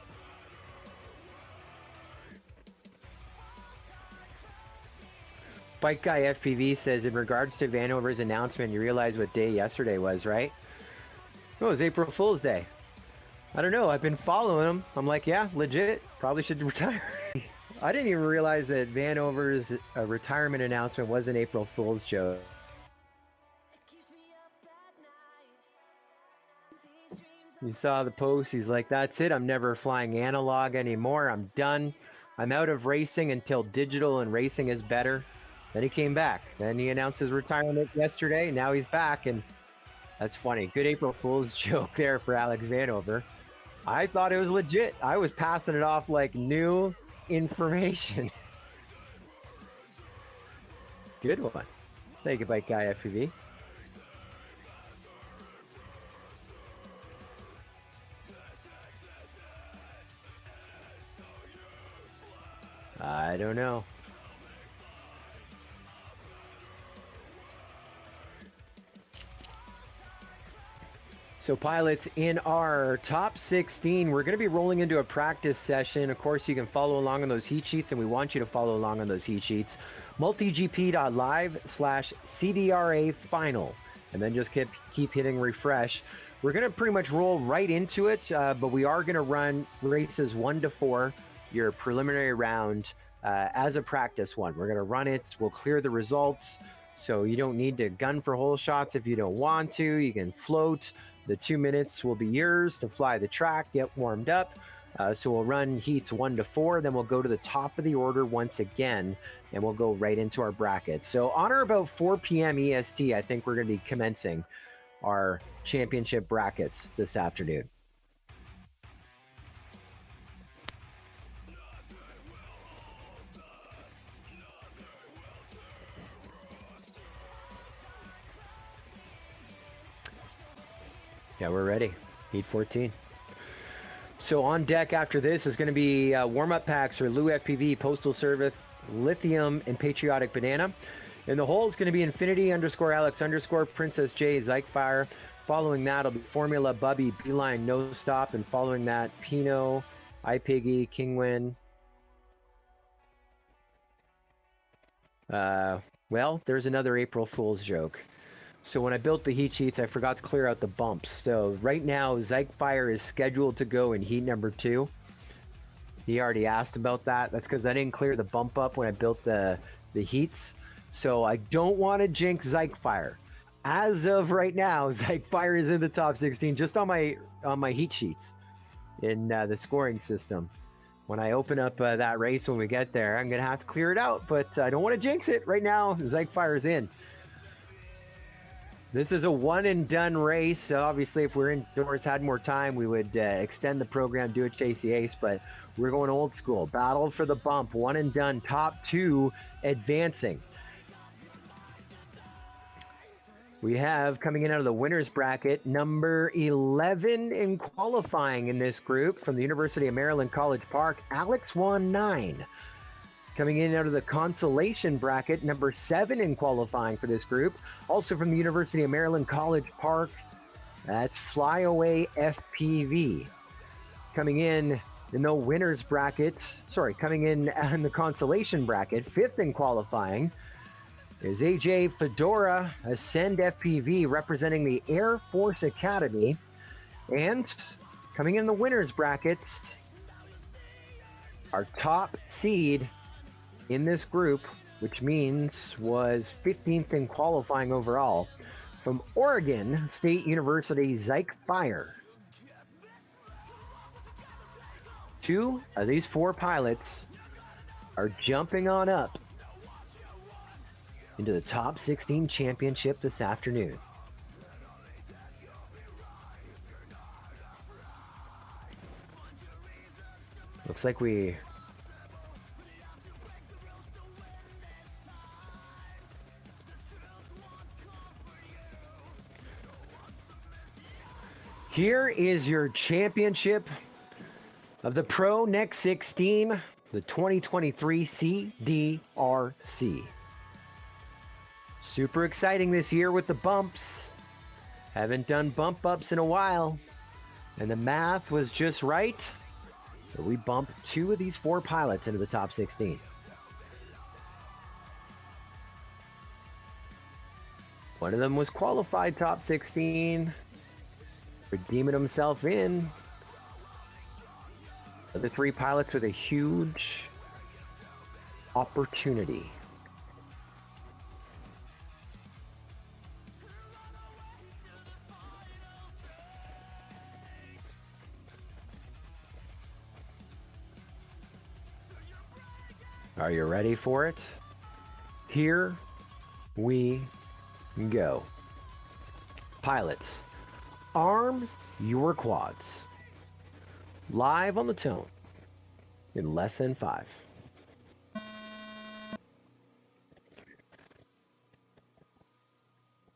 Bike Guy FPV says, in regards to Vanover's announcement, you realize what day yesterday was, right? Oh, it was April Fool's Day. I don't know. I've been following him. I'm like, yeah, legit. Probably should retire. I didn't even realize that Vanover's retirement announcement was an April Fool's joke. You saw the post. He's like, that's it. I'm never flying analog anymore. I'm done. I'm out of racing until digital and racing is better. Then he came back. Then he announced his retirement yesterday. Now he's back, and that's funny. Good April Fool's joke there for Alex Vanover. I thought it was legit. I was passing it off like new information. Good one. Thank you, Bike Guy FPV. I don't know. So pilots, in our top 16, we're going to be rolling into a practice session. Of course, you can follow along on those heat sheets, and we want you to follow along on those heat sheets. multigp.live/CDRA final, and then just keep hitting refresh. We're going to pretty much roll right into it, but we are going to run races 1 to 4, your preliminary round, as a practice one. We're going to run it. We'll clear the results, so you don't need to gun for hole shots if you don't want to. You can float. The 2 minutes will be yours to fly the track, get warmed up. So we'll run heats 1 to 4, then we'll go to the top of the order once again, and we'll go right into our brackets. So on or about 4 p.m. EST, I think we're going to be commencing our championship brackets this afternoon. Yeah, we're ready. Heat 14. So on deck after this is going to be warm-up packs for Lou FPV, Postal Service, Lithium, and Patriotic Banana. And the hole is going to be Infinity _Alex_ Princess J, Zyke. Following that will be Formula, Bubby, Beeline, No Stop. And following that, Pino, iPiggy, Kingwin. Well, there's another April Fool's joke. So when I built the heat sheets, I forgot to clear out the bumps. So right now, Zyke is scheduled to go in heat number 2. He already asked about that. That's because I didn't clear the bump up when I built the heats. So I don't want to jinx Zyke. As of right now, Zyke is in the top 16 just on my heat sheets in the scoring system. When I open up that race when we get there, I'm going to have to clear it out. But I don't want to jinx it. Right now, Zyke is in. This is a one and done race. So obviously, if we're indoors, had more time, we would extend the program, do a chase the ace, but we're going old school. Battle for the bump, one and done, top 2 advancing. We have coming in out of the winner's bracket, number 11 in qualifying in this group from the University of Maryland, College Park, Alex 19. Coming in out of the Consolation bracket, number 7 in qualifying for this group. Also from the University of Maryland College Park, that's Flyaway FPV. Coming in the winners bracket, coming in the Consolation bracket, 5th in qualifying, is AJ Fedora, Ascend FPV, representing the Air Force Academy. And coming in the winners bracket, our top seed in this group, which means was 15th in qualifying overall, from Oregon State University, Zyke Fire. 2 of these 4 pilots are jumping on up into the top 16 championship this afternoon. Looks like we Here is your championship of the Pro Next 16, the 2023 CDRC. Super exciting this year with the bumps. Haven't done bump ups in a while. And the math was just right. So we bumped 2 of these 4 pilots into the top 16. One of them was qualified top 16. Redeeming himself in. The other 3 pilots with a huge opportunity. Are you ready for it? Here we go. Pilots, arm your quads. Live on the tone in less than 5.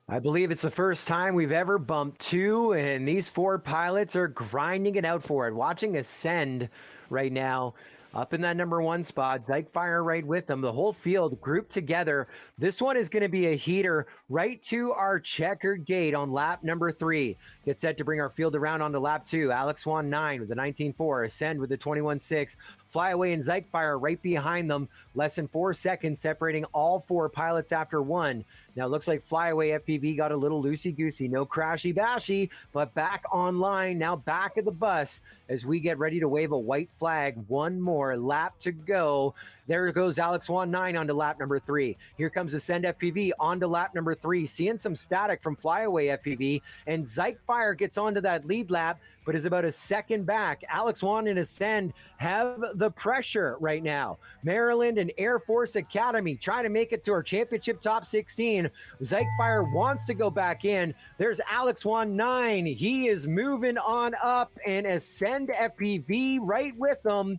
I believe it's the first time we've ever bumped 2, and these 4 pilots are grinding it out for it. Watching Ascend right now, up in that number 1 spot, Zyke Fire right with them. The whole field grouped together. This one is going to be a heater right to our checkered gate on lap number 3. Get set to bring our field around onto lap 2. Alex Swan 9 with the 19.4. Ascend with the 21.6. Flyaway and Zyke Fire right behind them. Less than 4 seconds separating all 4 pilots after 1. Now it looks like Flyaway FPV got a little loosey-goosey. No crashy-bashy, but back online. Now back at the bus as we get ready to wave a white flag. 1 more lap to go. There goes Alex Swan 9 onto lap number 3. Here comes Ascend FPV onto lap number 3. Seeing some static from Flyaway FPV. And Zyke Fire gets onto that lead lap, but is about a second back. Alex Swan and Ascend have the pressure right now. Maryland and Air Force Academy trying to make it to our championship top 16. Zyke Fire wants to go back in. There's Alex Swan 9. He is moving on up, and Ascend FPV right with them.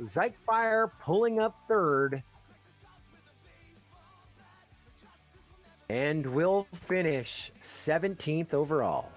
Zyke Fire pulling up 3rd. And will finish 17th overall.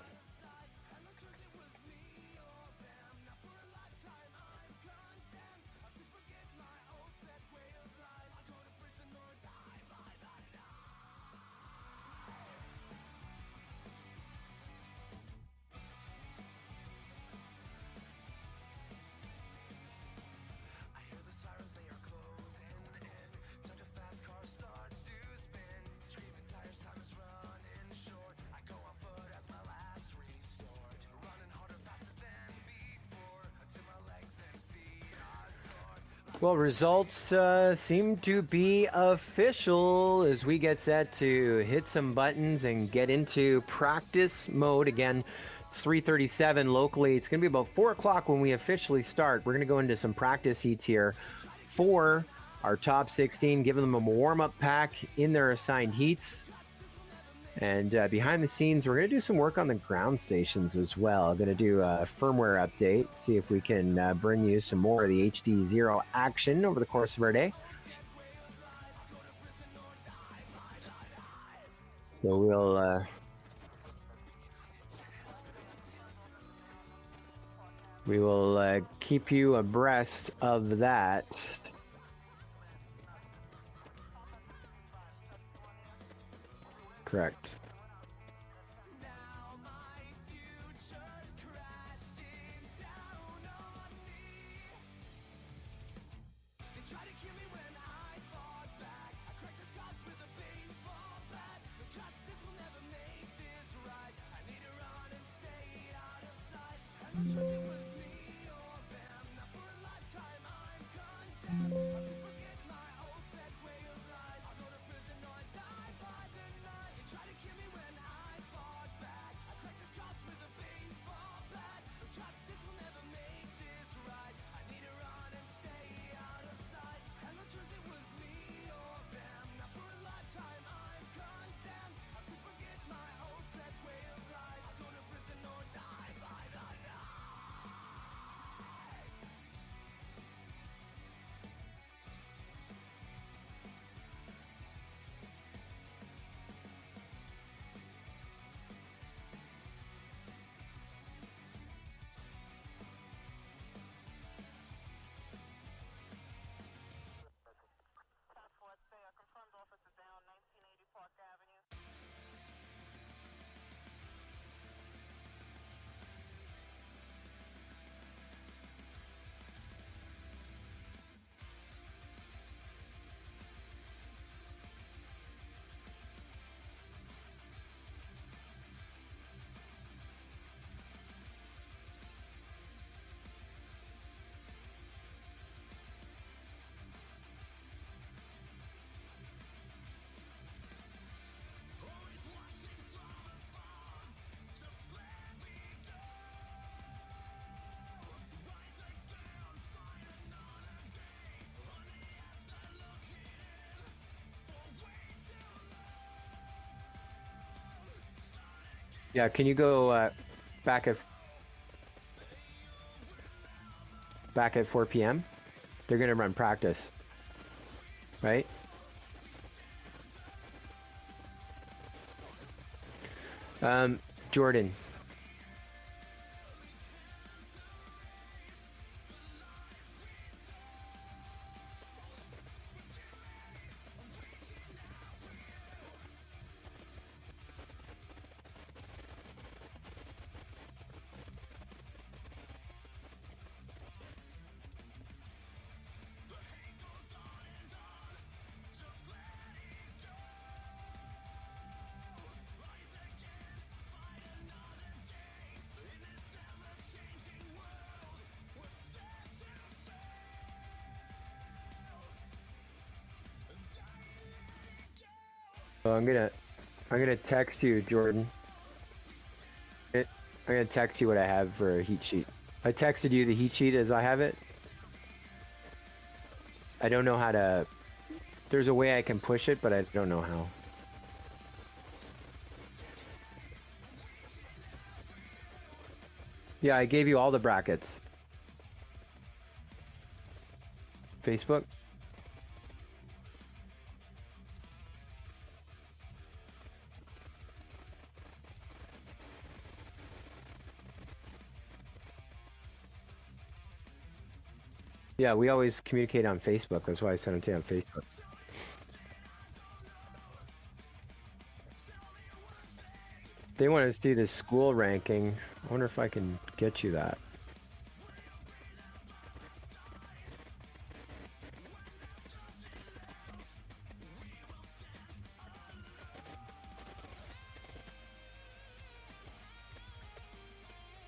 Well, results seem to be official as we get set to hit some buttons and get into practice mode. Again, it's 3:37 locally. It's going to be about 4 o'clock when we officially start. We're going to go into some practice heats here for our top 16, giving them a warm-up pack in their assigned heats. And behind the scenes, we're going to do some work on the ground stations as well. I'm going to do a firmware update, see if we can bring you some more of the HD0 action over the course of our day. So we will keep you abreast of that. Correct. Yeah, can you go back at 4 p.m.? They're gonna run practice, right? Jordan. So I'm gonna text you, Jordan. I'm gonna text you what I have for a heat sheet. I texted you the heat sheet as I have it. I don't know how to. There's a way I can push it, but I don't know how. Yeah, I gave you all the brackets. Facebook? Yeah, we always communicate on Facebook. That's why I sent it to you on Facebook. They want to see the school ranking. I wonder if I can get you that.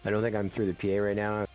I don't think I'm through the PA right now.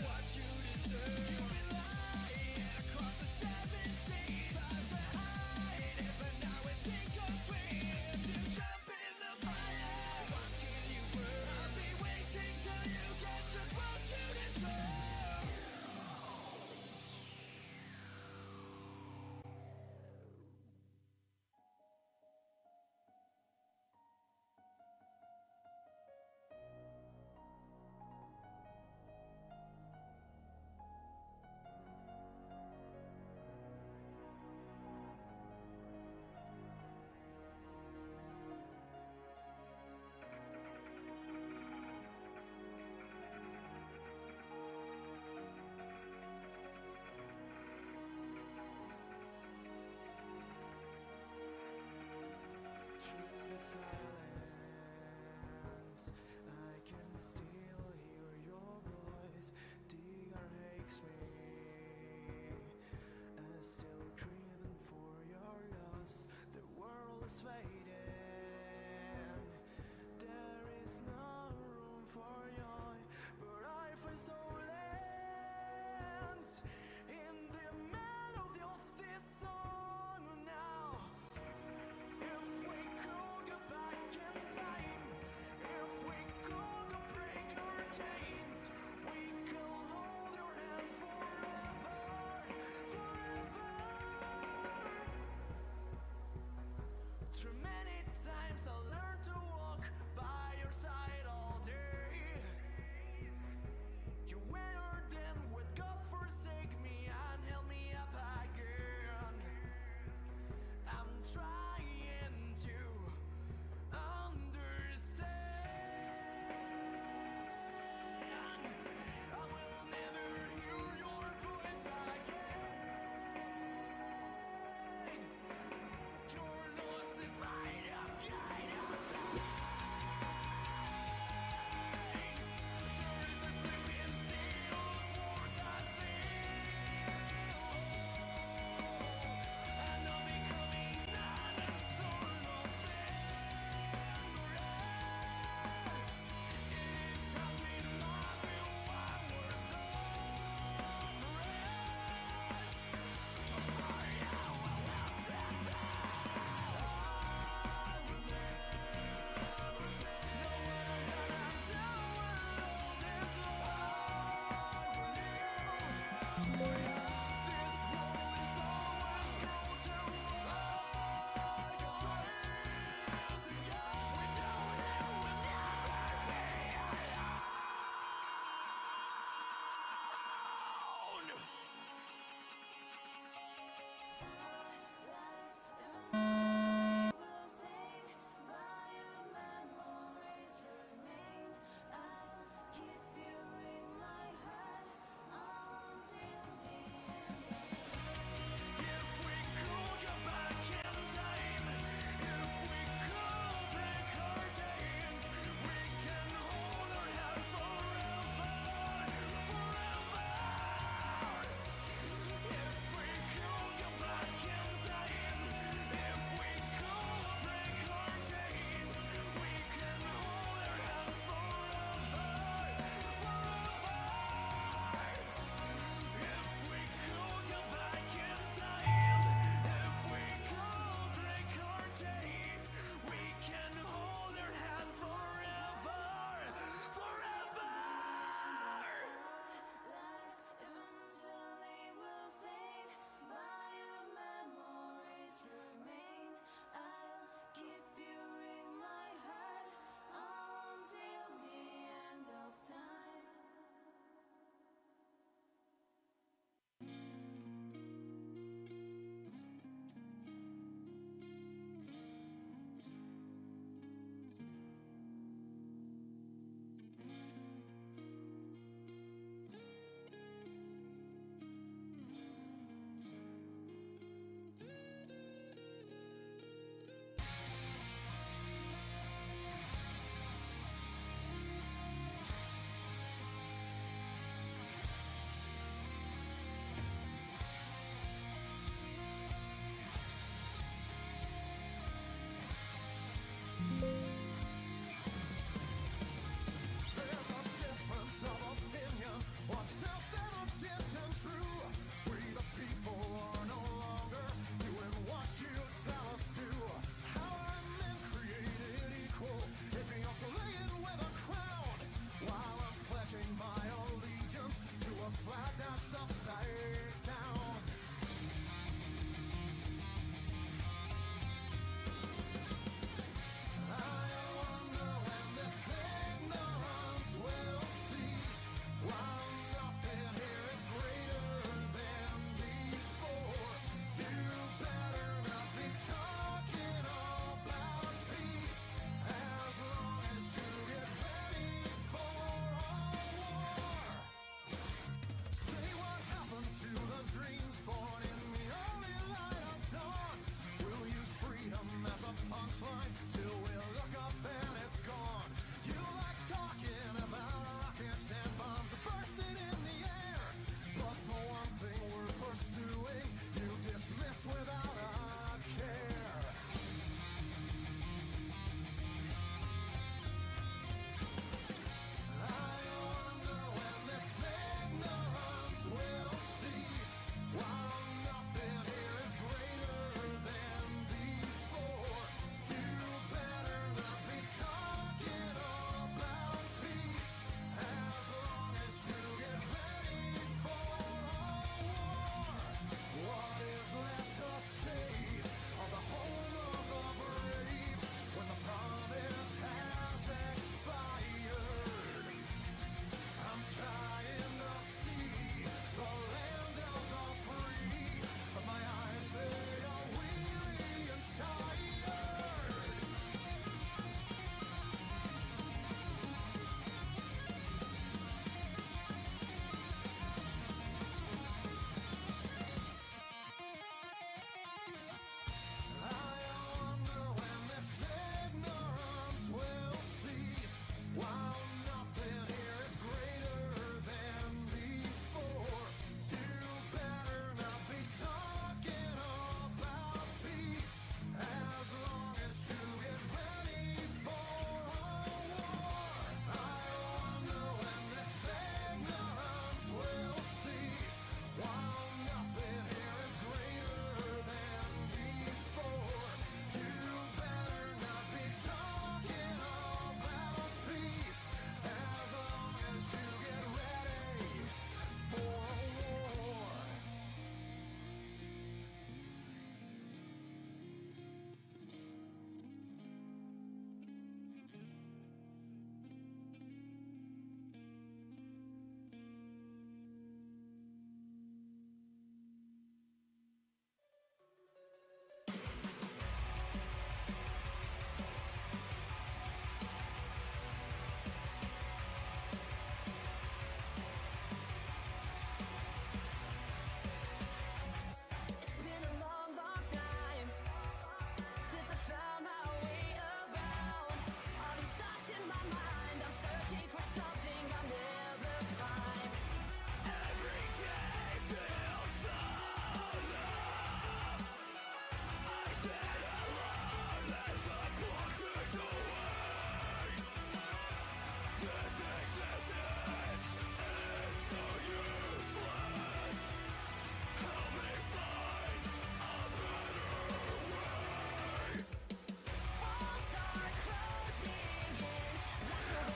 Watch you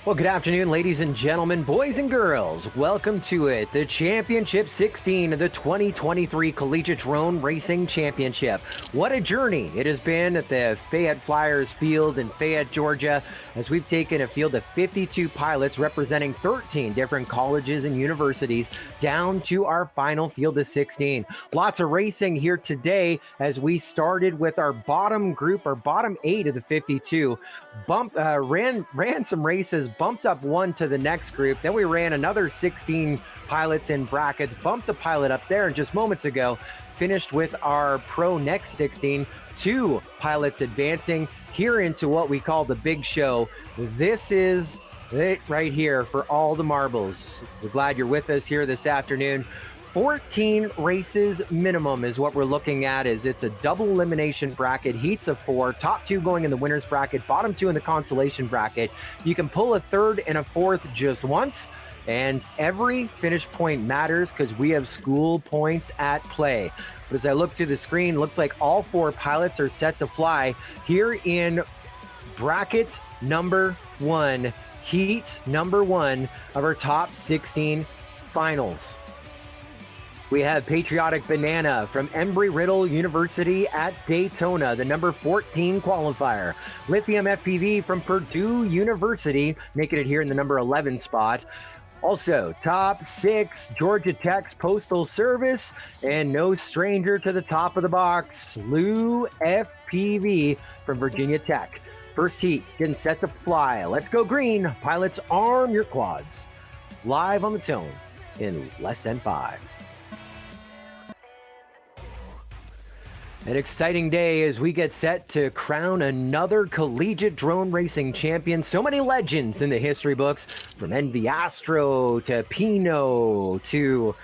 Well, good afternoon, ladies and gentlemen, boys and girls. Welcome to it, the Championship 16 of the 2023 Collegiate Drone Racing Championship. What a journey it has been at the Fayette Flyers Field in Fayette, Georgia, as we've taken a field of 52 pilots representing 13 different colleges and universities down to our final field of 16. Lots of racing here today as we started with our bottom group, our bottom 8 of the 52. Ran some races, bumped up one to the next group. Then we ran another 16 pilots in brackets, bumped a pilot up there, and just moments ago finished with our Pro Next 16, 2 pilots advancing here into what we call the big show. This is it right here for all the marbles. We're glad you're with us here this afternoon. 14 races minimum is what we're looking at. It's a double elimination bracket, heats of 4, top 2 going in the winner's bracket, bottom 2 in the consolation bracket. You can pull a third and a fourth just once, and every finish point matters because we have school points at play. But as I look to the screen, looks like all 4 pilots are set to fly here in bracket number 1, heat number 1 of our top 16 finals. We have Patriotic Banana from Embry Riddle University at Daytona, the number 14 qualifier. Lithium FPV from Purdue University, making it here in the number 11 spot. Also, top 6, Georgia Tech's Postal Service, and no stranger to the top of the box, Lou FPV from Virginia Tech. First heat, getting set to fly. Let's go green. Pilots, arm your quads. Live on the tone in less than 5. An exciting day as we get set to crown another collegiate drone racing champion. So many legends in the history books, from Envy Astro to Pino to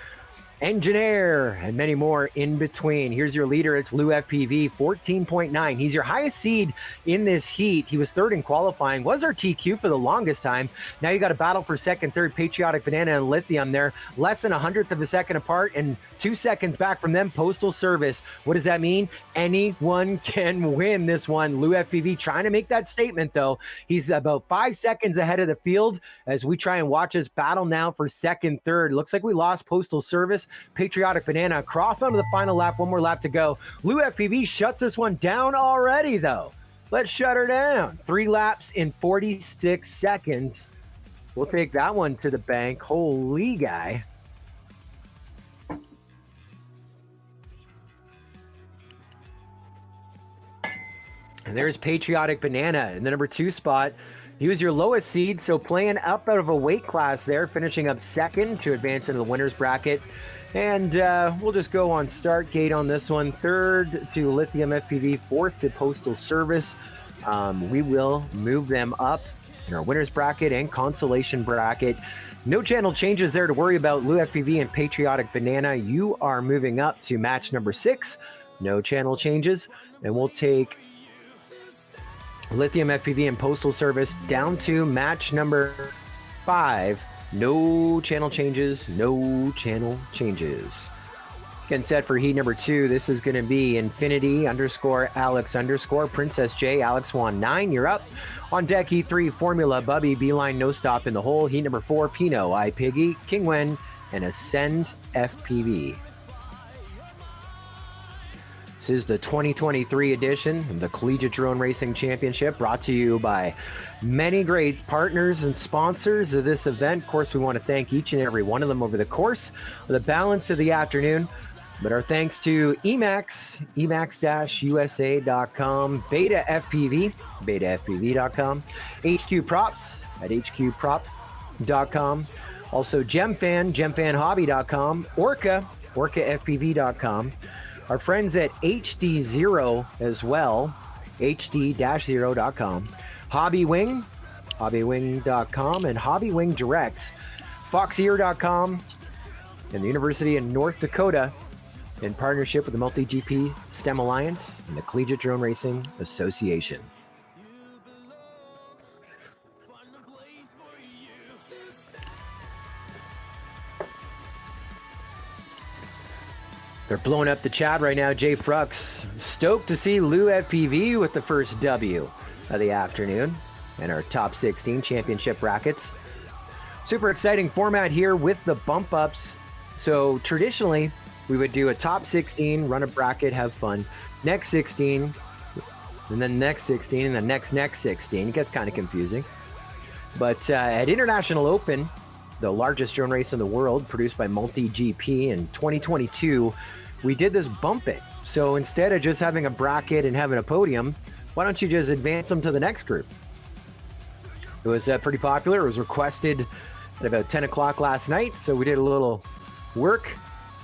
Engineer and many more in between. Here's your leader. It's Lou FPV, 14.9. He's your highest seed in this heat. He was third in qualifying, was our TQ for the longest time. Now you got a battle for second, third, Patriotic Banana and Lithium there. Less than 100th of a second apart and 2 seconds back from them, Postal Service. What does that mean? Anyone can win this one. Lou FPV trying to make that statement, though. He's about 5 seconds ahead of the field as we try and watch us battle now for second, third. Looks like we lost Postal Service. Patriotic Banana across onto the final lap. 1 more lap to go. Lou FPV shuts this one down already, though. Let's shut her down. 3 laps in 46 seconds. We'll take that one to the bank. Holy guy. And there's Patriotic Banana in the number 2 spot. He was your lowest seed, so playing up out of a weight class there, finishing up second to advance into the winner's bracket. And we'll just go on start gate on this one. Third to Lithium FPV, fourth to Postal Service. We will move them up in our winner's bracket and consolation bracket. No channel changes there to worry about. Lou FPV and Patriotic Banana, you are moving up to match number 6. No channel changes. And we'll take Lithium FPV and Postal Service down to match number 5. No channel changes, no channel changes. Getting set for heat number 2. This is going to be Infinity _Alex_ Princess J, Alex Swan 9. You're up. On deck, heat 3, Formula, Bubby, Beeline, No Stop in the hole. Heat number 4, Pino, iPiggy, King Wen, and Ascend FPV. This is the 2023 edition of the Collegiate Drone Racing Championship, brought to you by many great partners and sponsors of this event. Of course, we want to thank each and every one of them over the course of the balance of the afternoon. But our thanks to Emax, emax-usa.com, Beta FPV, betafpv.com, HQ Props at hqprop.com, also GemFan, gemfanhobby.com, Orca, orcafpv.com, our friends at HD0 as well, hd-0.com, Hobbywing, hobbywing.com, and Hobbywing Direct, foxear.com, and the University of North Dakota, in partnership with the MultiGP STEM Alliance and the Collegiate Drone Racing Association. They're blowing up the chat right now. Jay Frux, stoked to see Lou FPV with the first W of the afternoon. and our top 16 championship brackets. Super exciting format here with the bump ups. So traditionally, we would do a top 16, run a bracket, have fun. Next 16, and then next 16, and the next 16. It gets kind of confusing. But at International Open, the largest drone race in the world, produced by MultiGP in 2022, we did this bump it. So instead of just having a bracket and having a podium, why don't you just advance them to the next group? It was pretty popular. It was requested at about 10 o'clock last night, so we did a little work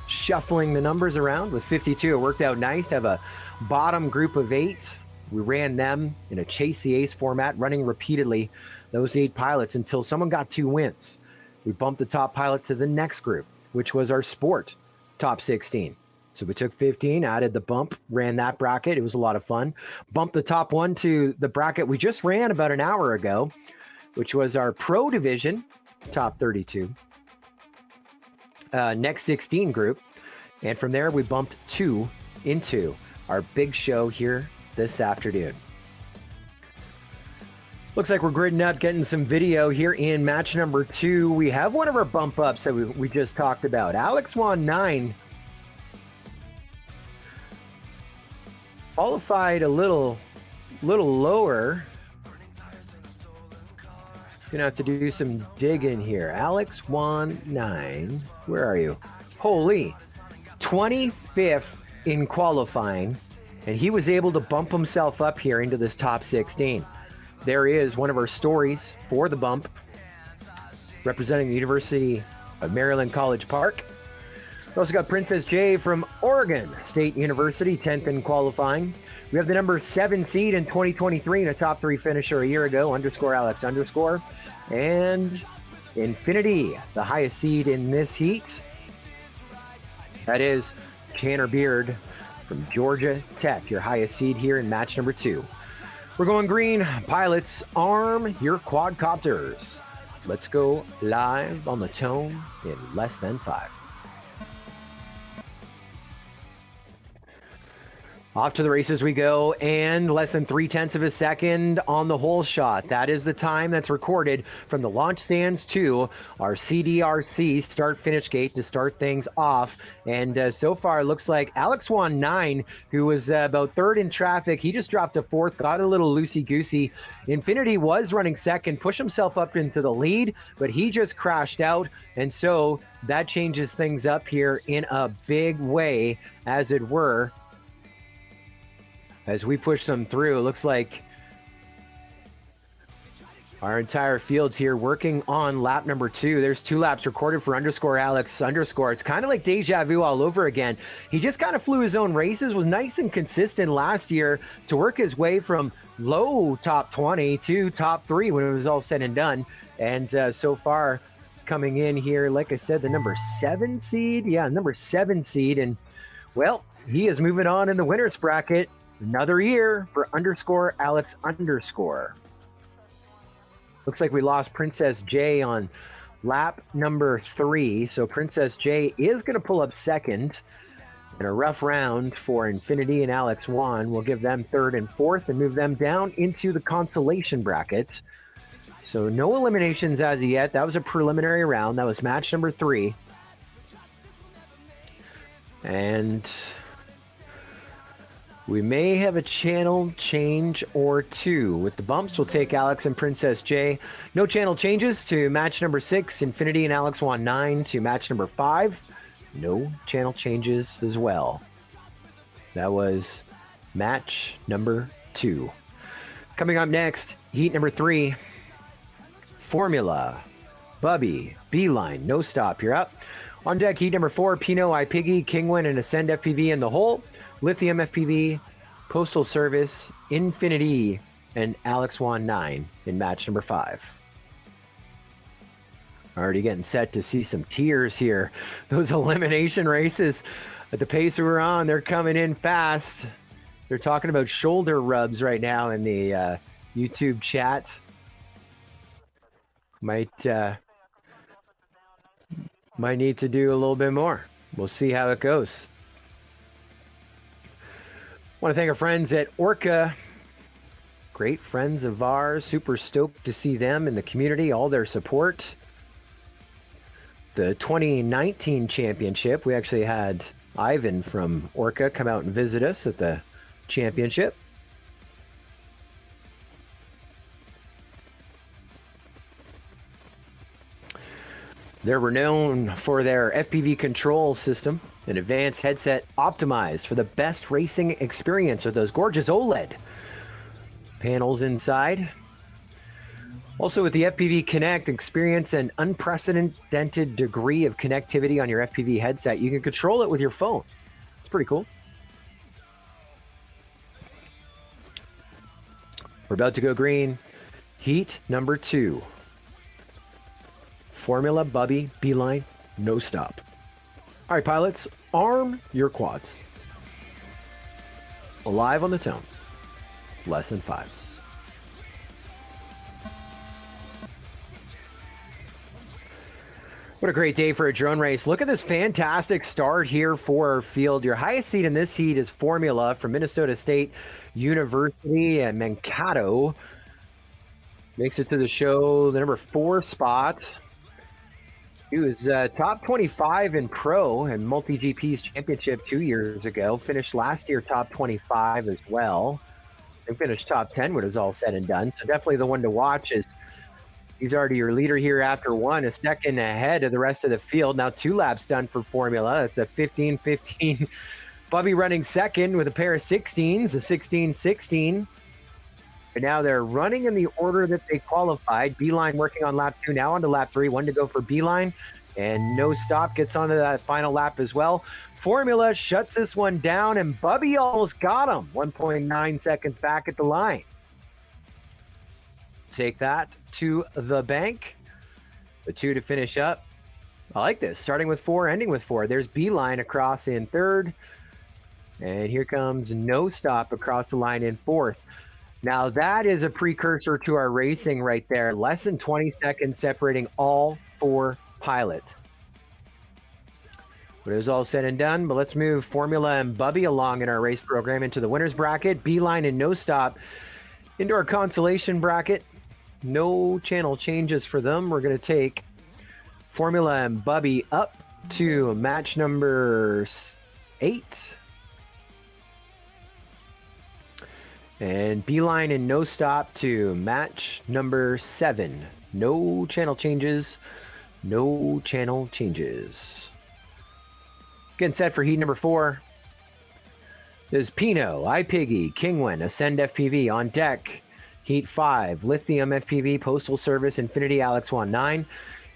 shuffling the numbers around. With 52, it worked out nice to have a bottom group of 8. We ran them in a chase the ace format, running repeatedly those 8 pilots until someone got 2 wins. We bumped the top pilot to the next group, which was our sport top 16. So we took 15, added the bump, ran that bracket. It was a lot of fun. Bumped the top 1 to the bracket we just ran about an hour ago, which was our pro division top 32. Next 16 group. And from there, we bumped 2 into our big show here this afternoon. Looks like we're gridding up, getting some video here in match number 2. We have one of our bump ups that we just talked about. Alex Wan 9 qualified a little lower. Gonna have to do some digging here. Alex Wan 9, where are you? Holy, 25th in qualifying, and he was able to bump himself up here into this top 16. There is one of our stories for the bump, representing the University of Maryland College Park. We also got Princess J from Oregon State University, 10th in qualifying. We have the number 7 seed in 2023 and a top 3 finisher a year ago, _Alex_. And Infinity, the highest seed in this heat. That is Tanner Beard from Georgia Tech, your highest seed here in match number 2. We're going green. Pilots, arm your quadcopters. Let's go live on the tone in less than 5. Off to the races we go, and less than 0.3 of a second on the hole shot. That is the time that's recorded from the launch stands to our CDRC start-finish gate to start things off. And so far, it looks like Alex Wan 9, who was about 3rd in traffic, he just dropped to 4th, got a little loosey-goosey. Infinity was running second, pushed himself up into the lead, but he just crashed out. And so that changes things up here in a big way, as it were. As we push them through, it looks like our entire field's here working on lap number 2. There's 2 laps recorded for _Alex_. It's kind of like deja vu all over again. He just kind of flew his own races, was nice and consistent last year to work his way from low top 20 to top 3 when it was all said and done. And so far coming in here, like I said, the number 7 seed. Yeah, number 7 seed. And, well, he is moving on in the winner's bracket. Another year for _Alex_. Looks like we lost Princess J on lap number 3. So Princess J is going to pull up second. And a rough round for Infinity and Alex Wan. We'll give them 3rd and 4th and move them down into the consolation bracket. So no eliminations as of yet. That was a preliminary round. That was match number 3. And we may have a channel change or 2. With the bumps, we'll take Alex and Princess J. No channel changes to match number 6, Infinity and Alex Wan 9 to match number 5. No channel changes as well. That was match number 2. Coming up next, heat number 3. Formula, Bubby, Beeline, no stop, you're up. On deck, heat number 4, Pinot, iPiggy, Kingwin, and Ascend FPV in the hole. Lithium FPV, Postal Service, Infinity, and Alex Wan 9 in match number 5. Already getting set to see some tears here. Those elimination races at the pace we're on, they're coming in fast. They're talking about shoulder rubs right now in the YouTube chat. Might need to do a little bit more. We'll see how it goes. Want to thank our friends at Orca Great friends of ours. Super stoked to see them in the community, all their support. The 2019 championship, we actually had Ivan from Orca come out and visit us at the championship. They're renowned for their FPV control system, an advanced headset optimized for the best racing experience with those gorgeous OLED panels inside. Also with the FPV Connect, experience an unprecedented degree of connectivity on your FPV headset. You can control it with your phone. It's pretty cool. We're about to go green. Heat number 2. Formula, Bubby, Beeline, no stop. All right, pilots, arm your quads. Alive on the tone. Less than 5. What a great day for a drone race. Look at this fantastic start here for our field. Your highest seed in this heat is Formula from Minnesota State University and Mankato. Makes it to the show, the number 4 spot. He was top 25 in pro and MultiGP's championship 2 years ago. Finished last year top 25 as well. And finished top 10 when it was all said and done. So definitely the one to watch. Is he's already your leader here after 1, a second ahead of the rest of the field. Now 2 laps done for Formula. It's a 15-15. Bubby running second with a pair of 16s, a 16-16. But now they're running in the order that they qualified. Beeline working on lap 2, now onto lap 3. 1 to go for Beeline. And no stop gets onto that final lap as well. Formula shuts this one down, and Bubby almost got him. 1.9 seconds back at the line. Take that to the bank. The 2 to finish up. I like this. Starting with 4, ending with 4. There's Beeline across in 3rd. And here comes no stop across the line in 4th. Now that is a precursor to our racing right there. Less than 20 seconds separating all 4 pilots. But it was all said and done. But let's move Formula and Bubby along in our race program into the winner's bracket. Beeline and no stop into our consolation bracket. No channel changes for them. We're going to take Formula and Bubby up to match number 8. And Beeline and no stop to match number 7. No channel changes. No channel changes. Getting set for heat number 4. There's Pino, iPiggy, Kingwin, Ascend FPV on deck. Heat 5, Lithium FPV, Postal Service, Infinity Alex 19.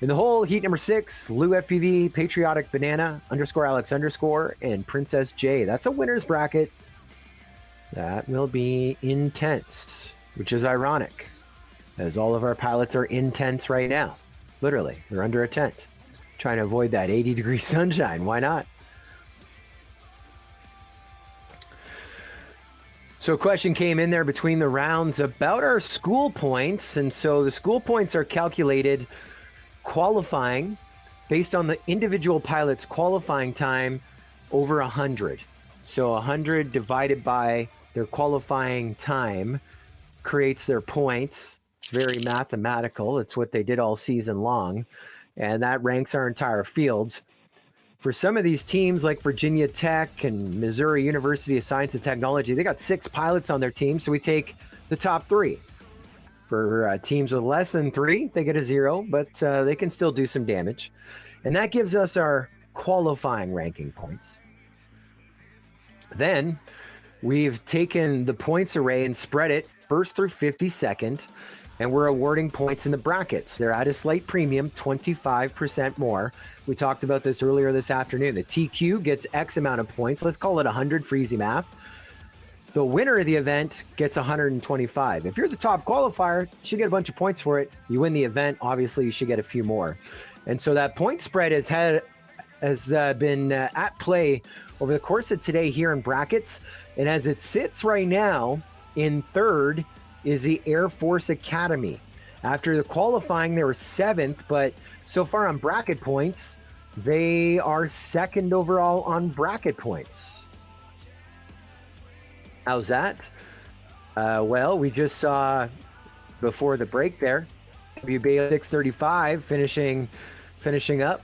In the hole, heat number 6, Lou FPV, Patriotic Banana, _Alex_, and Princess J. That's a winner's bracket. That will be intense, which is ironic, as all of our pilots are in tents right now. Literally, they're under a tent, trying to avoid that 80-degree sunshine. Why not? So a question came in there between the rounds about our school points, and so the school points are calculated qualifying based on the individual pilot's qualifying time over 100. So 100 divided by their qualifying time creates their points. It's very mathematical. It's what they did all season long. And that ranks our entire field. For some of these teams like Virginia Tech and Missouri University of Science and Technology, they got 6 pilots on their team, so we take the top 3. For teams with less than 3, they get a 0, but they can still do some damage. And that gives us our qualifying ranking points. Then we've taken the points array and spread it 1st through 52nd, and we're awarding points in the brackets. They're at a slight premium, 25% more. We talked about this earlier this afternoon. The TQ gets X amount of points. Let's call it 100 for easy math. The winner of the event gets 125. If you're the top qualifier, you should get a bunch of points for it. You win the event, obviously you should get a few more. And so that point spread has been at play over the course of today here in brackets. And as it sits right now, in 3rd is the Air Force Academy. After the qualifying, they were 7th, but so far on bracket points, they are 2nd overall on bracket points. How's that? Well, we just saw before the break there, WBA 635 finishing up.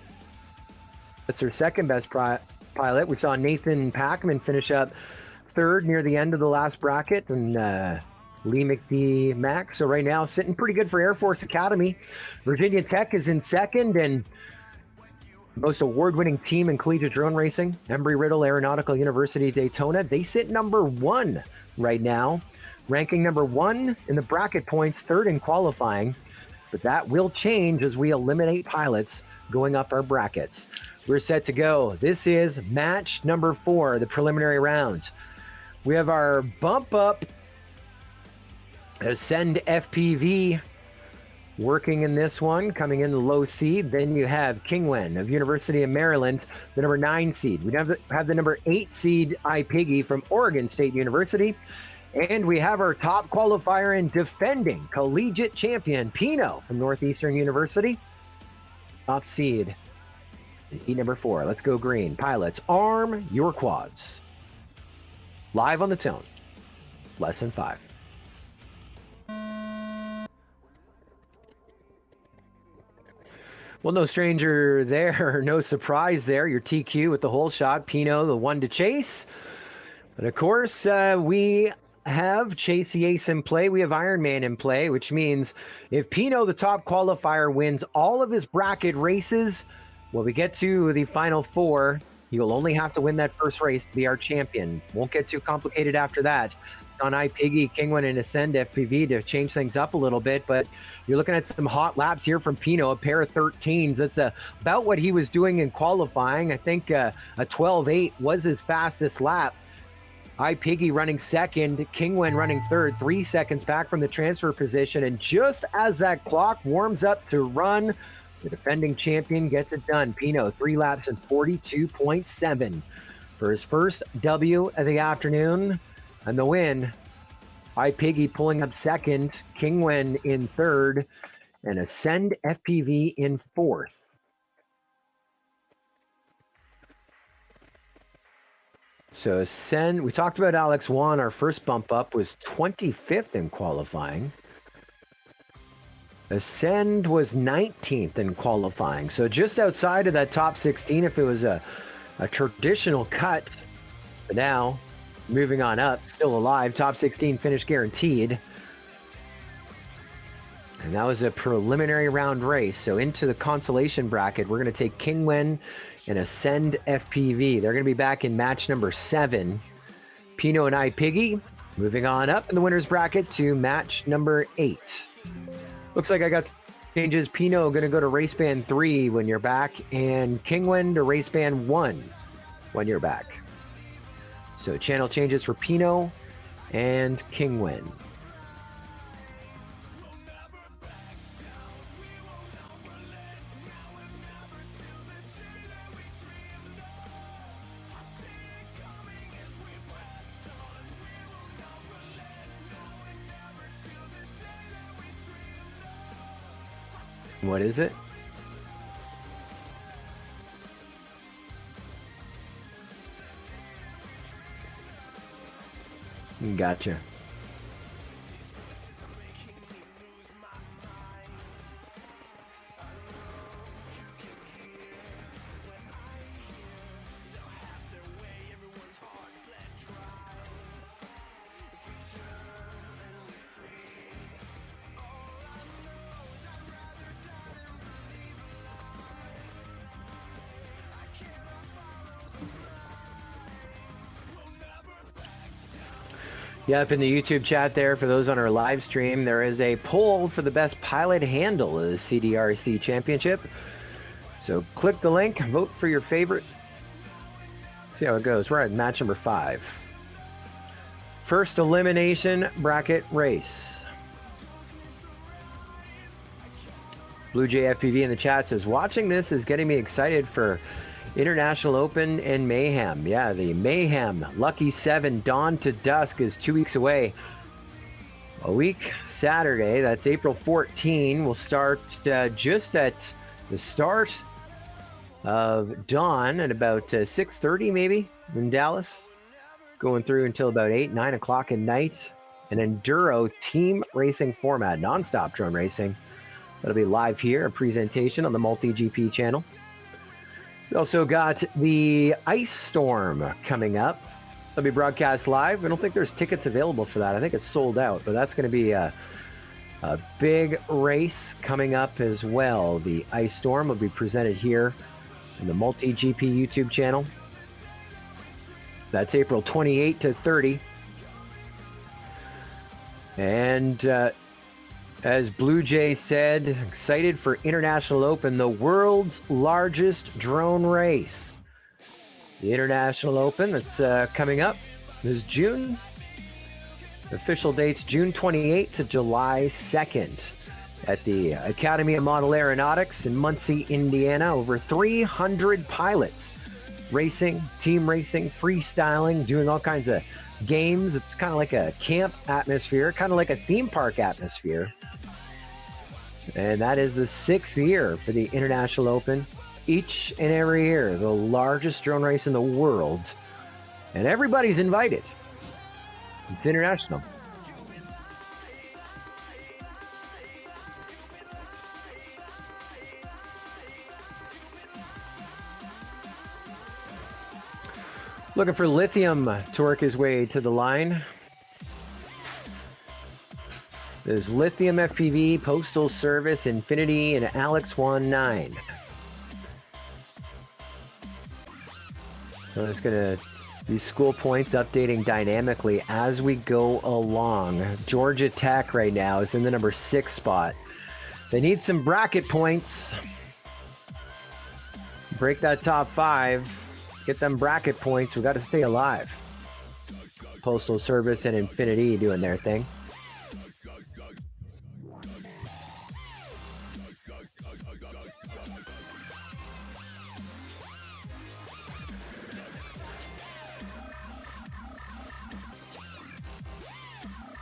That's their second best pilot. We saw Nathan Packman finish up third near the end of the last bracket, and Lee McD Max. So right now, sitting pretty good for Air Force Academy. Virginia Tech is in second, and most award-winning team in collegiate drone racing, Embry Riddle Aeronautical University Daytona. They sit number 1 right now, ranking number 1 in the bracket points, third in qualifying. But that will change as we eliminate pilots going up our brackets. We're set to go. This is match number 4, the preliminary round. We have our bump up Ascend FPV working in this one, coming in the low seed. Then you have Kingwen of University of Maryland, the number 9 seed. We have the number 8 seed iPiggy from Oregon State University. And we have our top qualifier and defending collegiate champion, Pino from Northeastern University. Top seed, seed number 4. Let's go green. Pilots, arm your quads. Live on the tone. Lesson 5. Well, no stranger there, no surprise there. Your TQ with the hole shot, Pino, the one to chase. But of course, we have Chase the Ace in play. We have Iron Man in play, which means if Pino, the top qualifier, wins all of his bracket races, when we get to the final 4, you'll only have to win that first race to be our champion. Won't get too complicated after that. On iPiggy, Kingwin, and Ascend FPV to change things up a little bit, but you're looking at some hot laps here from Pino, a pair of 13s. That's about what he was doing in qualifying. I think a 12.8 was his fastest lap. iPiggy running second, Kingwen running third, 3 seconds back from the transfer position, and just as that clock warms up to run, the defending champion gets it done. Pino, 3 laps in 42.7 for his first W of the afternoon. And the win, iPiggy pulling up second, Kingwen in third, and Ascend FPV in 4th. So Ascend, we talked about Alex Wan. Our first bump up was 25th in qualifying. Ascend was 19th in qualifying. So just outside of that top 16 if it was a traditional cut. But now, moving on up, still alive, top 16 finish guaranteed. And that was a preliminary round race. So into the consolation bracket, we're going to take Kingwen and Ascend FPV. They're going to be back in match number 7. Pino and iPiggy moving on up in the winner's bracket to match number 8. Looks like I got changes. Pino going to go to race band 3 when you're back, and Kingwen to race band 1 when you're back. So channel changes for Pino and Kingwen. What is it? Gotcha. Yeah, up in the YouTube chat there, for those on our live stream, there is a poll for the best pilot handle of the CDRC Championship. So click the link, vote for your favorite. See how it goes. We're at match number 5. First elimination bracket race. Blue Jay FPV in the chat says, watching this is getting me excited for International Open and Mayhem. Yeah, the Mayhem Lucky 7 Dawn to Dusk is 2 weeks away. A week Saturday, that's April 14. We'll start just at the start of dawn at about 6:30 maybe in Dallas. Going through until about 8, 9 o'clock at night. an enduro team racing format, nonstop drone racing. That'll be live here, a presentation on the MultiGP channel. We also got the Ice Storm coming up. That'll be broadcast live. I don't think there's tickets available for that. I think it's sold out, but that's going to be a big race coming up as well. The Ice Storm will be presented here on the MultiGP YouTube channel. That's April 28 to 30. And as Blue Jay said, excited for International Open, the world's largest drone race. The International Open that's coming up is June. The official date's June 28th to July 2nd at the Academy of Model Aeronautics in Muncie, Indiana. Over 300 pilots racing, team racing, freestyling, doing all kinds of games. It's kind of like a camp atmosphere, kind of like a theme park atmosphere. And that is the 6th year for the International Open. Each and every year, the largest drone race in the world. And everybody's invited. It's international. Looking for Lithium to work his way to the line. There's Lithium FPV, Postal Service, Infinity, and Alex19. So it's going to be school points updating dynamically as we go along. Georgia Tech right now is in the number 6 spot. They need some bracket points. Break that top 5. Get them bracket points. We got to stay alive. Postal Service and Infinity doing their thing.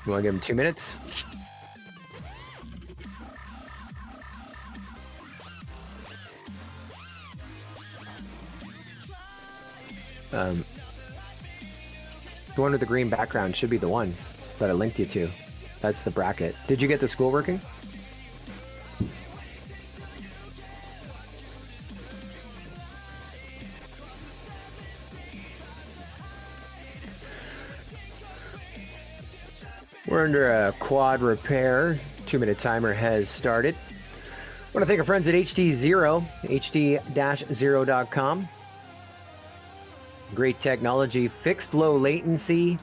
You want to give them 2 minutes? The one with the green background should be the one that I linked you to. That's the bracket. Did you get the school working? We're under a quad repair. 2-minute timer has started. I want to thank our friends at HD0, hd-0.com. Great technology, fixed low latency,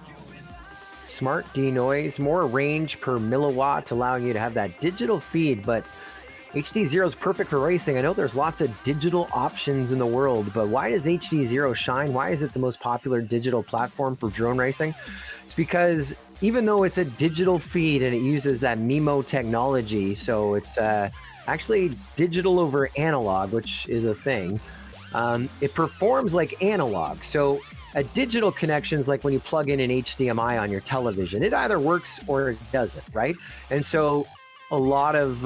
smart denoise, more range per milliwatt, allowing you to have that digital feed. But HD0 is perfect for racing. I know there's lots of digital options in the world, but why does HD0 shine? Why is it the most popular digital platform for drone racing? It's because even though it's a digital feed and it uses that MIMO technology, so it's actually digital over analog, which is a thing. It performs like analog. So a digital connection is like when you plug in an HDMI on your television. It either works or it doesn't, right? And so a lot of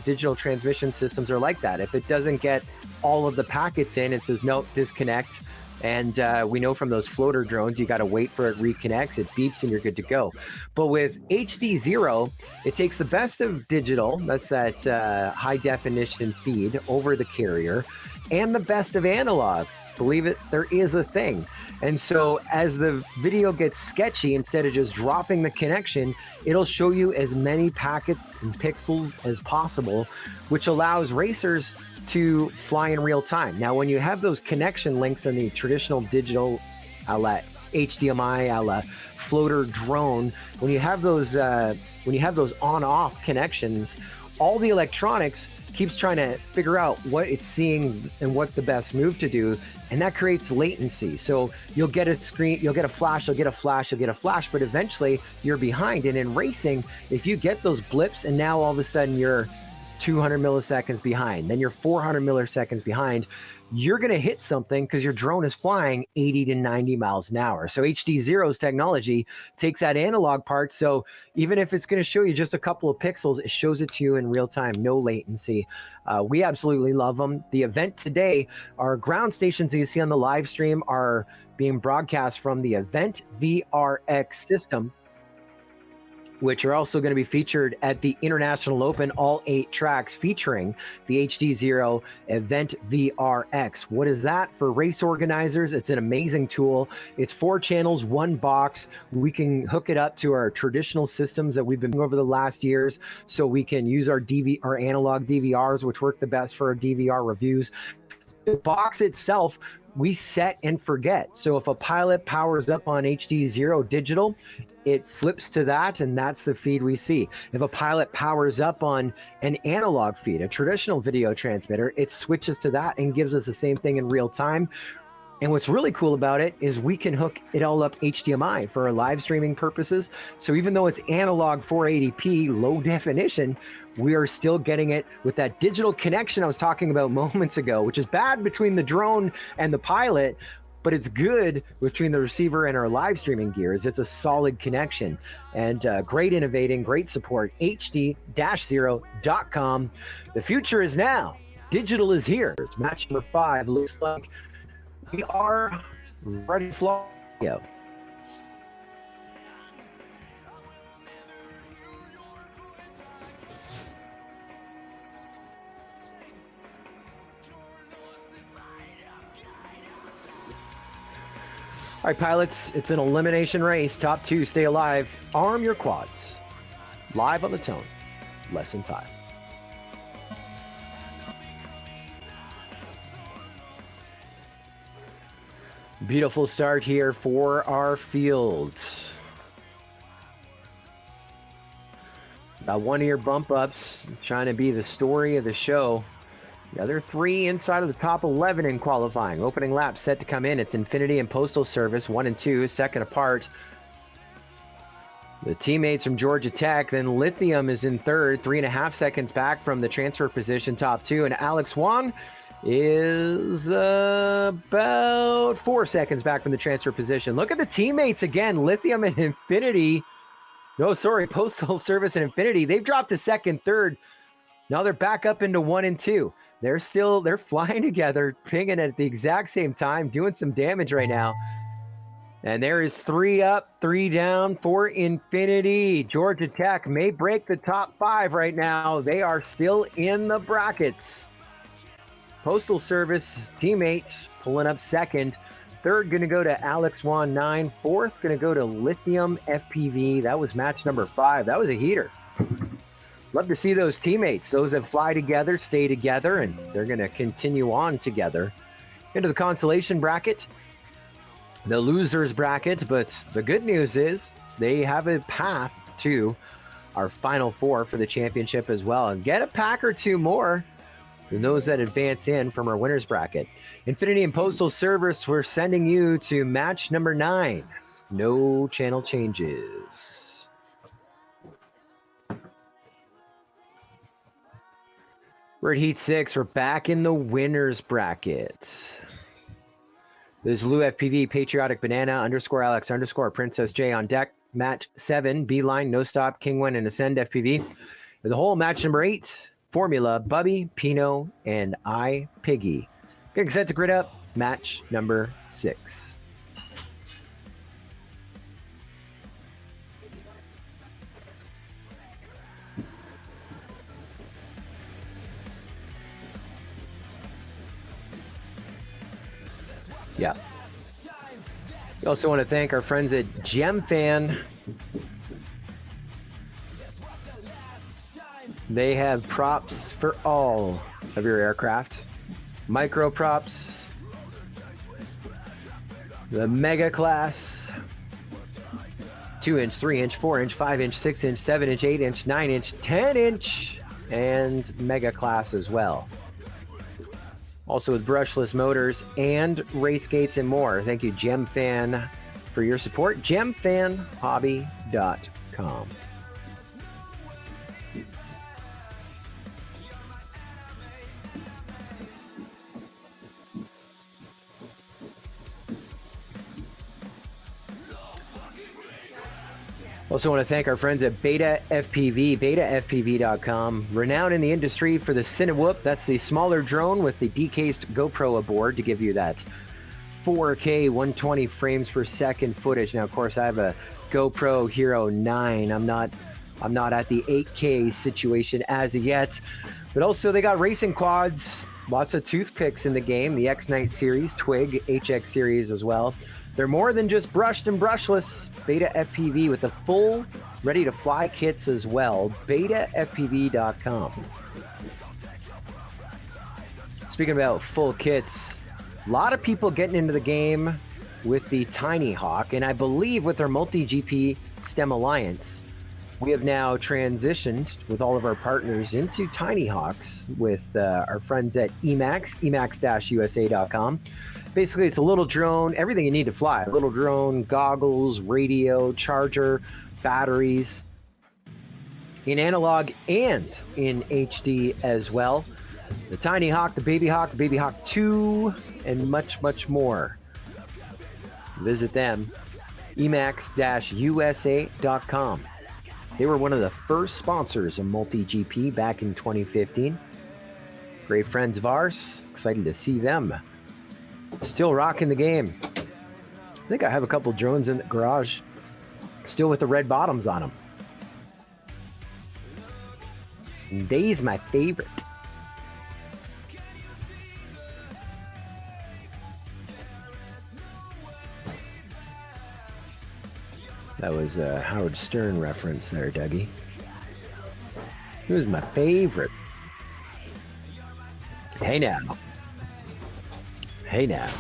digital transmission systems are like that. If it doesn't get all of the packets in, it says no, disconnect. And we know from those floater drones, you got to wait for it reconnects, it beeps, and you're good to go. But with HD0, it takes the best of digital, that's that high definition feed over the carrier, and the best of analog. Believe it, there is a thing. And so as the video gets sketchy, instead of just dropping the connection, it'll show you as many packets and pixels as possible, which allows racers to fly in real time. Now, when you have those connection links in the traditional digital a la HDMI, a la floater drone, when you have those on-off connections, all the electronics keeps trying to figure out what it's seeing and what the best move to do, and that creates latency. So you'll get a screen, you'll get a flash, you'll get a flash, you'll get a flash, but eventually you're behind. And in racing, if you get those blips and now all of a sudden you're 200 milliseconds behind, then you're 400 milliseconds behind, you're going to hit something because your drone is flying 80 to 90 miles an hour. So HD0's technology takes that analog part. So even if it's going to show you just a couple of pixels, it shows it to you in real time, no latency. We absolutely love them. The event today, our ground stations that you see on the live stream are being broadcast from the Event VRX system. which are also going to be featured at the International Open, all 8 tracks featuring the HD0 Event VRX. What is that for race organizers? It's an amazing tool. It's 4 channels, 1 box. We can hook it up to our traditional systems that we've been doing over the last years, so we can use our analog DVRs, which work the best for our DVR reviews. The box itself, we set and forget. So if a pilot powers up on HD0 digital, it flips to that, and that's the feed we see. If a pilot powers up on an analog feed, a traditional video transmitter, it switches to that and gives us the same thing in real time. And what's really cool about it is we can hook it all up HDMI for our live streaming purposes. So even though it's analog 480p low definition, we are still getting it with that digital connection I was talking about moments ago, which is bad between the drone and the pilot, but it's good between the receiver and our live streaming gears. It's a solid connection, and great innovating, great support. HD-0.com. The future is now. Digital is here. It's match number 5. Looks like we are ready to fly. All right, pilots, it's an elimination race. Top 2 stay alive. Arm your quads. Live on the tone. Lesson 5. Beautiful start here for our field. About 1 of your bump ups, trying to be the story of the show. The other 3 inside of the top 11 in qualifying. Opening lap set to come in. It's Infinity and Postal Service, 1 and 2, second apart. The teammates from Georgia Tech. Then Lithium is in third, 3.5 seconds back from the transfer position, top 2. And Alex Wong is about 4 seconds back from the transfer position. Look at the teammates again. Lithium and Infinity. No, sorry, Postal Service and Infinity. They've dropped to second, third. Now they're back up into 1 and 2. They're flying together, pinging at the exact same time, doing some damage right now. And there is 3 up, 3 down for Infinity. Georgia Tech may break the top 5 right now. They are still in the brackets. Postal Service teammate pulling up second. Third going to go to Alex Wan 9. Fourth going to go to Lithium FPV. That was match number 5. That was a heater. Love to see those teammates. Those that fly together, stay together, and they're going to continue on together. Into the consolation bracket. The losers bracket, but the good news is they have a path to our final 4 for the championship as well. And get a pack or 2 more than those that advance in from our winners bracket. Infinity and Postal Service, we're sending you to match number 9. No channel changes. We're at Heat 6. We're back in the winners bracket. There's Lou FPV, Patriotic Banana, _Alex, _Princess J on deck. Match 7, Beeline, No Stop, Kingwin, and Ascend FPV. And the whole match number 8, Formula, Bubby, Pino, and I, Piggy. Getting set to grid up, match number 6. Yeah. We also want to thank our friends at GemFan. They have props for all of your aircraft. Micro props, the Mega Class, 2-inch, 3-inch, 4-inch, 5-inch, 6-inch, 7-inch, 8-inch, 9-inch, 10-inch, and Mega Class as well. Also with brushless motors and race gates and more. Thank you, GemFan, for your support. GemFanHobby.com. Also want to thank our friends at Beta FPV, betafpv.com, renowned in the industry for the Cinewhoop. That's the smaller drone with the decased GoPro aboard to give you that 4K 120 frames per second footage. Now, of course, I have a GoPro Hero 9. I'm not at the 8K situation as of yet. But also, they got racing quads. Lots of toothpicks in the game. The X-Night series, Twig, HX series as well. They're more than just brushed and brushless. Beta FPV with the full ready-to-fly kits as well. BetaFPV.com. Speaking about full kits, a lot of people getting into the game with the Tiny Hawk, and I believe with our MultiGP STEM Alliance, we have now transitioned with all of our partners into Tiny Hawks with our friends at emax-usa.com. Basically, it's a little drone, everything you need to fly. A little drone, goggles, radio, charger, batteries, in analog and in HD as well. The Tiny Hawk, the Baby Hawk 2, and much, much more. Visit them, emax-usa.com. They were one of the first sponsors of MultiGP back in 2015. Great friends of ours. Excited to see them still rocking the game. I think I have a couple drones in the garage still with the red bottoms on them. And they's my favorite. That was a Howard Stern reference there, Dougie. It was my favorite. Hey now. Hey now.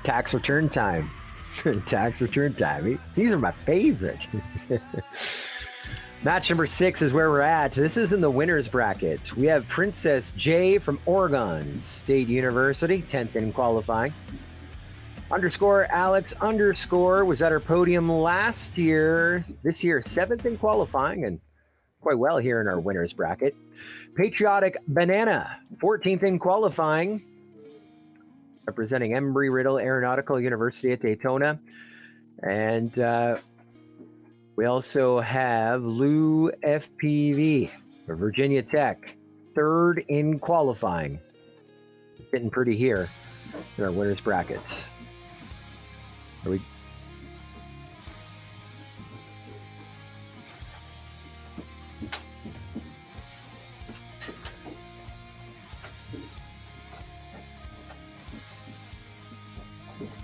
Tax return time. Tax return time. These are my favorite. Match number 6 is where we're at. This is in the winner's bracket. We have Princess J from Oregon State University, 10th in qualifying. Alex was at her podium last year. This year, 7th in qualifying and quite well here in our winner's bracket. Patriotic Banana, 14th in qualifying. Representing Embry, Riddle, Aeronautical University at Daytona. And we also have Lou FPV for Virginia Tech, 3rd in qualifying. Getting pretty here in our winner's brackets. Are we?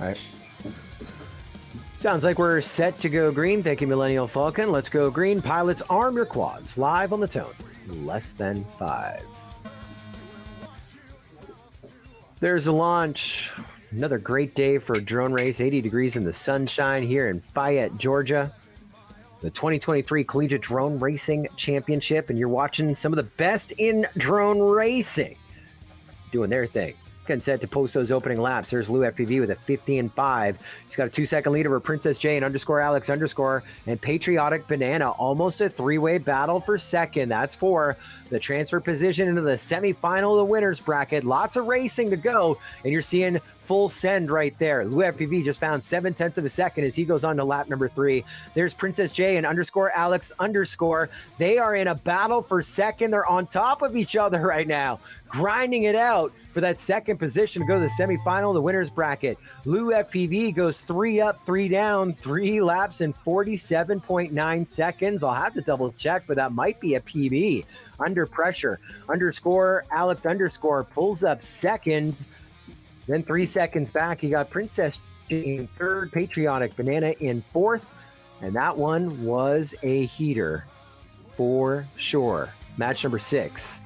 All right. Sounds like we're set to go green. Thank you, Millennial Falcon. Let's go green. Pilots, arm your quads. Live on the tone. Less than 5. There's a launch. Another great day for a drone race. 80 degrees in the sunshine here in Fayette, Georgia. The 2023 Collegiate Drone Racing Championship. And you're watching some of the best in drone racing doing their thing. Getting set to post those opening laps. There's Lou FPV with a 50-5. He's got a 2-second lead over Princess J and _Alex_ and Patriotic Banana. Almost a 3-way battle for second. That's for the transfer position into the semifinal of the winner's bracket. Lots of racing to go, and you're seeing full send right there. Lou FPV just found 0.7 of a second as he goes on to lap number 3. There's Princess J and _Alex_. They are in a battle for second. They're on top of each other right now, grinding it out for that second position to go to the semifinal of the winner's bracket. Lou FPV goes 3 up, 3 down, 3 laps in 47.9 seconds. I'll have to double check, but that might be a PB. Under pressure, _Alex_ pulls up second. Then 3 seconds back, you got Princess in 3rd, Patriotic Banana in 4th, and that one was a heater for sure. Match number 6.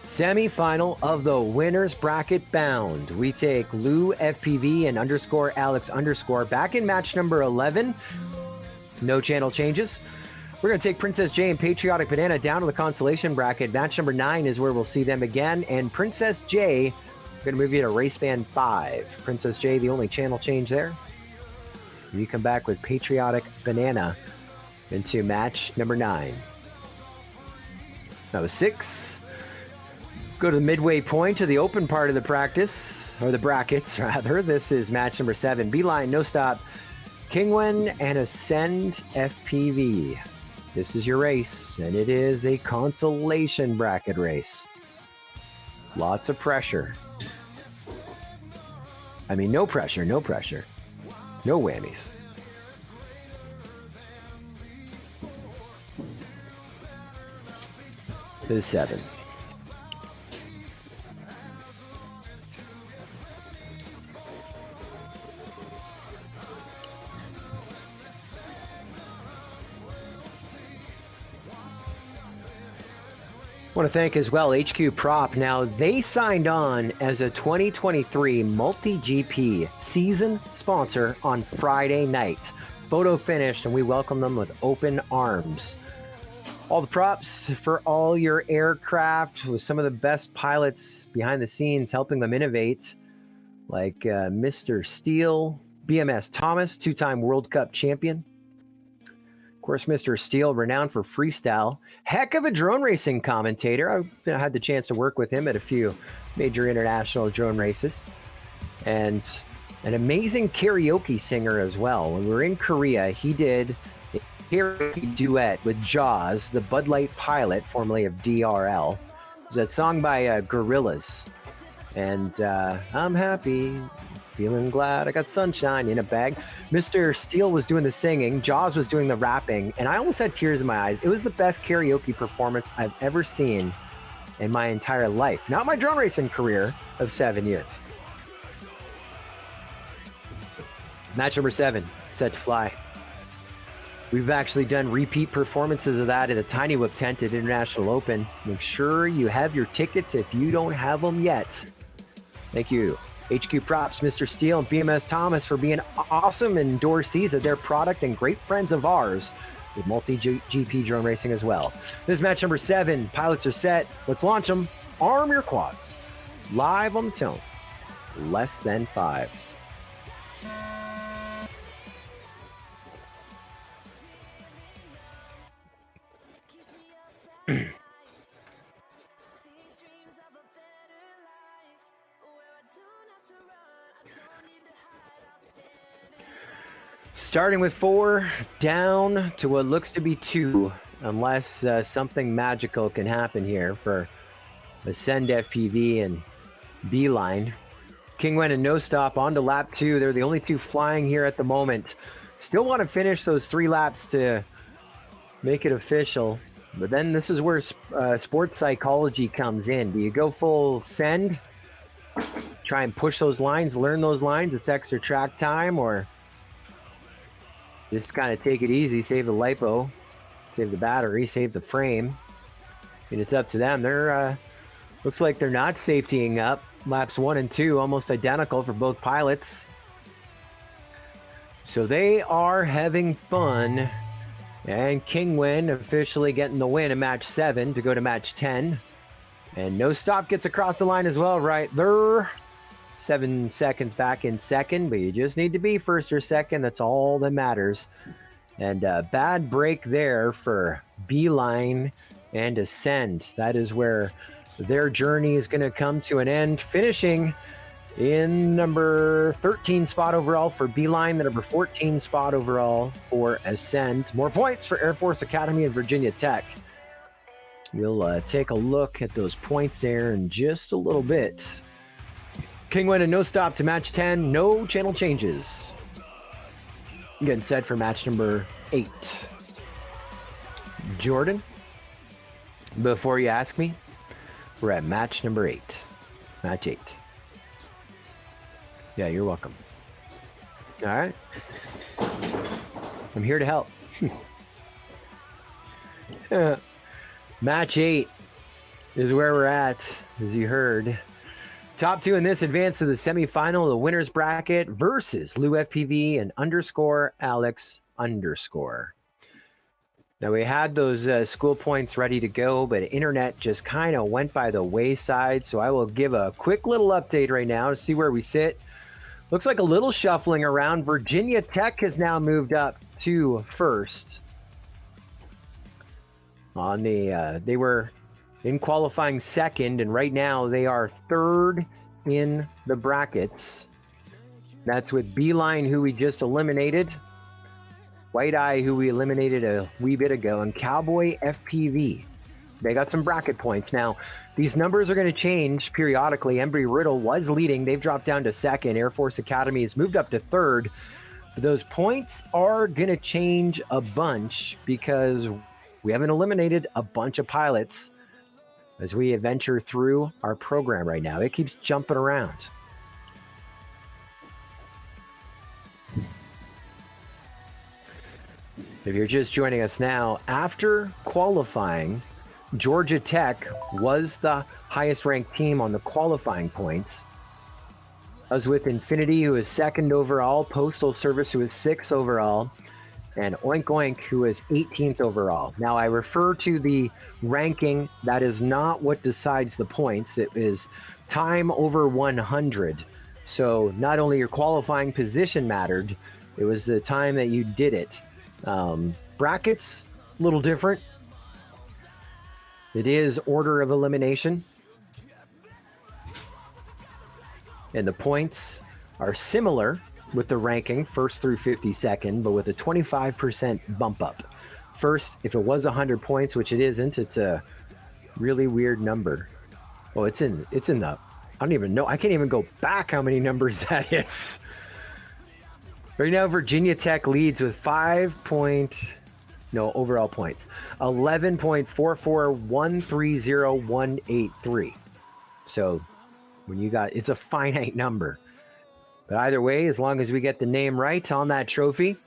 Semi-final of the winner's bracket bound. We take Lou FPV and _Alex_ back in match number 11. No channel changes. We're going to take Princess J and Patriotic Banana down to the consolation bracket. Match number 9 is where we'll see them again, and Princess J, we're going to move you to race band 5. Princess J, the only channel change there. You come back with Patriotic Banana into match number 9. That was 6. Go to the midway point of the open part of the practice, or the brackets rather. This is match number 7. Beeline, no stop. Kingwin and Ascend FPV. This is your race, and it is a consolation bracket race. Lots of pressure. I mean, no pressure, no pressure. No whammies. To the 7. I want to thank as well HQ Prop. Now, they signed on as a 2023 MultiGP season sponsor on Friday night. Photo finished, and we welcome them with open arms. All the props for all your aircraft with some of the best pilots behind the scenes helping them innovate, like Mr. Steele, BMS Thomas, two-time World Cup champion. Of course, Mr. Steele, renowned for freestyle. Heck of a drone racing commentator. I've had the chance to work with him at a few major international drone races. And an amazing karaoke singer as well. When we were in Korea, he did a karaoke duet with Jaws, the Bud Light pilot, formerly of DRL. It was a song by Gorillaz. And I'm happy, feeling glad, I got sunshine in a bag. Mr. Steele was doing the singing, Jaws was doing the rapping, and I almost had tears in my eyes. It was the best karaoke performance I've ever seen in my entire life. Not my drone racing career of 7 years. Match number 7, set to fly. We've actually done repeat performances of that at the Tiny Whip tent at International Open. Make sure you have your tickets if you don't have them yet. Thank you. HQ Props, Mr. Steele, and BMS Thomas for being awesome endorsees of their product and great friends of ours with MultiGP drone racing as well. This is match number 7. Pilots are set. Let's launch them. Arm your quads. Live on the tone. Less than 5. Starting with 4, down to what looks to be 2, unless something magical can happen here for Ascend FPV and Beeline. Kingwen and No Stop on to lap 2. They're the only 2 flying here at the moment. Still want to finish those 3 laps to make it official. But then this is where sports psychology comes in. Do you go full send? Try and push those lines, learn those lines. It's extra track time, or just kind of take it easy, save the lipo, save the battery, save the frame. And it's up to them. They're looks like they're not safetying up. Laps 1 and 2 almost identical for both pilots. So they are having fun. And Kingwin officially getting the win in match 7 to go to match 10. And No Stop gets across the line as well right there. 7 seconds back in second, but you just need to be first or second. That's all that matters. And bad break there for Beeline and Ascend. That is where their journey is going to come to an end, finishing in number 13 spot overall for Beeline, the number 14 spot overall for Ascend. More points for Air Force Academy and Virginia Tech. We'll take a look at those points there in just a little bit. Kingwin and No Stop to match 10. No channel changes. Getting set for match number 8. Jordan, before you ask me, we're at match number 8. Match 8. Yeah, you're welcome. All right. I'm here to help. Match 8 is where we're at, as you heard. Top 2 in this advance to the semifinal, the winner's bracket versus Lou FPV and underscore Alex underscore. Now we had those school points ready to go, but internet just kind of went by the wayside. So I will give a quick little update right now to see where we sit. Looks like a little shuffling around. Virginia Tech has now moved up to first. On the they were in qualifying second, and right now they are third in the brackets. That's with Beeline, who we just eliminated, White Eye, who we eliminated a wee bit ago, and Cowboy FPV, They got some bracket points. Now, these numbers are going to change periodically. Embry Riddle was leading. They've dropped down to second. Air Force Academy has moved up to third. But those points are going to change a bunch because we haven't eliminated a bunch of pilots as we venture through our program right now. It keeps jumping around. If you're just joining us now, after qualifying, Georgia Tech was the highest ranked team on the qualifying points. I was with Infinity, who was second overall, Postal Service, who was 6th overall, and Oink Oink, who was 18th overall. Now, I refer to the ranking. That is not what decides the points. It is time over 100. So not only your qualifying position mattered, it was the time that you did it. Brackets, a little different. It is order of elimination. And the points are similar with the ranking, 1st through 52nd, but with a 25% bump up. First, if it was 100 points, which it isn't, it's a really weird number. Oh, it's in the, I don't even know. I can't even go back how many numbers that is. Right now, Virginia Tech leads with overall points. 11.44130,183. So when you got, it's a finite number. But either way, as long as we get the name right on that trophy,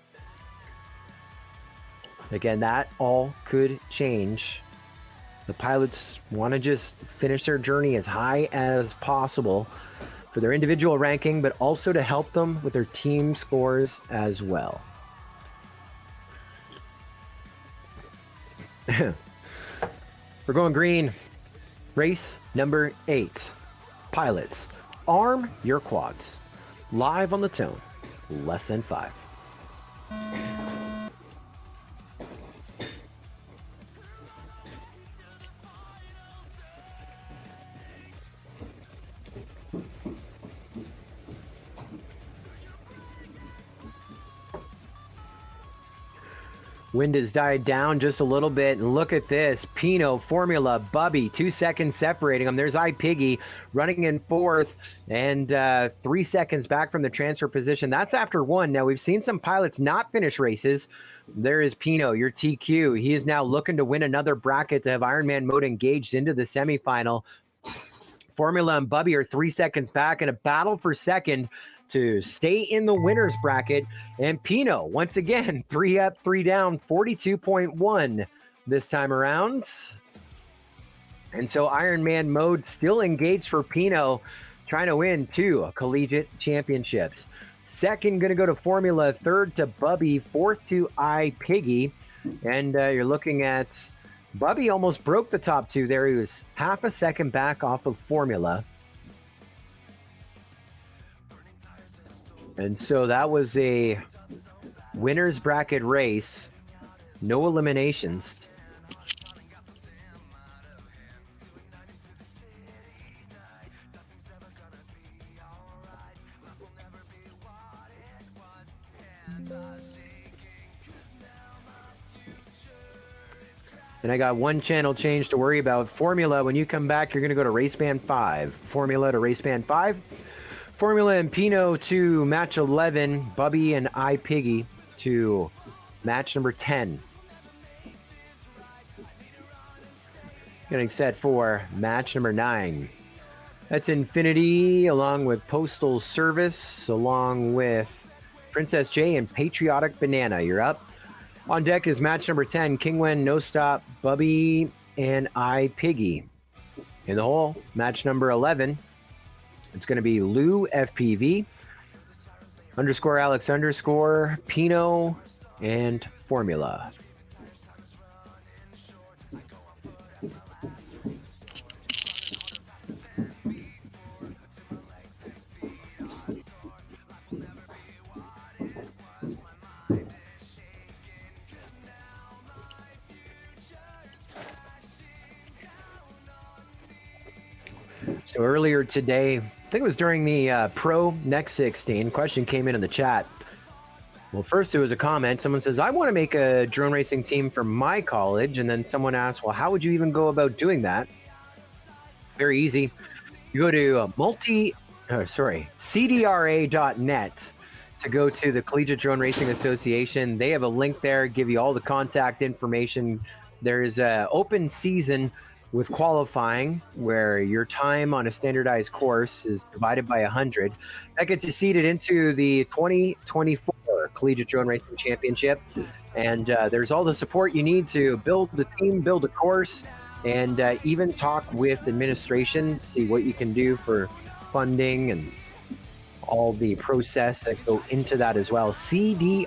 again, that all could change. The pilots want to just finish their journey as high as possible for their individual ranking, but also to help them with their team scores as well. We're going green. Race number 8. Pilots, arm your quads. Live on the tone, less than 5. Wind has died down just a little bit, and look at this. Pino, Formula, Bubby, 2 seconds separating them. There's iPiggy running in 4th and 3 seconds back from the transfer position. That's after 1. Now, we've seen some pilots not finish races. There is Pino, your TQ. He is now looking to win another bracket to have Ironman mode engaged into the semifinal. Formula and Bubby are 3 seconds back in a battle for second to stay in the winner's bracket. And Pino, once again, 3 up, 3 down, 42.1 this time around. And so Ironman mode still engaged for Pino, trying to win 2 collegiate championships. Second going to go to Formula, 3rd to Bubby, 4th to iPiggy. And you're looking at Bubby almost broke the top 2 there. He was half a second back off of Formula. And so that was a winner's bracket race. No eliminations. And I got one channel change to worry about. Formula, when you come back, you're going to go to race band 5. Formula to race band 5. Formula and Pino to match 11. Bubby and iPiggy to match number 10. Getting set for match number 9. That's Infinity along with Postal Service, along with Princess J and Patriotic Banana. You're up. On deck is match number 10, Kingwen, No Stop, Bubby, and iPiggy. In the hole, match number 11. It's going to be Lou FPV, underscore Alex underscore, Pino, and Formula. So earlier today, I think it was during the Pro Next 16, question came in the chat. Well, first it was a comment. Someone says, I want to make a drone racing team for my college. And then someone asked, well, how would you even go about doing that? Very easy. You go to CDRA.net to go to the Collegiate Drone Racing Association. They have a link there, give you all the contact information. There's an open season with qualifying where your time on a standardized course is divided by 100. That gets you seeded into the 2024 Collegiate Drone Racing Championship. And there's all the support you need to build the team, build a course, and even talk with administration, see what you can do for funding and all the process that go into that as well. CDRA.net.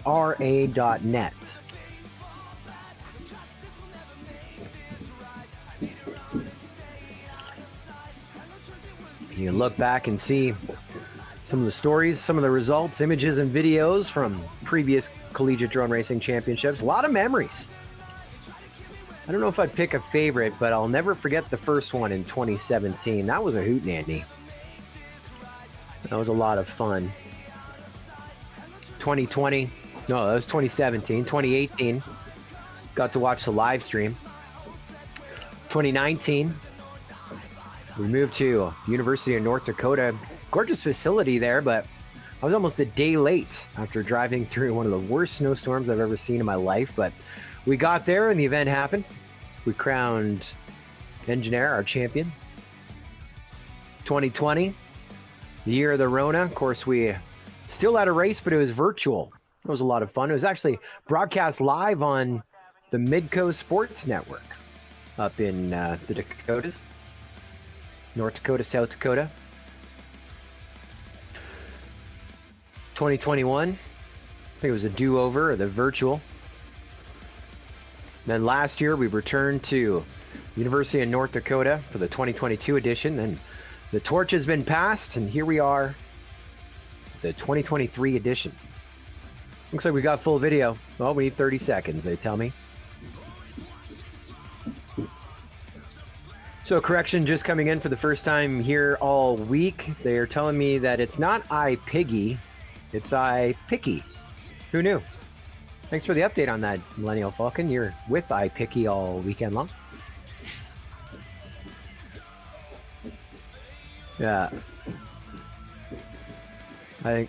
You can look back and see some of the stories, some of the results, images, and videos from previous Collegiate Drone Racing Championships. A lot of memories. I don't know if I'd pick a favorite, but I'll never forget the first one in 2017. That was a hootenanny. That was a lot of fun. 2020, no, that was 2017. 2018, got to watch the live stream. 2019, we moved to University of North Dakota. Gorgeous facility there, but I was almost a day late after driving through one of the worst snowstorms I've ever seen in my life. But we got there and the event happened. We crowned Engineer our champion. 2020, the year of the Rona. Of course, we still had a race, but it was virtual. It was a lot of fun. It was actually broadcast live on the Midco Sports Network up in the Dakotas. North Dakota, South Dakota. 2021, I think it was a do-over, or the virtual. Then last year we returned to University of North Dakota for the 2022 edition, and the torch has been passed, and here we are, the 2023 edition. Looks like we got full video. Well, we need 30 seconds, they tell me. So correction, just coming in for the first time here all week. They are telling me that it's not iPiggy, it's iPicky. Who knew? Thanks for the update on that, Millennial Falcon. You're with iPicky all weekend long. Yeah. I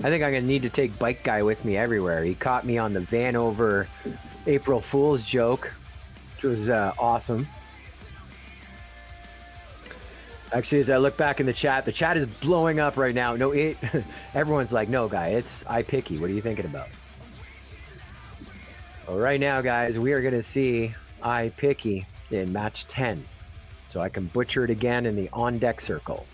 think I'm gonna need to take Bike Guy with me everywhere. He caught me on the Vanover April Fool's joke, which was awesome. Actually, as I look back in the chat is blowing up right now. No, everyone's like, no, guy, it's iPicky. What are you thinking about? Well, right now, guys, we are going to see iPicky in match 10. So I can butcher it again in the on-deck circle.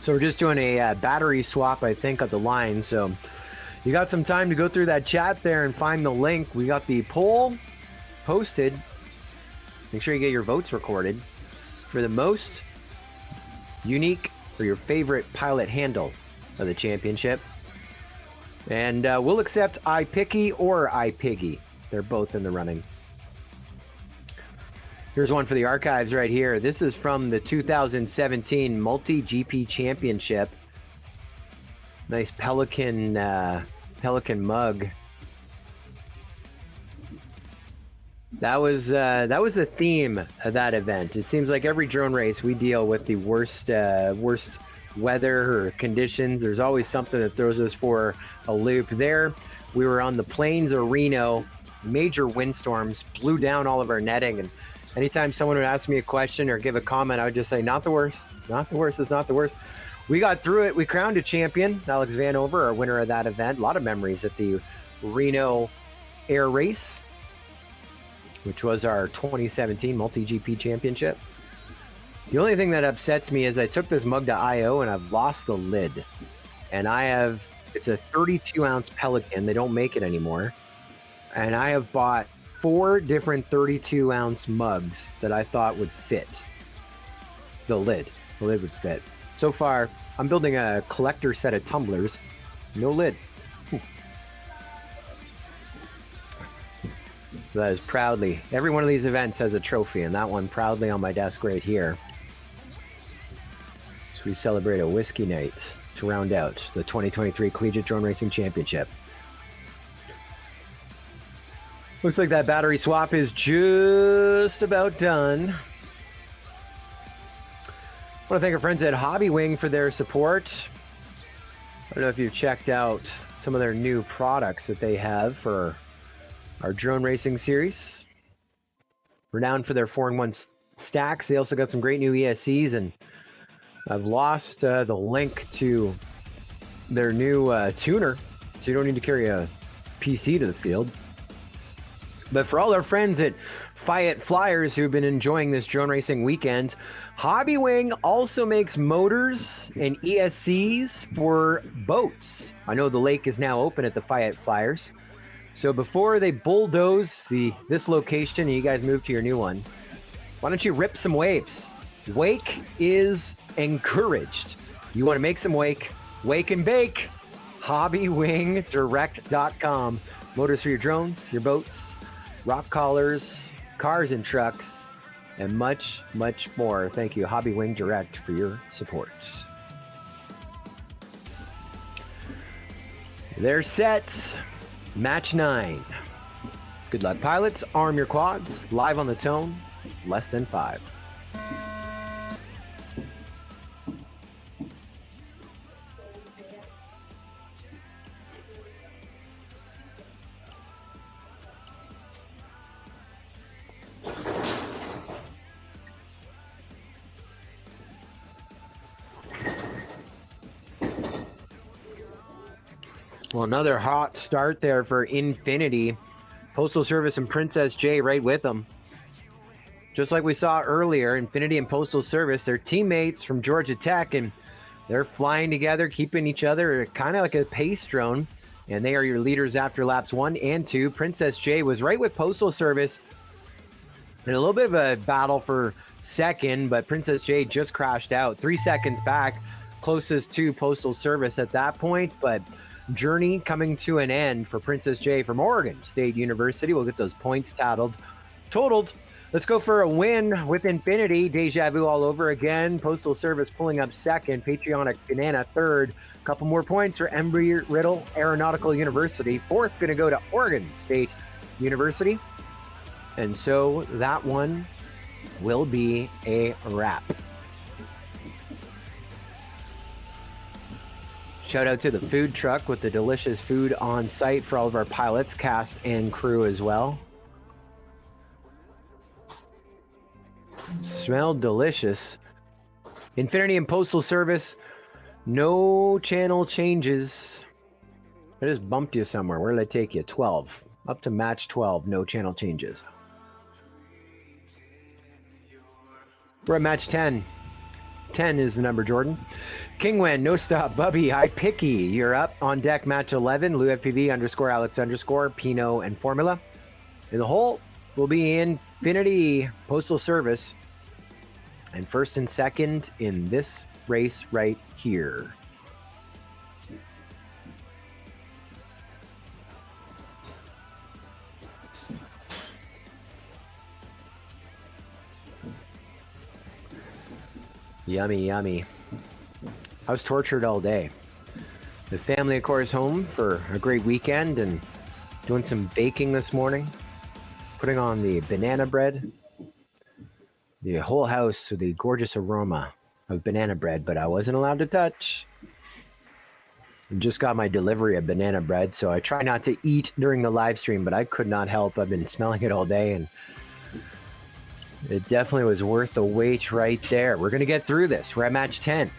So we're just doing a battery swap, I think, of the line. So you got some time to go through that chat there and find the link. We got the poll posted. Make sure you get your votes recorded for the most unique or your favorite pilot handle of the championship. And we'll accept iPicky or iPiggy. They're both in the running. Here's one for the archives right here. This is from the 2017 MultiGP Championship. Nice Pelican mug. That was the theme of that event. It seems like every drone race we deal with the worst weather or conditions. There's always something that throws us for a loop. There, we were on the plains of Reno. Major windstorms blew down all of our netting, and anytime someone would ask me a question or give a comment, I would just say, not the worst. Not the worst. It's not the worst. We got through it. We crowned a champion, Alex Vanover, our winner of that event. A lot of memories at the Reno Air Race, which was our 2017 MultiGP Championship. The only thing that upsets me is I took this mug to I.O. and I've lost the lid. And it's a 32-ounce Pelican. They don't make it anymore. And I have bought 4 different 32-ounce mugs that I thought would fit. The lid would fit. So far, I'm building a collector set of tumblers. No lid. That is proudly, every one of these events has a trophy, and that one proudly on my desk right here. So we celebrate a whiskey night to round out the 2023 Collegiate Drone Racing Championship. Looks like that battery swap is just about done. I want to thank our friends at Hobby Wing for their support. I don't know if you've checked out some of their new products that they have for our drone racing series. Renowned for their 4-in-1 stacks. They also got some great new ESCs, and I've lost the link to their new tuner, so you don't need to carry a PC to the field. But for all our friends at Fayette Flyers who've been enjoying this drone racing weekend, Hobby Wing also makes motors and ESCs for boats. I know the lake is now open at the Fayette Flyers. So before they bulldoze this location and you guys move to your new one, why don't you rip some waves? Wake is encouraged. You want to make some wake and bake. HobbyWingDirect.com. Motors for your drones, your boats, rock collars, cars and trucks, and much, much more. Thank you, Hobby Wing Direct, for your support. They're set. Match 9. Good luck, pilots. Arm your quads. Live on the tone. Less than 5. Well, another hot start there for Infinity. Postal Service and Princess J right with them. Just like we saw earlier, Infinity and Postal Service, they're teammates from Georgia Tech, and they're flying together, keeping each other kind of like a pace drone, and they are your leaders after laps 1 and 2. Princess J was right with Postal Service in a little bit of a battle for second, but Princess J just crashed out. 3 seconds back, closest to Postal Service at that point, but journey coming to an end for Princess J from Oregon State University. We'll get those points totaled. Let's go for a win with Infinity. Deja vu all over again. Postal Service pulling up second. Patriotic Banana third. Couple more points for Embry, Riddle, Aeronautical University. Fourth going to go to Oregon State University. And so that one will be a wrap. Shout out to the food truck with the delicious food on site for all of our pilots, cast, and crew as well. Smelled delicious. Infinity and Postal Service, no channel changes. I just bumped you somewhere. Where did I take you? 12. Up to match 12, no channel changes. We're at match 10. 10 is the number, Jordan. Kingwen, no stop. Bubby, I picky. You're up. On deck, match 11. Lou FPV _ Alex _ Pino and Formula. In the hole will be Infinity, Postal Service, and first and second in this race right here. Yummy, yummy. I was tortured all day. The family, of course, home for a great weekend and doing some baking this morning. Putting on the banana bread. The whole house with the gorgeous aroma of banana bread, but I wasn't allowed to touch. I just got my delivery of banana bread, so I try not to eat during the live stream, but I could not help. I've been smelling it all day, and it definitely was worth the wait right there. We're going to get through this. We're at match 10.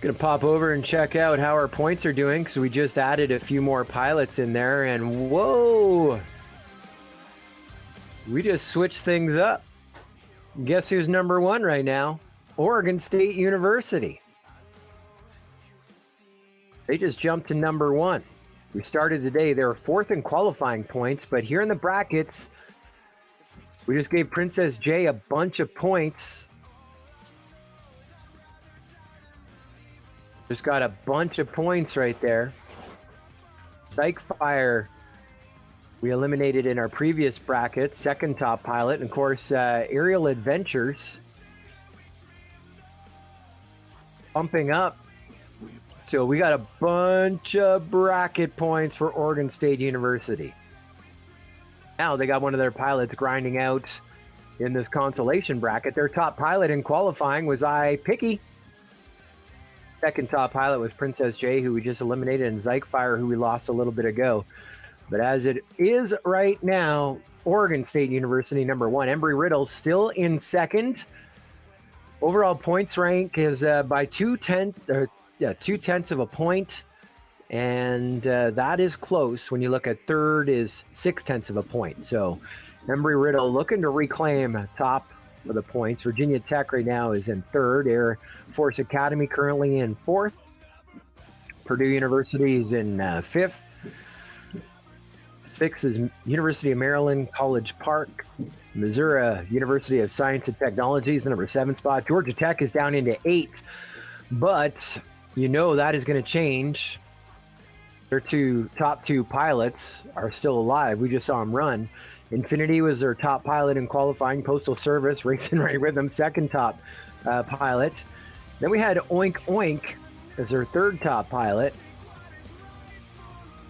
Going to pop over and check out how our points are doing, because we just added a few more pilots in there, and whoa! We just switched things up. Guess who's number 1 right now? Oregon State University. They just jumped to number 1. We started today. They were 4th in qualifying points, but here in the brackets, we just gave Princess J a bunch of points. Just got a bunch of points right there. Psych Fire, we eliminated in our previous bracket, 2nd top pilot. And of course, Aerial Adventures bumping up. So we got a bunch of bracket points for Oregon State University. Now they got one of their pilots grinding out in this consolation bracket. Their top pilot in qualifying was Picky. 2nd top pilot was Princess J, who we just eliminated, and Zyke-Fire, who we lost a little bit ago. But as it is right now, Oregon State University number 1. Embry Riddle still in 2nd. Overall points rank is by 2/10 of a point, and that is close. When you look at 3rd is 6/10 of a point. So Embry Riddle looking to reclaim top of the points. Virginia Tech right now is in 3rd. Air Force Academy currently in 4th. Purdue University is in 5th. 6th is University of Maryland College Park. Missouri University of Science and Technology is the number 7 spot. Georgia Tech is down into 8th, but you know that is going to change. Their top two pilots are still alive. We just saw them run. Infinity was their top pilot in qualifying. Postal Service racing right with them, 2nd top pilot. Then we had Oink Oink as their 3rd top pilot,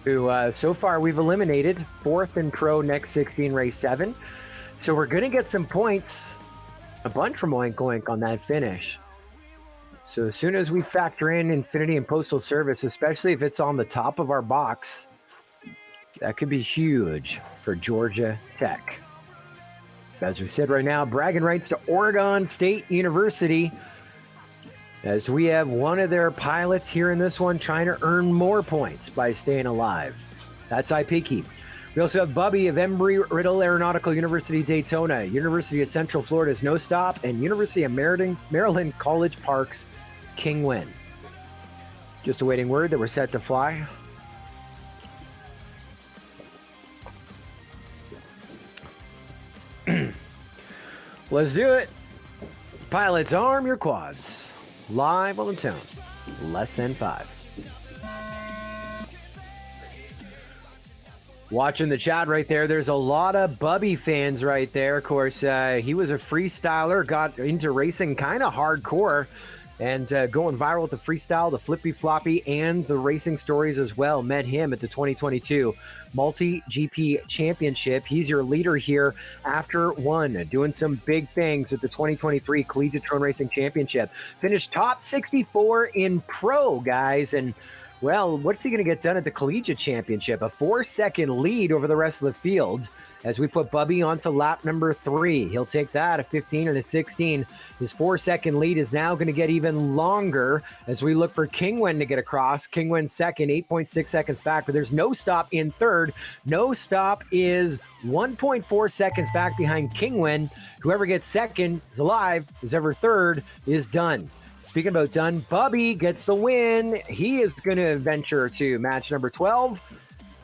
who so far we've eliminated. 4th in Pro Next 16 Race 7. So we're going to get some points, a bunch from Oink Oink on that finish. So as soon as we factor in Infinity and Postal Service, especially if it's on the top of our box, that could be huge for Georgia Tech. As we said right now, bragging rights to Oregon State University, as we have one of their pilots here in this one trying to earn more points by staying alive. That's Ipiki. We also have Bubby of Embry, Riddle, Aeronautical, University of Daytona, University of Central Florida's No Stop, and University of Maryland College Park's King Win. Just awaiting word that we're set to fly. Let's do it. Pilots, arm your quads. Live on the tone. Less than 5. Watching the chat right there, there's a lot of Bubby fans right there. Of course, he was a freestyler, got into racing kind of hardcore, and going viral with the freestyle, the flippy floppy, and the racing stories as well. Met him at the 2022 MultiGP Championship. He's your leader here after one, doing some big things at the 2023 Collegiate Drone Racing Championship. Finished top 64 in Pro, guys, and well, what's he going to get done at the Collegiate Championship? A 4-second lead over the rest of the field as we put Bubby onto lap number 3. He'll take that, a 15 and a 16. His 4-second lead is now going to get even longer as we look for Kingwin to get across. Kingwin second, 8.6 seconds back, but there's No Stop in 3rd. No Stop is 1.4 seconds back behind Kingwin. Whoever gets 2nd is alive. Whoever 3rd is done. Speaking about done, Bubby gets the win. He is going to venture to match number 12.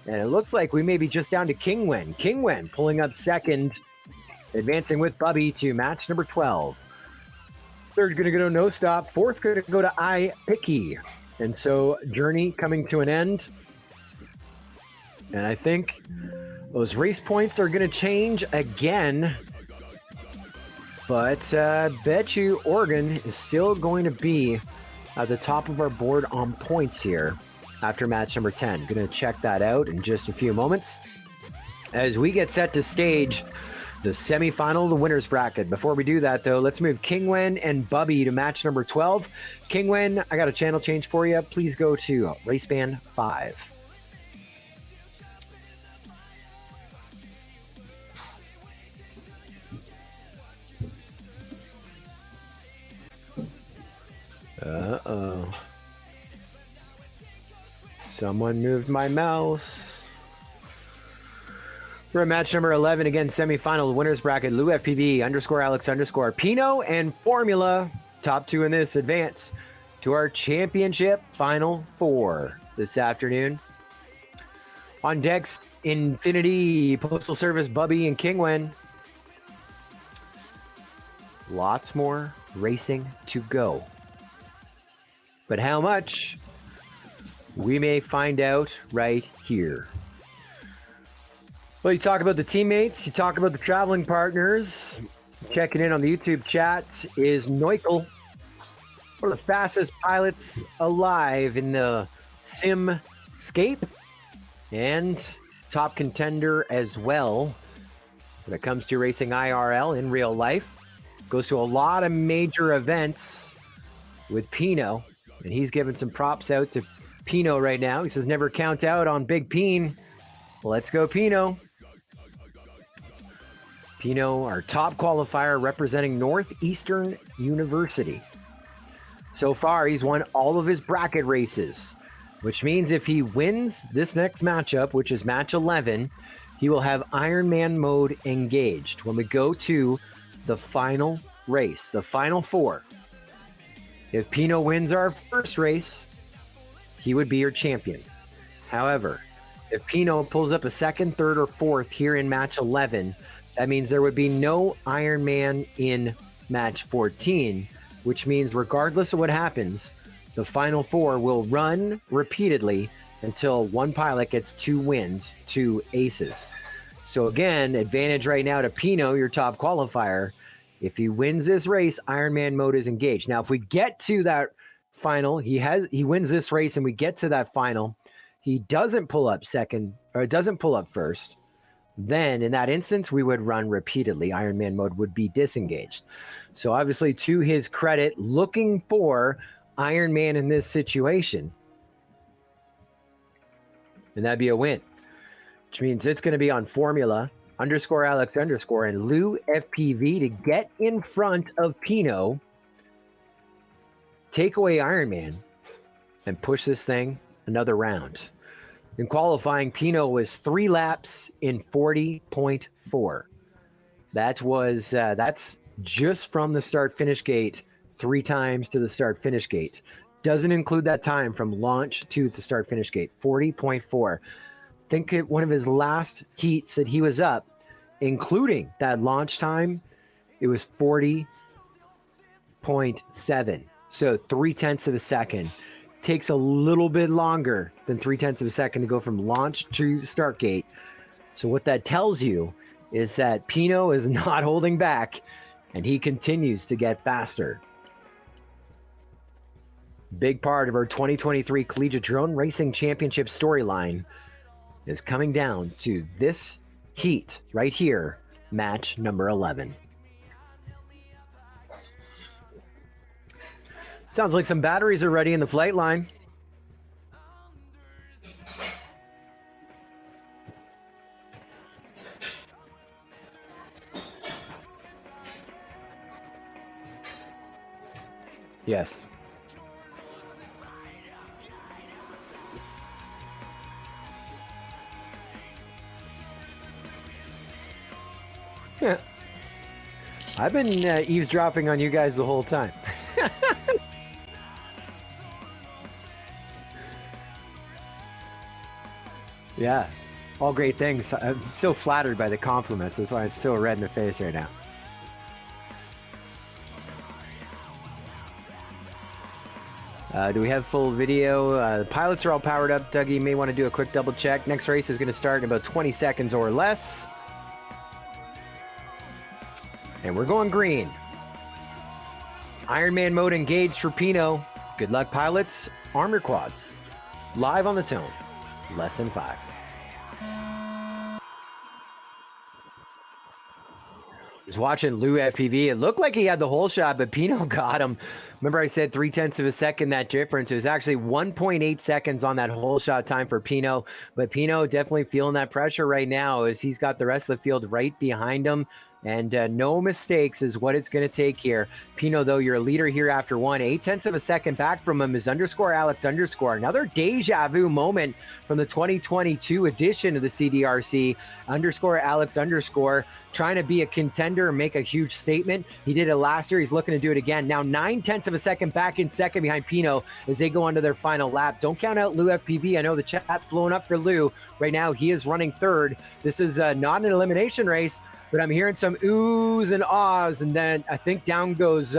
And it looks like we may be just down to Kingwin. Kingwin pulling up 2nd, advancing with Bubby to match number 12. 3rd going to go to No Stop. 4th going to go to Ipiki. And so journey coming to an end. And I think those race points are going to change again. But bet you Oregon is still going to be at the top of our board on points here after match number 10. Going to check that out in just a few moments as we get set to stage the semifinal of the winner's bracket. Before we do that, though, let's move Kingwin and Bubby to match number 12. Kingwin, I got a channel change for you. Please go to race band 5. Uh-oh. Someone moved my mouse. We're at match number 11, again, semifinal, winners bracket, Lou FPV, _Alex _ Pino, and Formula. Top 2 in this advance to our championship final 4 this afternoon. On decks, Infinity, Postal Service, Bubby, and Kingwen. Lots more racing to go. But how much? We may find out right here. Well, you talk about the teammates, you talk about the traveling partners. Checking in on the YouTube chat is Neukel, one of the fastest pilots alive in the Simscape, and top contender as well when it comes to racing IRL in real life. Goes to a lot of major events with Pino, and he's giving some props out to Pino right now. He says, never count out on Big Peen. Let's go, Pino. Pino, our top qualifier representing Northeastern University. So far, he's won all of his bracket races, which means if he wins this next matchup, which is match 11, he will have Ironman mode engaged when we go to the final race, the final four. If Pino wins our first race, he would be your champion. However, if Pino pulls up a second, third, or fourth here in match 11, that means there would be no Ironman in match 14, which means regardless of what happens, the final four will run repeatedly until one pilot gets 2 wins, 2 aces. So again, advantage right now to Pino, your top qualifier. If he wins this race, Ironman mode is engaged. Now, if we get to that final, he wins this race and we get to that final, he doesn't pull up second, or doesn't pull up first, then in that instance, we would run repeatedly. Ironman mode would be disengaged. So obviously, to his credit, looking for Ironman in this situation. And that'd be a win, which means it's going to be on Formula _Alex_ and Lou FPV to get in front of Pino, take away Ironman, and push this thing another round. In qualifying, Pino was 3 laps in 40.4. That's just from the start-finish gate, 3 times to the start-finish gate. Doesn't include that time from launch to the start-finish gate, 40.4. Think one of his last heats that he was up, including that launch time, it was 40.7. So 0.3 of a second. Takes a little bit longer than 0.3 of a second to go from launch to start gate. So what that tells you is that Pino is not holding back, and he continues to get faster. Big part of our 2023 Collegiate Drone Racing Championship storyline is coming down to this heat right here, match number 11. Sounds like some batteries are ready in the flight line. Yes. Yeah. I've been eavesdropping on you guys the whole time. Yeah, all great things. I'm so flattered by the compliments. That's why I'm so red in the face right now. Do we have full video? The pilots are all powered up. Dougie, you may want to do a quick double check. Next race is going to start in about 20 seconds or less. And we're going green. Ironman mode engaged for Pino. Good luck, pilots. Arm your quads. Live on the tone. Lesson 5. Was watching Lou FPV. It looked like he had the whole shot, but Pino got him. Remember I said 0.3 of a second, that difference. It was actually 1.8 seconds on that whole shot time for Pino. But Pino definitely feeling that pressure right now as he's got the rest of the field right behind him. And no mistakes is what it's going to take here. Pino, though, you're a leader here after 1. 0.8 of a second back from him is underscore Alex underscore. Another deja vu moment from the 2022 edition of the CDRC. Underscore Alex underscore trying to be a contender and make a huge statement. He did it last year. He's looking to do it again. Now 0.9 of a second back in second behind Pino as they go onto their final lap. Don't count out Lou FPV. I know the chat's blowing up for Lou. Right now, he is running third. This is not an elimination race, but I'm hearing some oohs and ahs, and then I think down goes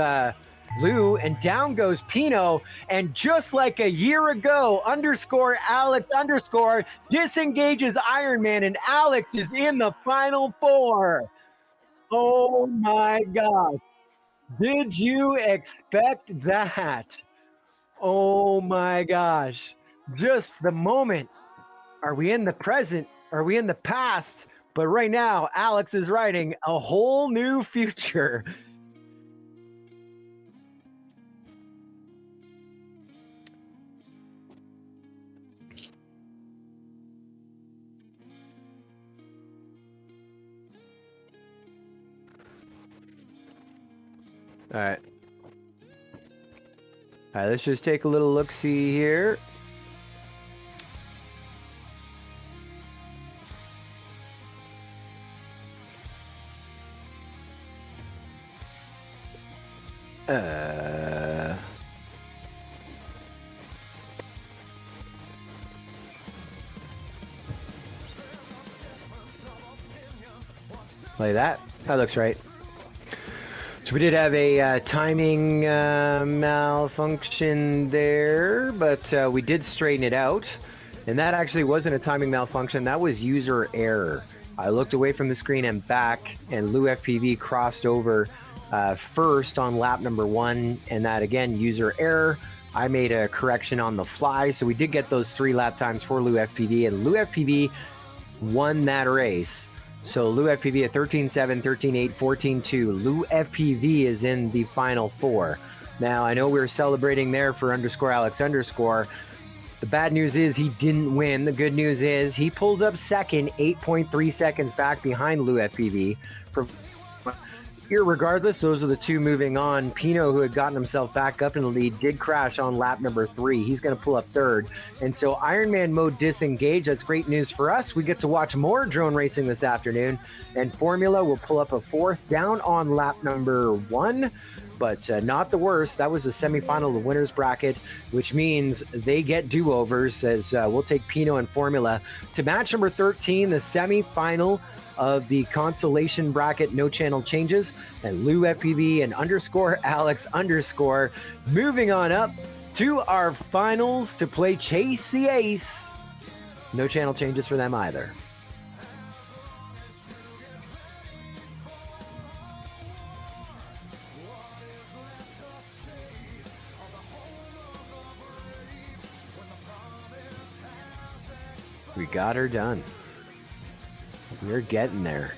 Lou, and down goes Pino, and just like a year ago, underscore Alex underscore disengages Ironman, and Alex is in the final 4. Oh my God. Did you expect that? Oh my gosh. Just the moment. Are we in the present? Are we in the past? But right now, Alex is writing a whole new future. All right. All right, let's just take a little look-see here. Play that. That looks right. So we did have a timing malfunction there, but we did straighten it out. And that actually wasn't a timing malfunction. That was user error. I looked away from the screen and back, and Lou FPV crossed over first on lap number 1, and that again, user error. I made a correction on the fly, so we did get those 3 lap times for Lou FPV, and Lou FPV won that race. So Lou FPV at 13.7, 13.8, 14.2. Lou FPV is in the final 4. Now, I know we were celebrating there for underscore Alex underscore. The bad news is he didn't win. The good news is he pulls up second, 8.3 seconds back behind Lou FPV. Irregardless, those are the 2 moving on. Pino, who had gotten himself back up in the lead, did crash on lap number 3. He's going to pull up third. And so Ironman mode disengaged. That's great news for us. We get to watch more drone racing this afternoon. And Formula will pull up a 4th down on lap number 1. But not the worst. That was the semifinal of the winners bracket, which means they get do-overs as we'll take Pino and Formula to match number 13, the semifinal of the Consolation bracket, no channel changes, and Lou FPV and underscore Alex underscore moving on up to our finals to play Chase the Ace. No channel changes for them either. We got her done. We're getting there.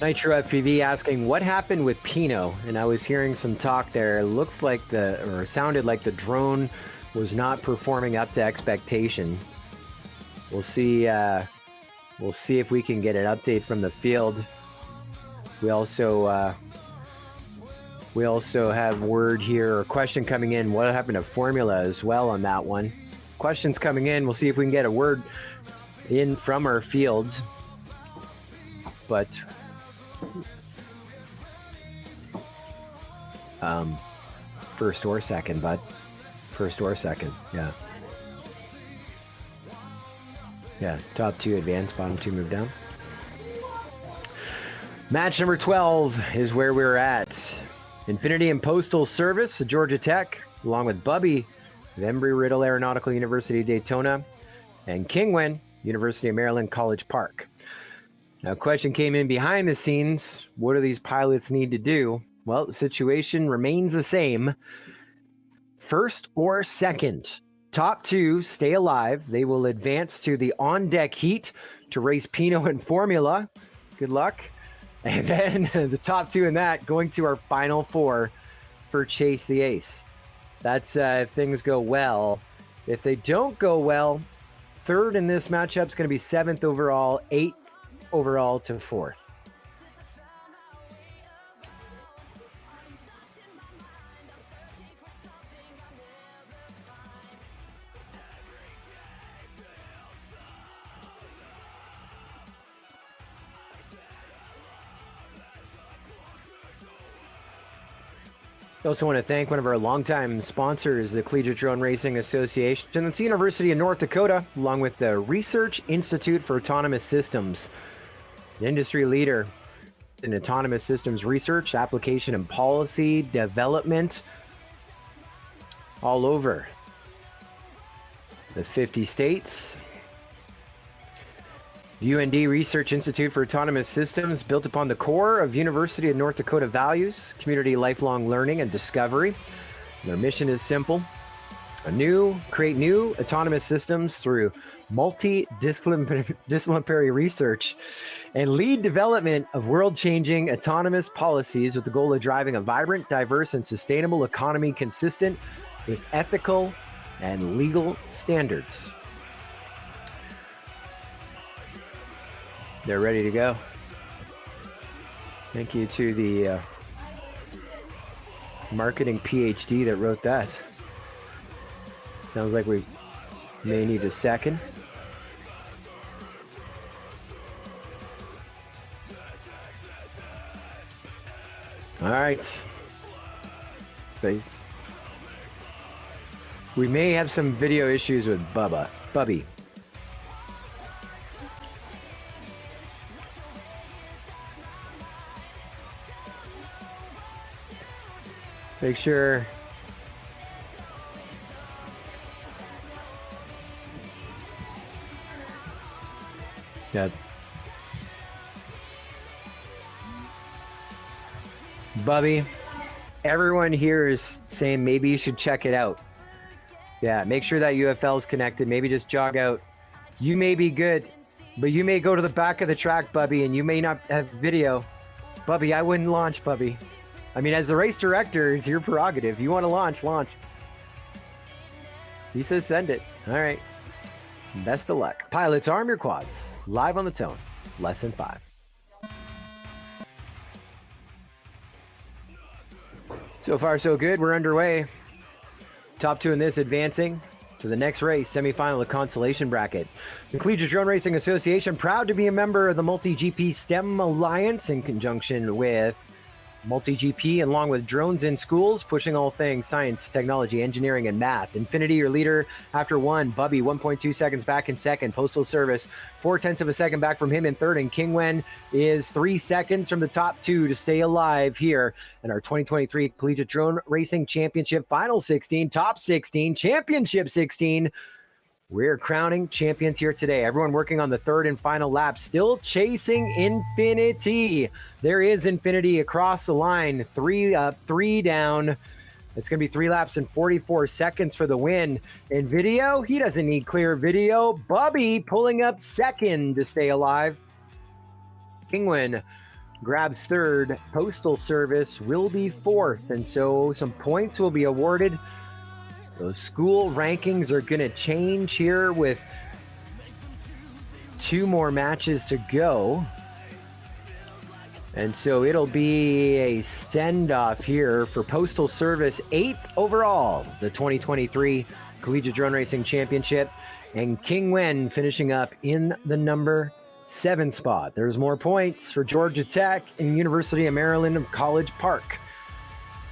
Nitro FPV asking what happened with Pino, and I was hearing some talk there. It looks like sounded like the drone was not performing up to expectation. We'll see if we can get an update from the field. We also have word here, or question coming in. What happened to Formula as well on that one? Questions coming in. We'll see if we can get a word in from our fields. But first or second, bud. First or second. Yeah. Yeah. Top 2 advance, bottom 2 move down. Match number 12 is where we're at. Infinity and Postal Service, Georgia Tech, along with Bubby, Embry, Riddle, Aeronautical, University, Daytona, and Kingwin, University of Maryland, College Park. Now, a question came in behind the scenes. What do these pilots need to do? Well, the situation remains the same. First or second, top 2 stay alive. They will advance to the on-deck heat to race Pino and Formula. Good luck. And then the top 2 in that going to our final 4 for Chase the Ace. That's if things go well. If they don't go well, third in this matchup is going to be 7th overall, 8th overall to 4th. I also want to thank one of our longtime sponsors, the Collegiate Drone Racing Association. That's the University of North Dakota, along with the Research Institute for Autonomous Systems, an industry leader in autonomous systems research, application, and policy development all over the 50 states. UND Research Institute for Autonomous Systems, built upon the core of University of North Dakota values, community lifelong learning and discovery. Their mission is simple: create new autonomous systems through multidisciplinary research and lead development of world-changing autonomous policies with the goal of driving a vibrant, diverse, and sustainable economy consistent with ethical and legal standards. They're ready to go. Thank you to the marketing PhD that wrote that. Sounds like we may need a second. All right. We may have some video issues with Bubby. Make sure Bubby, everyone here is saying maybe you should check it out. Yeah, make sure that UFL is connected. Maybe just jog out. You may be good, but you may go to the back of the track, Bubby, and you may not have video. Bubby, I wouldn't launch, Bubby. I mean, as the race director, it's your prerogative. You want to launch. He says send it. All right. Best of luck. Pilots, arm your quads. Live on the tone. Lesson 5. So far, so good. We're underway. Top 2 in this advancing to the next race, semifinal of Consolation bracket. The Collegiate Drone Racing Association, proud to be a member of the MultiGP STEM Alliance in conjunction with MultiGP, along with Drones in Schools, pushing all things science, technology, engineering, and math. Infinity, your leader after 1. Bubby, 1.2 seconds back in second. Postal Service, 0.4 of a second back from him in third. And King Wen is 3 seconds from the top 2 to stay alive here in our 2023 Collegiate Drone Racing Championship Final 16, Top 16, Championship 16. We're crowning champions here today. Everyone working on the third and final lap, still chasing Infinity. There is Infinity across the line, 3 up, 3 down. It's going to be 3 laps and 44 seconds for the win. In video, he doesn't need clear video. Bubby pulling up second to stay alive. Kingwin grabs third. Postal Service will be fourth, and so some points will be awarded. Those school rankings are going to change here with 2 more matches to go. And so it'll be a send-off here for Postal Service, 8th overall, the 2023 Collegiate Drone Racing Championship. And King Wen finishing up in the number 7 spot. There's more points for Georgia Tech and University of Maryland of College Park.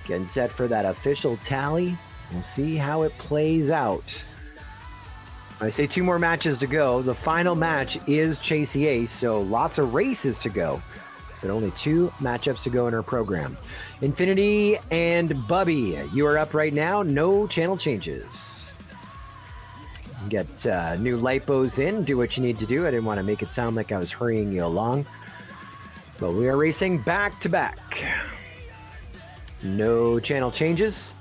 Getting set for that official tally. We'll see how it plays out. I say 2 more matches to go. The final match is Chase the Ace, so lots of races to go, but only 2 matchups to go in our program. Infinity and Bubby, you are up right now. No channel changes. Get new lipos in. Do what you need to do. I didn't want to make it sound like I was hurrying you along, but we are racing back to back. No channel changes.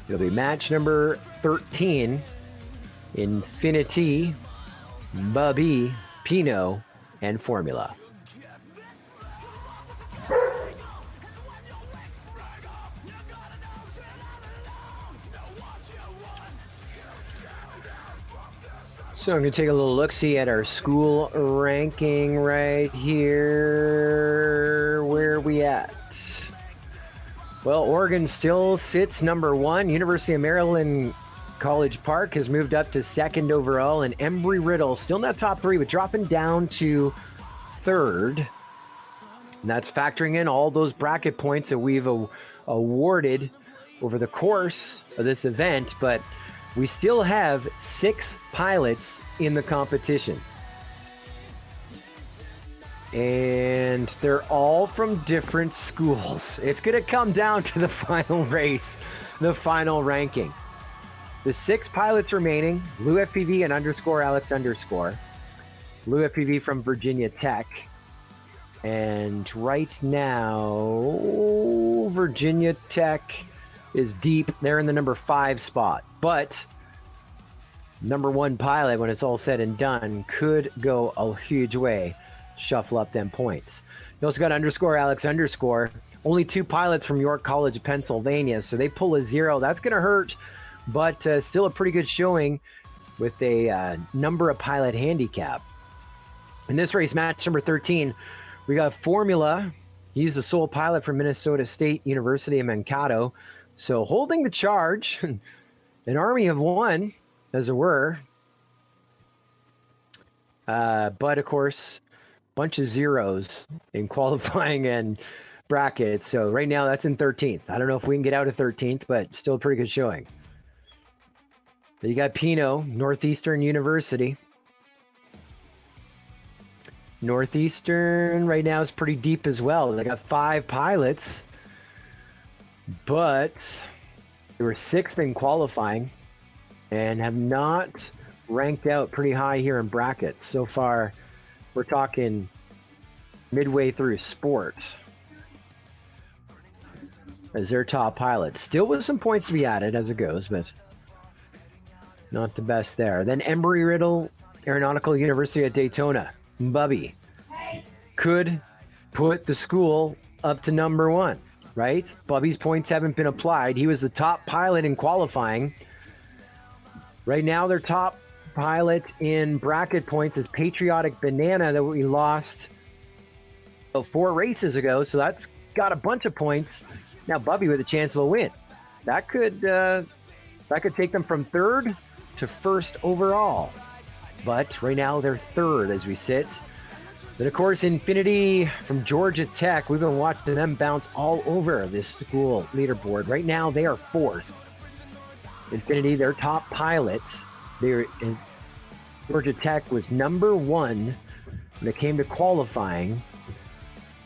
It'll be match number 13. Infinity, Bubby, Pinot, and Formula. So I'm going to take a little look-see at our school ranking right here. Where are we at? Well, Oregon still sits number 1. University of Maryland College Park has moved up to 2nd overall, and Embry Riddle still in that top 3, but dropping down to 3rd. And that's factoring in all those bracket points that we've awarded over the course of this event, but we still have 6 pilots in the competition. And they're all from different schools. It's going to come down to the final race, the final ranking. The 6 pilots remaining, Lou FPV and underscore Alex underscore. Lou FPV from Virginia Tech. And right now, Virginia Tech is deep. They're in the number 5 spot. But number 1 pilot, when it's all said and done, could go a huge way. Shuffle up them points. You also got underscore Alex underscore. Only 2 pilots from York College, Pennsylvania. So they pull a 0. That's going to hurt. But still a pretty good showing with a number of pilot handicap. In this race, match number 13, we got Formula. He's the sole pilot from Minnesota State University in Mankato. So holding the charge, an army of one, as it were. But of course, bunch of zeros in qualifying and brackets. So right now that's in 13th. I don't know if we can get out of 13th, but still a pretty good showing. Then you got Pino, Northeastern University. Northeastern right now is pretty deep as well. They got 5 pilots, but they were 6th in qualifying and have not ranked out pretty high here in brackets. So far, we're talking midway through sport as their top pilot. Still with some points to be added as it goes, but not the best there. Then Embry Riddle, Aeronautical University at Daytona. Bubby could put the school up to number 1, right? Bubby's points haven't been applied. He was the top pilot in qualifying. Right now, their top pilot in bracket points is Patriotic Banana that we lost 4 races ago. So that's got a bunch of points. Now Bubby with a chance of a win. That could take them from 3rd to 1st overall. But right now they're 3rd as we sit. Then of course Infinity from Georgia Tech. We've been watching them bounce all over this school leaderboard. Right now they are 4th. Infinity, their top pilot. Georgia Tech was number 1 when it came to qualifying.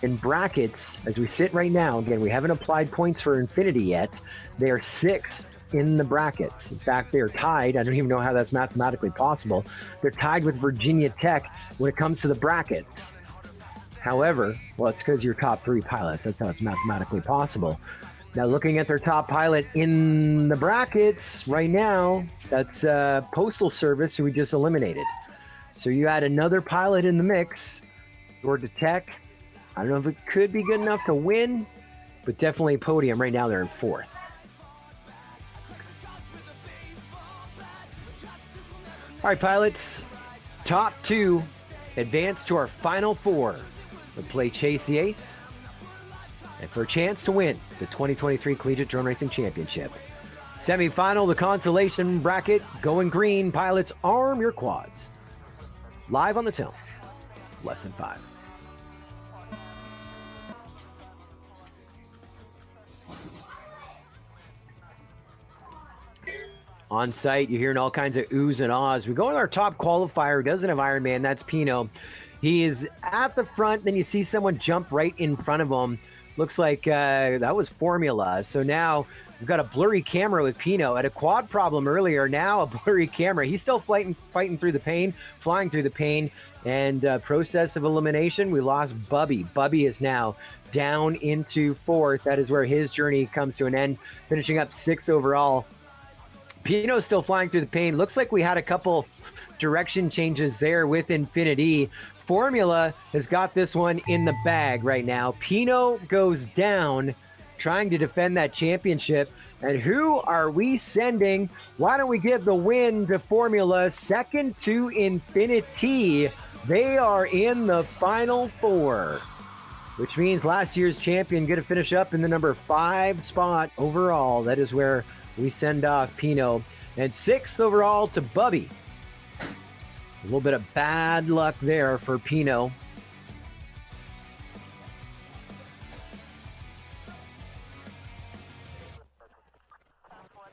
In brackets, as we sit right now, again, we haven't applied points for Infinity yet. They are 6th in the brackets. In fact, they are tied. I don't even know how that's mathematically possible. They're tied with Virginia Tech when it comes to the brackets. However, well, it's because you're top 3 pilots. That's how it's mathematically possible. Now, looking at their top pilot in the brackets right now, that's Postal Service, who we just eliminated. So you add another pilot in the mix, Georgia Tech. I don't know if it could be good enough to win, but definitely a podium. Right now, they're in 4th. All right, pilots, top 2 advance to our final 4. We'll play Chase the Ace and for a chance to win the 2023 Collegiate Drone Racing Championship. Semi-final, the Consolation bracket, going green. Pilots, arm your quads. Live on the tone, lesson 5. On site, you're hearing all kinds of oohs and ahs. We go with our top qualifier who doesn't have Ironman. That's Pino. He is at the front. Then you see someone jump right in front of him. Looks like that was Formula. So now we've got a blurry camera with Pino. Had a quad problem earlier. Now a blurry camera. He's still fighting through the pain, flying through the pain. And process of elimination, we lost Bubby. Bubby is now down into 4th. That is where his journey comes to an end, finishing up 6th overall. Pino's still flying through the pain. Looks like we had a couple direction changes there with Infinity. Formula has got this one in the bag right now. Pino goes down trying to defend that championship. And who are we sending? Why don't we give the win to Formula, second to Infinity? They are in the Final Four, which means last year's champion going to finish up in the number 5 spot overall. That is where we send off Pino. And 6th overall to Bubby. A little bit of bad luck there for Pino.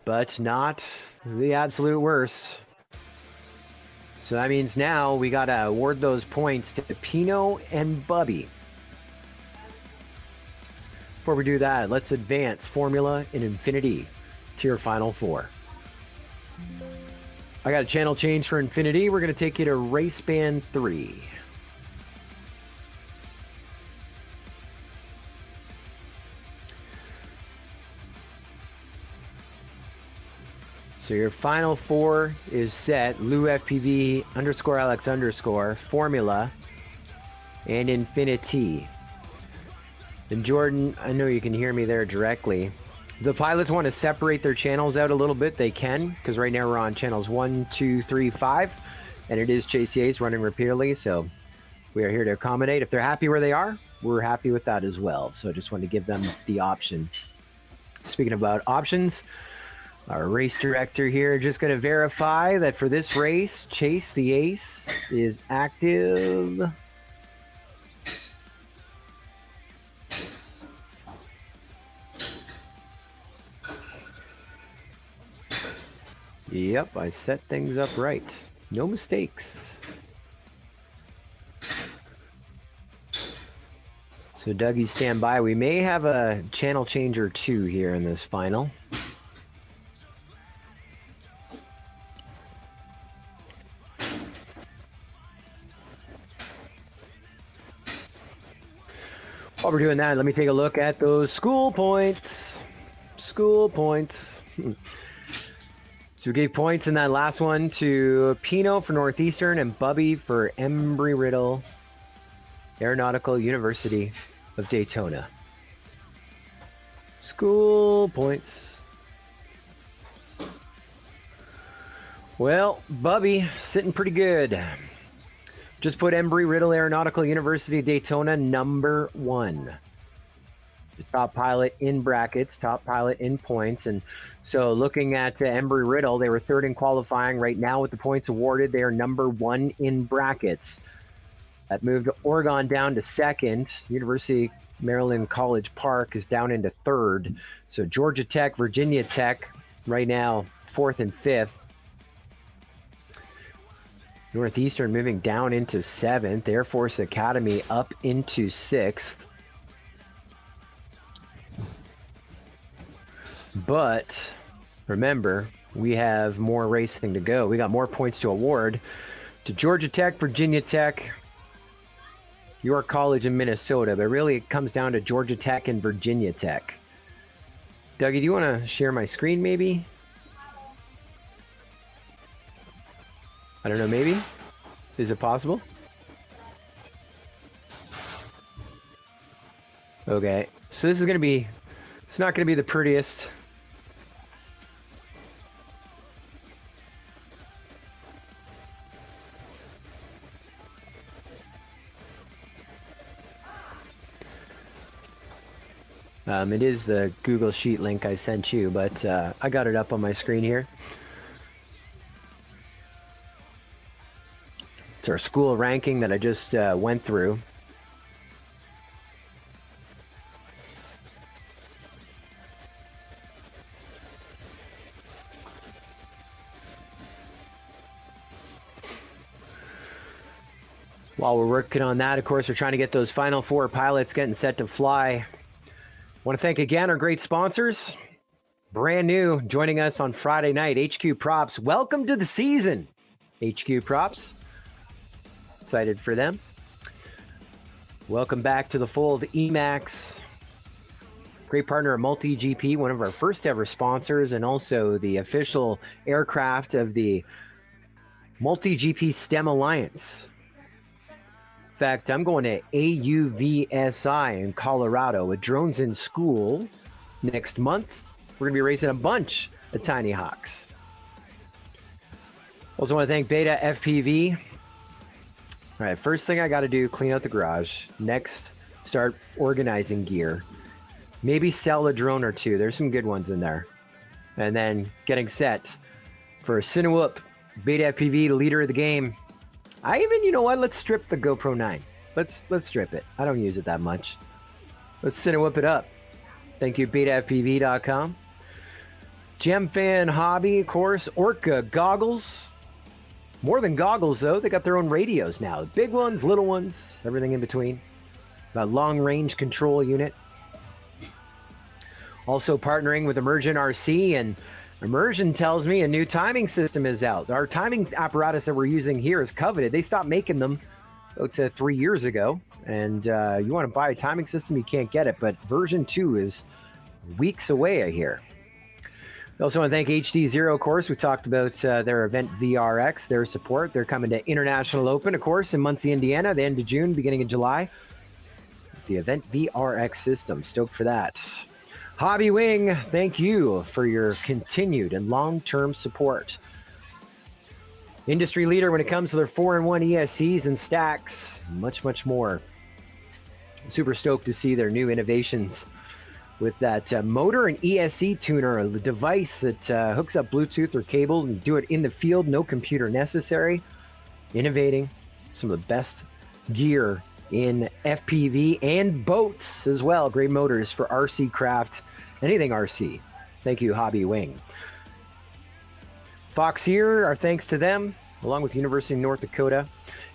But not the absolute worst. So that means now we got to award those points to Pino and Bubby. Before we do that, let's advance Formula and Infinity to your Final Four. I got a channel change for Infinity. We're going to take you to Race Band 3. So your Final Four is set. Lou FPV _ Alex _ Formula and Infinity. And Jordan, I know you can hear me there directly. The pilots want to separate their channels out a little bit. They can, because right now we're on channels 1, 2, 3, 5, and it is Chase Yates running repeatedly. So we are here to accommodate. If they're happy where they are, we're happy with that as well. So I just want to give them the option. Speaking about options, our race director here just going to verify that for this race, Chase the Ace is active. Yep, I set things up right. No mistakes. So Dougie, stand by. We may have a channel change or two here in this final. While we're doing that, let me take a look at those school points. School points. So we gave points in that last one to Pino for Northeastern and Bubby for Embry Riddle, Aeronautical University of Daytona. School points. Well, Bubby sitting pretty good. Just put Embry Riddle, Aeronautical University of Daytona number 1. The top pilot in brackets, top pilot in points. And so looking at Embry Riddle, they were 3rd in qualifying. Right now with the points awarded, they are number 1 in brackets. That moved Oregon down to 2nd. University of Maryland College Park is down into 3rd. So Georgia Tech, Virginia Tech, right now 4th and 5th. Northeastern moving down into 7th. Air Force Academy up into 6th. But remember, we have more racing to go. We got more points to award to Georgia Tech, Virginia Tech, York College, and Minnesota. But really, it comes down to Georgia Tech and Virginia Tech. Dougie, do you want to share my screen maybe? I don't know, maybe? Is it possible? Okay, so this is going to be, it's not going to be the prettiest. It is the Google Sheet link I sent you, but I got it up on my screen here. It's our school ranking that I just went through. While we're working on that, of course, we're trying to get those final 4 pilots getting set to fly. Want to thank again our great sponsors. Brand new, joining us on Friday night, HQ Props. Welcome to the season, HQ Props. Excited for them. Welcome back to the fold, Emax. Great partner of MultiGP, one of our first ever sponsors, and also the official aircraft of the MultiGP STEM Alliance. In fact, I'm going to AUVSI in Colorado, a drones in school next month. We're going to be racing a bunch of Tiny Hawks. Also want to thank Beta FPV. All right, first thing I got to do, clean out the garage. Next, start organizing gear. Maybe sell a drone or two. There's some good ones in there. And then getting set for Cinewhoop, Beta FPV, leader of the game. I even, you know what? Let's strip the GoPro 9. Let's strip it. I don't use it that much. Let's Cinewhoop it up. Thank you, BetaFPV.com. GemFan Hobby, of course. Orca Goggles. More than goggles, though. They got their own radios now. Big ones, little ones, everything in between. A long-range control unit. Also partnering with Immersion RC, and Immersion tells me a new timing system is out. Our timing apparatus that we're using here is coveted. They stopped making them about 3 years ago, and you want to buy a timing system, you can't get it, but version 2 is weeks away, I hear. We also want to thank HD Zero, of course. We talked about their event VRX, their support. They're coming to International Open, of course, in Muncie, Indiana, the end of June, beginning of July. The event VRX system, stoked for that. Hobby Wing, thank you for your continued and long-term support. Industry leader when it comes to their 4-in-1 ESCs and stacks, much more. Super stoked to see their new innovations with that motor and ESC tuner, the device that hooks up Bluetooth or cable and do it in the field, no computer necessary. Innovating some of the best gear in FPV and boats as well. Great motors for RC craft, anything RC. Thank you, Hobby Wing. Fox here, our thanks to them, along with University of North Dakota,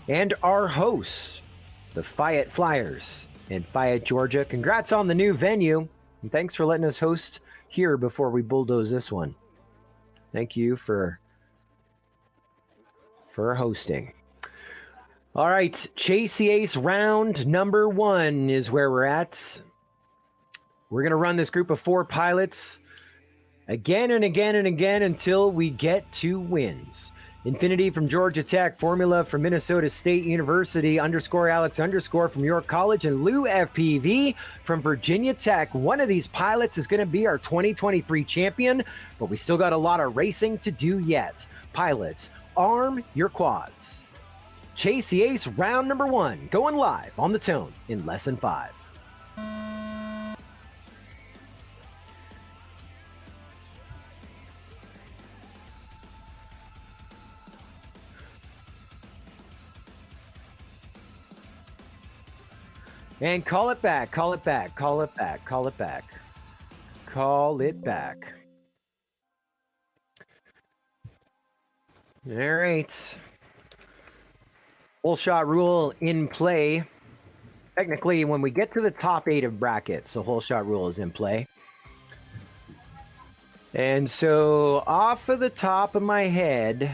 and our hosts, the Fayette Flyers in Fayette, Georgia. Congrats on the new venue, and thanks for letting us host here before we bulldoze this one. Thank you for hosting. All right, Chase the Ace round number 1 is where we're at. We're going to run this group of 4 pilots again and again and again until we get 2 wins. Infinity from Georgia Tech, Formula from Minnesota State University, _Alex _ from York College, and Lou FPV from Virginia Tech. One of these pilots is going to be our 2023 champion, but we still got a lot of racing to do yet. Pilots, arm your quads. Chase the Ace round number 1, going live on the Tone in less than 5. And call it back, call it back, call it back, call it back. Call it back. All right. Full shot rule in play. Technically, when we get to the top 8 of brackets, the whole shot rule is in play. And so, off of the top of my head,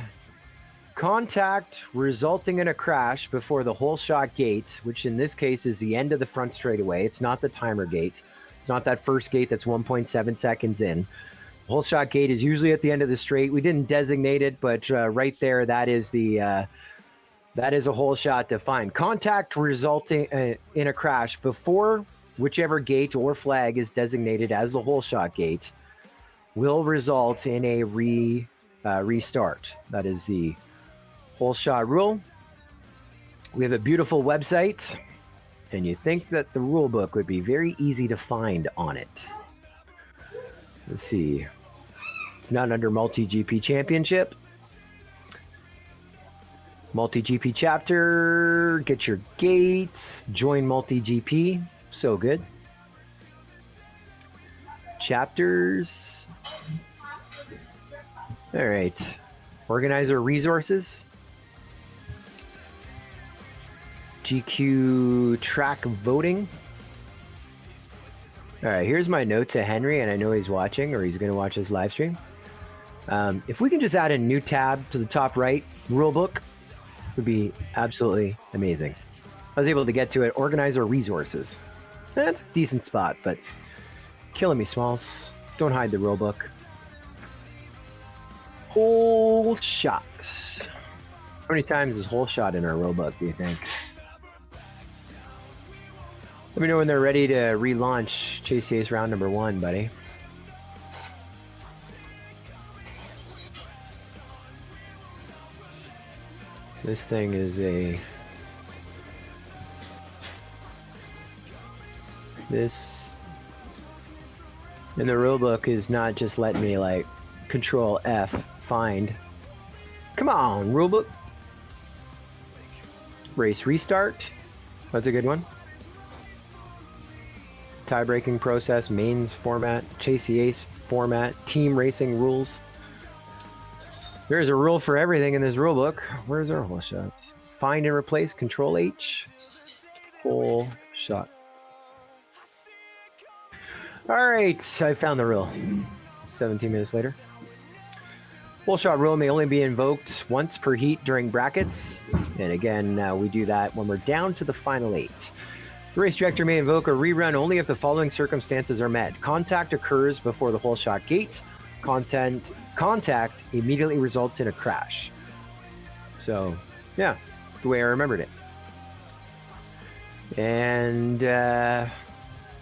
contact resulting in a crash before the whole shot gate, which in this case is the end of the front straightaway. It's not the timer gate. It's not that first gate that's 1.7 seconds in. The whole shot gate is usually at the end of the straight. We didn't designate it, but right there, that is the that is a whole shot defined. Contact resulting in a crash before whichever gate or flag is designated as the whole shot gate will result in a restart. That is the whole shot rule. We have a beautiful website, and you think that the rule book would be very easy to find on it. Let's see. It's not under MultiGP Championship. MultiGP chapter, get your gates, join MultiGP, so good. Chapters. All right. Organizer resources. GQ track voting. All right, here's my note to Henry, and I know he's watching, or he's going to watch this live stream. If we can just add a new tab to the top right, rulebook, would be absolutely amazing. I was able to get to it. Organizer resources. That's a decent spot, but killing me, Smalls. Don't hide the rulebook. Whole shot. How many times is whole shot in our rulebook, do you think? Let me know when they're ready to relaunch JCA's round number 1, buddy. This thing is this in the rulebook is not just letting me like Control F find. Come on, rulebook. Race restart. That's a good one. Tie-breaking process, mains format, Chasey Ace format, team racing rules. There's a rule for everything in this rulebook. Where's our whole shot? Find and replace, Control H. Whole shot. Alright, I found the rule. 17 minutes later. Full shot rule may only be invoked once per heat during brackets. And again, we do that when we're down to the final 8. The race director may invoke a rerun only if the following circumstances are met. Contact occurs before the whole shot gate. Contact immediately results in a crash. So, yeah, the way I remembered it. And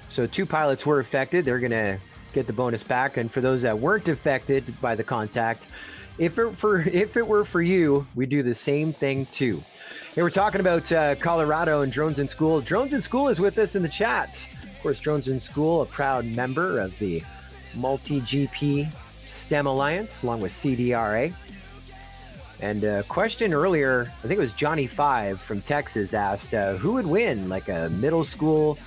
so 2 pilots were affected. They're going to get the bonus back. And for those that weren't affected by the contact, if it were for you, we do the same thing too. And we're talking about Colorado and Drones in School. Drones in School is with us in the chat. Of course, Drones in School, a proud member of the MultiGP STEM Alliance, along with CDRA. And a question earlier, I think it was Johnny 5 from Texas asked, who would win, like a middle school,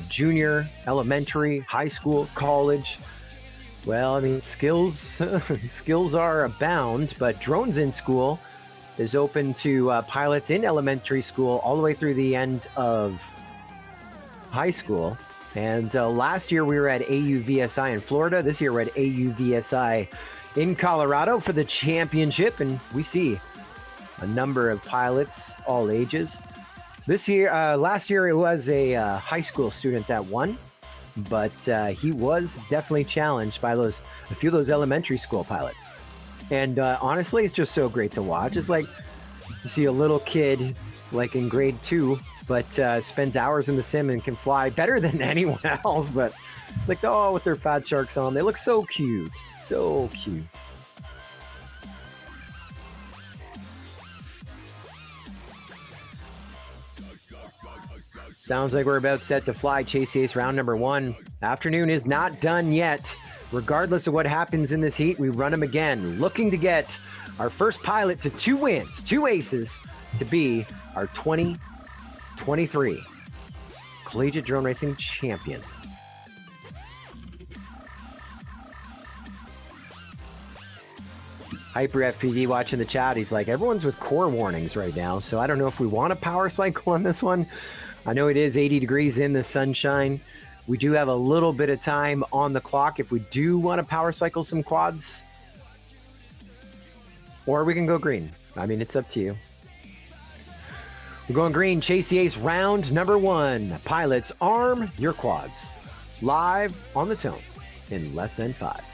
junior, elementary, high school, college? Well, I mean, skills are abound, but Drones in School is open to pilots in elementary school all the way through the end of high school. And last year we were at AUVSI in Florida. This year we're at AUVSI in Colorado for the championship, and we see a number of pilots, all ages. This year, last year it was a high school student that won, but he was definitely challenged by a few of those elementary school pilots. And honestly, it's just so great to watch. It's like you see a little kid like in grade 2, but spends hours in the sim and can fly better than anyone else. But like, oh, with their fat sharks on, they look so cute. So cute. Sounds like we're about set to fly Chasey Ace round number 1. Afternoon is not done yet. Regardless of what happens in this heat, we run them again, looking to get our first pilot to 2 wins, 2 aces, to be our 2023 Collegiate Drone Racing Champion. Hyper FPV watching the chat. He's like, everyone's with core warnings right now, so I don't know if we want a power cycle on this one. I know it is 80 degrees in the sunshine. We do have a little bit of time on the clock if we do want to power cycle some quads. Or we can go green. I mean, it's up to you. We're going green. Chasey Ace round number 1. Pilots, arm your quads. Live on the tone in less than 5.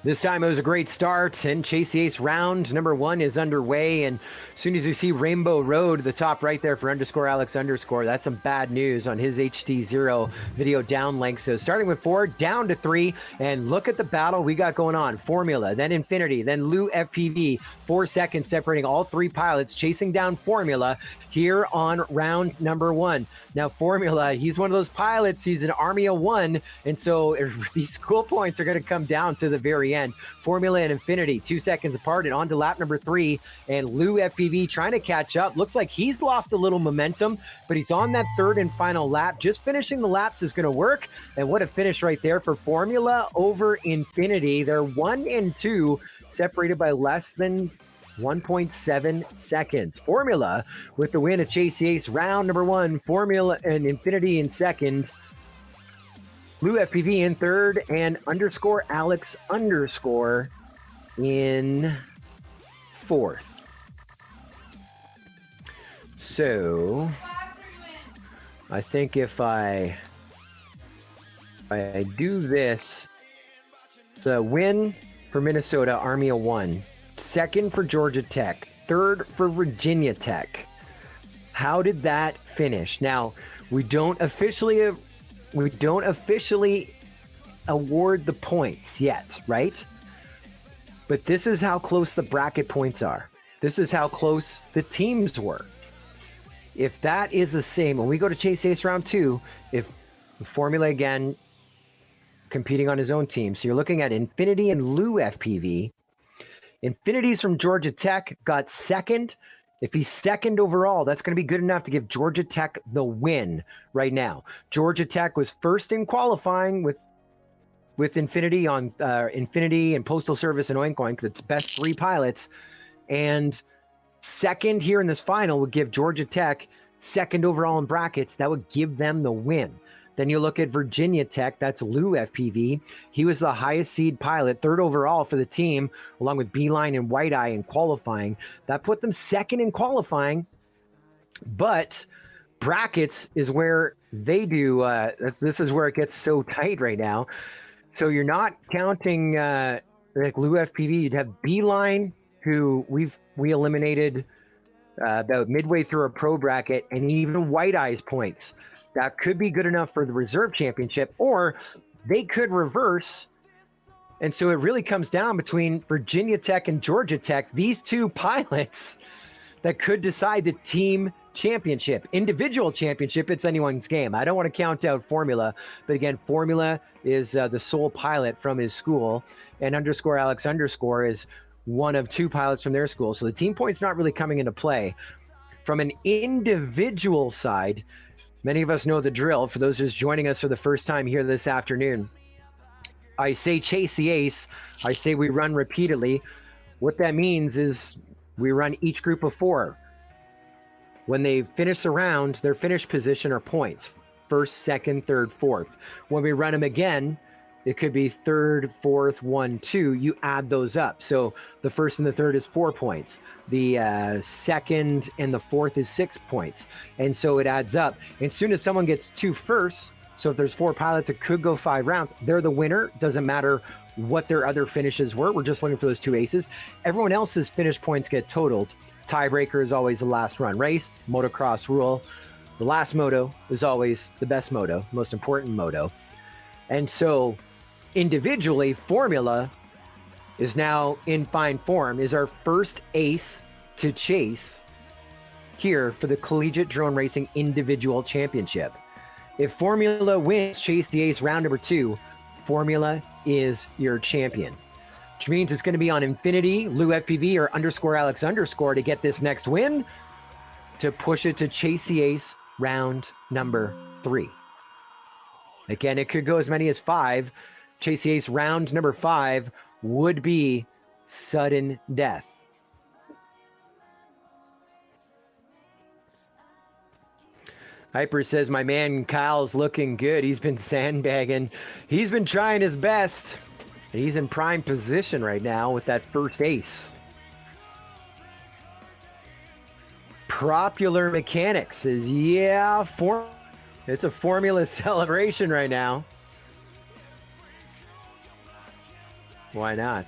This time it was a great start, and Chasey Ace round number 1 is underway. And as soon as you see Rainbow Road, the top right there for _Alex_, that's some bad news on his HD0 video downlink. So starting with 4, down to 3, and look at the battle we got going on. Formula, then Infinity, then Lou FPV. 4 seconds separating all 3 pilots, chasing down Formula here on round number 1. Now Formula, he's one of those pilots, he's an Army of 1, and so these school points are going to come down to the very end. Formula and Infinity 2 seconds apart, and on to lap number 3, and Lou FPV trying to catch up. Looks like he's lost a little momentum, but he's on that 3rd and final lap. Just finishing the laps is going to work, and what a finish right there for Formula over Infinity. They're 1 and 2, separated by less than 1.7 seconds. Formula with the win at Chasey Ace round number 1. Formula and Infinity in 2nd. Lou FPV in 3rd, and _Alex_ in 4th. So I think if I do this, the win for Minnesota, Army of 1, 2nd for Georgia Tech, 3rd for Virginia Tech. How did that finish? Now, we don't officially award the points yet, right? But this is how close the bracket points are. This is how close the teams were. If that is the same, when we go to Chase Ace round 2, if Formula again competing on his own team, so you're looking at Infinity and Lou FPV. Infinity's from Georgia Tech, got second. If he's second overall, that's going to be good enough to give Georgia Tech the win right now. Georgia Tech was first in qualifying with Infinity on Infinity and Postal Service and Oink Oink. It's best 3 pilots. And second here in this final would give Georgia Tech second overall in brackets. That would give them the win. Then you look at Virginia Tech, that's Lou FPV. He was the highest seed pilot, third overall for the team, along with Beeline and White Eye in qualifying. That put them second in qualifying. But brackets is where they do, this is where it gets so tight right now. So you're not counting like Lou FPV. You'd have Beeline, who we eliminated about midway through our pro bracket, and even White Eye's points. That could be good enough for the reserve championship, or they could reverse. And so it really comes down between Virginia Tech and Georgia Tech, these 2 pilots that could decide the team championship. Individual championship, it's anyone's game. I don't want to count out Formula, but again, Formula is the sole pilot from his school, and _Alex_ is one of 2 pilots from their school. So the team point's not really coming into play. From an individual side, many of us know the drill. For those just joining us for the first time here this afternoon, I say chase the ace. I say we run repeatedly. What that means is we run each group of 4. When they finish the round, their finish position are points. First, second, third, fourth. When we run them again, it could be third, fourth, 1, 2. You add those up. So the first and the third is 4 points. The second and the fourth is 6 points. And so it adds up. And as soon as someone gets 2 firsts, so if there's 4 pilots, it could go 5 rounds. They're the winner. Doesn't matter what their other finishes were. We're just looking for those 2 aces. Everyone else's finish points get totaled. Tiebreaker is always the last run race. Motocross rule. The last moto is always the best moto, most important moto. And so individually, Formula is now in fine form, is our first ace to chase here for the Collegiate Drone Racing Individual Championship. If Formula wins Chase the Ace round number 2, Formula is your champion, which means it's going to be on Infinity, Lou FPV, or _Alex_ to get this next win to push it to Chase the Ace round number 3. Again, it could go as many as 5. Chase the Ace round number 5 would be sudden death. Hyper says, my man Kyle's looking good. He's been sandbagging. He's been trying his best. And he's in prime position right now with that first ace. Popular Mechanics says, yeah, it's a Formula celebration right now. Why not?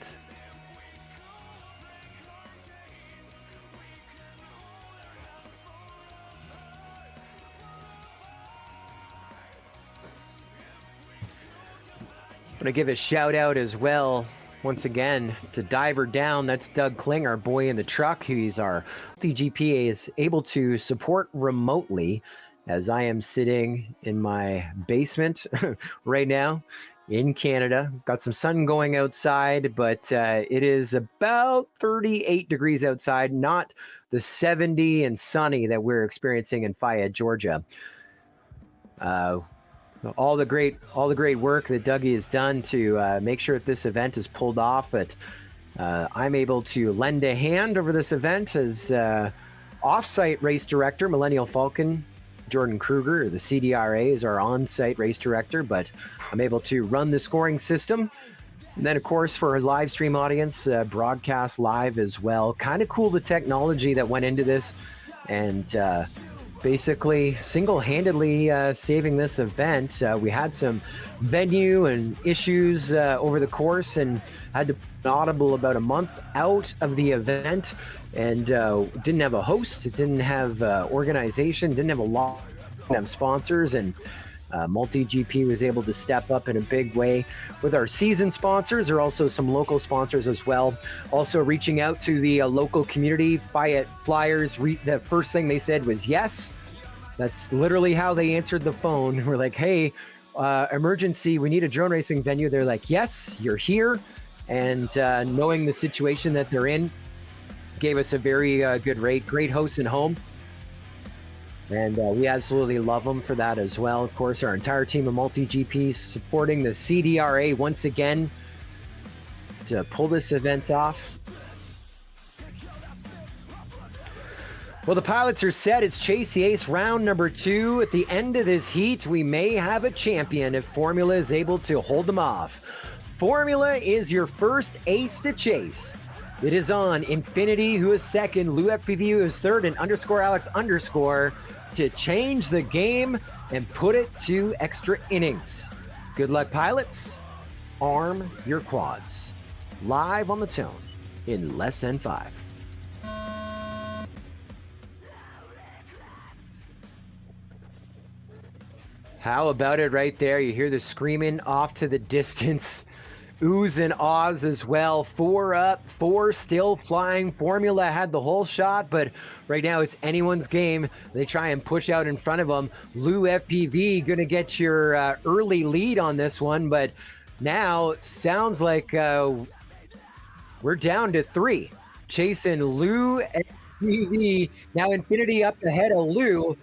I'm going to give a shout out as well, once again, to Diver Down. That's Doug Kling, our boy in the truck. He's our MultiGP is able to support remotely, as I am sitting in my basement right now in Canada. Got some sun going outside, but it is about 38 degrees outside, not the 70 and sunny that we're experiencing in Fayette, Georgia. All the great work that Dougie has done to make sure that this event is pulled off, that I'm able to lend a hand over this event as off-site race director. Millennial Falcon Jordan Kruger, the CDRA, is our on-site race director, but I'm able to run the scoring system. And then, of course, for our live stream audience, broadcast live as well. Kind of cool, the technology that went into this. And basically single-handedly saving this event. We had some venue and issues over the course and had to put an audible about a month out of the event, and didn't have a host, didn't have organization, didn't have a lot of sponsors, and MultiGP was able to step up in a big way with our season sponsors. There are also some local sponsors as well. Also reaching out to the local community, Fayette Flyers. The first thing they said was yes. That's literally how they answered the phone. We're like, hey, emergency, we need a drone racing venue. They're like, yes, you're here. And knowing the situation that they're in, gave us a very good rate. Great host and home. And we absolutely love them for that as well. Of course, our entire team of MultiGP supporting the CDRA once again to pull this event off. Well, the pilots are set. It's Chase the Ace round number 2. At the end of this heat, we may have a champion if Formula is able to hold them off. Formula is your first ace to chase. It is on Infinity, who is second, Lou FPV, who is third, and underscore Alex underscore to change the game and put it to extra innings. Good luck, pilots. Arm your quads. Live on the tone in less than 5. How about it right there? You hear the screaming off to the distance. Oohs and ahs as well. 4 up, 4 still flying. Formula had the whole shot, but right now it's anyone's game. They try and push out in front of them. Lou FPV going to get your early lead on this one, but now it sounds like we're down to 3. Chasing Lou FPV. Now Infinity up ahead of Lou.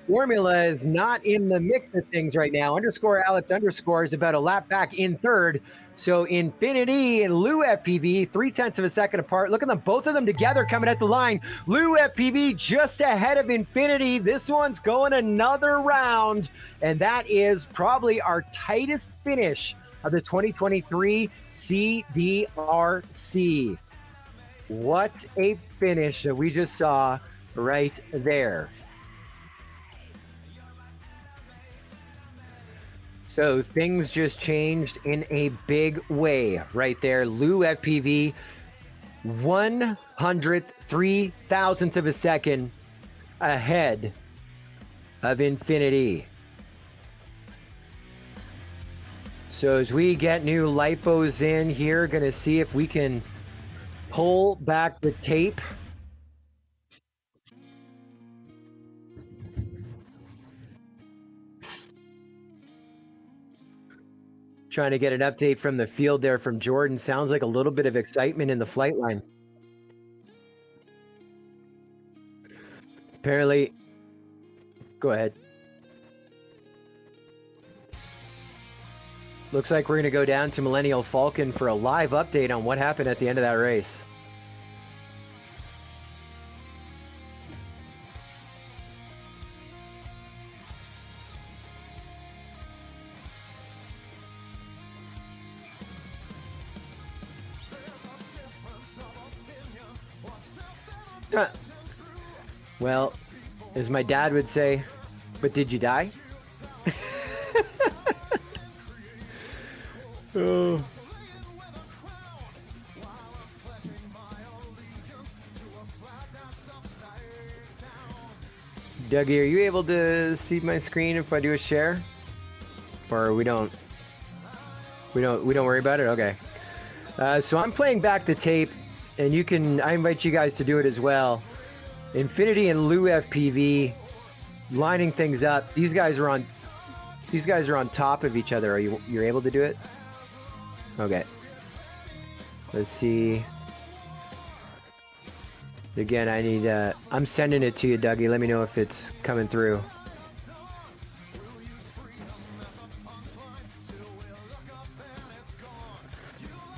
Formula is not in the mix of things right now. Underscore Alex underscore is about a lap back in third. So Infinity and Lou FPV 0.3 of a second apart. Look at them, both of them together coming at the line. Lou FPV just ahead of Infinity. This one's going another round, and that is probably our tightest finish of the 2023 CDRC. What a finish that we just saw right there. So things just changed in a big way right there. Lou FPV, 103,000th of a second ahead of Infinity. So as we get new lipos in here, gonna see if we can pull back the tape. Trying to get an update from the field there from Jordan. Sounds like a little bit of excitement in the flight line. Apparently, go ahead. Looks like we're going to go down to Millennial Falcon for a live update on what happened at the end of that race. Well, as my dad would say, but did you die? Oh. Dougie, are you able to see my screen if I do a share? Or we don't worry about it? Okay. So I'm playing back the tape, and I invite you guys to do it as well. Infinity and Lou FPV lining things up. These guys are on top of each other. You're able to do it? Okay. Let's see. Again, I'm sending it to you, Dougie. Let me know if it's coming through.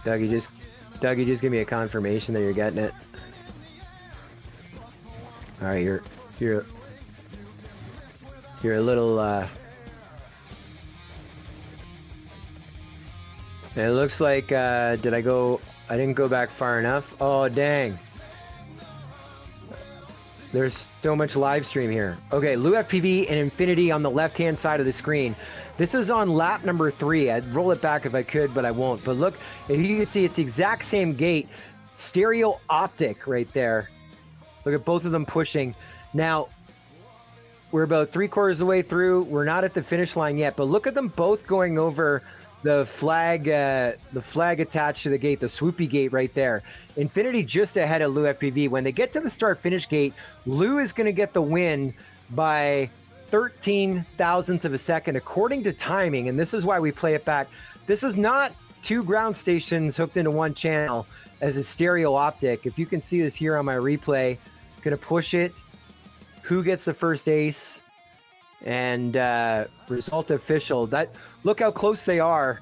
Dougie, just give me a confirmation that you're getting it. All right, you're a little it looks like I didn't go back far enough. Oh dang. There's so much live stream here. Okay, Lou FPV and Infinity on the left-hand side of the screen. This is on lap number 3. I'd roll it back if I could, but I won't. But look, if you can see, it's the exact same gate. Stereo optic right there. Look at both of them pushing. Now, we're about 3/4 of the way through. We're not at the finish line yet, but look at them both going over the flag attached to the gate, the swoopy gate right there. Infinity just ahead of Lou FPV. When they get to the start-finish gate, Lou is going to get the win by 13 thousandths of a second according to timing, and this is why we play it back. This is not 2 ground stations hooked into one channel as a stereo optic. If you can see this here on my replay, going to push it. Who gets the first ace? And result official. Look how close they are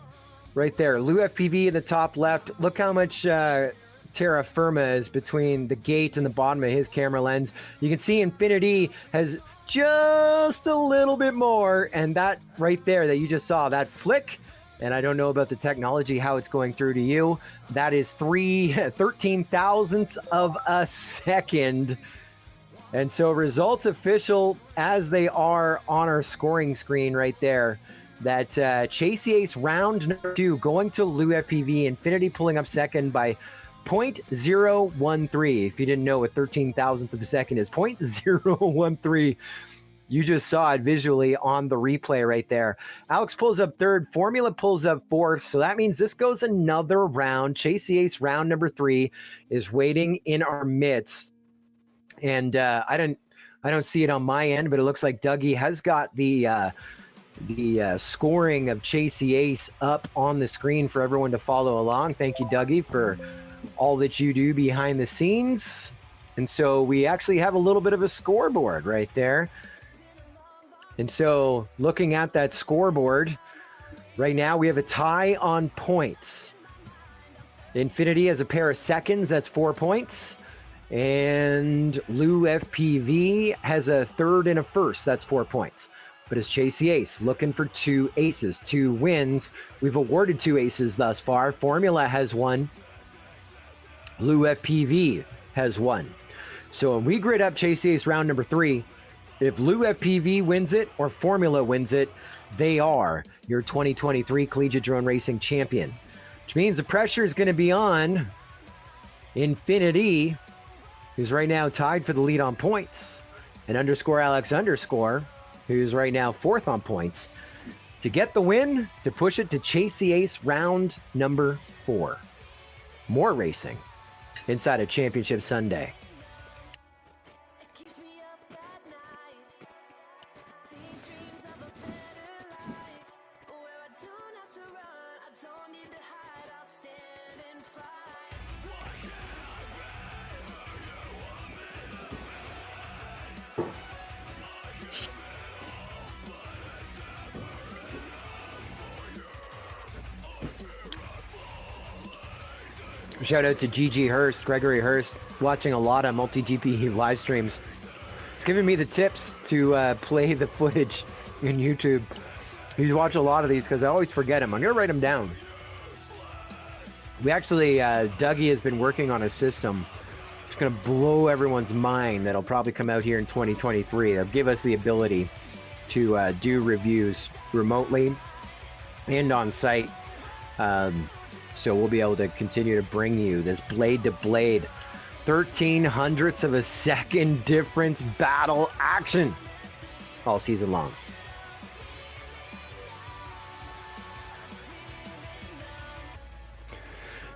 right there. Lou FPV in the top left. Look how much terra firma is between the gate and the bottom of his camera lens. You can see Infinity has just a little bit more, and that right there that you just saw, that flick, and I don't know about the technology, how it's going through to you, that is 13 thousandths of a second. And so results official as they are on our scoring screen right there. That Chasey Ace round number 2 going to Lou FPV. Infinity pulling up second by 0.013. If you didn't know what 13 thousandth of a second is, 0.013. You just saw it visually on the replay right there. Alex pulls up third. Formula pulls up fourth. So that means this goes another round. Chasey Ace round number 3 is waiting in our midst. And I don't see it on my end, but it looks like Dougie has got the scoring of Chasey Ace up on the screen for everyone to follow along. Thank you, Dougie, for all that you do behind the scenes. And so we actually have a little bit of a scoreboard right there. And so looking at that scoreboard, right now we have a tie on points. Infinity has a pair of seconds, that's 4 points. And Lou FPV has a third and a first. That's 4 points. But it's Chasey Ace looking for 2 aces, 2 wins. We've awarded 2 aces thus far. Formula has 1. Lou FPV has 1. So when we grid up Chasey Ace round number 3, if Lou FPV wins it or Formula wins it, they are your 2023 Collegiate Drone Racing Champion. Which means the pressure is going to be on Infinity, who's right now tied for the lead on points, and _Alex_, who's right now 4th on points, to get the win, to push it to Chasey Ace round number 4. More racing inside of Championship Sunday. Shout out to GG Hurst, Gregory Hurst, watching a lot of MultiGP live streams. He's giving me the tips to play the footage in YouTube. He's watched a lot of these because I always forget them. I'm going to write them down. We actually, Dougie has been working on a system. It's going to blow everyone's mind that'll probably come out here in 2023. It'll give us the ability to do reviews remotely and on site. So we'll be able to continue to bring you this blade-to-blade 1300ths of a second difference battle action all season long.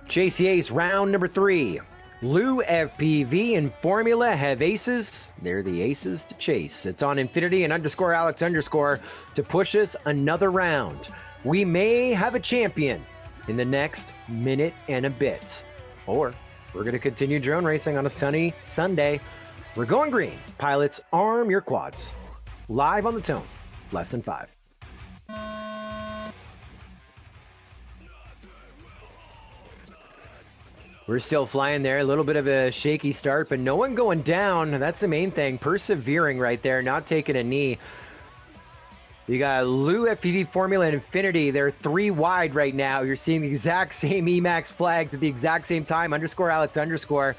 Chasey Ace round number 3. Lou FPV and Formula have aces. They're the aces to chase. It's on Infinity and _Alex_ to push us another round. We may have a champion in the next minute and a bit. Or we're going to continue drone racing on a sunny Sunday. We're going green. Pilots, arm your quads. Live on the tone. Lesson 5. We're still flying there. A little bit of a shaky start, but no one going down. That's the main thing. Persevering right there, not taking a knee. You got Lou FPV, Formula, and Infinity. They're 3 wide right now. You're seeing the exact same Emax flags at the exact same time. _Alex_.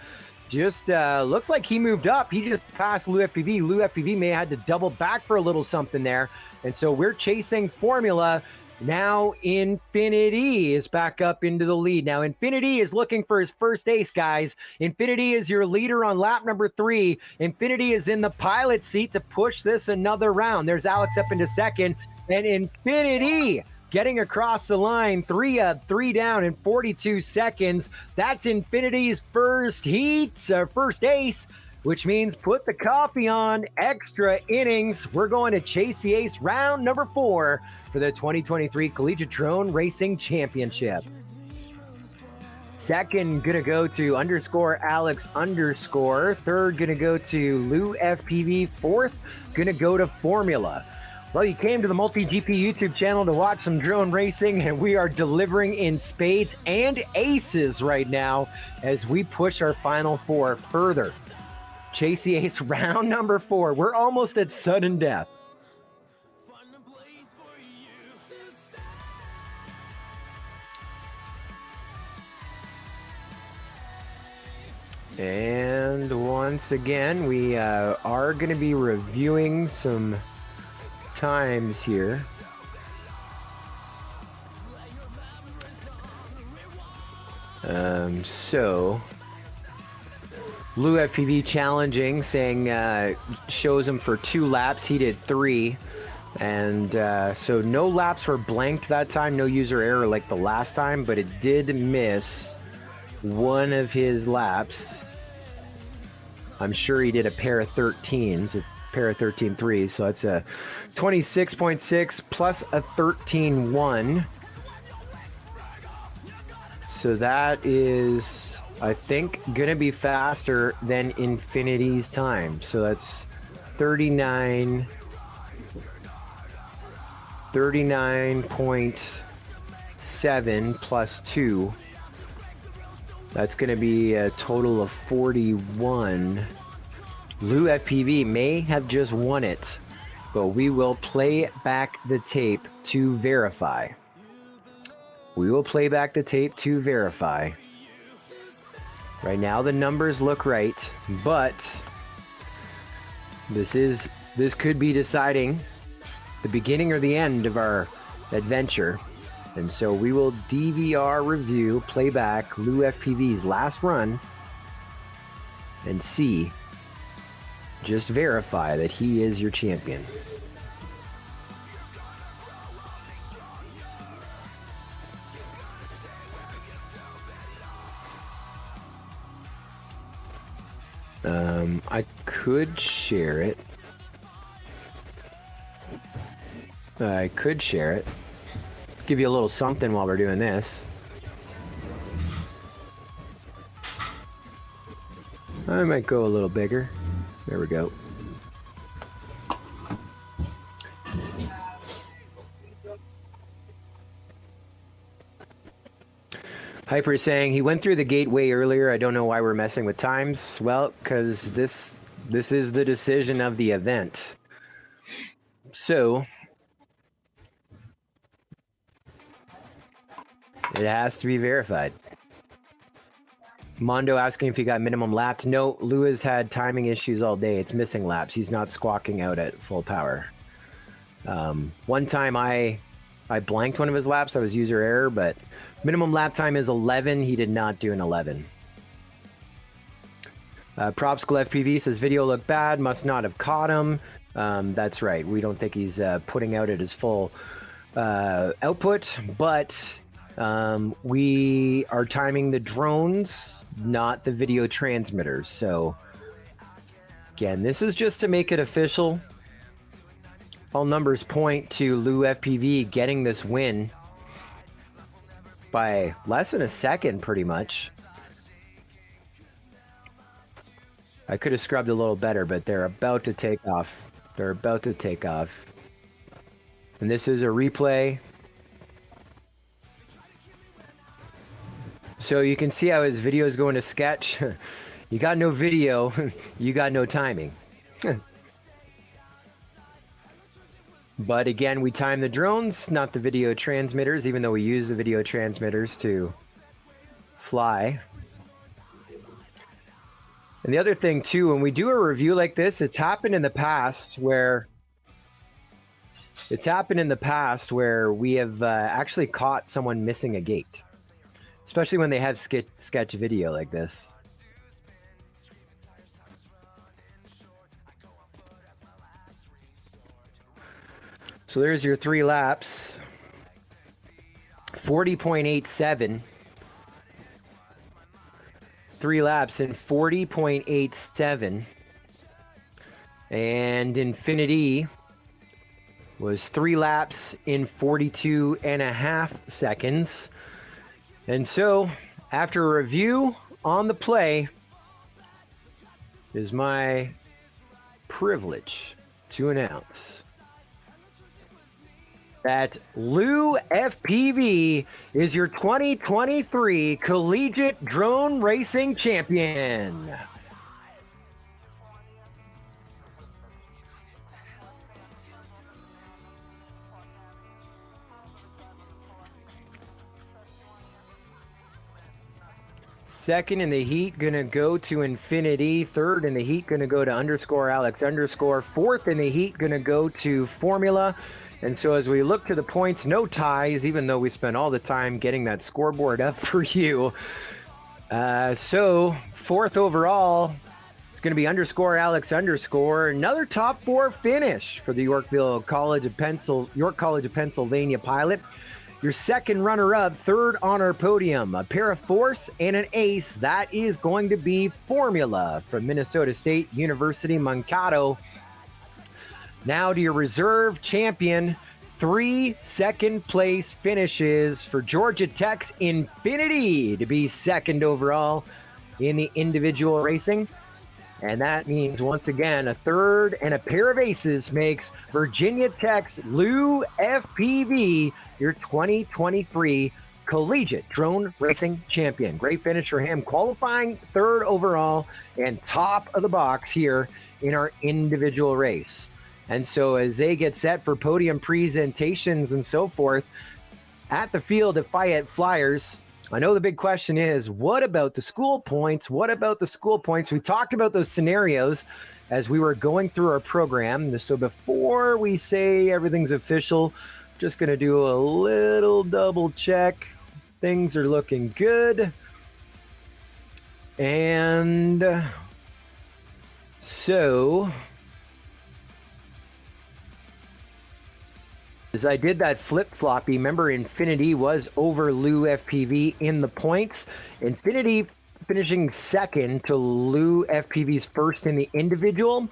just looks like he moved up. He just passed Lou FPV. Lou FPV may have had to double back for a little something there. And so we're chasing Formula. Now Infinity is back up into the lead. Now Infinity is looking for his first ace, guys. Infinity is your leader on lap number 3. Infinity is in the pilot seat to push this another round. There's Alex up into second. And Infinity getting across the line, 3 up, 3 down in 42 seconds. That's Infinity's first heat, first ace, which means put the coffee on, extra innings. We're going to chase the ace round number 4 for the 2023 Collegiate Drone Racing Championship. Second, gonna go to _Alex_. Third, gonna go to Lou FPV. Fourth, gonna go to Formula. Well, you came to the MultiGP YouTube channel to watch some drone racing, and we are delivering in spades and aces right now as we push our final 4 further. Chase the ace round number 4. We're almost at sudden death. And once again, we are going to be reviewing some times here. So Lou FPV challenging, saying shows him for 2 laps. He did 3, and so no laps were blanked that time, no user error like the last time, but it did miss one of his laps. I'm sure he did a pair of 13s, a pair of 13.3s, so that's a 26.6 plus a 13.1. So that is, I think, gonna be faster than Infinity's time. So that's 39.7 plus 2. That's going to be a total of 41. Lou FPV may have just won it, but we will play back the tape to verify. We will play back the tape to verify. Right now the numbers look right, but this could be deciding the beginning or the end of our adventure. And so we will DVR review, play back Lou FPV's last run, and see, just verify that he is your champion. I could share it. Give you a little something while we're doing this. I might go a little bigger. There we go. Hyper is saying he went through the gateway earlier. I don't know why we're messing with times. Well, because this is the decision of the event. So it has to be verified. Mondo asking if he got minimum laps. No, Lou has had timing issues all day. It's missing laps. He's not squawking out at full power. One time I blanked one of his laps. That was user error, but minimum lap time is 11. He did not do an 11. Propskull FPV says video looked bad. Must not have caught him. That's right. We don't think he's putting out at his full output, but we are timing the drones, not the video transmitters. So again, this is just to make it official. All numbers point to Lou FPV getting this win by less than a second, pretty much. I could have scrubbed a little better, but they're about to take off. They're about to take off. And this is a replay. So you can see how his video is going to sketch. You got no video, you got no timing. But again, we time the drones, not the video transmitters, even though we use the video transmitters to fly. And the other thing too, when we do a review like this, it's happened in the past where we have actually caught someone missing a gate, especially when they have sketch video like this. So there's your 3 laps. 40.87. 3 laps in 40.87. And Infinity was 3 laps in 42.5 seconds. And so, after a review on the play, it is my privilege to announce that Lou FPV is your 2023 Collegiate Drone Racing Champion. Second in the heat, gonna go to Infinity. Third in the heat, gonna go to underscore Alex underscore. Fourth in the heat, gonna go to Formula. And so as we look to the points, no ties, even though we spent all the time getting that scoreboard up for you. So fourth overall, it's going to be underscore Alex underscore. Another top 4 finish for the York College of Pennsylvania pilot. Your second runner-up, third on our podium, a pair of fourths and an ace. That is going to be Formula from Minnesota State University, Mankato. Now to your reserve champion, 3 second-place finishes for Georgia Tech's Infinity to be second overall in the individual racing. And that means, once again, a third and a pair of aces makes Virginia Tech's Lou FPV your 2023 Collegiate Drone Racing Champion. Great finish for him, qualifying third overall and top of the box here in our individual race. And so as they get set for podium presentations and so forth at the field at Fayette Flyers, I know the big question is, what about the school points? What about the school points? We talked about those scenarios as we were going through our program. So before we say everything's official, just going to do a little double check. Things are looking good. And so as I did that flip-floppy, remember Infinity was over Lou FPV in the points. Infinity finishing second to Lou FPV's first in the individual,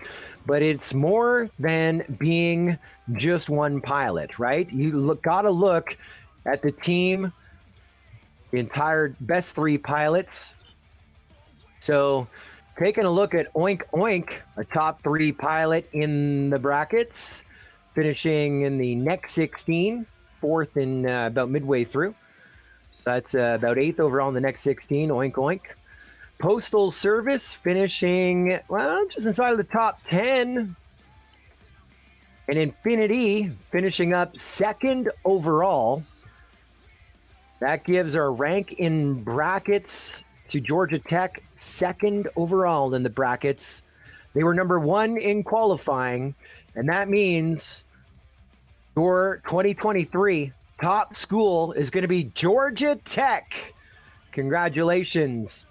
but it's more than being just one pilot, right? You gotta look at the team, the entire best 3 pilots. So taking a look at Oink Oink, a top 3 pilot in the brackets, finishing in the next 16, fourth in about midway through. So that's about 8th overall in the next 16, Oink Oink. Postal Service finishing, well, just inside of the top 10. And Infinity finishing up second overall. That gives our rank in brackets to Georgia Tech, second overall in the brackets. They were number 1 in qualifying, and that means your 2023 top school is going to be Georgia Tech. Congratulations.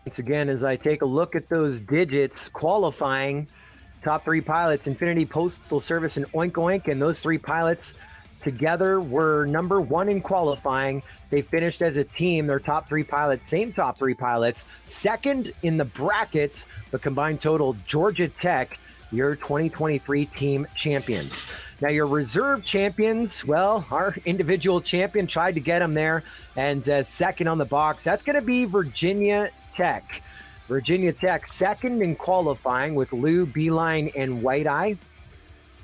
Once again, as I take a look at those digits, qualifying, top 3 pilots, Infinity, Postal Service, and Oink Oink, and those 3 pilots together were number 1 in qualifying. They finished as a team, their top 3 pilots, same top 3 pilots, second in the brackets, but combined total, Georgia Tech, your 2023 team champions. Now your reserve champions, well, our individual champion tried to get them there, and second on the box, that's going to be Virginia Tech. Virginia Tech second in qualifying with Lou, Beeline, and White Eye.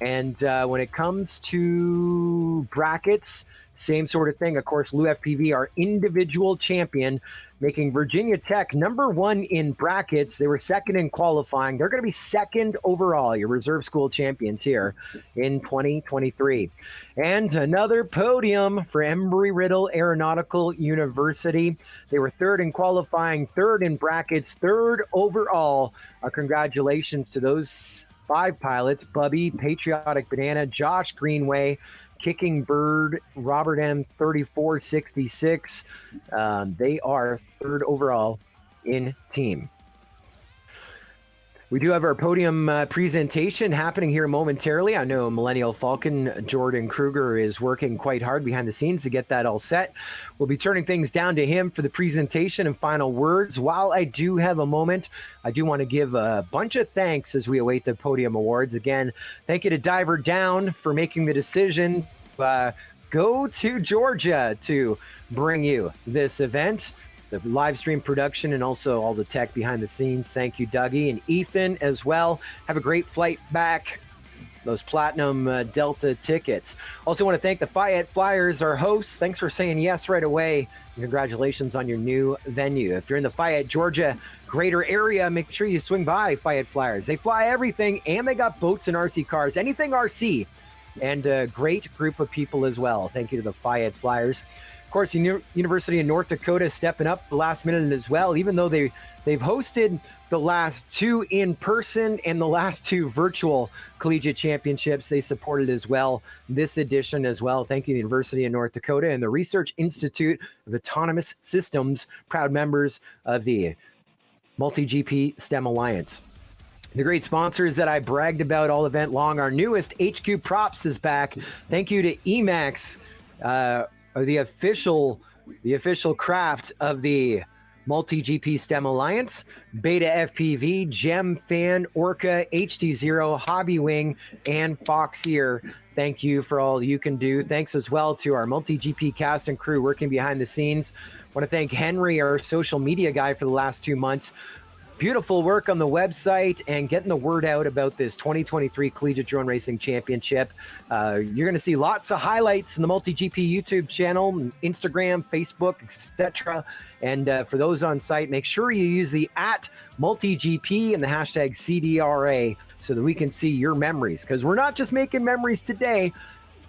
And when it comes to brackets, same sort of thing. Of course, Lou FPV, our individual champion, making Virginia Tech #1 in brackets. They were second in qualifying. They're going to be second overall, your reserve school champions here in 2023. And another podium for Embry Riddle Aeronautical University. They were third in qualifying, third in brackets, third overall. Congratulations to those 5 pilots: Bubby, Patriotic Banana, Josh Greenway, Kicking Bird, Robert M. 3466. They are third overall in team. We do have our podium presentation happening here momentarily. I know Millennial Falcon Jordan Kruger is working quite hard behind the scenes to get that all set. We'll be turning things down to him for the presentation and final words. While I do have a moment, I do want to give a bunch of thanks as we await the podium awards. Again, thank you to Diver Down for making the decision go to Georgia to bring you this event, the live stream production, and also all the tech behind the scenes. Thank you, Dougie and Ethan as well. Have a great flight back. Those Platinum Delta tickets. Also want to thank the Fayette Flyers, our hosts. Thanks for saying yes right away. And congratulations on your new venue. If you're in the Fayette, Georgia greater area, make sure you swing by Fayette Flyers. They fly everything, and they got boats and RC cars, anything RC. And a great group of people as well. Thank you to the Fayette Flyers. Of course, University of North Dakota stepping up the last minute as well, even though they've hosted the last 2 in person and the last 2 virtual collegiate championships. They supported as well this edition as well. Thank you, the University of North Dakota and the Research Institute of Autonomous Systems, proud members of the MultiGP STEM Alliance. The great sponsors that I bragged about all event long. Our newest HQ Props is back. Thank you to Emax, the official craft of the MultiGP STEM Alliance, Beta FPV, Gem Fan, Orca, HD0, Hobby Wing, and Foxeer. Thank you for all you can do. Thanks as well to our MultiGP cast and crew working behind the scenes. I want to thank Henry, our social media guy, for the last 2 months. Beautiful work on the website and getting the word out about this 2023 Collegiate Drone Racing Championship. You're going to see lots of highlights in the MultiGP YouTube channel, Instagram, Facebook, etc. And for those on site, make sure you use the @MultiGP and the hashtag CDRA so that we can see your memories, because we're not just making memories today.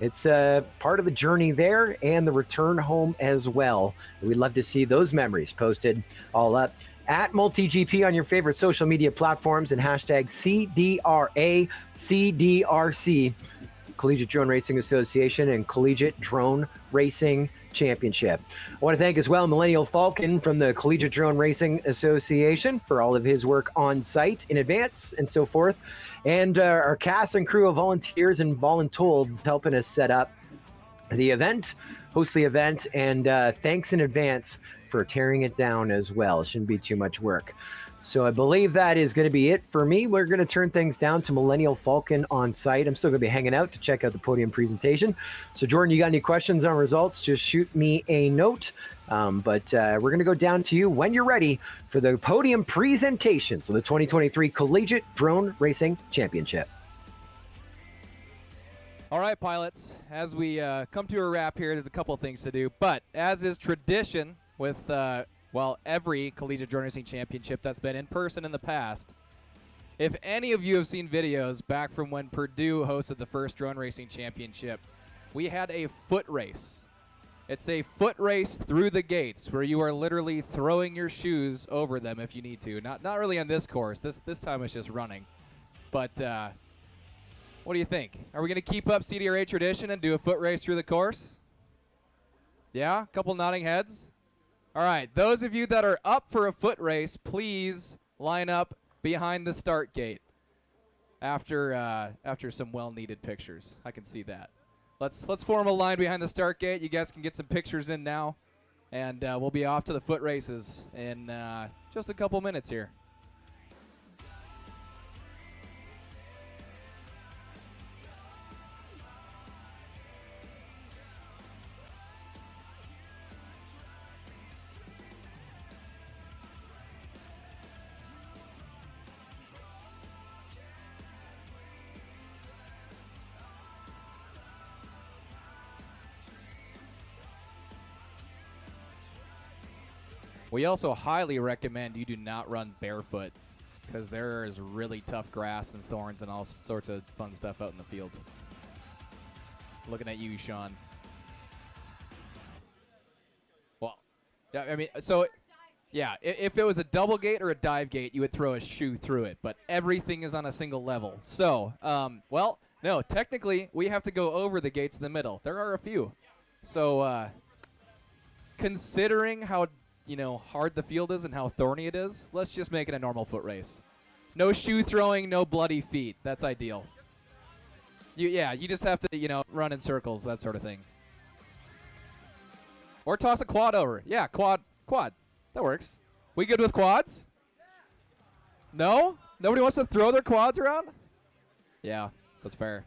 It's part of the journey there and the return home as well. We'd love to see those memories posted all up. @MultiGP on your favorite social media platforms and hashtag CDRA, CDRC, Collegiate Drone Racing Association and Collegiate Drone Racing Championship. I want to thank as well Millennial Falcon from the Collegiate Drone Racing Association for all of his work on site in advance and so forth. And our cast and crew of volunteers and voluntooleds helping us set up the event, host the event, and thanks in advance for tearing it down as well. It shouldn't be too much work. So I believe that is going to be it for me. We're going to turn things down to Millennial Falcon on site. I'm still going to be hanging out to check out the podium presentation. So Jordan, you got any questions on results? Just shoot me a note. But we're going to go down to you when you're ready for the podium presentation. So the 2023 Collegiate Drone Racing Championship. All right, pilots, as we come to a wrap here, there's a couple of things to do. But as is tradition with, every Collegiate Drone Racing Championship that's been in person in the past, if any of you have seen videos back from when Purdue hosted the first Drone Racing Championship, we had a foot race. It's a foot race through the gates where you are literally throwing your shoes over them if you need to. Not really on this course. This time it's just running. But what do you think? Are we going to keep up CDRA tradition and do a foot race through the course? Yeah? A couple nodding heads? All right. Those of you that are up for a foot race, please line up behind the start gate after some well-needed pictures. I can see that. Let's form a line behind the start gate. You guys can get some pictures in now, and we'll be off to the foot races in just a couple minutes here. We also highly recommend you do not run barefoot because there is really tough grass and thorns and all sorts of fun stuff out in the field. Looking at you, Sean. Well, yeah, I mean, so, yeah, if it was a double gate or a dive gate, you would throw a shoe through it, but everything is on a single level. So, well, no, technically, we have to go over the gates in the middle. There are a few. So, considering how, hard the field is and how thorny it is, let's just make it a normal foot race. No shoe throwing, no bloody feet. That's ideal. You just have to, run in circles, that sort of thing. Or toss a quad over. Yeah, quad. That works. We good with quads? No? Nobody wants to throw their quads around? Yeah, that's fair.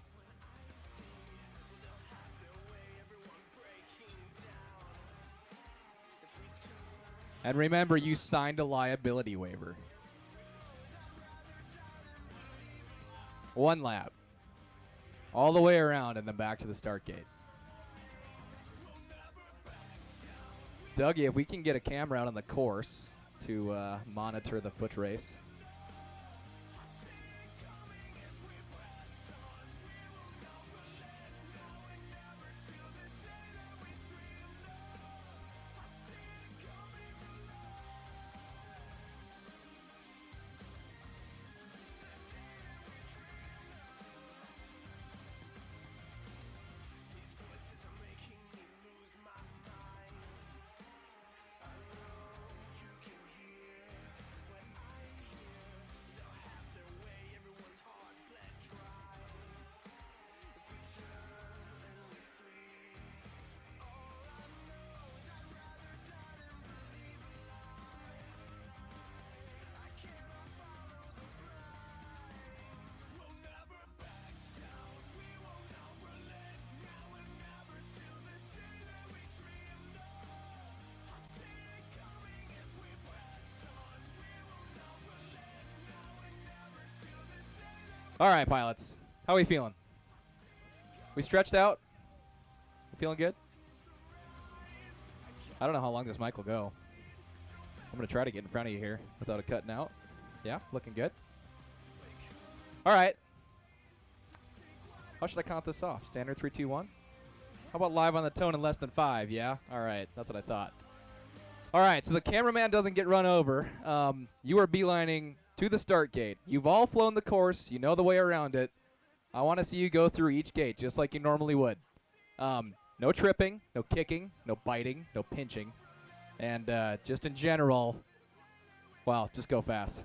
And remember, you signed a liability waiver. 1 lap. All the way around and then back to the start gate. Dougie, if we can get a camera out on the course to monitor the foot race. All right, pilots. How are we feeling? We stretched out? We feeling good? I don't know how long this mic will go. I'm going to try to get in front of you here without it cutting out. Yeah, looking good. All right. How should I count this off? Standard 3, 2, 1? How about live on the tone in less than 5? Yeah? All right. That's what I thought. All right. So the cameraman doesn't get run over. You are beelining to the start gate. You've all flown the course. You know the way around it. I want to see you go through each gate just like you normally would. No tripping, no kicking, no biting, no pinching. And just in general, well, just go fast.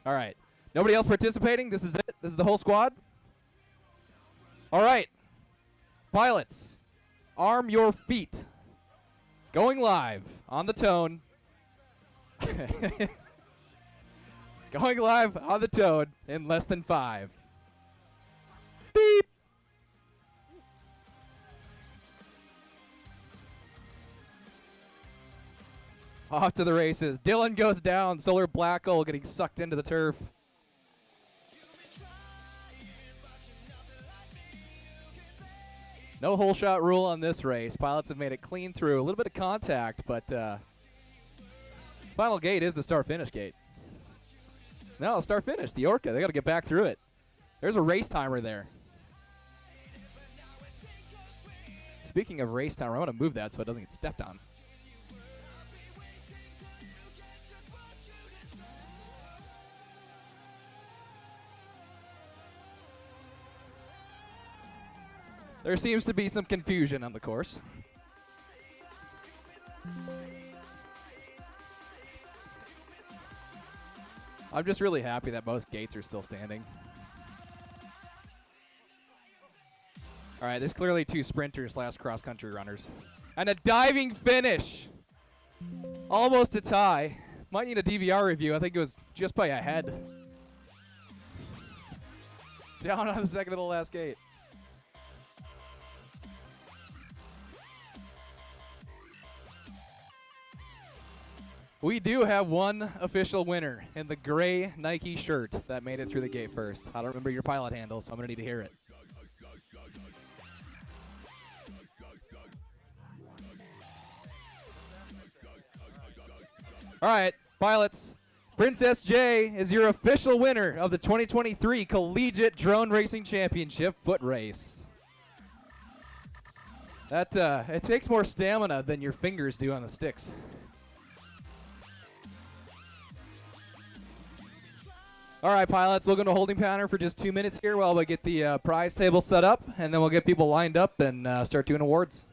All right. Nobody else participating? This is it? This is the whole squad? All right. Pilots, arm your feet. Going live on the tone. Going live on the tone in less than 5. Beep. Off to the races. Dylan goes down. Solar Black Hole getting sucked into the turf. No hole shot rule on this race. Pilots have made it clean through. A little bit of contact, but final gate is the start-finish gate. No, start-finish. The Orca. They got to get back through it. There's a race timer there. Speaking of race timer, I want to move that so it doesn't get stepped on. There seems to be some confusion on the course. I'm just really happy that most gates are still standing. All right, there's clearly 2 sprinters / cross-country runners. And a diving finish! Almost a tie. Might need a DVR review. I think it was just by a head. Down on the second to the last gate. We do have one official winner in the gray Nike shirt that made it through the gate first. I don't remember your pilot handle, so I'm going to need to hear it. All right, pilots. Princess J is your official winner of the 2023 Collegiate Drone Racing Championship foot race. That it takes more stamina than your fingers do on the sticks. All right, pilots, we'll go to holding pattern for just 2 minutes here while we get the prize table set up, and then we'll get people lined up and start doing awards.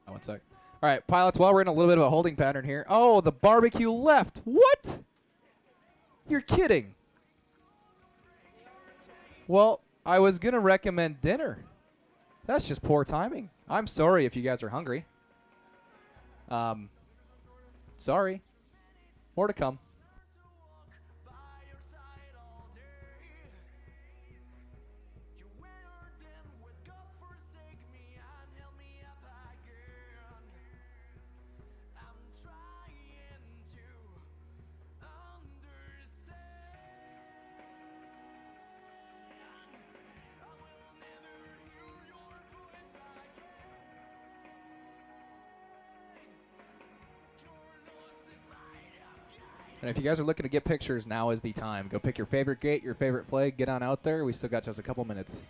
One sec. All right, pilots, while we're in a little bit of a holding pattern here. Oh, the barbecue left. What? You're kidding. Well, I was going to recommend dinner. That's just poor timing. I'm sorry if you guys are hungry. Sorry. More to come. And if you guys are looking to get pictures, now is the time. Go pick your favorite gate, your favorite flag, get on out there. We still got just a couple minutes.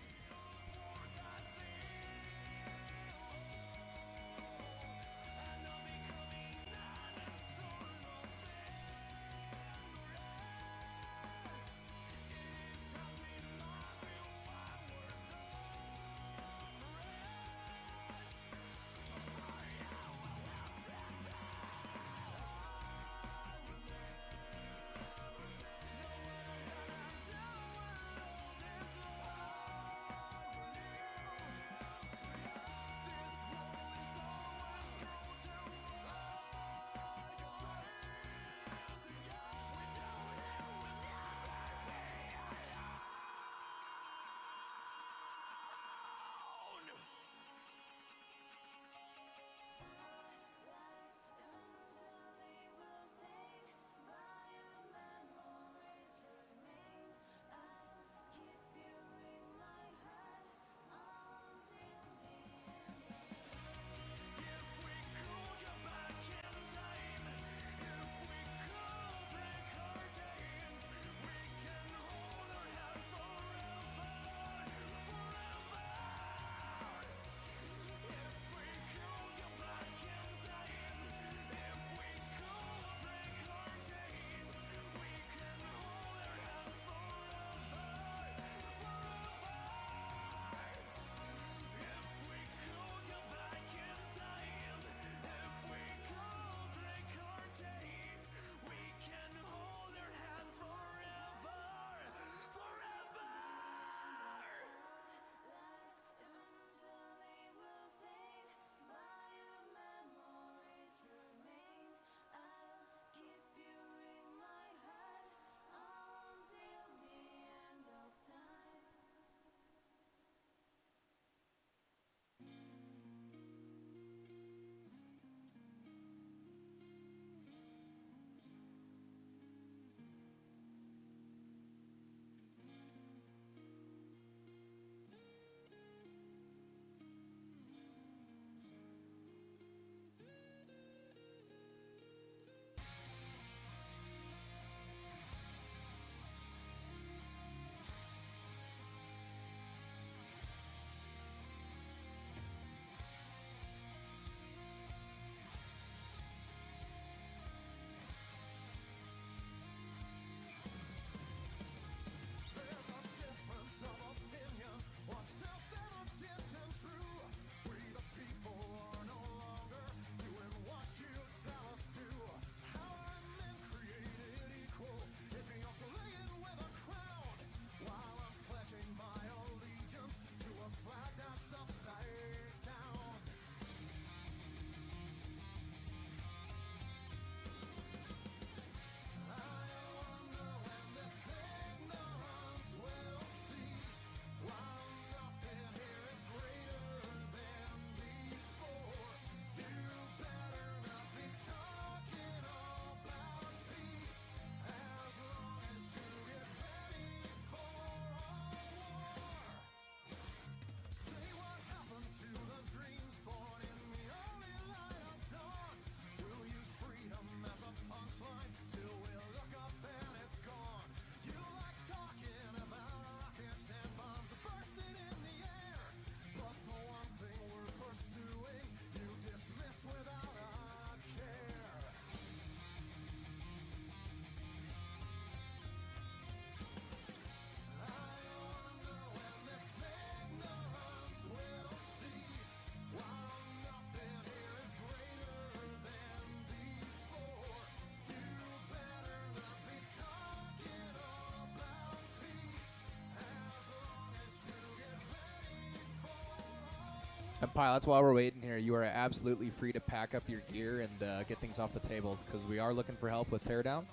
And pilots, while we're waiting here, you are absolutely free to pack up your gear and get things off the tables, because we are looking for help with teardown.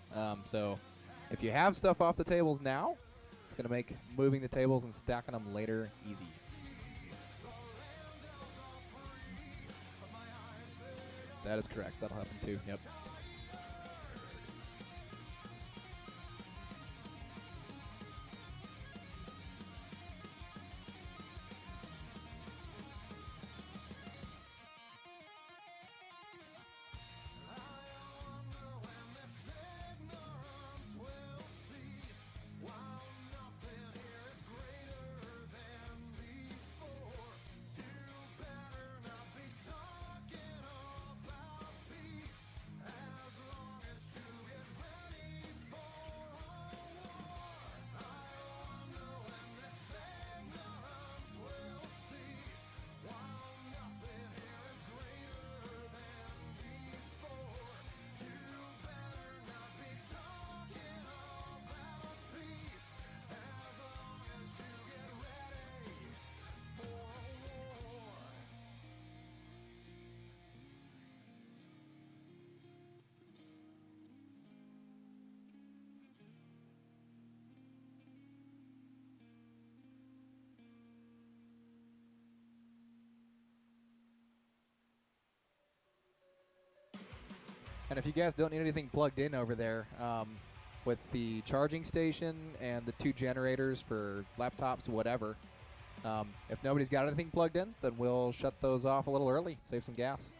So if you have stuff off the tables now, it's going to make moving the tables and stacking them later easy. That is correct. That'll happen too. Yep. And if you guys don't need anything plugged in over there, with the charging station and the 2 generators for laptops, whatever, if nobody's got anything plugged in, then we'll shut those off a little early, save some gas.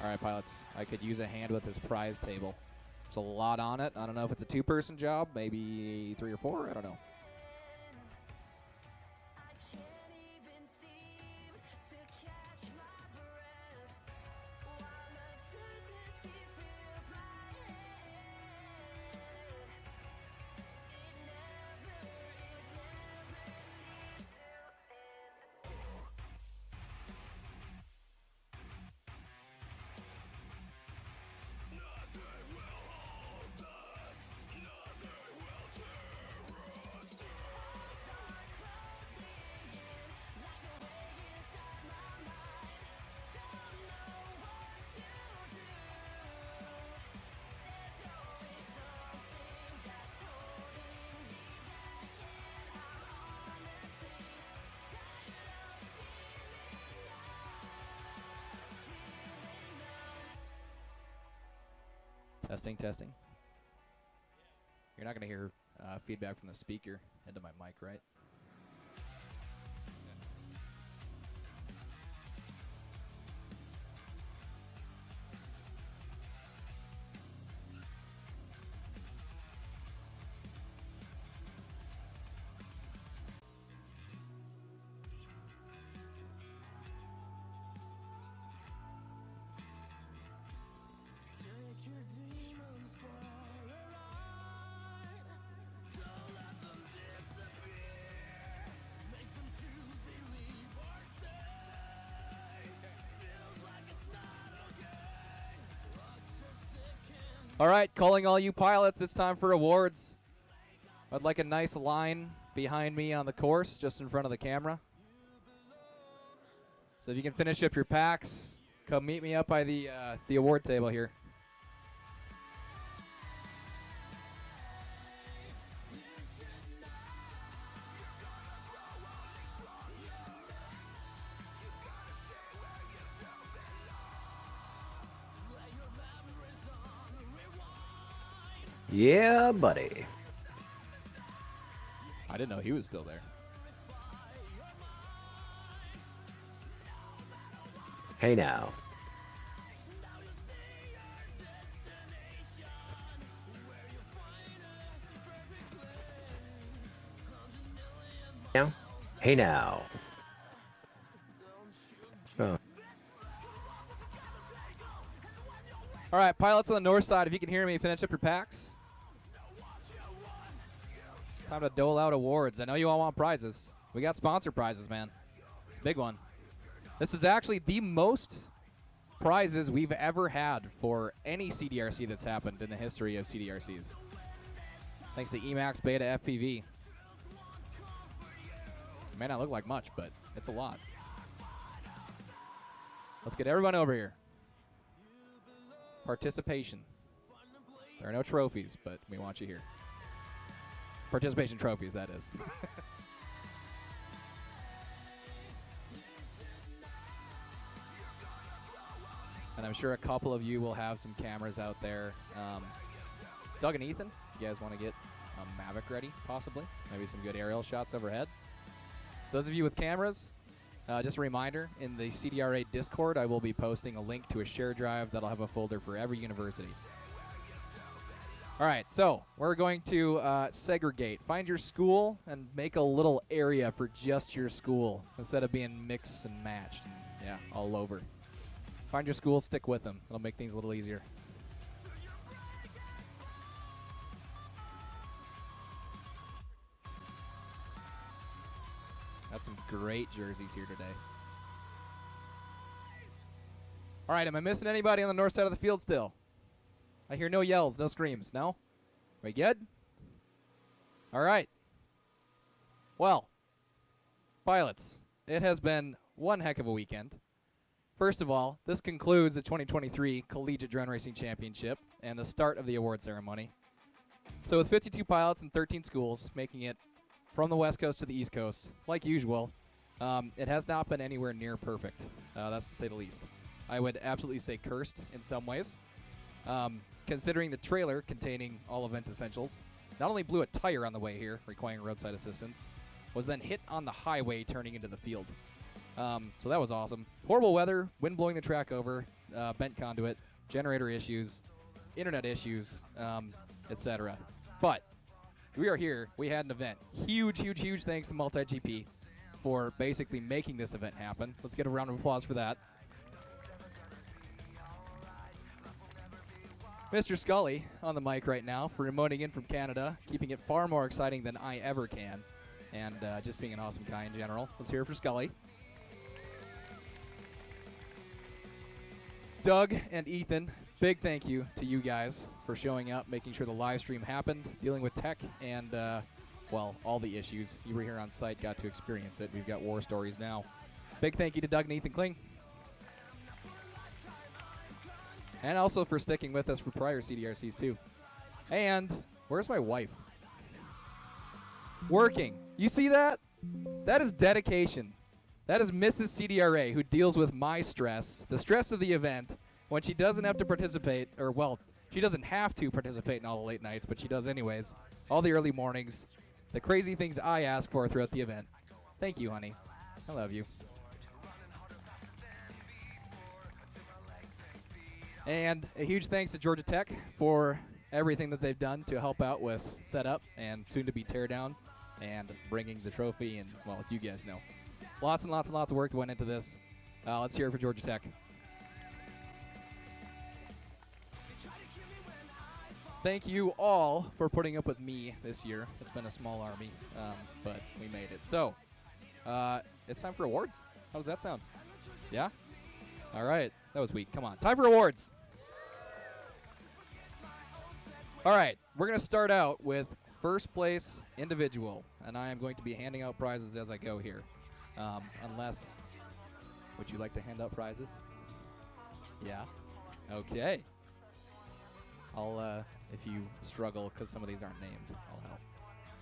All right, pilots, I could use a hand with this prize table. There's a lot on it. I don't know if it's a 2-person job, maybe 3 or 4, I don't know. Testing, testing. You're not going to hear feedback from the speaker into my mic, right? All right, calling all you pilots. It's time for awards. I'd like a nice line behind me on the course, just in front of the camera. So if you can finish up your packs, come meet me up by the award table here. Yeah, buddy. I didn't know he was still there. Hey now. Now? Hey now. Oh. All right, pilots on the north side, if you can hear me, finish up your packs. Time to dole out awards. I know you all want prizes. We got sponsor prizes, man. It's a big one. This is actually the most prizes we've ever had for any CDRC that's happened in the history of CDRCs. Thanks to Emacs Beta FPV. It may not look like much, but it's a lot. Let's get everyone over here. Participation. There are no trophies, but we want you here. Participation trophies, that is. And I'm sure a couple of you will have some cameras out there. Doug and Ethan, you guys want to get a Mavic ready, possibly? Maybe some good aerial shots overhead. Those of you with cameras, just a reminder, in the CDRA Discord, I will be posting a link to a share drive that'll have a folder for every university. All right, so we're going to segregate. Find your school and make a little area for just your school instead of being mixed and matched and, yeah, all over. Find your school, stick with them. It'll make things a little easier. Got some great jerseys here today. All right, am I missing anybody on the north side of the field still? I hear no yells, no screams. No? We good? All right. Well, pilots, it has been one heck of a weekend. First of all, this concludes the 2023 Collegiate Drone Racing Championship and the start of the award ceremony. So with 52 pilots and 13 schools making it from the West Coast to the East Coast, like usual, it has not been anywhere near perfect. That's to say the least. I would absolutely say cursed in some ways. Considering the trailer containing all event essentials not only blew a tire on the way here, requiring roadside assistance, was then hit on the highway turning into the field. So that was awesome. Horrible weather, wind blowing the track over, bent conduit, generator issues, internet issues, etc. But we are here. We had an event. Huge, huge, huge thanks to MultiGP for basically making this event happen. Let's get a round of applause for that. Mr. Scully on the mic right now for remoting in from Canada, keeping it far more exciting than I ever can, and just being an awesome guy in general. Let's hear it for Scully. Doug and Ethan, big thank you to you guys for showing up, making sure the live stream happened, dealing with tech, and, well, all the issues. You were here on site, got to experience it. We've got war stories now. Big thank you to Doug and Ethan Kling. And also for sticking with us for prior CDRCs, too. And where's my wife? Working. You see that? That is dedication. That is Mrs. CDRA, who deals with my stress, the stress of the event, when she doesn't have to participate, or, well, she doesn't have to participate in all the late nights, but she does anyways. All the early mornings, the crazy things I ask for throughout the event. Thank you, honey. I love you. And a huge thanks to Georgia Tech for everything that they've done to help out with setup and soon-to-be teardown and bringing the trophy, and, well, you guys know. Lots and lots and lots of work that went into this. Let's hear it for Georgia Tech. Thank you all for putting up with me this year. It's been a small army, but we made it. So, it's time for awards. How does that sound? Yeah? All right. That was weak. Come on. Time for awards. All right, we're going to start out with first place individual, and I am going to be handing out prizes as I go here. Unless, would you like to hand out prizes? Yeah? Okay. I'll, if you struggle, because some of these aren't named, I'll help.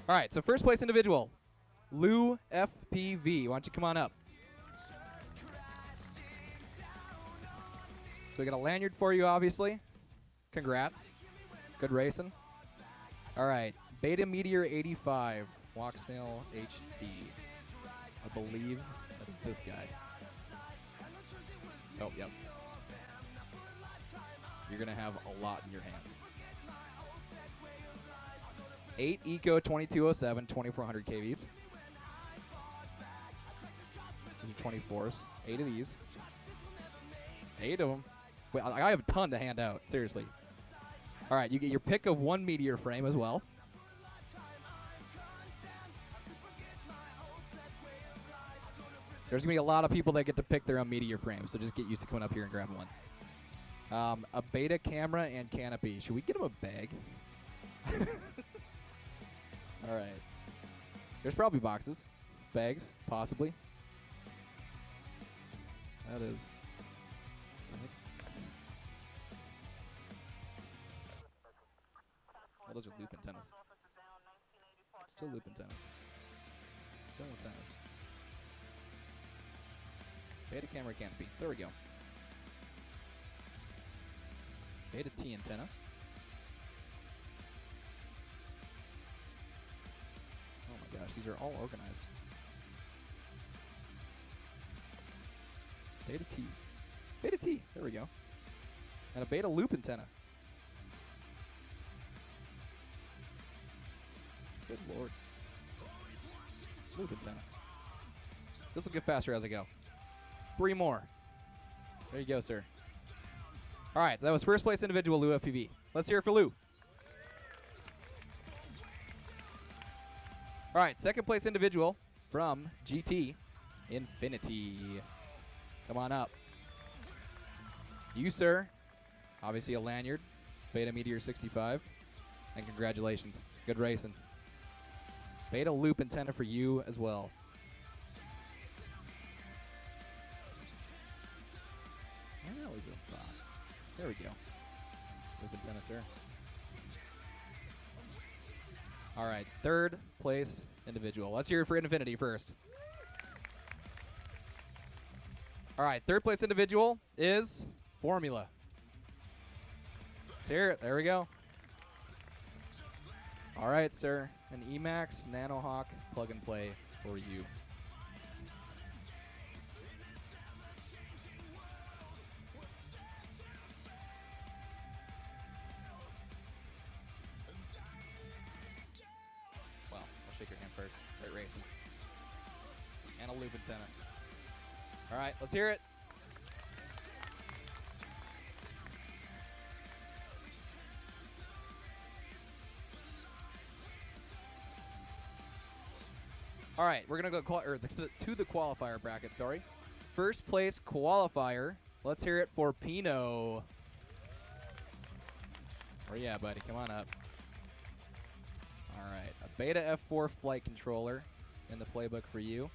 All right, so first place individual, Lou FPV. Why don't you come on up? So we got a lanyard for you, obviously. Congrats. Good racing. All right, Beta Meteor 85, Walksnail HD. I believe that's this guy. Oh, yep. You're going to have a lot in your hands. 8 Eco 2207, 2400 KVs. These are 24s. 8 of these. 8 of them. Wait, I have a ton to hand out, seriously. All right, you get your pick of one Meteor frame as well. There's going to be a lot of people that get to pick their own Meteor frame, so just get used to coming up here and grabbing one. A Beta camera and canopy. Should we get him a bag? All right. There's probably boxes. Bags, possibly. That is... Oh, those are loop antennas. Still loop antennas. Still antennas. Beta camera canopy. There we go. Beta T antenna. Oh my gosh, these are all organized. Beta T's. Beta T. There we go. And a beta loop antenna. Good lord. Loop antenna. This will get faster as I go. 3 more. There you go, sir. All right, so that was first place individual, Lou FPV. Let's hear it for Lou. All right, second place individual from GT Infinity. Come on up. You, sir. Obviously a lanyard. Beta Meteor 65. And congratulations. Good racing. Beta loop antenna for you as well. Where was the box? There we go. Loop antenna, sir. All right, third place individual. Let's hear it for Infinity first. All right, third place individual is Formula. Let's hear it. There we go. All right, sir. An Emax Nanohawk plug and play for you. Well, I'll shake your hand first. Great racing. And a loop antenna. All right, let's hear it. All right, we're going to go to the qualifier bracket, sorry. First place qualifier. Let's hear it for Pino. Where you at, buddy? Come on up. All right, a Beta F4 flight controller in the playbook for you,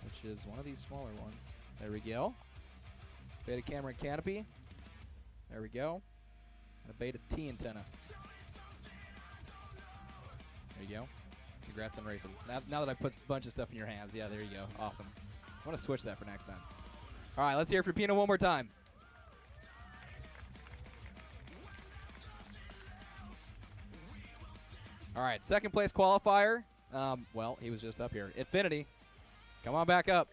which is one of these smaller ones. There we go. Beta camera and canopy. There we go. And a Beta T antenna. There you go. Congrats on racing. Now that I put a bunch of stuff in your hands, yeah, there you go. Awesome. I want to switch that for next time. All right, let's hear it for Pino one more time. All right, second place qualifier. Well, he was just up here. Infinity, come on back up.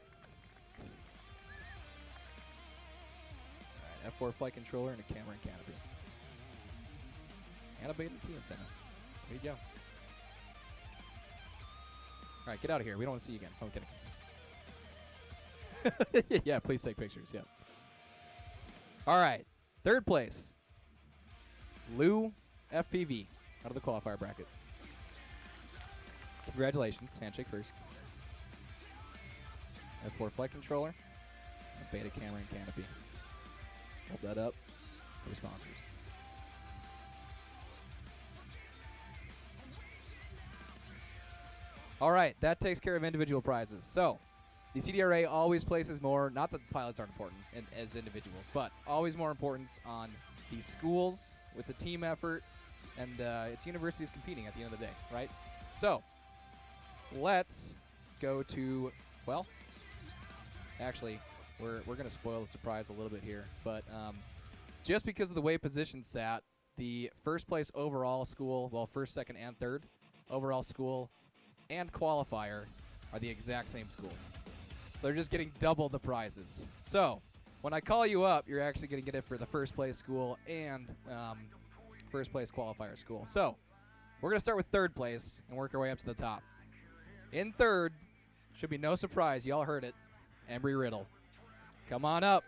All right, F4 flight controller and a camera and canopy. And a Beta T antenna. There you go. All right, get out of here. We don't want to see you again. Oh, I'm kidding. Yeah, please take pictures. Yeah. All right, third place. Lou FPV out of the qualifier bracket. Congratulations. Handshake first. F4 flight controller. A Beta camera and canopy. Hold that up for the sponsors. All right, that takes care of individual prizes. So the CDRA always places more, not that the pilots aren't important as individuals, but always more importance on the schools. It's a team effort, and it's universities competing at the end of the day, right? So let's go to, well, actually, we're going to spoil the surprise a little bit here, but just because of the way positions sat, the first place overall school, well, first, second, and third overall school and qualifier are the exact same schools. So they're just getting double the prizes. So when I call you up, you're actually going to get it for the first place school and first place qualifier school. So we're going to start with third place and work our way up to the top. In third, should be no surprise, y'all heard it, Embry Riddle. Come on up.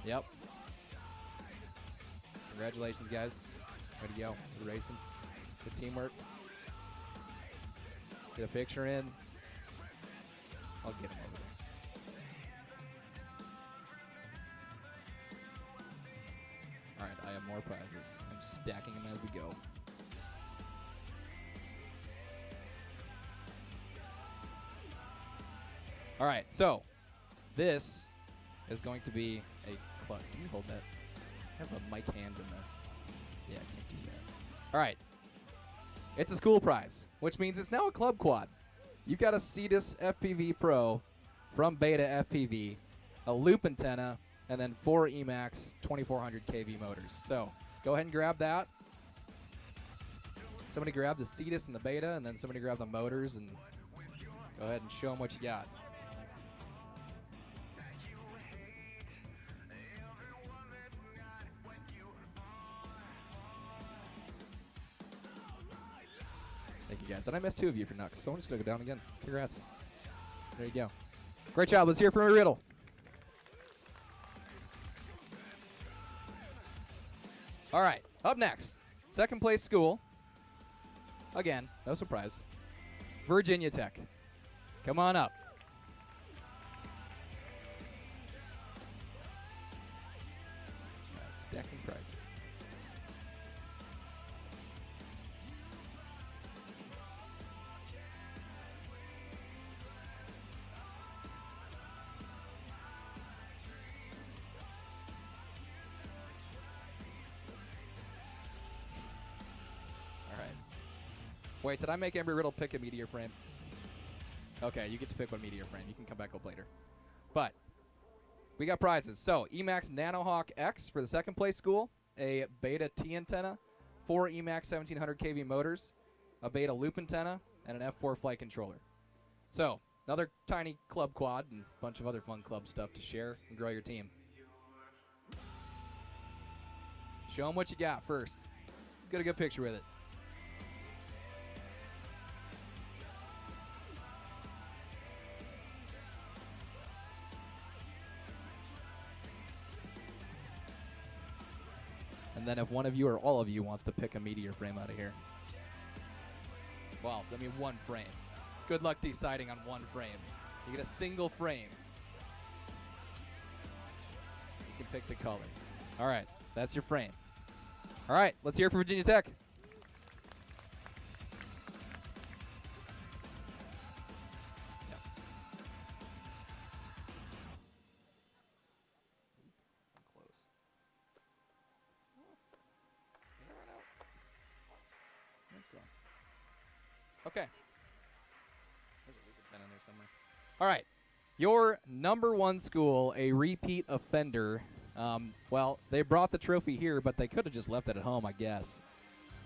Yep. Congratulations, guys. Way to go. Good racing. Good teamwork. Get a picture in. I'll get him over there. All right, I have more prizes. I'm stacking them as we go. All right, so this is going to be a club. Can you hold that? I have a mic hand in the... Yeah, I can't do that. All right. It's a school prize, which means it's now a club quad. You've got a Cetus FPV Pro from Beta FPV, a loop antenna, and then 4 Emax 2400 kV motors. So go ahead and grab that. Somebody grab the Cetus and the Beta, and then somebody grab the motors, and go ahead and show them what you got. Thank you, guys. And I missed 2 of you for Nux, so I'm just going to go down again. Congrats. There you go. Great job. Let's hear from Riddle. All right. Up next, second place school. Again, no surprise. Virginia Tech. Come on up. All right, stacking prizes. Wait, did I make Embry Riddle pick a meteor frame? Okay, you get to pick one meteor frame. You can come back up later. But we got prizes. So, Emax Nanohawk X for the second place school, a Beta T antenna, 4 Emax 1700 kV motors, a Beta loop antenna, and an F4 flight controller. So, another tiny club quad and a bunch of other fun club stuff to share and grow your team. Show them what you got first. Let's get a good picture with it. And then if one of you or all of you wants to pick a meteor frame out of here. Well, I mean 1 frame. Good luck deciding on 1 frame. You get a single frame. You can pick the color. All right, that's your frame. All right, let's hear it from Virginia Tech. Okay. There's a loop antenna in there somewhere. All right. Your number 1 school, a repeat offender. Well, they brought the trophy here, but they could have just left it at home, I guess.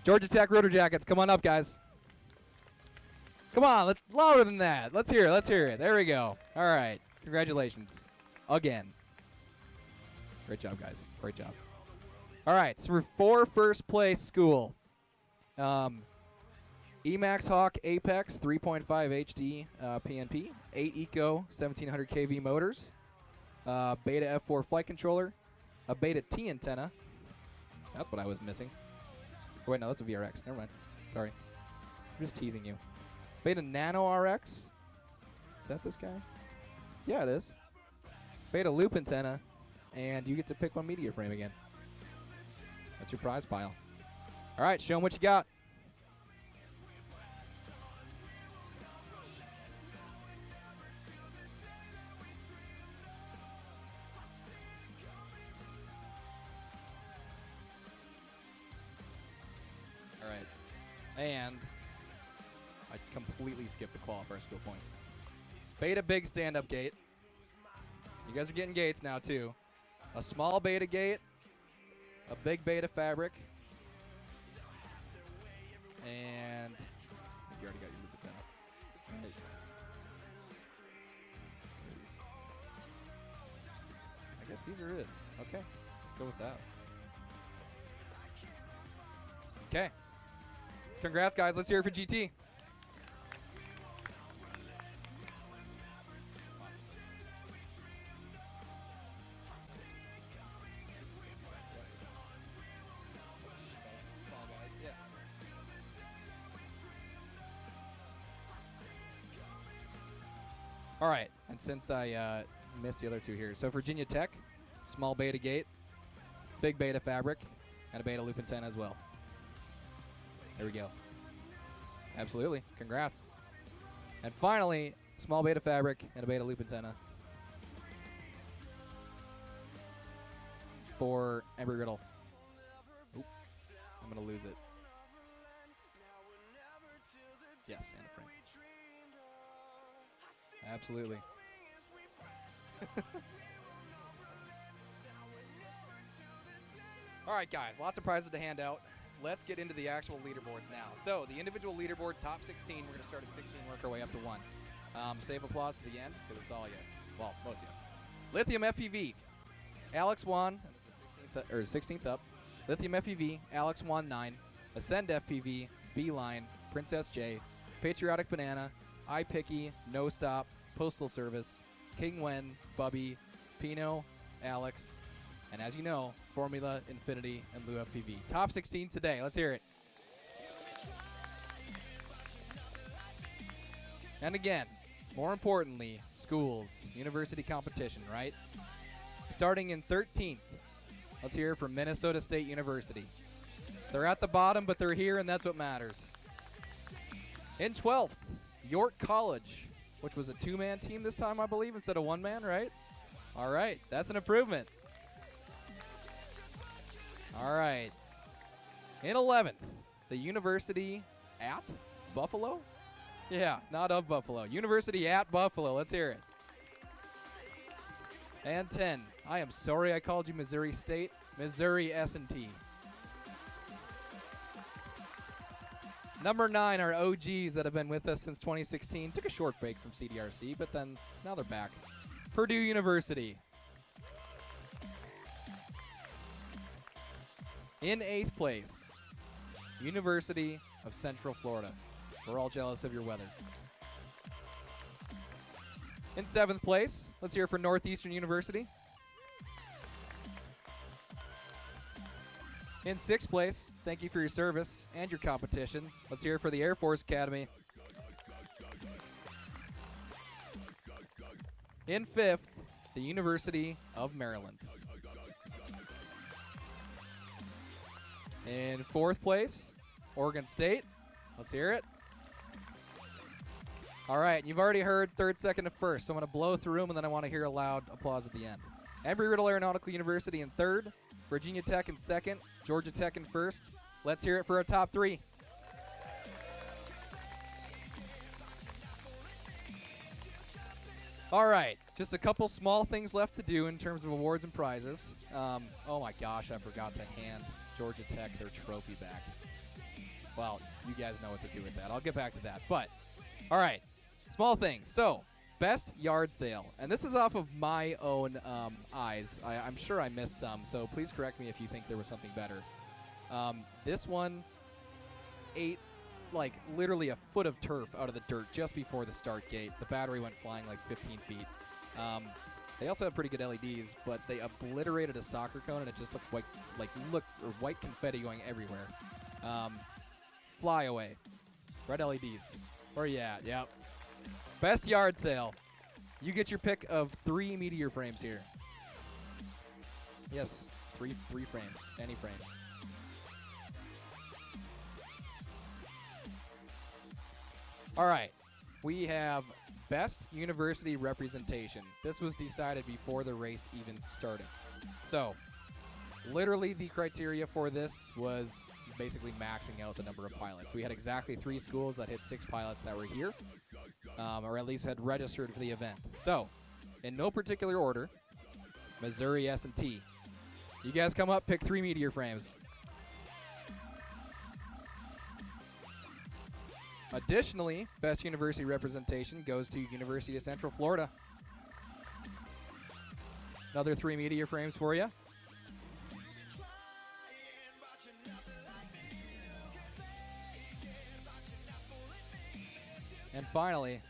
Georgia Tech Rotor Jackets, come on up, guys. Come on, let's louder than that. Let's hear it. Let's hear it. There we go. All right. Congratulations. Again. Great job, guys. Great job. All right. So for first place school. Emax Hawk Apex 3.5 HD PNP, 8 Eco 1700 kV motors, Beta F4 flight controller, a Beta T antenna. That's what I was missing. Oh, wait, no, that's a VRX. Never mind. Sorry. I'm just teasing you. Beta Nano RX. Is that this guy? Yeah, it is. Beta loop antenna, and you get to pick one meteor frame again. That's your prize pile. All right, show them what you got. All right. And I completely skipped the qualifier skill points. Beta big stand-up gate. You guys are getting gates now, too. A small beta gate. A big beta fabric. And you already got your loop at that. Right. I guess these are it. Okay, let's go with that. Okay. Congrats, guys. Let's hear it for GT. All right, and since I missed the other two here, so Virginia Tech, small beta gate, big beta fabric, and a beta loop antenna as well. There we go. Absolutely, congrats. And finally, small beta fabric and a beta loop antenna for Embry Riddle. Oop, I'm gonna lose it. Yes, and a frame. Absolutely. All right, guys, lots of prizes to hand out. Let's get into the actual leaderboards now. So the individual leaderboard, top 16, we're going to start at 16, work our way up to 1. Save applause to the end, because it's all I get. Well, most of you. Lithium FPV, Alex Wan, 16th up. Lithium FPV, Alex Wan 9. Ascend FPV, Beeline, Princess J. Patriotic Banana, iPicky, No Stop, Postal Service, King Wen, Bubby, Pino, Alex, and as you know, Formula, Infinity, and Lou FPV. Top 16 today. Let's hear it. And again, more importantly, schools, university competition, right? Starting in 13th, let's hear it from Minnesota State University. They're at the bottom, but they're here, and that's what matters. In 12th, York College, which was a two-man team this time, I believe, instead of one-man, right? All right, that's an improvement. All right. In 11th, the University at Buffalo? Yeah, not of Buffalo. University at Buffalo. Let's hear it. And 10. I am sorry I called you Missouri State. Missouri S&T. Number 9 are OGs that have been with us since 2016. Took a short break from CDRC, but then now they're back. Purdue University. In 8th place, University of Central Florida. We're all jealous of your weather. In 7th place, let's hear it for Northeastern University. In 6th place, thank you for your service and your competition. Let's hear it for the Air Force Academy. In 5th, the University of Maryland. In 4th place, Oregon State. Let's hear it. All right, you've already heard 3rd, 2nd, and 1st. So I'm going to blow through them, and then I want to hear a loud applause at the end. Embry Riddle Aeronautical University in 3rd. Virginia Tech in 2nd. Georgia Tech in 1st. Let's hear it for our top 3. All right, just a couple small things left to do in terms of awards and prizes. Oh my gosh, I forgot to hand Georgia Tech their trophy back. Well, you guys know what to do with that. I'll get back to that. But, all right, small things. So, best yard sale. And this is off of my own eyes. I'm sure I missed some, so please correct me if you think there was something better. This one ate, like, literally a foot of turf out of the dirt just before the start gate. The battery went flying like 15 feet. They also have pretty good LEDs, but they obliterated a soccer cone, and it just looked white confetti going everywhere. Fly away. Red LEDs. Where you at? Yep. Best yard sale. You get your pick of 3 meteor frames here. Yes, three frames. Any frames. All right. We have best university representation. This was decided before the race even started. So, literally the criteria for this was basically maxing out the number of pilots. We had exactly 3 schools that hit 6 pilots that were here, or at least had registered for the event. So, in no particular order, Missouri S&T. You guys come up, pick 3 meteor frames. Additionally, best university representation goes to University of Central Florida. Another 3 meteor frames for you. And finally,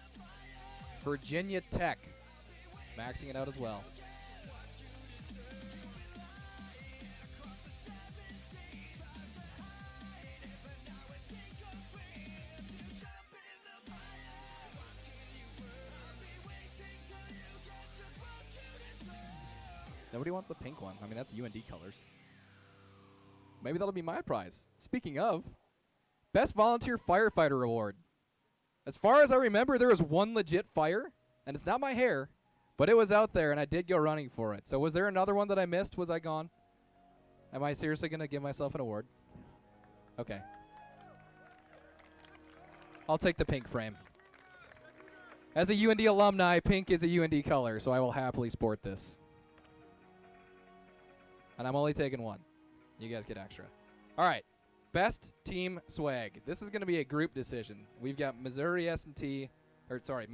Virginia Tech, maxing it out as well. Nobody wants the pink one. I mean, that's UND colors. Maybe that'll be my prize. Speaking of, Best Volunteer Firefighter Award. As far as I remember, there was 1 legit fire, and it's not my hair, but it was out there, and I did go running for it. So was there another one that I missed? Was I gone? Am I seriously going to give myself an award? Okay. I'll take the pink frame. As a UND alumni, pink is a UND color, so I will happily sport this. And I'm only taking 1. You guys get extra. All right. Best team swag. This is going to be a group decision. We've got Missouri S&T, or sorry,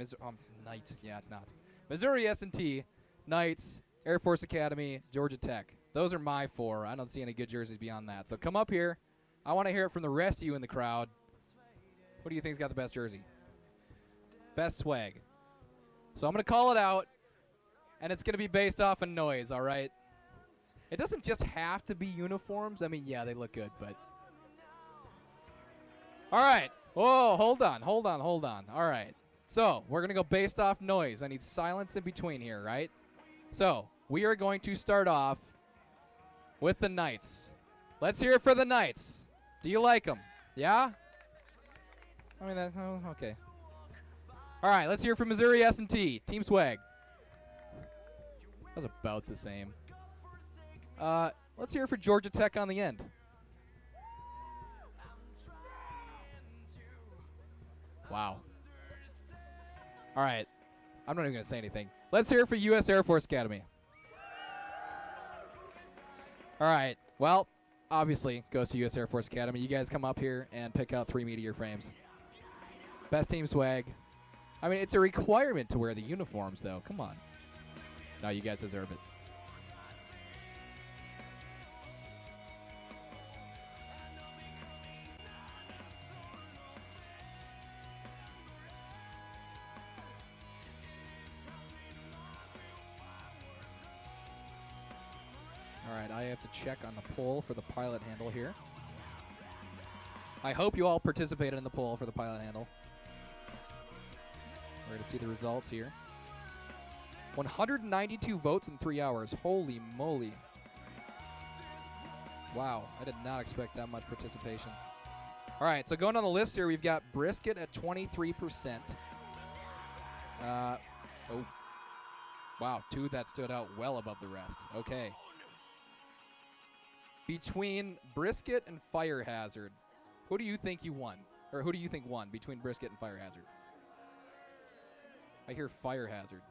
Knights. Yeah, not. Missouri S&T, Knights, Air Force Academy, Georgia Tech. Those are my 4. I don't see any good jerseys beyond that. So come up here. I want to hear it from the rest of you in the crowd. What do you think's got the best jersey? Best swag. So I'm going to call it out, and it's going to be based off of noise, all right? It doesn't just have to be uniforms. I mean, yeah, they look good, but... All right. Whoa, hold on. All right. So, we're going to go based off noise. I need silence in between here, right? So, we are going to start off with the Knights. Let's hear it for the Knights. Do you like them? Yeah? I mean, okay. All right, let's hear it from Missouri S&T. Team swag. That was about the same. Let's hear it for Georgia Tech on the end. Wow. All right. I'm not even going to say anything. Let's hear it for U.S. Air Force Academy. All right. Well, obviously, goes to U.S. Air Force Academy. You guys come up here and pick out 3 meteor frames. Best team swag. I mean, it's a requirement to wear the uniforms, though. Come on. No, you guys deserve it. I have to check on the poll for the pilot handle here. I hope you all participated in the poll for the pilot handle. We're going to see the results here. 192 votes in 3 hours. Holy moly. Wow, I did not expect that much participation. All right, so going on the list here, we've got brisket at 23%. Oh. Wow, 2 that stood out well above the rest. Okay. Between brisket and fire hazard, who do you think you won? Or who do you think won between brisket and fire hazard? I hear fire hazard.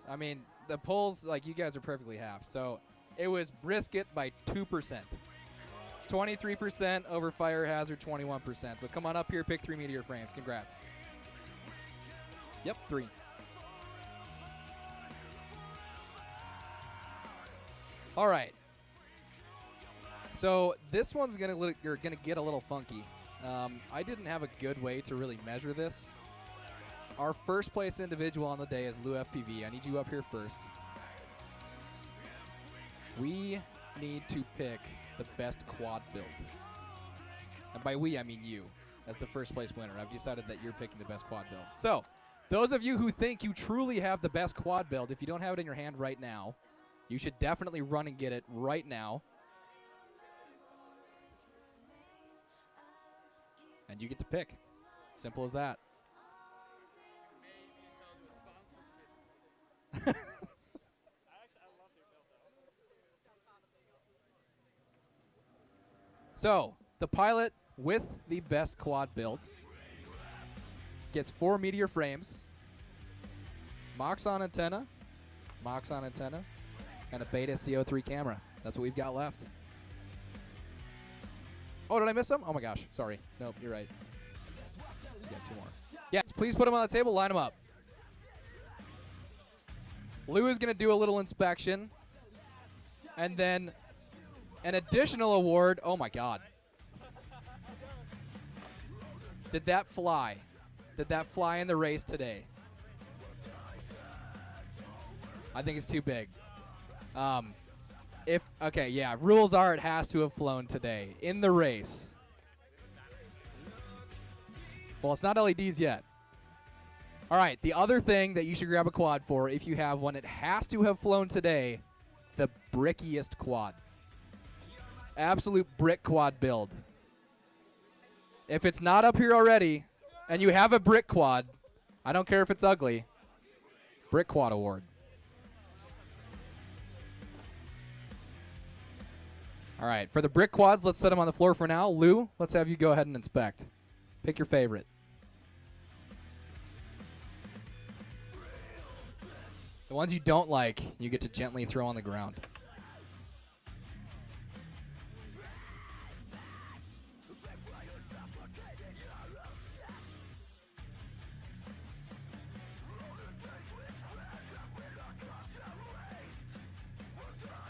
I mean, the polls, like, you guys are perfectly half. So it was brisket by 2%. 23% over fire hazard, 21%. So come on up here, pick 3 meteor frames. Congrats. Yep, 3. All right. So this one's gonna get a little funky. I didn't have a good way to really measure this. Our first place individual on the day is Lou FPV. I need you up here first. We need to pick the best quad build. And by we, I mean you, as the first place winner. I've decided that you're picking the best quad build. So, those of you who think you truly have the best quad build, if you don't have it in your hand right now, you should definitely run and get it right now. And you get to pick. Simple as that. So, the pilot with the best quad build gets 4 Meteor frames, Moxon antenna, and a Beta CO3 camera. That's what we've got left. Oh, did I miss some? Oh my gosh, sorry. Nope, you're right. We got 2 more. Yes, please put them on the table, line them up. Lou is going to do a little inspection, and then an additional award. Oh my god. Did that fly? Did that fly in the race today? I think it's too big. Okay, yeah, rules are it has to have flown today in the race. Well, it's not LEDs yet. All right, the other thing that you should grab a quad for, if you have one, it has to have flown today, the brickiest quad. Absolute brick quad build. If it's not up here already, and you have a brick quad, I don't care if it's ugly, brick quad award. All right, for the brick quads, let's set them on the floor for now. Lou, let's have you go ahead and inspect. Pick your favorite. The ones you don't like, you get to gently throw on the ground.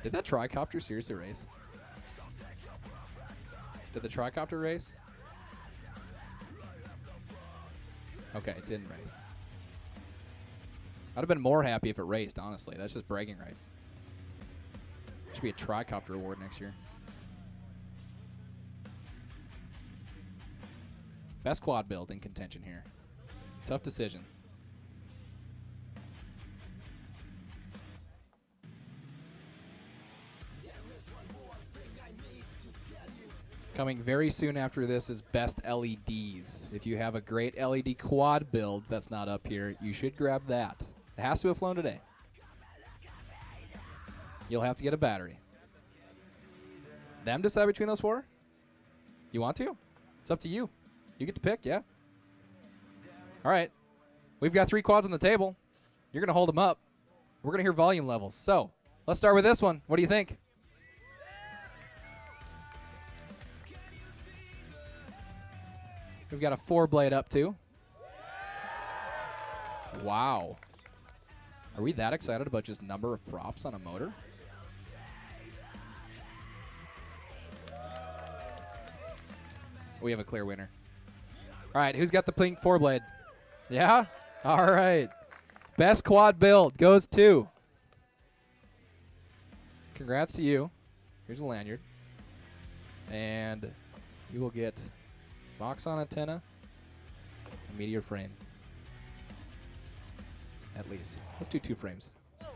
Did that tricopter seriously race? Did the tricopter race? Okay, it didn't race. I'd have been more happy if it raced, honestly. That's just bragging rights. Should be a tricopter award next year. Best quad build in contention here. Tough decision. Coming very soon after this is best LEDs. If you have a great LED quad build that's not up here, you should grab that. It has to have flown today. You'll have to get a battery. Them decide between those 4? You want to? It's up to you. You get to pick, yeah. All right. We've got 3 quads on the table. You're going to hold them up. We're going to hear volume levels. So let's start with this one. What do you think? We've got a 4-blade up too. Wow. Are we that excited about just number of props on a motor? We have a clear winner. All right, who's got the pink 4-blade? Yeah? All right. Best quad build goes to. Congrats to you. Here's a lanyard. And you will get Moxon antenna, a Meteor frame. At least. Let's do 2 frames. All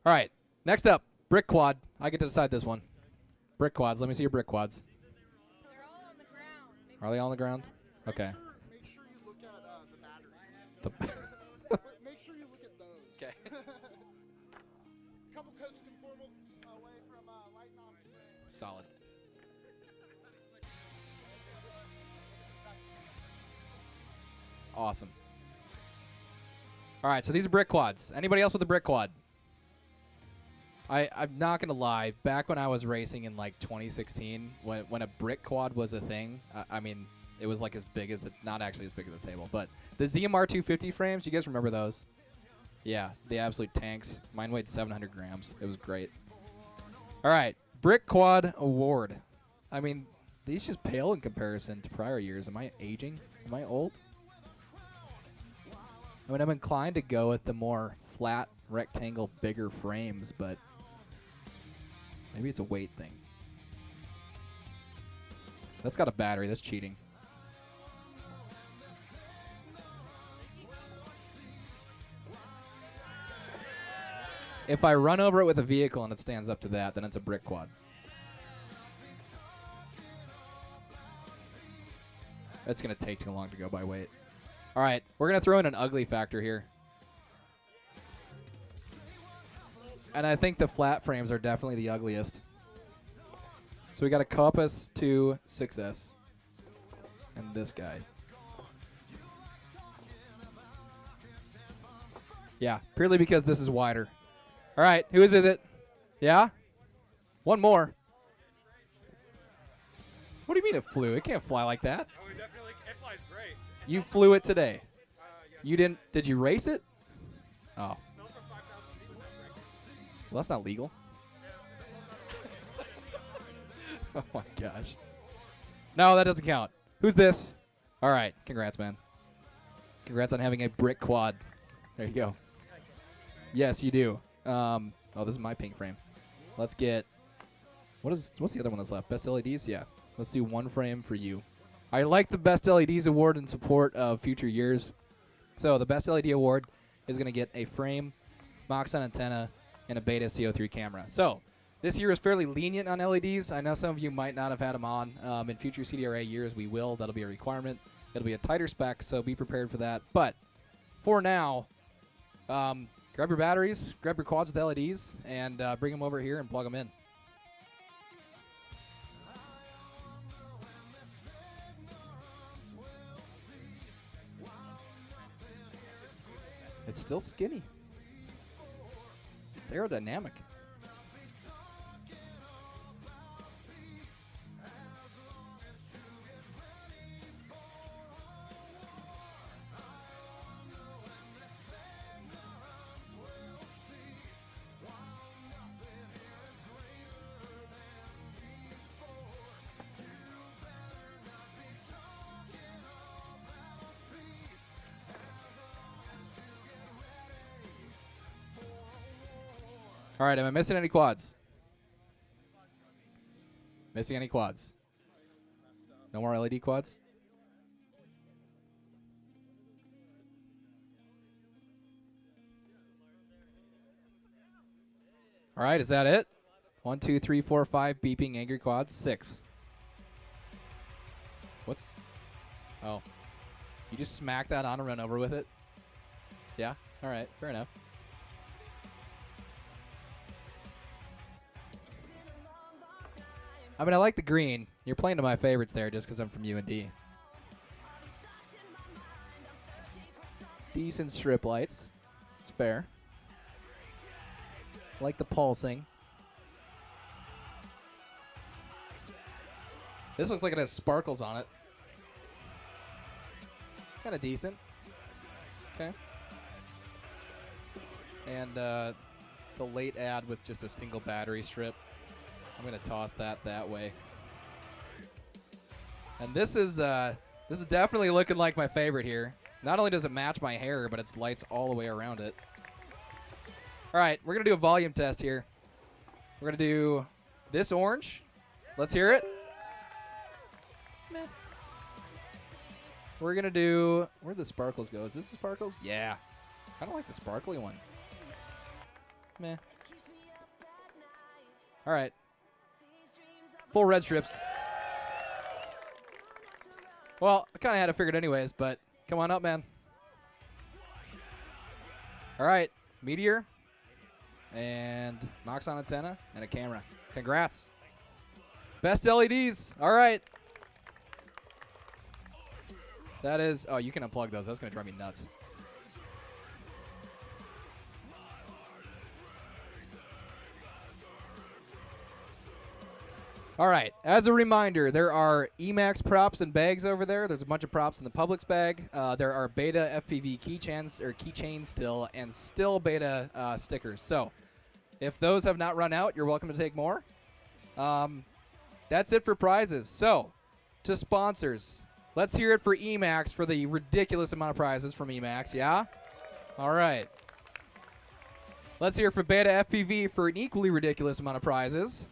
right. Next up, brick quad. I get to decide this one. Brick quads. Let me see your brick quads. They're all on the ground. Are they all on the ground? Okay. Make sure you look at the battery. Make sure you look at those. Okay. Couple coats can form away from lighting off the frame. Solid. Awesome. All right, so these are brick quads. Anybody else with a brick quad? I'm not going to lie. Back when I was racing in like 2016, when a brick quad was a thing, I mean, it was like as big as not actually as big as the table, but the ZMR 250 frames, you guys remember those? Yeah, the absolute tanks. Mine weighed 700 grams. It was great. All right, brick quad award. I mean, these just pale in comparison to prior years. Am I aging? Am I old? I mean, I'm inclined to go with the more flat, rectangle, bigger frames, but maybe it's a weight thing. That's got a battery. That's cheating. If I run over it with a vehicle and it stands up to that, then it's a brick quad. It's going to take too long to go by weight. All right, we're going to throw in an ugly factor here. And I think the flat frames are definitely the ugliest. So we got a Compass 2 6S. And this guy. Yeah, purely because this is wider. All right, whose is it? Yeah? One more. What do you mean it flew? It can't fly like that. Oh, it flies great. You flew it today. Yeah. You didn't? Did you race it? Oh. Fell from 5,000 feet without breaking. Well, that's not legal. Oh my gosh. No, that doesn't count. Who's this? All right. Congrats, man. Congrats on having a brick quad. There you go. Yes, you do. Oh, this is my pink frame. Let's get. What's the other one that's left? Best LEDs? Yeah. Let's do one frame for you. I like the Best LEDs award in support of future years. So the Best LED award is going to get a frame, Moxon antenna, and a Beta CO3 camera. So this year is fairly lenient on LEDs. I know some of you might not have had them on. In future CDRA years, we will. That'll be a requirement. It'll be a tighter spec, so be prepared for that. But for now, grab your batteries, grab your quads with LEDs, and bring them over here and plug them in. It's still skinny. It's aerodynamic. All right, am I missing any quads? Missing any quads? No more LED quads? All right, is that it? 1, 2, 3, 4, 5 beeping angry quads. 6. What's... Oh. You just smack that on and run over with it? Yeah? All right, fair enough. I mean, I like the green. You're playing to my favorites there just because I'm from UND. Decent strip lights. It's fair. Like the pulsing. This looks like it has sparkles on it. Kind of decent. Okay. And the late ad with just a single battery strip. I'm gonna toss that way. And this is definitely looking like my favorite here. Not only does it match my hair, but it's lights all the way around it. All right, we're gonna do a volume test here. We're gonna do this orange. Let's hear it. Meh. We're gonna do, where'd the sparkles go? Is this the sparkles? Yeah. I don't like the sparkly one. Meh. All right. Full red strips. Well, I kind of had it figured anyways, but come on up, man. All right, Meteor and Moxon antenna and a camera. Congrats. Best LEDs. All right. That is, oh, you can unplug those. That's going to drive me nuts. All right, as a reminder, there are Emax props and bags over there. There's a bunch of props in the Publix bag. There are beta FPV keychains still, and still beta stickers. So if those have not run out, you're welcome to take more. That's it for prizes. So to sponsors, let's hear it for Emax for the ridiculous amount of prizes from Emax, yeah? All right. Let's hear it for beta FPV for an equally ridiculous amount of prizes.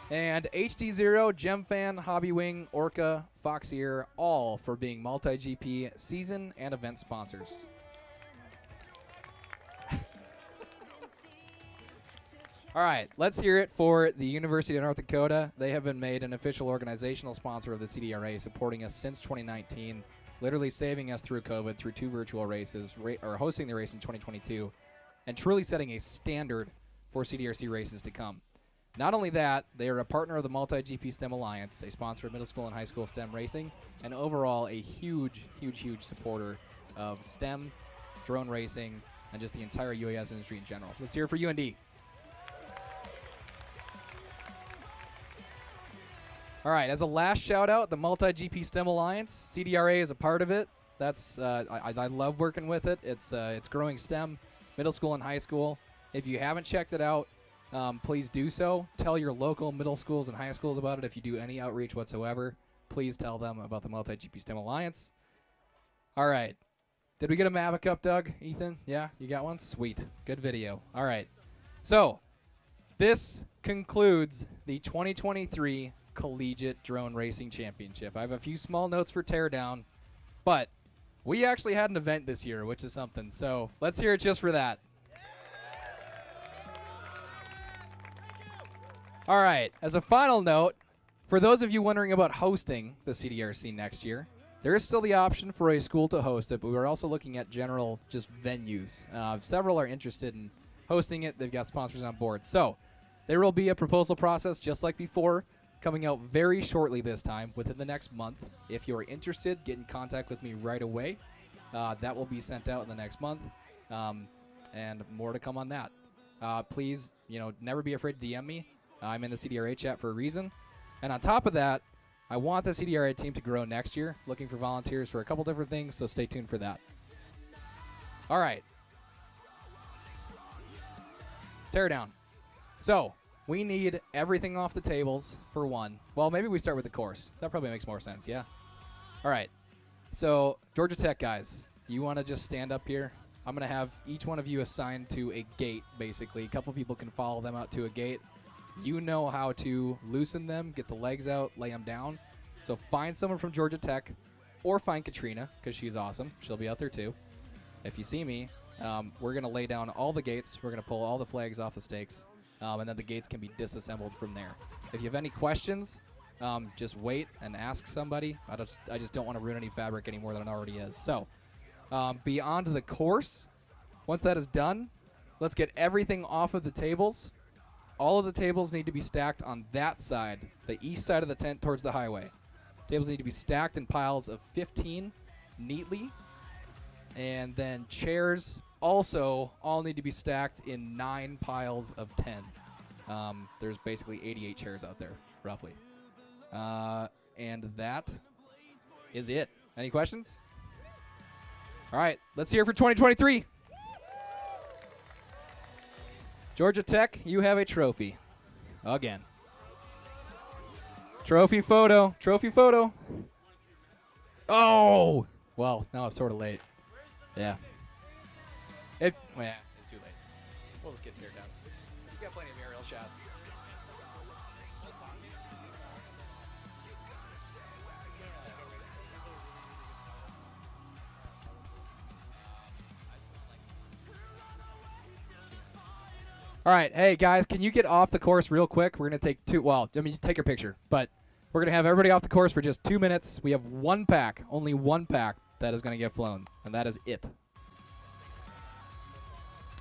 And HD0, GemFan, Hobbywing, Orca, Foxeer, all for being MultiGP season and event sponsors. All right, let's hear it for the University of North Dakota. They have been made an official organizational sponsor of the CDRA, supporting us since 2019, literally saving us through COVID, through 2 virtual races, or hosting the race in 2022, and truly setting a standard for CDRC races to come. Not only that, they are a partner of the MultiGP STEM Alliance, a sponsor of middle school and high school STEM racing, and overall a huge, huge, huge supporter of STEM, drone racing, and just the entire UAS industry in general. Let's hear it for UND. All right, as a last shout out, the MultiGP STEM Alliance, CDRA is a part of it. That's I love working with it. It's growing STEM, middle school and high school. If you haven't checked it out, please do so. Tell your local middle schools and high schools about it. If you do any outreach whatsoever, please tell them about the MultiGP STEM Alliance. All right. Did we get a Mavic up, Doug? Ethan? Yeah, you got one? Sweet. Good video. All right. So, this concludes the 2023 Collegiate Drone Racing Championship. I have a few small notes for teardown, but we actually had an event this year, which is something. So, let's hear it just for that. All right, as a final note, for those of you wondering about hosting the CDRC next year, there is still the option for a school to host it, but we're also looking at general just venues. Several are interested in hosting it. They've got sponsors on board. So there will be a proposal process just like before, coming out very shortly this time, within the next month. If you're interested, get in contact with me right away. That will be sent out in the next month, and more to come on that. Please, never be afraid to DM me. I'm in the CDRA chat for a reason. And on top of that, I want the CDRA team to grow next year. Looking for volunteers for a couple different things, so stay tuned for that. All right. Teardown. So, we need everything off the tables for one. Well, maybe we start with the course. That probably makes more sense, yeah? All right. So, Georgia Tech guys, you want to just stand up here? I'm going to have each one of you assigned to a gate, basically. A couple people can follow them out to a gate. You know how to loosen them, get the legs out, lay them down. So find someone from Georgia Tech, or find Katrina, because she's awesome. She'll be out there too. If you see me, we're going to lay down all the gates. We're going to pull all the flags off the stakes, and then the gates can be disassembled from there. If you have any questions, just wait and ask somebody. I just don't want to ruin any fabric any more than it already is. So beyond the course, once that is done, let's get everything off of the tables. All of the tables need to be stacked on that side, the east side of the tent towards the highway. Tables need to be stacked in piles of 15 neatly. And then chairs also all need to be stacked in 9 piles of 10. There's basically 88 chairs out there, roughly. And that is it. Any questions? All right, let's hear it for 2023. Georgia Tech, you have a trophy. Again. Trophy photo. Trophy photo. Oh! Well, now it's sort of late. Yeah. Well, yeah, it's too late. We'll just get teared down. You got plenty of aerial shots. All right, hey guys, can you get off the course real quick? We're gonna take take your picture, but we're gonna have everybody off the course for just 2 minutes. We have one pack, only one pack that is gonna get flown, and that is it.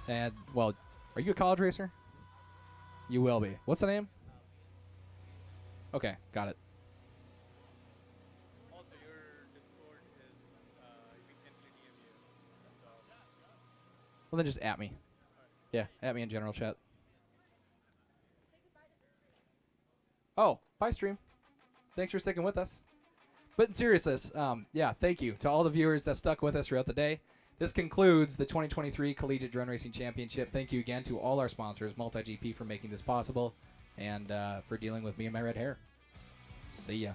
And well, are you a college racer? You will be. What's the name? Okay, got it. Also, your Discord is, we can DM you. So. Well, then just at me. Yeah, at me in general chat. Oh, bye stream. Thanks for sticking with us. But in seriousness, yeah, thank you to all the viewers that stuck with us throughout the day. This concludes the 2023 Collegiate Drone Racing Championship. Thank you again to all our sponsors, MultiGP, for making this possible, and for dealing with me and my red hair. See ya.